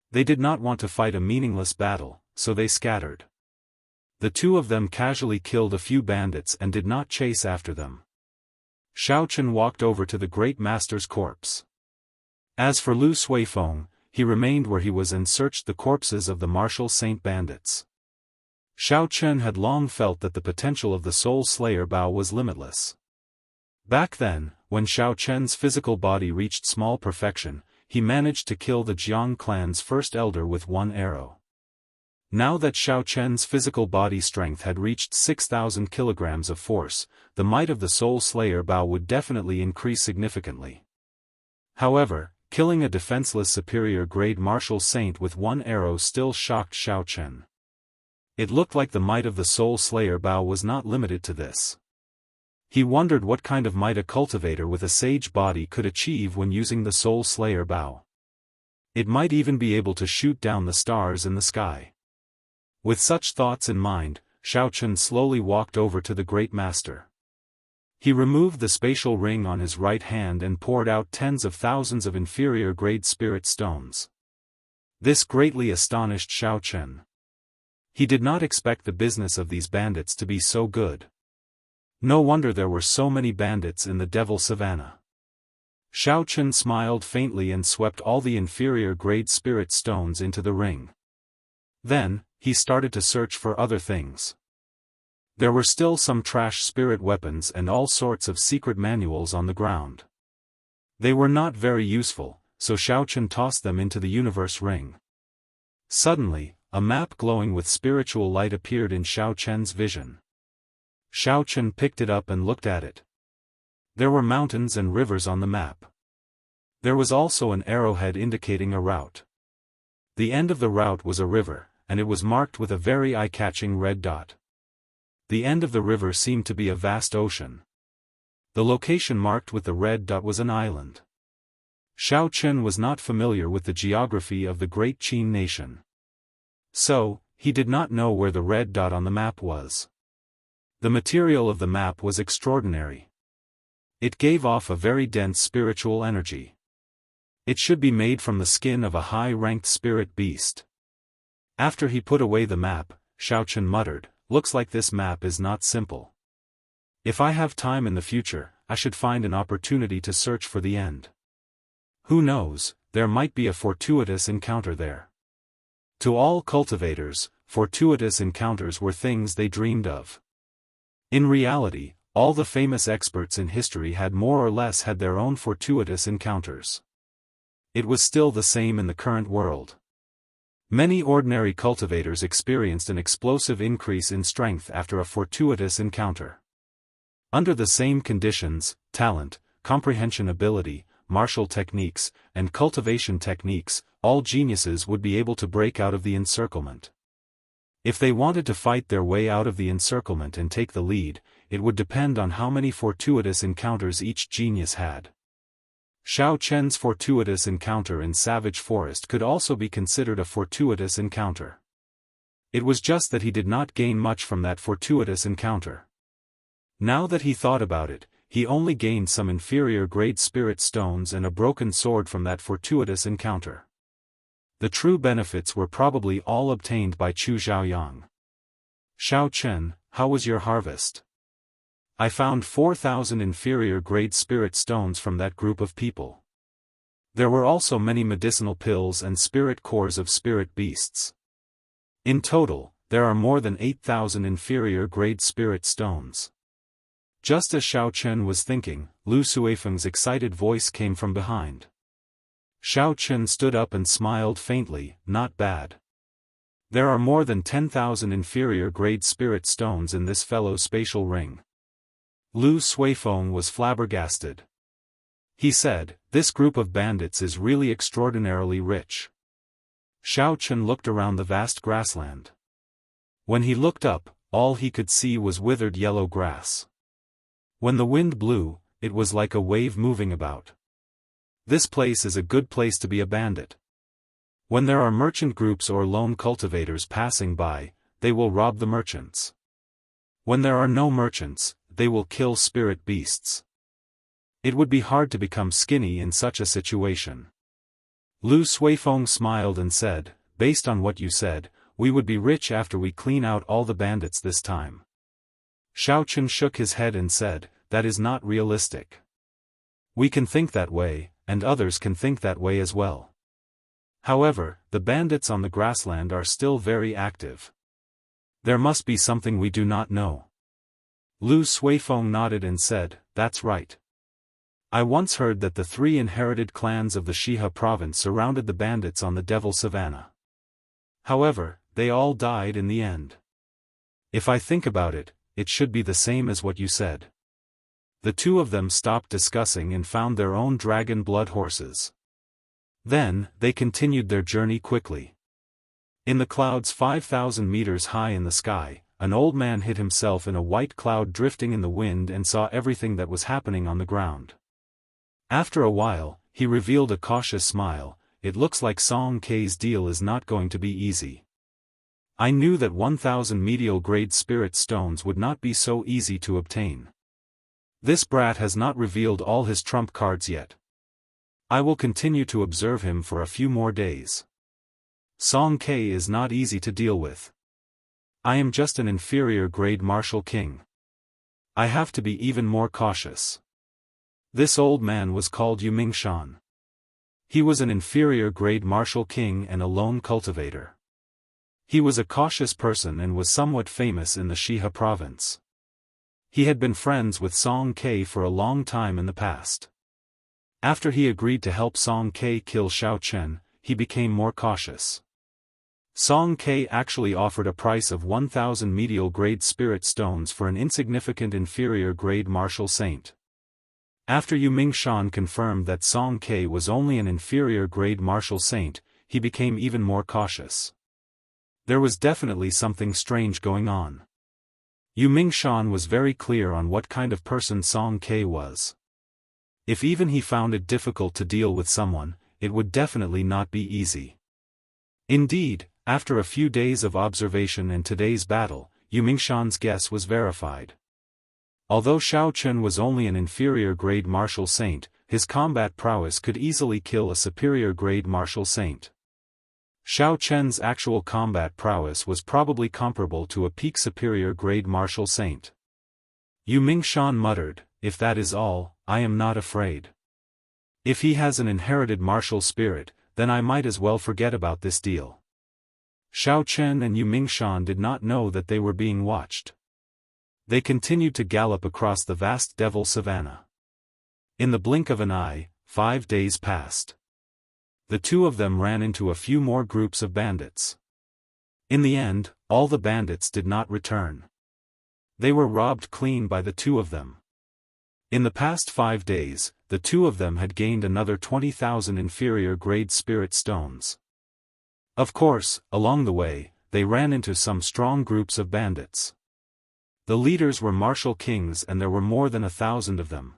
They did not want to fight a meaningless battle, so they scattered. The two of them casually killed a few bandits and did not chase after them. Xiao Chen walked over to the Great Master's corpse. As for Lu Suifeng, he remained where he was and searched the corpses of the martial saint bandits. Xiao Chen had long felt that the potential of the Soul Slayer bow was limitless. Back then, when Xiao Chen's physical body reached small perfection, he managed to kill the Jiang clan's first elder with one arrow. Now that Xiao Chen's physical body strength had reached 6,000 kilograms of force, the might of the Soul Slayer bow would definitely increase significantly. However, killing a defenseless superior-grade martial saint with one arrow still shocked Xiao Chen. It looked like the might of the Soul Slayer bow was not limited to this. He wondered what kind of might a cultivator with a sage body could achieve when using the Soul Slayer bow. It might even be able to shoot down the stars in the sky. With such thoughts in mind, Xiao Chen slowly walked over to the Great Master. He removed the spatial ring on his right hand and poured out tens of thousands of inferior-grade spirit stones. This greatly astonished Xiao Chen. He did not expect the business of these bandits to be so good. No wonder there were so many bandits in the Devil Savannah. Xiao Chen smiled faintly and swept all the inferior-grade spirit stones into the ring. Then, he started to search for other things. There were still some trash spirit weapons and all sorts of secret manuals on the ground. They were not very useful, so Xiao Chen tossed them into the universe ring. Suddenly, a map glowing with spiritual light appeared in Xiao Chen's vision. Xiao Chen picked it up and looked at it. There were mountains and rivers on the map. There was also an arrowhead indicating a route. The end of the route was a river, and it was marked with a very eye-catching red dot. The end of the river seemed to be a vast ocean. The location marked with the red dot was an island. Xiao Chen was not familiar with the geography of the Great Qin nation. So, he did not know where the red dot on the map was. The material of the map was extraordinary. It gave off a very dense spiritual energy. It should be made from the skin of a high-ranked spirit beast. After he put away the map, Xiao Chen muttered, "Looks like this map is not simple. If I have time in the future, I should find an opportunity to search for the end. Who knows, there might be a fortuitous encounter there." To all cultivators, fortuitous encounters were things they dreamed of. In reality, all the famous experts in history had more or less had their own fortuitous encounters. It was still the same in the current world. Many ordinary cultivators experienced an explosive increase in strength after a fortuitous encounter. Under the same conditions, talent, comprehension ability, martial techniques, and cultivation techniques, all geniuses would be able to break out of the encirclement. If they wanted to fight their way out of the encirclement and take the lead, it would depend on how many fortuitous encounters each genius had. Xiao Chen's fortuitous encounter in Savage Forest could also be considered a fortuitous encounter. It was just that he did not gain much from that fortuitous encounter. Now that he thought about it, he only gained some inferior-grade spirit stones and a broken sword from that fortuitous encounter. The true benefits were probably all obtained by Chu Zhaoyang. "Xiao Chen, how was your harvest?" "I found 4,000 inferior-grade spirit stones from that group of people. There were also many medicinal pills and spirit cores of spirit beasts. In total, there are more than 8,000 inferior-grade spirit stones." Just as Xiao Chen was thinking, Lu Suifeng's excited voice came from behind. Xiao Chen stood up and smiled faintly, "Not bad. There are more than 10,000 inferior-grade spirit stones in this fellow's spatial ring." Lu Suifeng was flabbergasted. He said, "This group of bandits is really extraordinarily rich." Xiao Chen looked around the vast grassland. When he looked up, all he could see was withered yellow grass. When the wind blew, it was like a wave moving about. This place is a good place to be a bandit. When there are merchant groups or lone cultivators passing by, they will rob the merchants. When there are no merchants, they will kill spirit beasts. It would be hard to become skinny in such a situation. Lu Suifeng smiled and said, "Based on what you said, we would be rich after we clean out all the bandits this time." Xiao Chen shook his head and said, "That is not realistic. We can think that way, and others can think that way as well. However, the bandits on the grassland are still very active. There must be something we do not know." Lu Suifeng nodded and said, "That's right. I once heard that the 3 inherited clans of the Shihe province surrounded the bandits on the Devil Savannah. However, they all died in the end. If I think about it, it should be the same as what you said." The two of them stopped discussing and found their own dragon blood horses. Then, they continued their journey quickly. In the clouds 5,000 meters high in the sky, an old man hid himself in a white cloud drifting in the wind and saw everything that was happening on the ground. After a while, he revealed a cautious smile. "It looks like Song Kei's deal is not going to be easy. I knew that 1,000 medial grade spirit stones would not be so easy to obtain. This brat has not revealed all his trump cards yet. I will continue to observe him for a few more days. Song Kei is not easy to deal with. I am just an inferior grade martial king. I have to be even more cautious." This old man was called Yu Mingshan. He was an inferior grade martial king and a lone cultivator. He was a cautious person and was somewhat famous in the Shihe province. He had been friends with Song Kei for a long time in the past. After he agreed to help Song Kei kill Xiao Chen, he became more cautious. Song Kei actually offered a price of 1,000 medial grade spirit stones for an insignificant inferior grade martial saint. After Yu Mingshan confirmed that Song Kei was only an inferior grade martial saint, he became even more cautious. There was definitely something strange going on. Yu Mingshan was very clear on what kind of person Song Kei was. If even he found it difficult to deal with someone, it would definitely not be easy. Indeed, after a few days of observation and today's battle, Yu Mingshan's guess was verified. Although Xiao Chen was only an inferior grade martial saint, his combat prowess could easily kill a superior grade martial saint. Xiao Chen's actual combat prowess was probably comparable to a peak superior grade martial saint. Yu Mingshan muttered, "If that is all, I am not afraid. If he has an inherited martial spirit, then I might as well forget about this deal." Xiao Chen and Yu Mingshan did not know that they were being watched. They continued to gallop across the vast Devil Savannah. In the blink of an eye, 5 days passed. The two of them ran into a few more groups of bandits. In the end, all the bandits did not return. They were robbed clean by the two of them. In the past 5 days, the two of them had gained another 20,000 inferior grade spirit stones. Of course, along the way, they ran into some strong groups of bandits. The leaders were martial kings and there were more than 1,000 of them.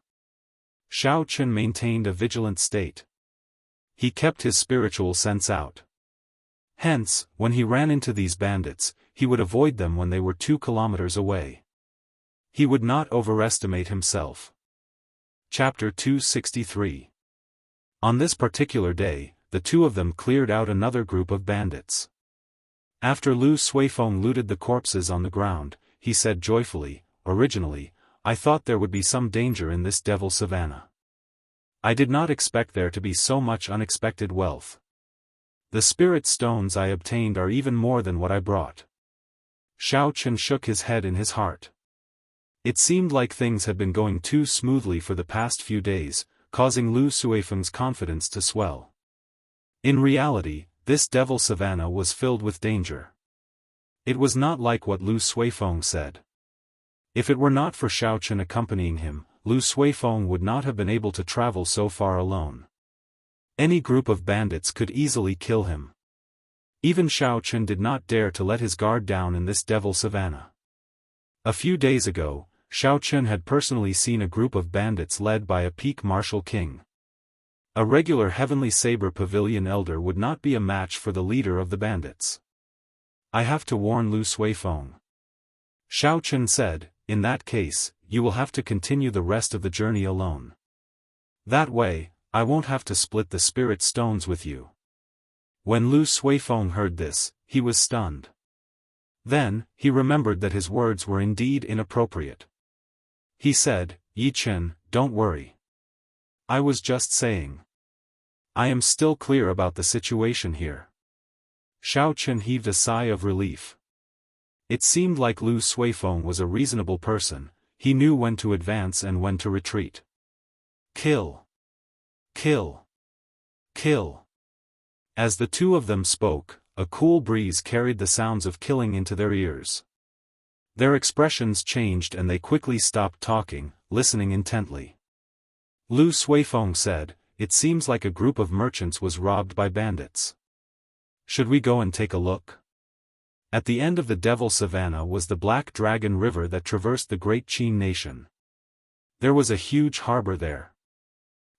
Xiao Chen maintained a vigilant state. He kept his spiritual sense out. Hence, when he ran into these bandits, he would avoid them when they were 2 kilometers away. He would not overestimate himself. Chapter 263. On this particular day, the two of them cleared out another group of bandits. After Lu Suifeng looted the corpses on the ground, he said joyfully, "Originally, I thought there would be some danger in this Devil Savannah. I did not expect there to be so much unexpected wealth. The spirit stones I obtained are even more than what I brought." Xiao Chen shook his head in his heart. It seemed like things had been going too smoothly for the past few days, causing Lu Suifeng's confidence to swell. In reality, this Devil Savannah was filled with danger. It was not like what Lu Suifeng said. If it were not for Xiao Chen accompanying him, Lu Suifeng would not have been able to travel so far alone. Any group of bandits could easily kill him. Even Xiao Chen did not dare to let his guard down in this devil savannah. A few days ago, Xiao Chen had personally seen a group of bandits led by a peak martial king. A regular heavenly saber pavilion elder would not be a match for the leader of the bandits. I have to warn Lu Suifeng. Xiao Chen said, in that case, you will have to continue the rest of the journey alone. That way, I won't have to split the spirit stones with you. When Lu Suifeng heard this, he was stunned. Then, he remembered that his words were indeed inappropriate. He said, Yi Chen, don't worry. I was just saying. I am still clear about the situation here. Xiao Chen heaved a sigh of relief. It seemed like Lu Suifeng was a reasonable person. He knew when to advance and when to retreat. Kill. Kill. Kill. As the two of them spoke, a cool breeze carried the sounds of killing into their ears. Their expressions changed and they quickly stopped talking, listening intently. Lu Suifeng said, it seems like a group of merchants was robbed by bandits. Should we go and take a look? At the end of the Devil Savannah was the Black Dragon River that traversed the Great Qin nation. There was a huge harbor there.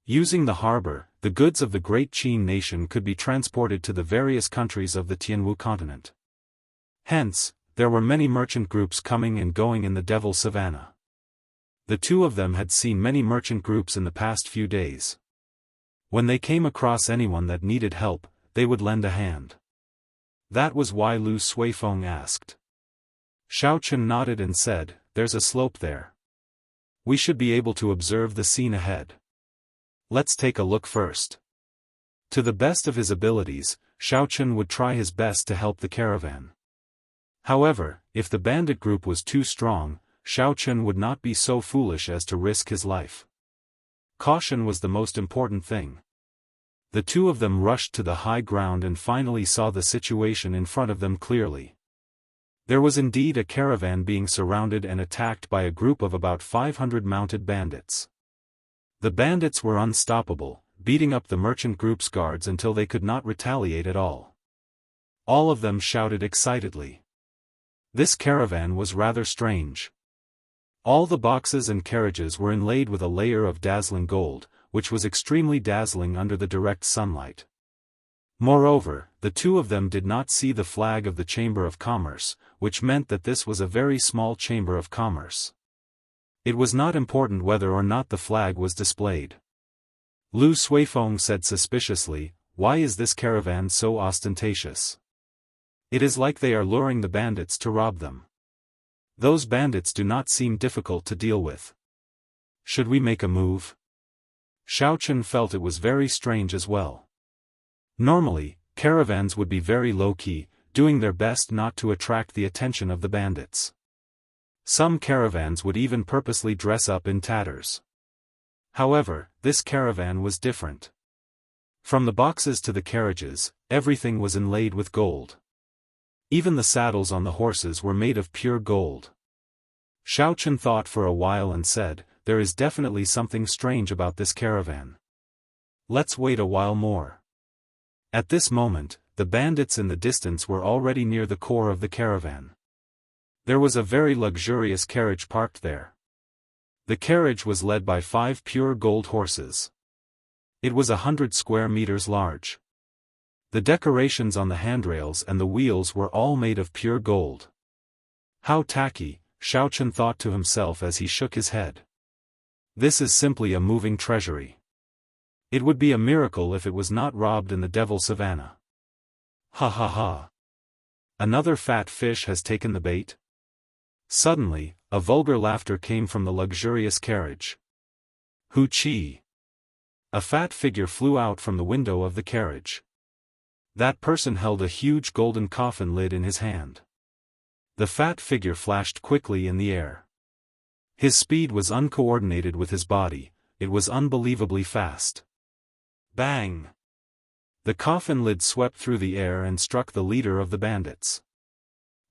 Using the harbor, the goods of the Great Qin nation could be transported to the various countries of the Tianwu continent. Hence, there were many merchant groups coming and going in the Devil Savannah. The two of them had seen many merchant groups in the past few days. When they came across anyone that needed help, they would lend a hand. That was why Lu Suifeng asked. Xiao Chen nodded and said, there's a slope there. We should be able to observe the scene ahead. Let's take a look first. To the best of his abilities, Xiao Chen would try his best to help the caravan. However, if the bandit group was too strong, Xiao Chen would not be so foolish as to risk his life. Caution was the most important thing. The two of them rushed to the high ground and finally saw the situation in front of them clearly. There was indeed a caravan being surrounded and attacked by a group of about 500 mounted bandits. The bandits were unstoppable, beating up the merchant group's guards until they could not retaliate at all. All of them shouted excitedly. This caravan was rather strange. All the boxes and carriages were inlaid with a layer of dazzling gold, which was extremely dazzling under the direct sunlight. Moreover, the two of them did not see the flag of the Chamber of Commerce, which meant that this was a very small Chamber of Commerce. It was not important whether or not the flag was displayed. Lu Suifeng said suspiciously, why is this caravan so ostentatious? It is like they are luring the bandits to rob them. Those bandits do not seem difficult to deal with. Should we make a move? Xiao Chen felt it was very strange as well. Normally, caravans would be very low-key, doing their best not to attract the attention of the bandits. Some caravans would even purposely dress up in tatters. However, this caravan was different. From the boxes to the carriages, everything was inlaid with gold. Even the saddles on the horses were made of pure gold. Xiao Chen thought for a while and said, there is definitely something strange about this caravan. Let's wait a while more. At this moment, the bandits in the distance were already near the core of the caravan. There was a very luxurious carriage parked there. The carriage was led by 5 pure gold horses. It was 100 square meters large. The decorations on the handrails and the wheels were all made of pure gold. How tacky, Xiao Chen thought to himself as he shook his head. This is simply a moving treasury. It would be a miracle if it was not robbed in the Devil Savannah. Ha ha ha. Another fat fish has taken the bait? Suddenly, a vulgar laughter came from the luxurious carriage. Hu Qi. A fat figure flew out from the window of the carriage. That person held a huge golden coffin lid in his hand. The fat figure flashed quickly in the air. His speed was uncoordinated with his body, it was unbelievably fast. Bang! The coffin lid swept through the air and struck the leader of the bandits.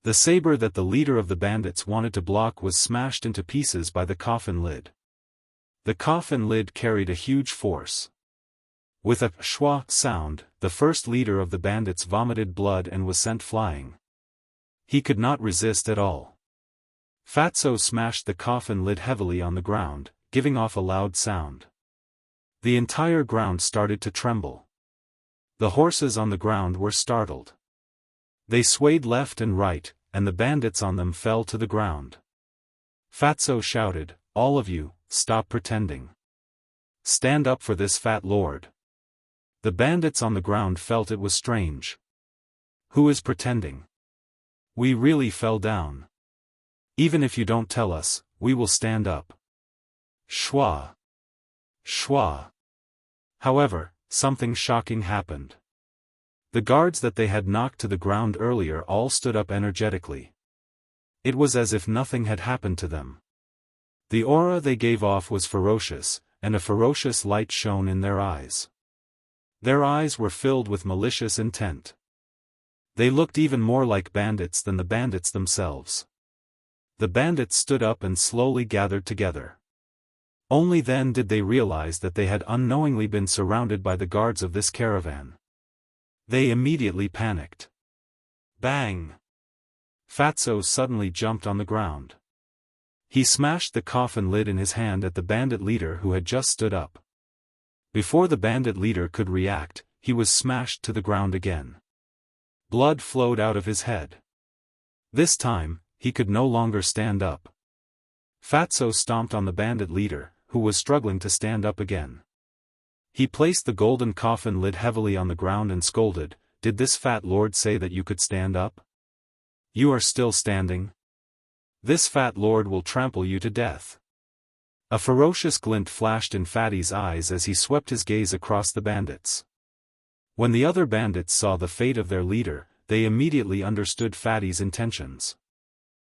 The saber that the leader of the bandits wanted to block was smashed into pieces by the coffin lid. The coffin lid carried a huge force. With a schwa sound, the first leader of the bandits vomited blood and was sent flying. He could not resist at all. Fatso smashed the coffin lid heavily on the ground, giving off a loud sound. The entire ground started to tremble. The horses on the ground were startled. They swayed left and right, and the bandits on them fell to the ground. Fatso shouted, "All of you, stop pretending. Stand up for this fat lord." The bandits on the ground felt it was strange. Who is pretending? We really fell down. Even if you don't tell us, we will stand up. Schwa. Schwa. However, something shocking happened. The guards that they had knocked to the ground earlier all stood up energetically. It was as if nothing had happened to them. The aura they gave off was ferocious, and a ferocious light shone in their eyes. Their eyes were filled with malicious intent. They looked even more like bandits than the bandits themselves. The bandits stood up and slowly gathered together. Only then did they realize that they had unknowingly been surrounded by the guards of this caravan. They immediately panicked. Bang! Fatso suddenly jumped on the ground. He smashed the coffin lid in his hand at the bandit leader who had just stood up. Before the bandit leader could react, he was smashed to the ground again. Blood flowed out of his head. This time, he could no longer stand up. Fatso stomped on the bandit leader, who was struggling to stand up again. He placed the golden coffin lid heavily on the ground and scolded, "Did this fat lord say that you could stand up? You are still standing? This fat lord will trample you to death." A ferocious glint flashed in Fatty's eyes as he swept his gaze across the bandits. When the other bandits saw the fate of their leader, they immediately understood Fatty's intentions.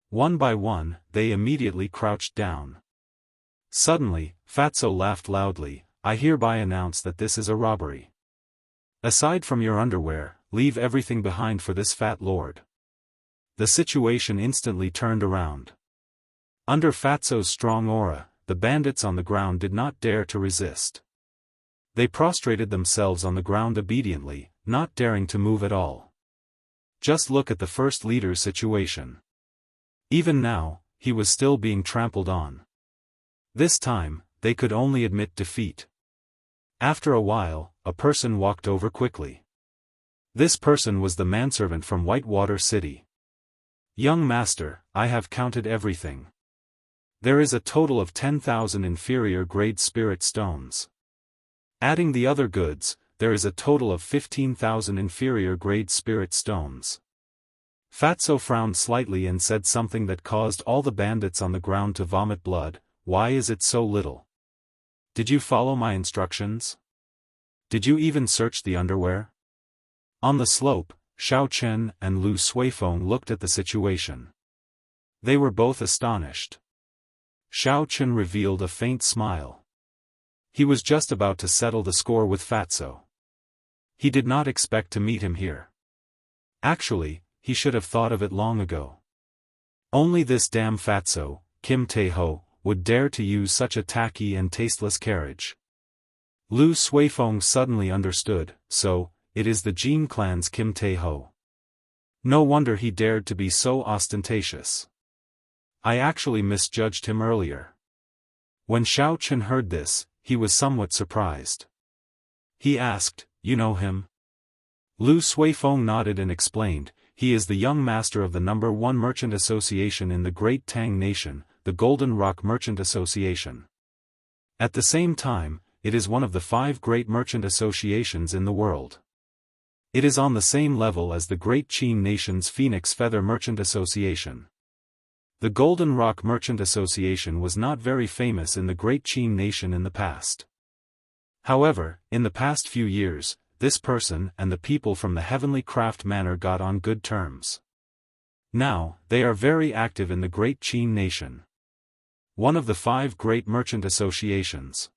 One by one, they immediately crouched down. Suddenly, Fatso laughed loudly, "I hereby announce that this is a robbery. Aside from your underwear, leave everything behind for this fat lord." The situation instantly turned around. Under Fatso's strong aura, the bandits on the ground did not dare to resist. They prostrated themselves on the ground obediently, not daring to move at all. Just look at the first leader's situation. Even now, he was still being trampled on. This time, they could only admit defeat. After a while, a person walked over quickly. This person was the manservant from Whitewater City. "Young master, I have counted everything. There is a total of 10,000 inferior grade spirit stones. Adding the other goods, there is a total of 15,000 inferior grade spirit stones." Fatso frowned slightly and said something that caused all the bandits on the ground to vomit blood. "Why is it so little? Did you follow my instructions? Did you even search the underwear?" On the slope, Xiao Chen and Lu Suifeng looked at the situation. They were both astonished. Xiao Chen revealed a faint smile. He was just about to settle the score with Fatso. He did not expect to meet him here. Actually, he should have thought of it long ago. Only this damn Fatso, Kim Tae-ho, would dare to use such a tacky and tasteless carriage. Lu Suifeng suddenly understood, so, it is the Jin clan's Kim Tae-ho. No wonder he dared to be so ostentatious. I actually misjudged him earlier. When Xiao Chen heard this, he was somewhat surprised. He asked, "You know him?" Lu Suifeng nodded and explained, "He is the young master of the #1 merchant association in the Great Tang Nation, the Golden Rock Merchant Association. At the same time, it is one of the 5 great merchant associations in the world. It is on the same level as the Great Qin Nation's Phoenix Feather Merchant Association. The Golden Rock Merchant Association was not very famous in the Great Qin Nation in the past. However, in the past few years, this person and the people from the Heavenly Craft Manor got on good terms. Now, they are very active in the Great Qin Nation. One of the 5 great merchant associations.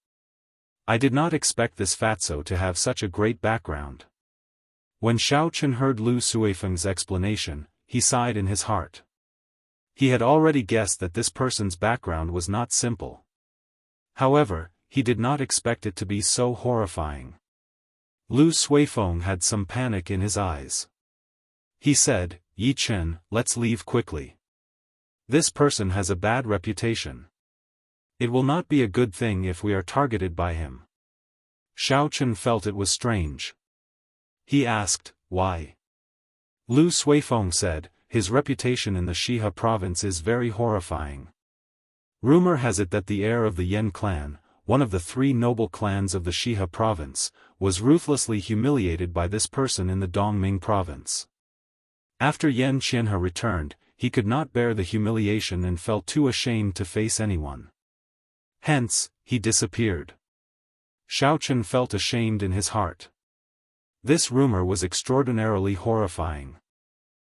I did not expect this Fatso to have such a great background." When Xiao Chen heard Lu Suifeng's explanation, he sighed in his heart. He had already guessed that this person's background was not simple. However, he did not expect it to be so horrifying. Lu Suifeng had some panic in his eyes. He said, Yi Chen, let's leave quickly. This person has a bad reputation. It will not be a good thing if we are targeted by him. Xiao Chen felt it was strange. He asked, why? Lu Suifeng said, his reputation in the Shihe province is very horrifying. Rumor has it that the heir of the Yan clan, one of the 3 noble clans of the Shihe province, was ruthlessly humiliated by this person in the Dongming province. After Yan Qianhe returned, he could not bear the humiliation and felt too ashamed to face anyone. Hence, he disappeared. Xiao Chen felt ashamed in his heart. This rumor was extraordinarily horrifying.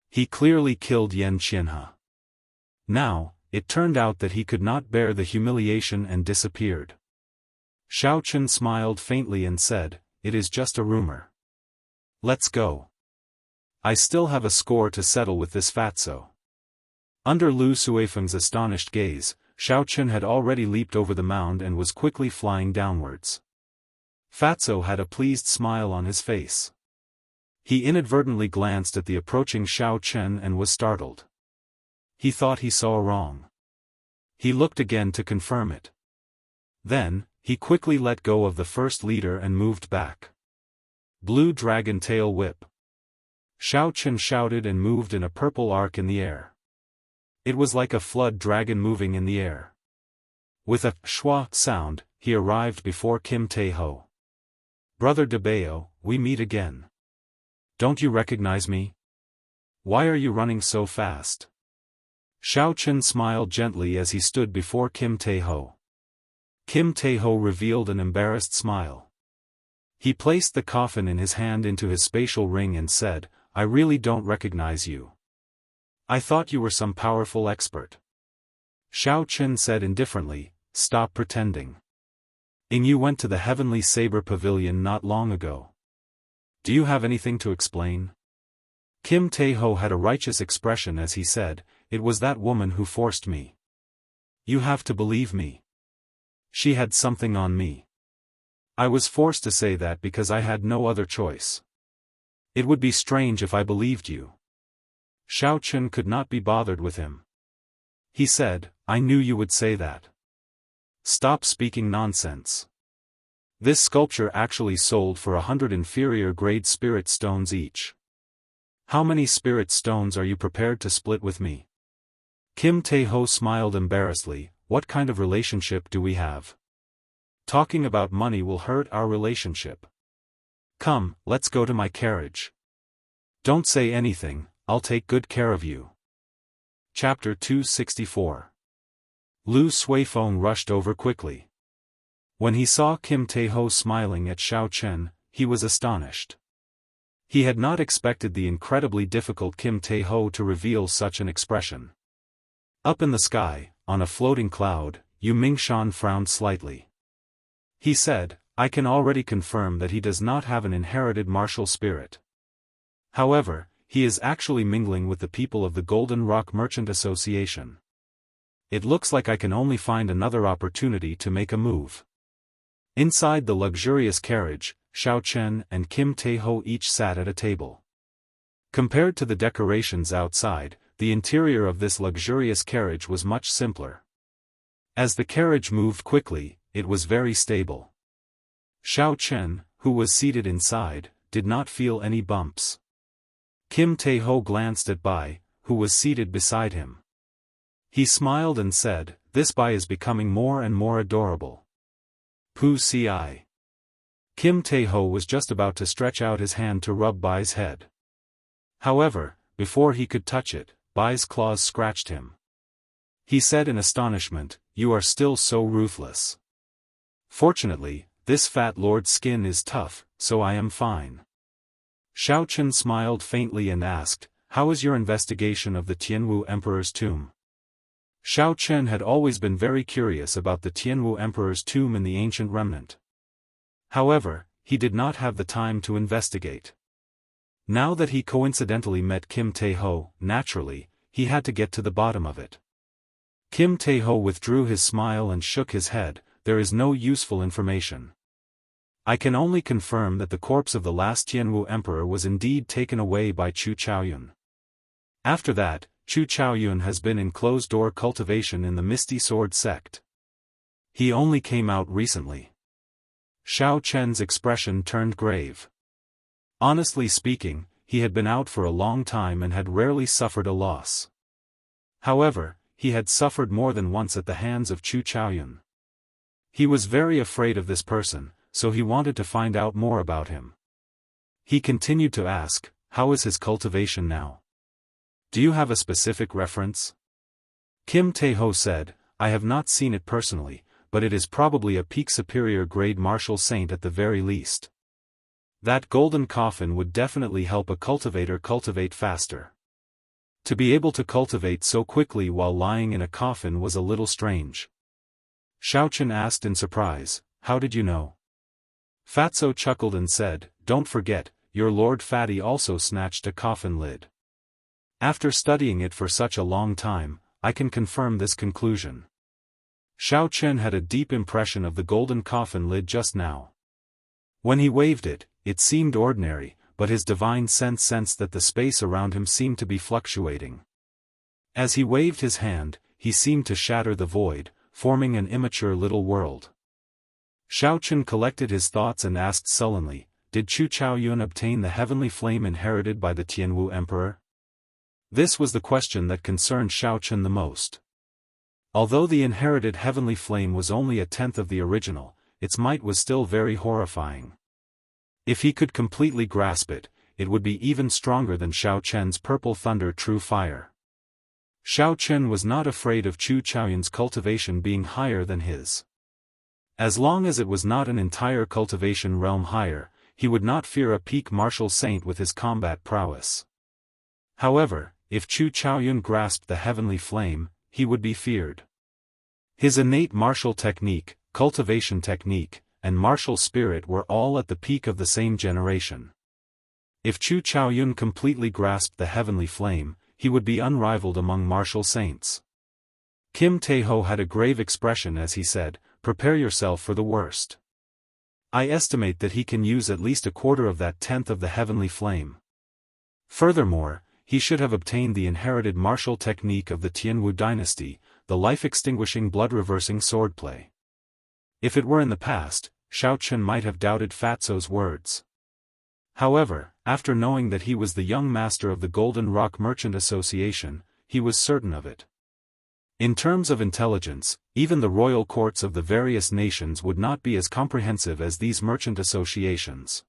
He clearly killed Yan Qianhe. Now, it turned out that he could not bear the humiliation and disappeared. Xiao Chen smiled faintly and said, it is just a rumor. Let's go. I still have a score to settle with this fatso. Under Lu Suifeng's astonished gaze, Xiao Chen had already leaped over the mound and was quickly flying downwards. Fatso had a pleased smile on his face. He inadvertently glanced at the approaching Xiao Chen and was startled. He thought he saw wrong. He looked again to confirm it. Then, he quickly let go of the first leader and moved back. Blue Dragon Tail Whip. Xiao Chen shouted and moved in a purple arc in the air. It was like a flood dragon moving in the air. With a schwa sound, he arrived before Kim Tae-ho. Brother Debao, we meet again. Don't you recognize me? Why are you running so fast? Xiao Chen smiled gently as he stood before Kim Tae-ho. Kim Tae-ho revealed an embarrassed smile. He placed the coffin in his hand into his spatial ring and said, I really don't recognize you. I thought you were some powerful expert. Xiao Chen said indifferently, stop pretending. You went to the Heavenly Saber Pavilion not long ago. Do you have anything to explain? Kim Tae-ho had a righteous expression as he said, it was that woman who forced me. You have to believe me. She had something on me. I was forced to say that because I had no other choice. It would be strange if I believed you. Xiao Chen could not be bothered with him. He said, I knew you would say that. Stop speaking nonsense. This sculpture actually sold for 100 inferior grade spirit stones each. How many spirit stones are you prepared to split with me? Kim Tae-ho smiled embarrassedly, what kind of relationship do we have? Talking about money will hurt our relationship. Come, let's go to my carriage. Don't say anything, I'll take good care of you. Chapter 264. Lu Suifeng rushed over quickly. When he saw Kim Tae-ho smiling at Xiao Chen, he was astonished. He had not expected the incredibly difficult Kim Tae-ho to reveal such an expression. Up in the sky, on a floating cloud, Yu Mingshan frowned slightly. He said, I can already confirm that he does not have an inherited martial spirit. However, he is actually mingling with the people of the Golden Rock Merchant Association. It looks like I can only find another opportunity to make a move. Inside the luxurious carriage, Xiao Chen and Kim Tae-ho each sat at a table. Compared to the decorations outside, the interior of this luxurious carriage was much simpler. As the carriage moved quickly, it was very stable. Xiao Chen, who was seated inside, did not feel any bumps. Kim Tae-ho glanced at Bai, who was seated beside him. He smiled and said, this Bai is becoming more and more adorable. Pu ci. Kim Tae-ho was just about to stretch out his hand to rub Bai's head. However, before he could touch it, Bai's claws scratched him. He said in astonishment, you are still so ruthless. Fortunately, this fat lord's skin is tough, so I am fine. Xiao Chen smiled faintly and asked, how is your investigation of the Tianwu Emperor's tomb? Xiao Chen had always been very curious about the Tianwu Emperor's tomb in the ancient remnant. However, he did not have the time to investigate. Now that he coincidentally met Kim Tae-ho, naturally, he had to get to the bottom of it. Kim Tae-ho withdrew his smile and shook his head, there is no useful information. I can only confirm that the corpse of the last Tianwu emperor was indeed taken away by Chu Chaoyun. After that, Chu Chaoyun has been in closed-door cultivation in the Misty Sword sect. He only came out recently. Xiao Chen's expression turned grave. Honestly speaking, he had been out for a long time and had rarely suffered a loss. However, he had suffered more than once at the hands of Chu Chaoyun. He was very afraid of this person, so he wanted to find out more about him. He continued to ask, how is his cultivation now? Do you have a specific reference? Kim Tae-ho said, I have not seen it personally, but it is probably a peak superior grade martial saint at the very least. That golden coffin would definitely help a cultivator cultivate faster. To be able to cultivate so quickly while lying in a coffin was a little strange. Xiaochen asked in surprise, how did you know? Fatso chuckled and said, don't forget, your Lord Fatty also snatched a coffin lid. After studying it for such a long time, I can confirm this conclusion. Xiaochen had a deep impression of the golden coffin lid just now. When he waved it, it seemed ordinary, but his divine sense sensed that the space around him seemed to be fluctuating. As he waved his hand, he seemed to shatter the void, forming an immature little world. Xiaochen collected his thoughts and asked sullenly, did Chu Chaoyun obtain the heavenly flame inherited by the Tianwu emperor? This was the question that concerned Xiaochen the most. Although the inherited heavenly flame was only a tenth of the original, its might was still very horrifying. If he could completely grasp it, it would be even stronger than Xiaochen's purple thunder true fire. Xiaochen was not afraid of Chu Chaoyun's cultivation being higher than his. As long as it was not an entire cultivation realm higher, he would not fear a peak martial saint with his combat prowess. However, if Chu Chaoyun grasped the heavenly flame, he would be feared. His innate martial technique, cultivation technique, and martial spirit were all at the peak of the same generation. If Chu Chaoyun completely grasped the heavenly flame, he would be unrivaled among martial saints. Kim Tae-ho had a grave expression as he said, prepare yourself for the worst. I estimate that he can use at least a quarter of that tenth of the heavenly flame. Furthermore, he should have obtained the inherited martial technique of the Tianwu dynasty, the life-extinguishing blood-reversing swordplay. If it were in the past, Xiaochen might have doubted Fatso's words. However, after knowing that he was the young master of the Golden Rock Merchant Association, he was certain of it. In terms of intelligence, even the royal courts of the various nations would not be as comprehensive as these merchant associations.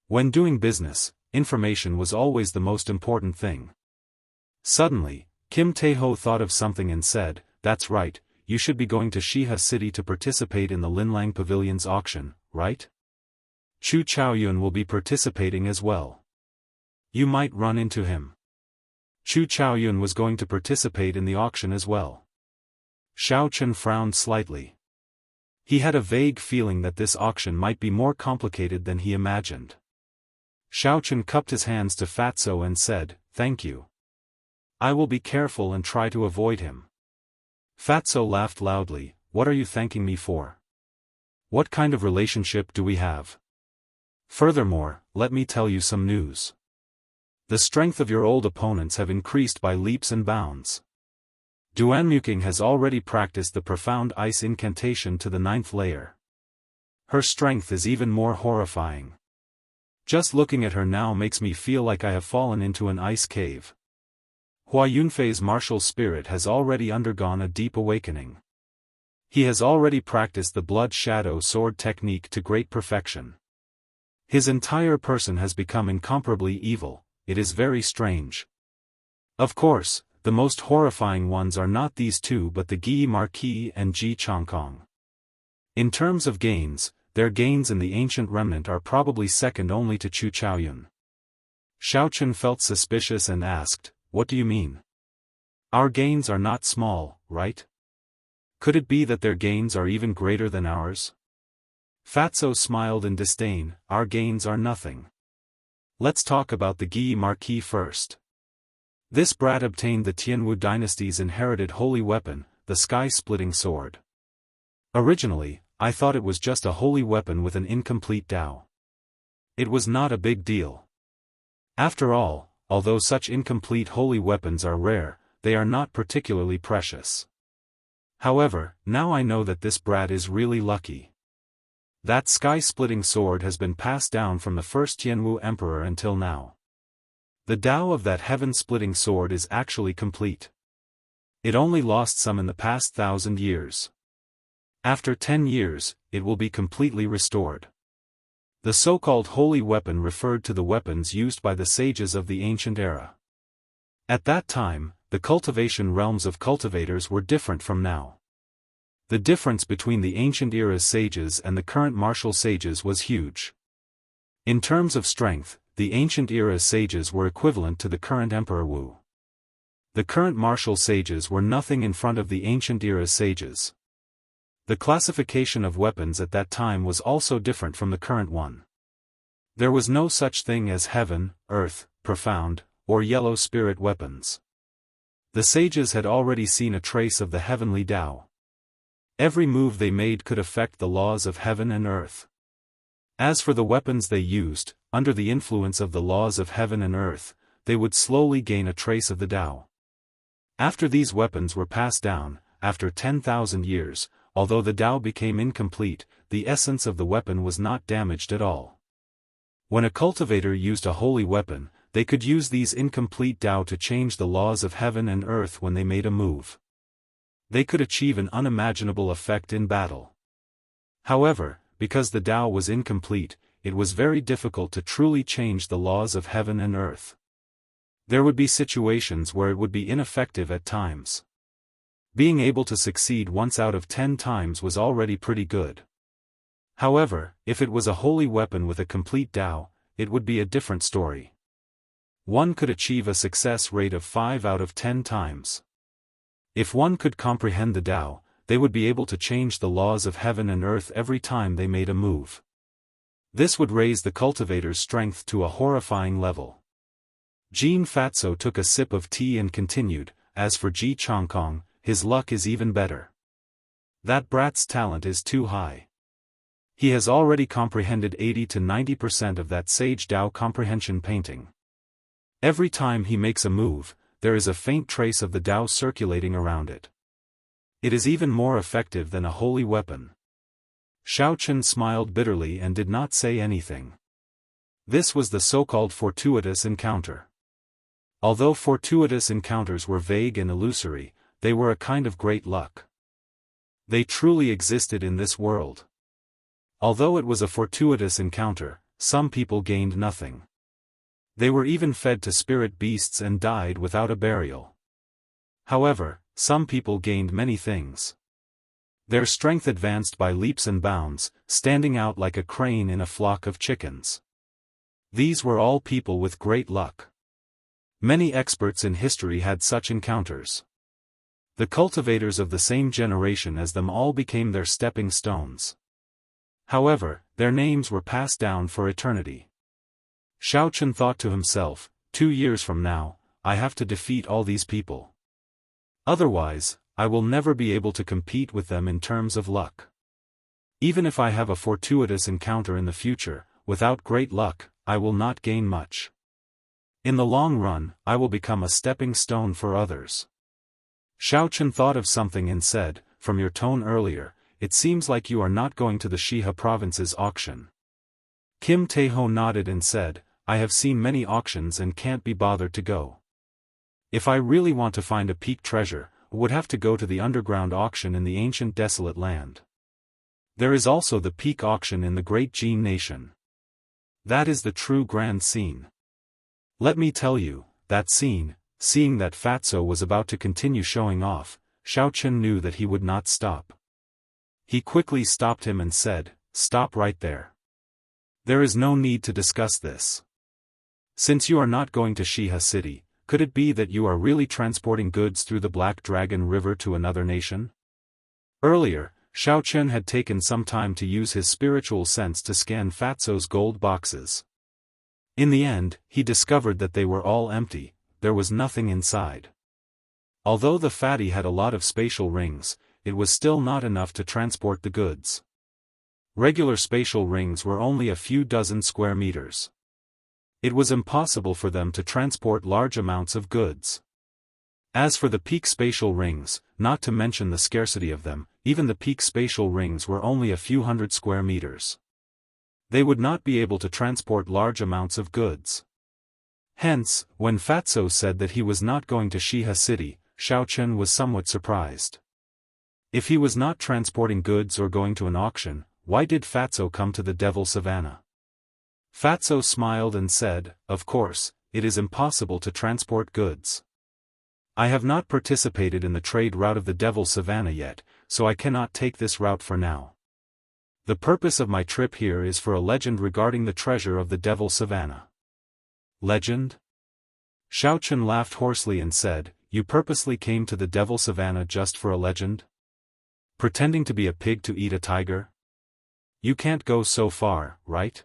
When doing business, information was always the most important thing. Suddenly, Kim Tae-ho thought of something and said, that's right, you should be going to Shiha City to participate in the Linlang Pavilion's auction, right? Chu Chaoyun will be participating as well. You might run into him. Chu Chaoyun was going to participate in the auction as well. Xiaochen frowned slightly. He had a vague feeling that this auction might be more complicated than he imagined. Xiaochen cupped his hands to Fatso and said, thank you. I will be careful and try to avoid him. Fatso laughed loudly, what are you thanking me for? What kind of relationship do we have? Furthermore, let me tell you some news. The strength of your old opponents have increased by leaps and bounds. Duanmuking has already practiced the profound ice incantation to the 9th layer. Her strength is even more horrifying. Just looking at her now makes me feel like I have fallen into an ice cave. Hua Yunfei's martial spirit has already undergone a deep awakening. He has already practiced the blood shadow sword technique to great perfection. His entire person has become incomparably evil. It is very strange. Of course, the most horrifying ones are not these two but the Gi Marquis and Ji Chongkong. In terms of gains, their gains in the ancient remnant are probably second only to Chu Chaoyun. Xiaochen felt suspicious and asked, what do you mean? Our gains are not small, right? Could it be that their gains are even greater than ours? Fatso smiled in disdain, our gains are nothing. Let's talk about the Gi Marquis first. This brat obtained the Tianwu dynasty's inherited holy weapon, the sky-splitting sword. Originally, I thought it was just a holy weapon with an incomplete Dao. It was not a big deal. After all, although such incomplete holy weapons are rare, they are not particularly precious. However, now I know that this brat is really lucky. That sky-splitting sword has been passed down from the first Jianghu emperor until now. The Dao of that heaven-splitting sword is actually complete. It only lost some in the past 1,000 years. After 10 years, it will be completely restored. The so-called holy weapon referred to the weapons used by the sages of the ancient era. At that time, the cultivation realms of cultivators were different from now. The difference between the ancient era's sages and the current martial sages was huge. In terms of strength, the ancient era's sages were equivalent to the current Emperor Wu. The current martial sages were nothing in front of the ancient era's sages. The classification of weapons at that time was also different from the current one. There was no such thing as heaven, earth, profound, or yellow spirit weapons. The sages had already seen a trace of the heavenly Tao. Every move they made could affect the laws of heaven and earth. As for the weapons they used, under the influence of the laws of heaven and earth, they would slowly gain a trace of the Tao. After these weapons were passed down, after 10,000 years, although the Tao became incomplete, the essence of the weapon was not damaged at all. When a cultivator used a holy weapon, they could use these incomplete Tao to change the laws of heaven and earth when they made a move. They could achieve an unimaginable effect in battle. However, because the Tao was incomplete, it was very difficult to truly change the laws of heaven and earth. There would be situations where it would be ineffective at times. Being able to succeed once out of 10 times was already pretty good. However, if it was a holy weapon with a complete Tao, it would be a different story. One could achieve a success rate of 5 out of 10 times. If one could comprehend the Tao, they would be able to change the laws of heaven and earth every time they made a move. This would raise the cultivator's strength to a horrifying level. Jean Fatso took a sip of tea and continued, as for Ji Chongkong, his luck is even better. That brat's talent is too high. He has already comprehended 80 to 90% of that sage Tao comprehension painting. Every time he makes a move, there is a faint trace of the Tao circulating around it. It is even more effective than a holy weapon. Xiao Chen smiled bitterly and did not say anything. This was the so-called fortuitous encounter. Although fortuitous encounters were vague and illusory, they were a kind of great luck. They truly existed in this world. Although it was a fortuitous encounter, some people gained nothing. They were even fed to spirit beasts and died without a burial. However, some people gained many things. Their strength advanced by leaps and bounds, standing out like a crane in a flock of chickens. These were all people with great luck. Many experts in history had such encounters. The cultivators of the same generation as them all became their stepping stones. However, their names were passed down for eternity. Xiao Chen thought to himself, 2 years from now, I have to defeat all these people. Otherwise, I will never be able to compete with them in terms of luck. Even if I have a fortuitous encounter in the future, without great luck, I will not gain much. In the long run, I will become a stepping stone for others. Xiao Chen thought of something and said, from your tone earlier, it seems like you are not going to the Shihe province's auction. Kim Taeho nodded and said, I have seen many auctions and can't be bothered to go. If I really want to find a peak treasure, I would have to go to the underground auction in the ancient desolate land. There is also the peak auction in the great Jin nation. That is the true grand scene. Let me tell you, that scene, seeing that Fatso was about to continue showing off, Xiao Chen knew that he would not stop. He quickly stopped him and said, stop right there. There is no need to discuss this. Since you are not going to Shihe City, could it be that you are really transporting goods through the Black Dragon River to another nation? Earlier, Xiao Chen had taken some time to use his spiritual sense to scan Fatso's gold boxes. In the end, he discovered that they were all empty, there was nothing inside. Although the fatty had a lot of spatial rings, it was still not enough to transport the goods. Regular spatial rings were only a few dozen square meters. It was impossible for them to transport large amounts of goods. As for the peak spatial rings, not to mention the scarcity of them, even the peak spatial rings were only a few hundred square meters. They would not be able to transport large amounts of goods. Hence, when Fatso said that he was not going to Shiha City, Xiao Chen was somewhat surprised. If he was not transporting goods or going to an auction, why did Fatso come to the Devil Savannah? Fatso smiled and said, "Of course, it is impossible to transport goods. I have not participated in the trade route of the Devil Savannah yet, so I cannot take this route for now. The purpose of my trip here is for a legend regarding the treasure of the Devil Savannah." Legend? Xiao Chen laughed hoarsely and said, "You purposely came to the Devil Savannah just for a legend? Pretending to be a pig to eat a tiger? You can't go so far, right?"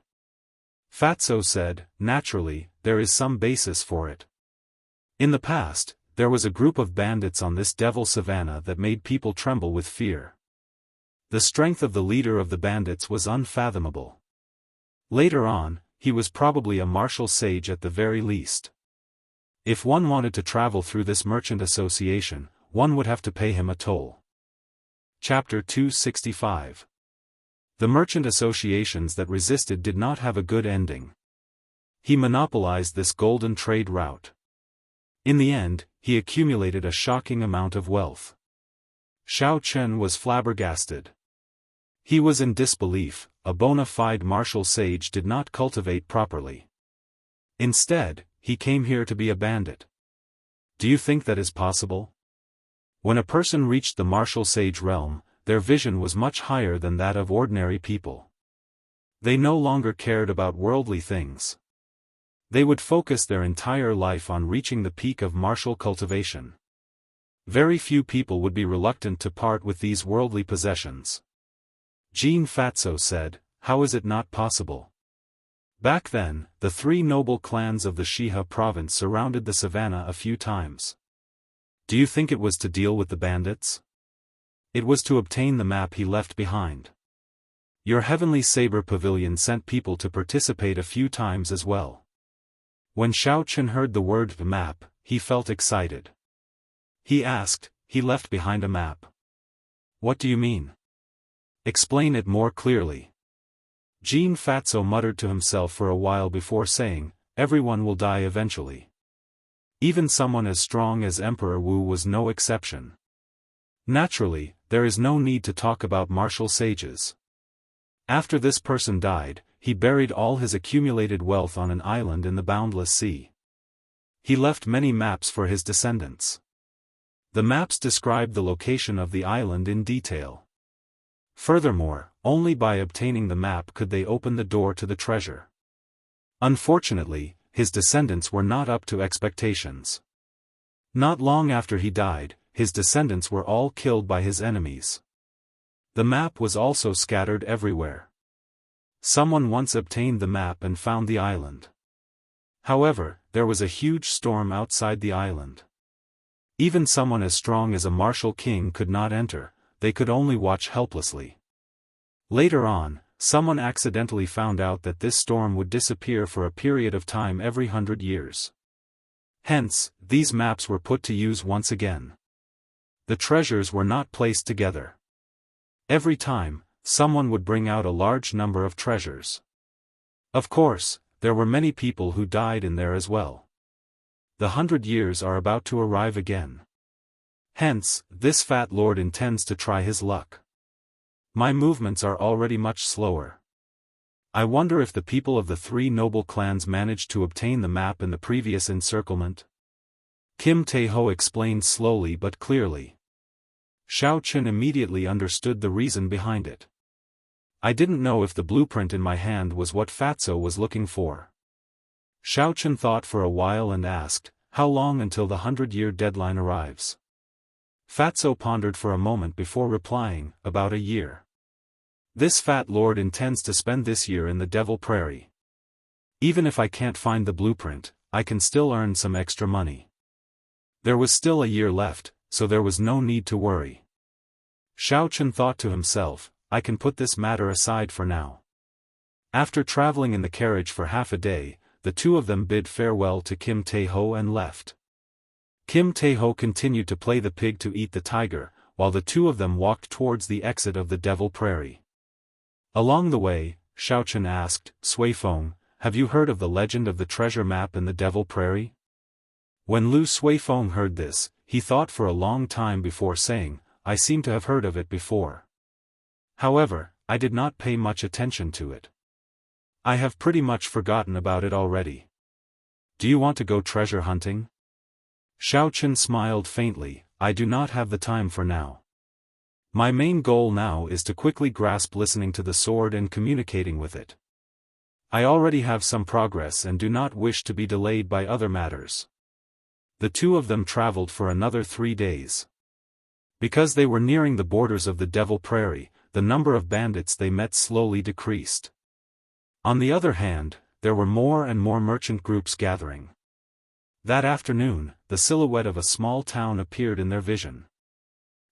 Fatso said, "Naturally, there is some basis for it. In the past, there was a group of bandits on this Devil Savannah that made people tremble with fear. The strength of the leader of the bandits was unfathomable. Later on, he was probably a martial sage at the very least. If one wanted to travel through this merchant association, one would have to pay him a toll." Chapter 265. The merchant associations that resisted did not have a good ending. He monopolized this golden trade route. In the end, he accumulated a shocking amount of wealth. Xiao Chen was flabbergasted. He was in disbelief. A bona fide martial sage did not cultivate properly. Instead, he came here to be a bandit. Do you think that is possible? When a person reached the martial sage realm, their vision was much higher than that of ordinary people. They no longer cared about worldly things. They would focus their entire life on reaching the peak of martial cultivation. Very few people would be reluctant to part with these worldly possessions. Jean Fatso said, "How is it not possible?" Back then, the three noble clans of the Shiha province surrounded the savannah a few times. Do you think it was to deal with the bandits? It was to obtain the map he left behind. Your heavenly saber pavilion sent people to participate a few times as well. When Xiao Chen heard the word map, he felt excited. He asked, "He left behind a map? What do you mean? Explain it more clearly." Jean Fatso muttered to himself for a while before saying, "Everyone will die eventually. Even someone as strong as Emperor Wu was no exception. Naturally, there is no need to talk about martial sages. After this person died, he buried all his accumulated wealth on an island in the boundless sea. He left many maps for his descendants. The maps described the location of the island in detail. Furthermore, only by obtaining the map could they open the door to the treasure. Unfortunately, his descendants were not up to expectations. Not long after he died, his descendants were all killed by his enemies. The map was also scattered everywhere. Someone once obtained the map and found the island. However, there was a huge storm outside the island. Even someone as strong as a martial king could not enter, they could only watch helplessly. Later on, someone accidentally found out that this storm would disappear for a period of time every 100 years. Hence, these maps were put to use once again. The treasures were not placed together. Every time, someone would bring out a large number of treasures. Of course, there were many people who died in there as well. The 100 years are about to arrive again. Hence, this fat lord intends to try his luck. My movements are already much slower. I wonder if the people of the three noble clans managed to obtain the map in the previous encirclement. Kim Tae-ho explained slowly but clearly. Xiao Chen immediately understood the reason behind it. I didn't know if the blueprint in my hand was what Fatso was looking for. Xiao Chen thought for a while and asked, "How long until the 100-year deadline arrives?" Fatso pondered for a moment before replying, "About a year. This fat lord intends to spend this year in the Devil Prairie. Even if I can't find the blueprint, I can still earn some extra money." There was still a year left, so there was no need to worry. Xiao Chen thought to himself, I can put this matter aside for now. After traveling in the carriage for half a day, the two of them bid farewell to Kim Tae-ho and left. Kim Tae-ho continued to play the pig to eat the tiger, while the two of them walked towards the exit of the Devil Prairie. Along the way, Xiao Chen asked, Sui Feng, have you heard of the legend of the treasure map in the Devil Prairie? When Lu Sui Feng heard this, he thought for a long time before saying, I seem to have heard of it before. However, I did not pay much attention to it. I have pretty much forgotten about it already. Do you want to go treasure hunting? Xiao Chen smiled faintly, I do not have the time for now. My main goal now is to quickly grasp listening to the sword and communicating with it. I already have some progress and do not wish to be delayed by other matters. The two of them traveled for another 3 days. Because they were nearing the borders of the Devil Prairie, the number of bandits they met slowly decreased. On the other hand, there were more and more merchant groups gathering. That afternoon, the silhouette of a small town appeared in their vision.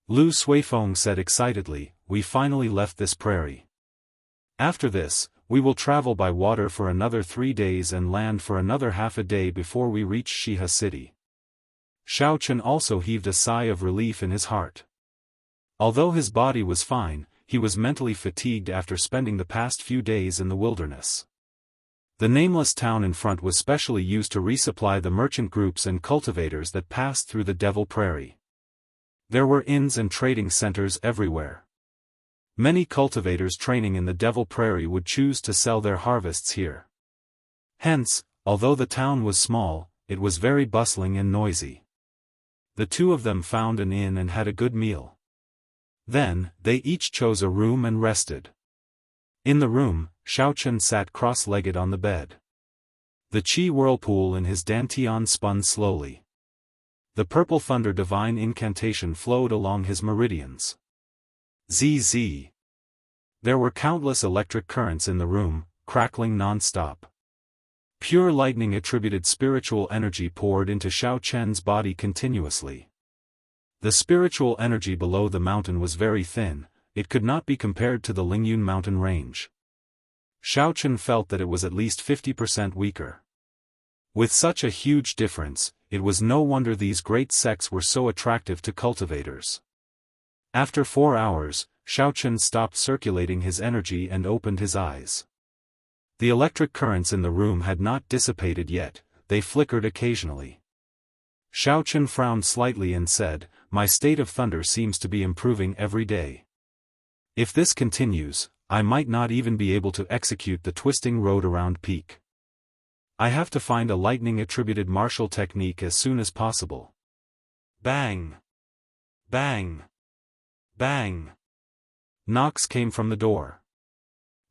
Lu Suifeng said excitedly, we finally left this prairie. After this, we will travel by water for another 3 days and land for another half a day before we reach Shiha City. Xiao Chen also heaved a sigh of relief in his heart. Although his body was fine, he was mentally fatigued after spending the past few days in the wilderness. The nameless town in front was specially used to resupply the merchant groups and cultivators that passed through the Devil Prairie. There were inns and trading centers everywhere. Many cultivators training in the Devil Prairie would choose to sell their harvests here. Hence, although the town was small, it was very bustling and noisy. The two of them found an inn and had a good meal. Then, they each chose a room and rested. In the room, Xiao Chen sat cross-legged on the bed. The qi whirlpool in his dantian spun slowly. The purple thunder divine incantation flowed along his meridians. ZZ. There were countless electric currents in the room, crackling non-stop. Pure lightning attributed spiritual energy poured into Xiao Chen's body continuously. The spiritual energy below the mountain was very thin, it could not be compared to the Lingyun mountain range. Xiao Chen felt that it was at least 50% weaker. With such a huge difference, it was no wonder these great sects were so attractive to cultivators. After 4 hours, Xiao Chen stopped circulating his energy and opened his eyes. The electric currents in the room had not dissipated yet, they flickered occasionally. Xiao Chen frowned slightly and said, my state of thunder seems to be improving every day. If this continues, I might not even be able to execute the twisting road around peak. I have to find a lightning-attributed martial technique as soon as possible. Bang! Bang! Bang! Knocks came from the door.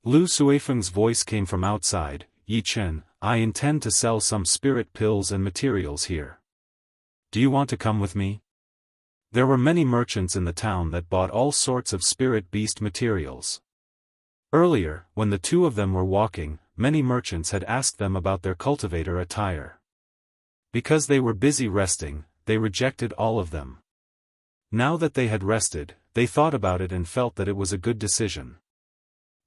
Lu Suifeng's voice came from outside, Yi Chen, I intend to sell some spirit pills and materials here. Do you want to come with me? There were many merchants in the town that bought all sorts of spirit beast materials. Earlier, when the two of them were walking, many merchants had asked them about their cultivator attire. Because they were busy resting, they rejected all of them. Now that they had rested, they thought about it and felt that it was a good decision.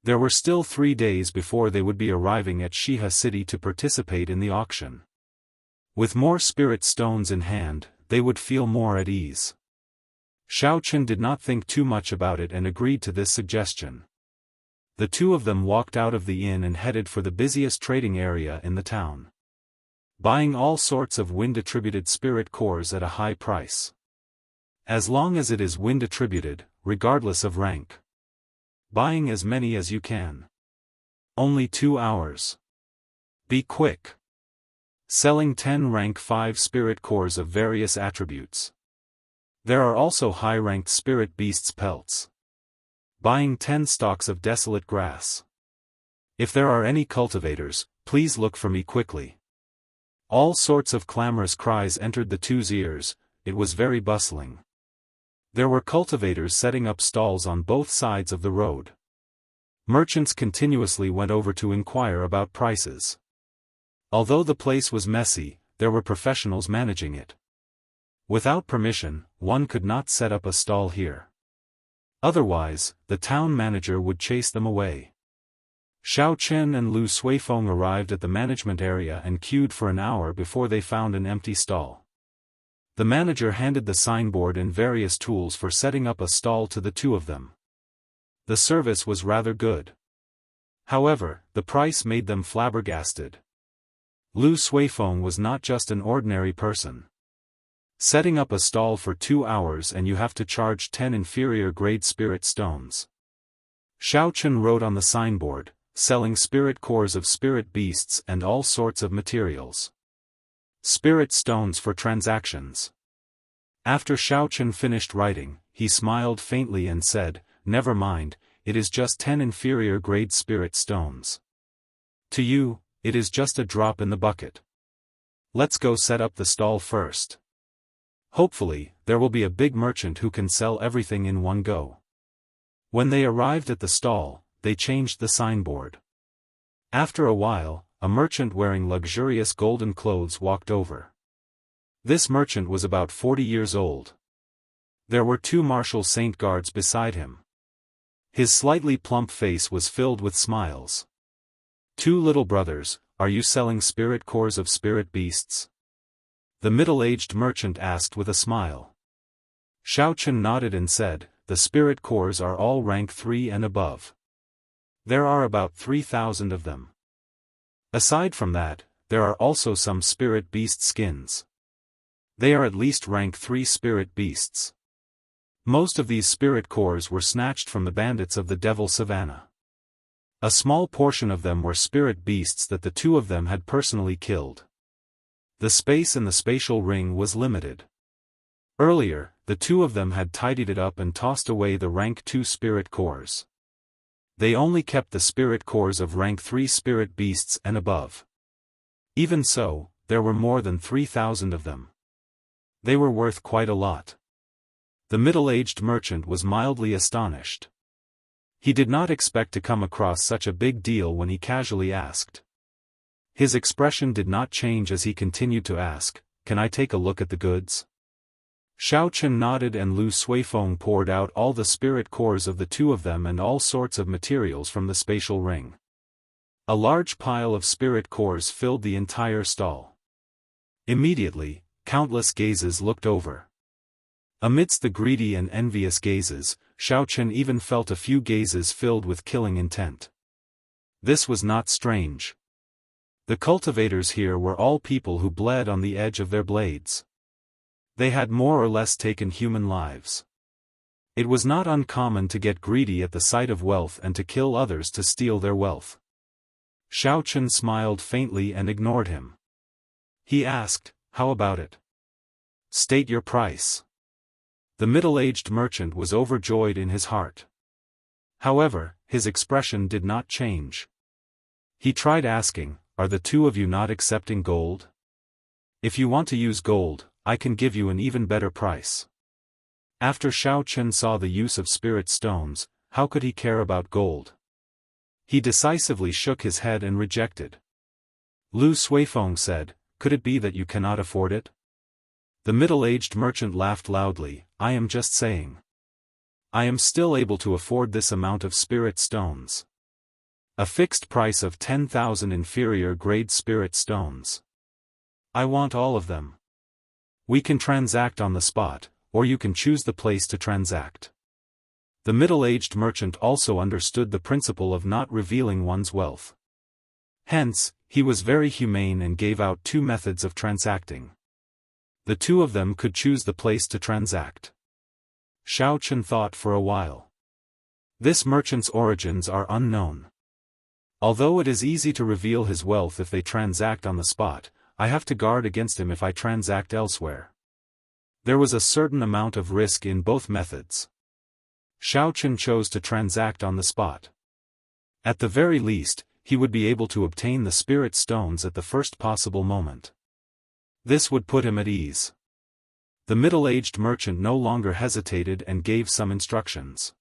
There were still 3 days before they would be arriving at Shiha City to participate in the auction. With more spirit stones in hand, they would feel more at ease. Xiao Chen did not think too much about it and agreed to this suggestion. The two of them walked out of the inn and headed for the busiest trading area in the town. Buying all sorts of wind-attributed spirit cores at a high price. As long as it is wind-attributed, regardless of rank. Buying as many as you can. Only 2 hours. Be quick. Selling 10 rank 5 spirit cores of various attributes. There are also high-ranked spirit beasts pelts. Buying 10 stalks of desolate grass. If there are any cultivators, please look for me quickly. All sorts of clamorous cries entered the two's ears, it was very bustling. There were cultivators setting up stalls on both sides of the road. Merchants continuously went over to inquire about prices. Although the place was messy, there were professionals managing it. Without permission, one could not set up a stall here. Otherwise, the town manager would chase them away. Xiao Chen and Lu Suifeng arrived at the management area and queued for an hour before they found an empty stall. The manager handed the signboard and various tools for setting up a stall to the two of them. The service was rather good. However, the price made them flabbergasted. Lu Suifeng was not just an ordinary person. Setting up a stall for 2 hours and you have to charge 10 inferior-grade spirit stones. Xiao Chen wrote on the signboard, selling spirit cores of spirit beasts and all sorts of materials. Spirit stones for transactions. After Xiao Chen finished writing, he smiled faintly and said, "Never mind, it is just 10 inferior-grade spirit stones. To you, it is just a drop in the bucket. Let's go set up the stall first. Hopefully, there will be a big merchant who can sell everything in one go." When they arrived at the stall, they changed the signboard. After a while, a merchant wearing luxurious golden clothes walked over. This merchant was about 40 years old. There were 2 martial saint guards beside him. His slightly plump face was filled with smiles. "2 little brothers, are you selling spirit cores of spirit beasts?" The middle-aged merchant asked with a smile. Xiao Chen nodded and said, "The spirit cores are all rank 3 and above. There are about 3,000 of them. Aside from that, there are also some spirit beast skins. They are at least rank 3 spirit beasts. Most of these spirit cores were snatched from the bandits of the Devil Savannah. A small portion of them were spirit beasts that the two of them had personally killed. The space in the spatial ring was limited. Earlier, the two of them had tidied it up and tossed away the rank 2 spirit cores. They only kept the spirit cores of rank 3 spirit beasts and above. Even so, there were more than 3,000 of them. They were worth quite a lot. The middle-aged merchant was mildly astonished. He did not expect to come across such a big deal when he casually asked. His expression did not change as he continued to ask, "Can I take a look at the goods?" Xiao Chen nodded and Lu Suifeng poured out all the spirit cores of the two of them and all sorts of materials from the spatial ring. A large pile of spirit cores filled the entire stall. Immediately, countless gazes looked over. Amidst the greedy and envious gazes, Xiao Chen even felt a few gazes filled with killing intent. This was not strange. The cultivators here were all people who bled on the edge of their blades. They had more or less taken human lives. It was not uncommon to get greedy at the sight of wealth and to kill others to steal their wealth. Xiao Chen smiled faintly and ignored him. He asked, "How about it? State your price." The middle-aged merchant was overjoyed in his heart. However, his expression did not change. He tried asking, "Are the two of you not accepting gold? If you want to use gold, I can give you an even better price." After Xiao Chen saw the use of spirit stones, how could he care about gold? He decisively shook his head and rejected. Lu Suifeng said, "Could it be that you cannot afford it?" The middle-aged merchant laughed loudly, "I am just saying. I am still able to afford this amount of spirit stones. A fixed price of 10,000 inferior-grade spirit stones. I want all of them. We can transact on the spot, or you can choose the place to transact." The middle-aged merchant also understood the principle of not revealing one's wealth. Hence, he was very humane and gave out 2 methods of transacting. The two of them could choose the place to transact. Xiao Chen thought for a while. This merchant's origins are unknown. Although it is easy to reveal his wealth if they transact on the spot, I have to guard against him if I transact elsewhere. There was a certain amount of risk in both methods. Xiao Chen chose to transact on the spot. At the very least, he would be able to obtain the spirit stones at the first possible moment. This would put him at ease. The middle-aged merchant no longer hesitated and gave some instructions.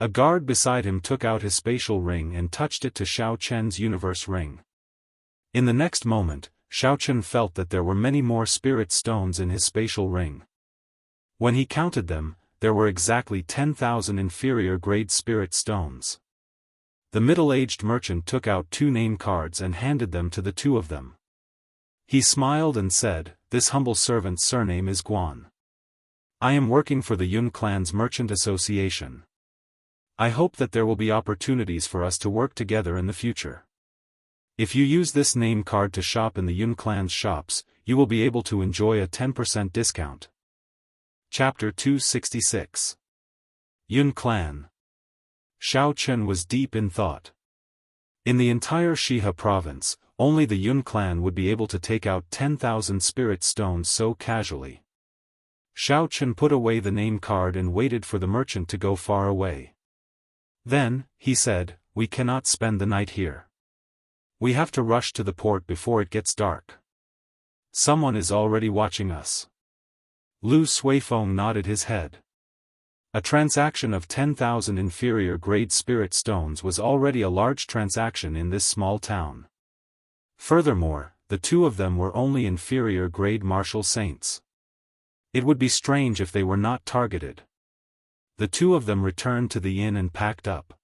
A guard beside him took out his spatial ring and touched it to Xiao Chen's universe ring. In the next moment, Xiao Chen felt that there were many more spirit stones in his spatial ring. When he counted them, there were exactly 10,000 inferior-grade spirit stones. The middle-aged merchant took out 2 name cards and handed them to the 2 of them. He smiled and said, "This humble servant's surname is Guan. I am working for the Yun Clan's Merchant Association. I hope that there will be opportunities for us to work together in the future. If you use this name card to shop in the Yun Clan's shops, you will be able to enjoy a 10% discount." Chapter 266. Yun Clan. Xiao Chen was deep in thought. In the entire Shihe province, only the Yun Clan would be able to take out 10,000 spirit stones so casually. Xiao Chen put away the name card and waited for the merchant to go far away. Then, he said, "We cannot spend the night here. We have to rush to the port before it gets dark. Someone is already watching us." Lu Suifeng nodded his head. A transaction of 10,000 inferior-grade spirit stones was already a large transaction in this small town. Furthermore, the 2 of them were only inferior-grade martial saints. It would be strange if they were not targeted. The 2 of them returned to the inn and packed up.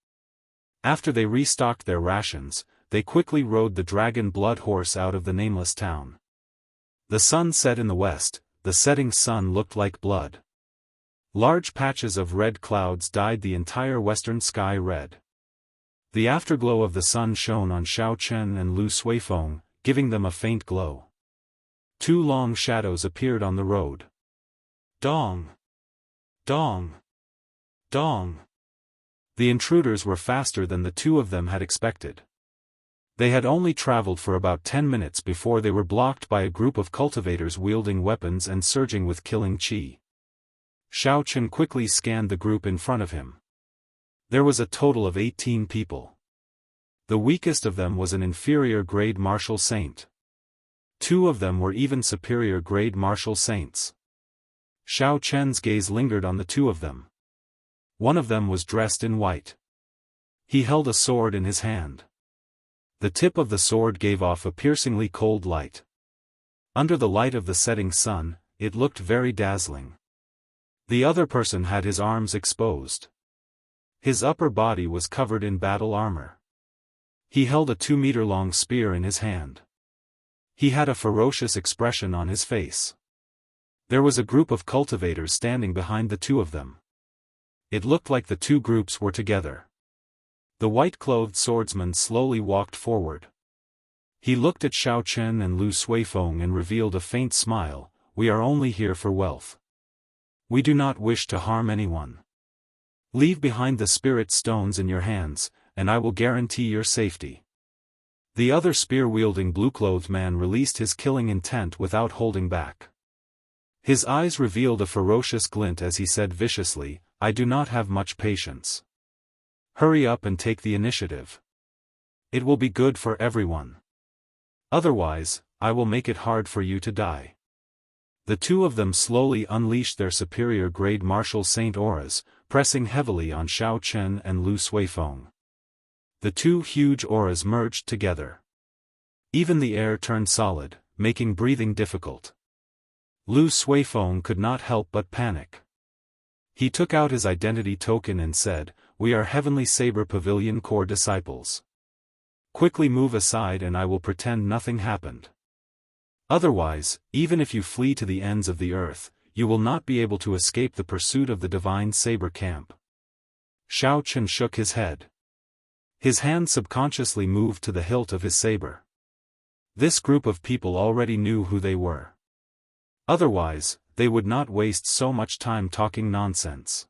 After they restocked their rations, they quickly rode the dragon blood horse out of the nameless town. The sun set in the west, the setting sun looked like blood. Large patches of red clouds dyed the entire western sky red. The afterglow of the sun shone on Xiao Chen and Lu Suifeng, giving them a faint glow. 2 long shadows appeared on the road. Dong! Dong! Dong! The intruders were faster than the 2 of them had expected. They had only traveled for about 10 minutes before they were blocked by a group of cultivators wielding weapons and surging with killing chi. Xiao Chen quickly scanned the group in front of him. There was a total of 18 people. The weakest of them was an inferior-grade martial saint. 2 of them were even superior-grade martial saints. Xiao Chen's gaze lingered on the 2 of them. One of them was dressed in white. He held a sword in his hand. The tip of the sword gave off a piercingly cold light. Under the light of the setting sun, it looked very dazzling. The other person had his arms exposed. His upper body was covered in battle armor. He held a 2-meter-long spear in his hand. He had a ferocious expression on his face. There was a group of cultivators standing behind the 2 of them. It looked like the 2 groups were together. The white-clothed swordsman slowly walked forward. He looked at Xiao Chen and Lu Suifeng and revealed a faint smile. "We are only here for wealth. We do not wish to harm anyone. Leave behind the spirit stones in your hands, and I will guarantee your safety." The other spear-wielding blue-clothed man released his killing intent without holding back. His eyes revealed a ferocious glint as he said viciously, "I do not have much patience. Hurry up and take the initiative. It will be good for everyone. Otherwise, I will make it hard for you to die." The 2 of them slowly unleashed their superior-grade martial saint auras, pressing heavily on Xiao Chen and Lu Suifeng. The 2 huge auras merged together. Even the air turned solid, making breathing difficult. Lu Suifeng could not help but panic. He took out his identity token and said, "We are Heavenly Saber Pavilion Corps disciples. Quickly move aside and I will pretend nothing happened. Otherwise, even if you flee to the ends of the earth, you will not be able to escape the pursuit of the Divine Saber Camp." Xiao Chen shook his head. His hand subconsciously moved to the hilt of his saber. This group of people already knew who they were. Otherwise, they would not waste so much time talking nonsense.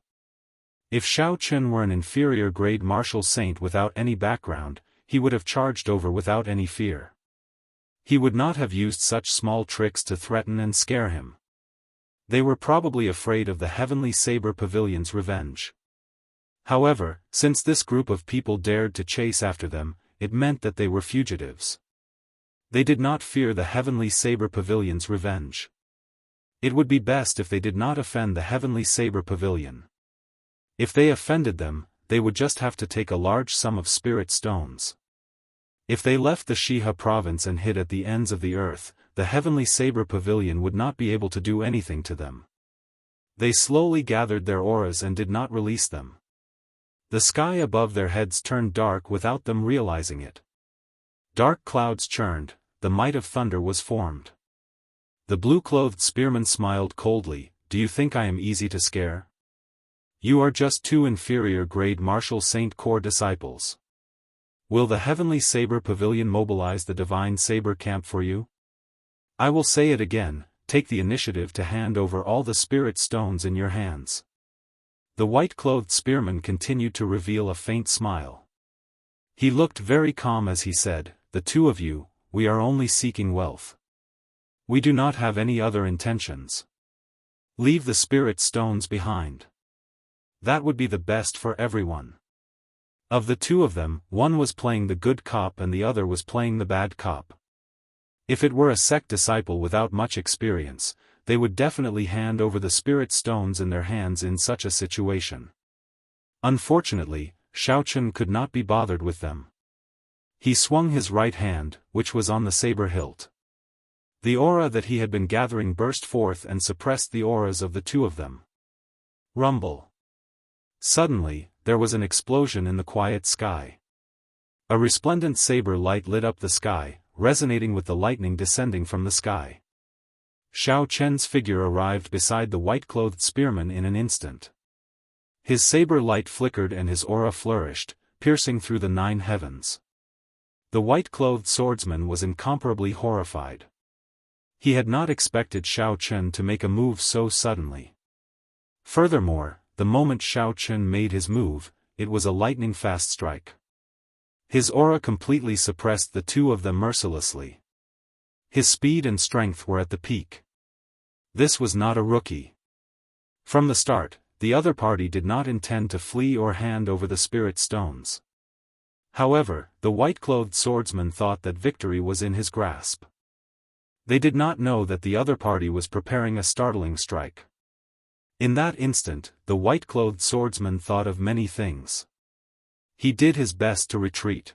If Xiao Chen were an inferior-grade martial saint without any background, he would have charged over without any fear. He would not have used such small tricks to threaten and scare him. They were probably afraid of the Heavenly Saber Pavilion's revenge. However, since this group of people dared to chase after them, it meant that they were fugitives. They did not fear the Heavenly Saber Pavilion's revenge. It would be best if they did not offend the Heavenly Saber Pavilion. If they offended them, they would just have to take a large sum of spirit stones. If they left the Shihe province and hid at the ends of the earth, the Heavenly Saber Pavilion would not be able to do anything to them. They slowly gathered their auras and did not release them. The sky above their heads turned dark without them realizing it. Dark clouds churned, the might of thunder was formed. The blue-clothed spearman smiled coldly, "Do you think I am easy to scare? You are just two inferior-grade Martial Saint Corps disciples. Will the Heavenly Saber Pavilion mobilize the Divine Saber Camp for you? I will say it again, take the initiative to hand over all the spirit stones in your hands." The white-clothed spearman continued to reveal a faint smile. He looked very calm as he said, "The two of you, we are only seeking wealth. We do not have any other intentions. Leave the spirit stones behind. That would be the best for everyone." Of the two of them, one was playing the good cop and the other was playing the bad cop. If it were a sect disciple without much experience, they would definitely hand over the spirit stones in their hands in such a situation. Unfortunately, Xiaochen could not be bothered with them. He swung his right hand, which was on the saber hilt. The aura that he had been gathering burst forth and suppressed the auras of the two of them. Rumble. Suddenly, there was an explosion in the quiet sky. A resplendent saber light lit up the sky, resonating with the lightning descending from the sky. Xiao Chen's figure arrived beside the white-clothed spearman in an instant. His saber light flickered and his aura flourished, piercing through the 9 heavens. The white-clothed swordsman was incomparably horrified. He had not expected Xiao Chen to make a move so suddenly. Furthermore, the moment Xiao Chen made his move, it was a lightning-fast strike. His aura completely suppressed the two of them mercilessly. His speed and strength were at the peak. This was not a rookie. From the start, the other party did not intend to flee or hand over the spirit stones. However, the white-clothed swordsman thought that victory was in his grasp. They did not know that the other party was preparing a startling strike. In that instant, the white-clothed swordsman thought of many things. He did his best to retreat.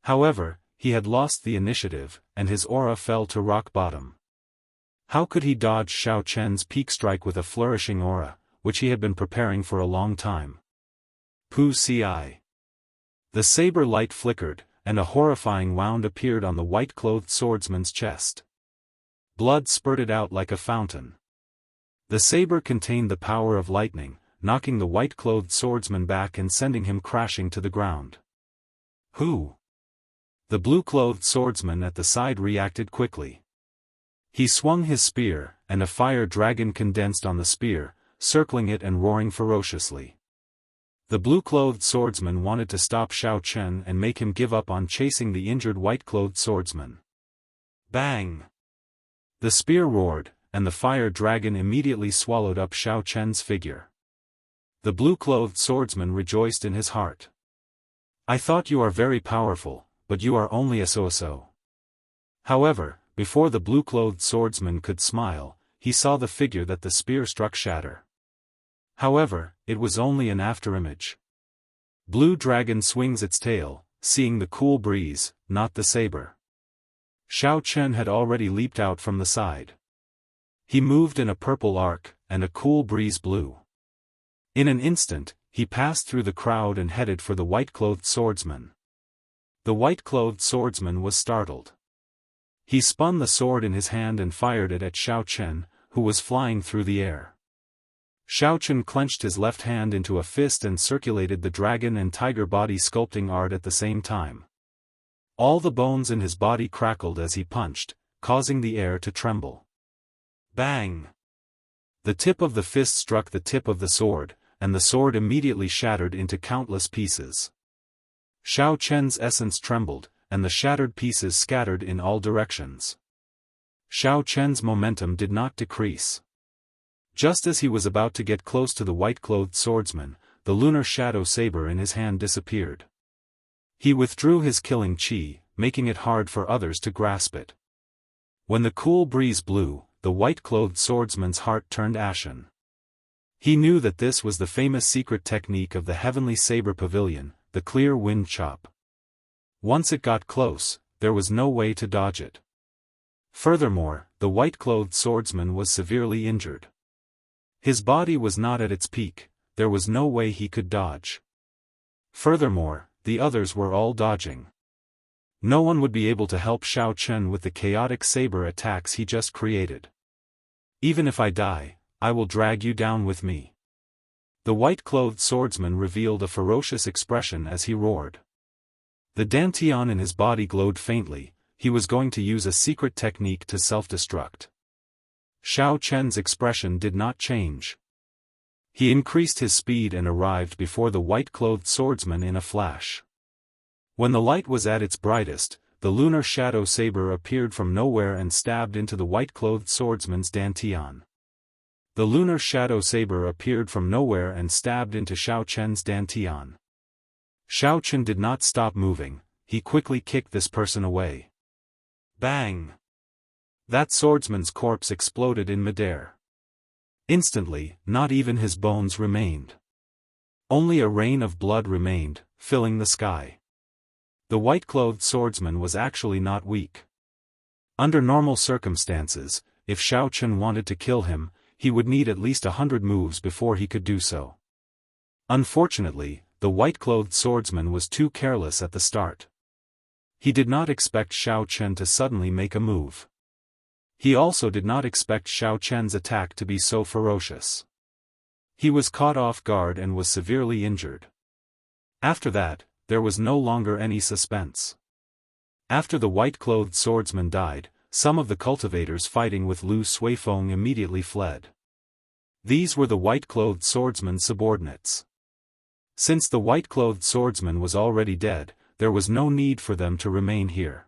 However, he had lost the initiative, and his aura fell to rock bottom. How could he dodge Xiao Chen's peak strike with a flourishing aura, which he had been preparing for a long time? Pu Ci. The saber light flickered, and a horrifying wound appeared on the white-clothed swordsman's chest. Blood spurted out like a fountain. The saber contained the power of lightning, knocking the white-clothed swordsman back and sending him crashing to the ground. Who? The blue-clothed swordsman at the side reacted quickly. He swung his spear, and a fire dragon condensed on the spear, circling it and roaring ferociously. The blue-clothed swordsman wanted to stop Xiao Chen and make him give up on chasing the injured white-clothed swordsman. Bang! The spear roared, and the fire dragon immediately swallowed up Xiao Chen's figure. The blue-clothed swordsman rejoiced in his heart. "I thought you are very powerful, but you are only a so-so." However, before the blue-clothed swordsman could smile, he saw the figure that the spear struck shatter. However, it was only an afterimage. Blue dragon swings its tail, seeing the cool breeze, not the saber. Xiao Chen had already leaped out from the side. He moved in a purple arc, and a cool breeze blew. In an instant, he passed through the crowd and headed for the white-clothed swordsman. The white-clothed swordsman was startled. He spun the sword in his hand and fired it at Xiao Chen, who was flying through the air. Xiao Chen clenched his left hand into a fist and circulated the dragon and tiger body sculpting art at the same time. All the bones in his body crackled as he punched, causing the air to tremble. Bang! The tip of the fist struck the tip of the sword, and the sword immediately shattered into countless pieces. Xiao Chen's essence trembled, and the shattered pieces scattered in all directions. Xiao Chen's momentum did not decrease. Just as he was about to get close to the white-clothed swordsman, the lunar shadow saber in his hand disappeared. He withdrew his killing chi, making it hard for others to grasp it. When the cool breeze blew, the white-clothed swordsman's heart turned ashen. He knew that this was the famous secret technique of the Heavenly Saber Pavilion, the clear wind chop. Once it got close, there was no way to dodge it. Furthermore, the white-clothed swordsman was severely injured. His body was not at its peak, there was no way he could dodge. Furthermore, the others were all dodging. No one would be able to help Xiao Chen with the chaotic saber attacks he just created. Even if I die, I will drag you down with me. The white-clothed swordsman revealed a ferocious expression as he roared. The dantian in his body glowed faintly, he was going to use a secret technique to self-destruct. Xiao Chen's expression did not change. He increased his speed and arrived before the white-clothed swordsman in a flash. When the light was at its brightest, the lunar shadow saber appeared from nowhere and stabbed into the white-clothed swordsman's dantian. The lunar shadow saber appeared from nowhere and stabbed into Xiao Chen's dantian. Xiao Chen did not stop moving, he quickly kicked this person away. Bang! That swordsman's corpse exploded in midair. Instantly, not even his bones remained. Only a rain of blood remained, filling the sky. The white-clothed swordsman was actually not weak. Under normal circumstances, if Xiao Chen wanted to kill him, he would need at least 100 moves before he could do so. Unfortunately, the white-clothed swordsman was too careless at the start. He did not expect Xiao Chen to suddenly make a move. He also did not expect Xiao Chen's attack to be so ferocious. He was caught off guard and was severely injured. After that, there was no longer any suspense. After the white-clothed swordsman died, some of the cultivators fighting with Lu Suifeng immediately fled. These were the white-clothed swordsman's subordinates. Since the white-clothed swordsman was already dead, there was no need for them to remain here.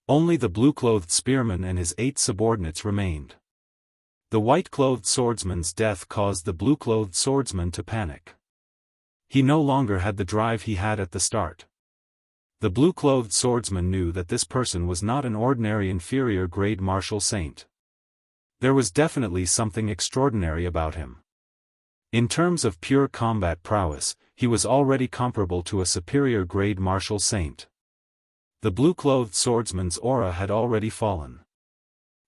Only the blue-clothed spearman and his 8 subordinates remained. The white-clothed swordsman's death caused the blue-clothed swordsman to panic. He no longer had the drive he had at the start. The blue-clothed swordsman knew that this person was not an ordinary inferior-grade martial saint. There was definitely something extraordinary about him. In terms of pure combat prowess, he was already comparable to a superior-grade martial saint. The blue-clothed swordsman's aura had already fallen.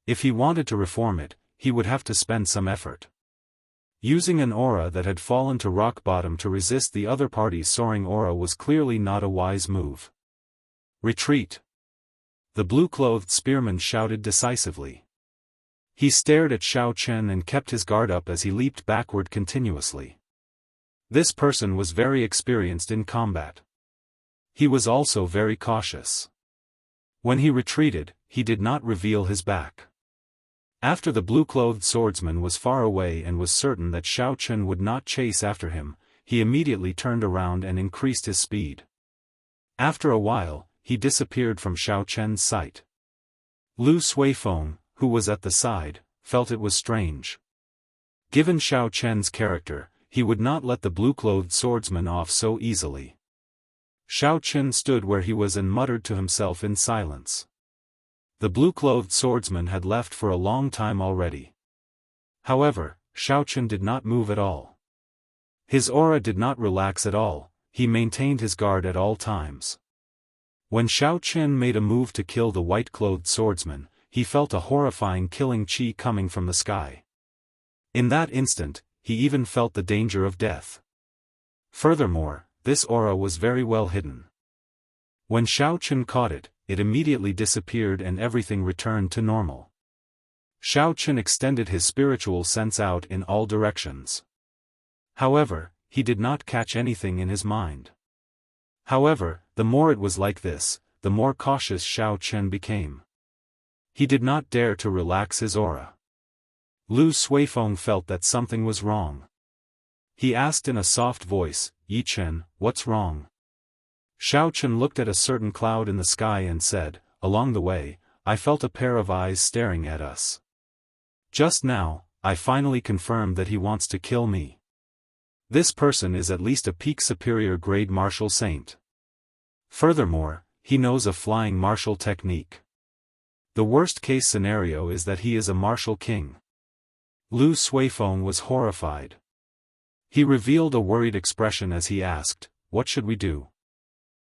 If he wanted to reform it, he would have to spend some effort. Using an aura that had fallen to rock bottom to resist the other party's soaring aura was clearly not a wise move. Retreat! The blue-clothed spearman shouted decisively. He stared at Xiao Chen and kept his guard up as he leaped backward continuously. This person was very experienced in combat. He was also very cautious. When he retreated, he did not reveal his back. After the blue-clothed swordsman was far away and was certain that Xiao Chen would not chase after him, he immediately turned around and increased his speed. After a while, he disappeared from Xiao Chen's sight. Lu Suifeng, who was at the side, felt it was strange. Given Xiao Chen's character, he would not let the blue-clothed swordsman off so easily. Xiao Chen stood where he was and muttered to himself in silence. The blue-clothed swordsman had left for a long time already. However, Xiao Chen did not move at all. His aura did not relax at all, he maintained his guard at all times. When Xiao Chen made a move to kill the white-clothed swordsman, he felt a horrifying killing chi coming from the sky. In that instant, he even felt the danger of death. Furthermore, this aura was very well hidden. When Xiao Chen caught it, it immediately disappeared and everything returned to normal. Xiao Chen extended his spiritual sense out in all directions. However, he did not catch anything in his mind. However, the more it was like this, the more cautious Xiao Chen became. He did not dare to relax his aura. Lu Suifeng felt that something was wrong. He asked in a soft voice, "Yi Chen, what's wrong?" Xiao Chen looked at a certain cloud in the sky and said, "Along the way, I felt a pair of eyes staring at us. Just now, I finally confirmed that he wants to kill me. This person is at least a peak superior grade martial saint. Furthermore, he knows a flying martial technique. The worst case scenario is that he is a martial king." Lu Suifeng was horrified. He revealed a worried expression as he asked, "What should we do?"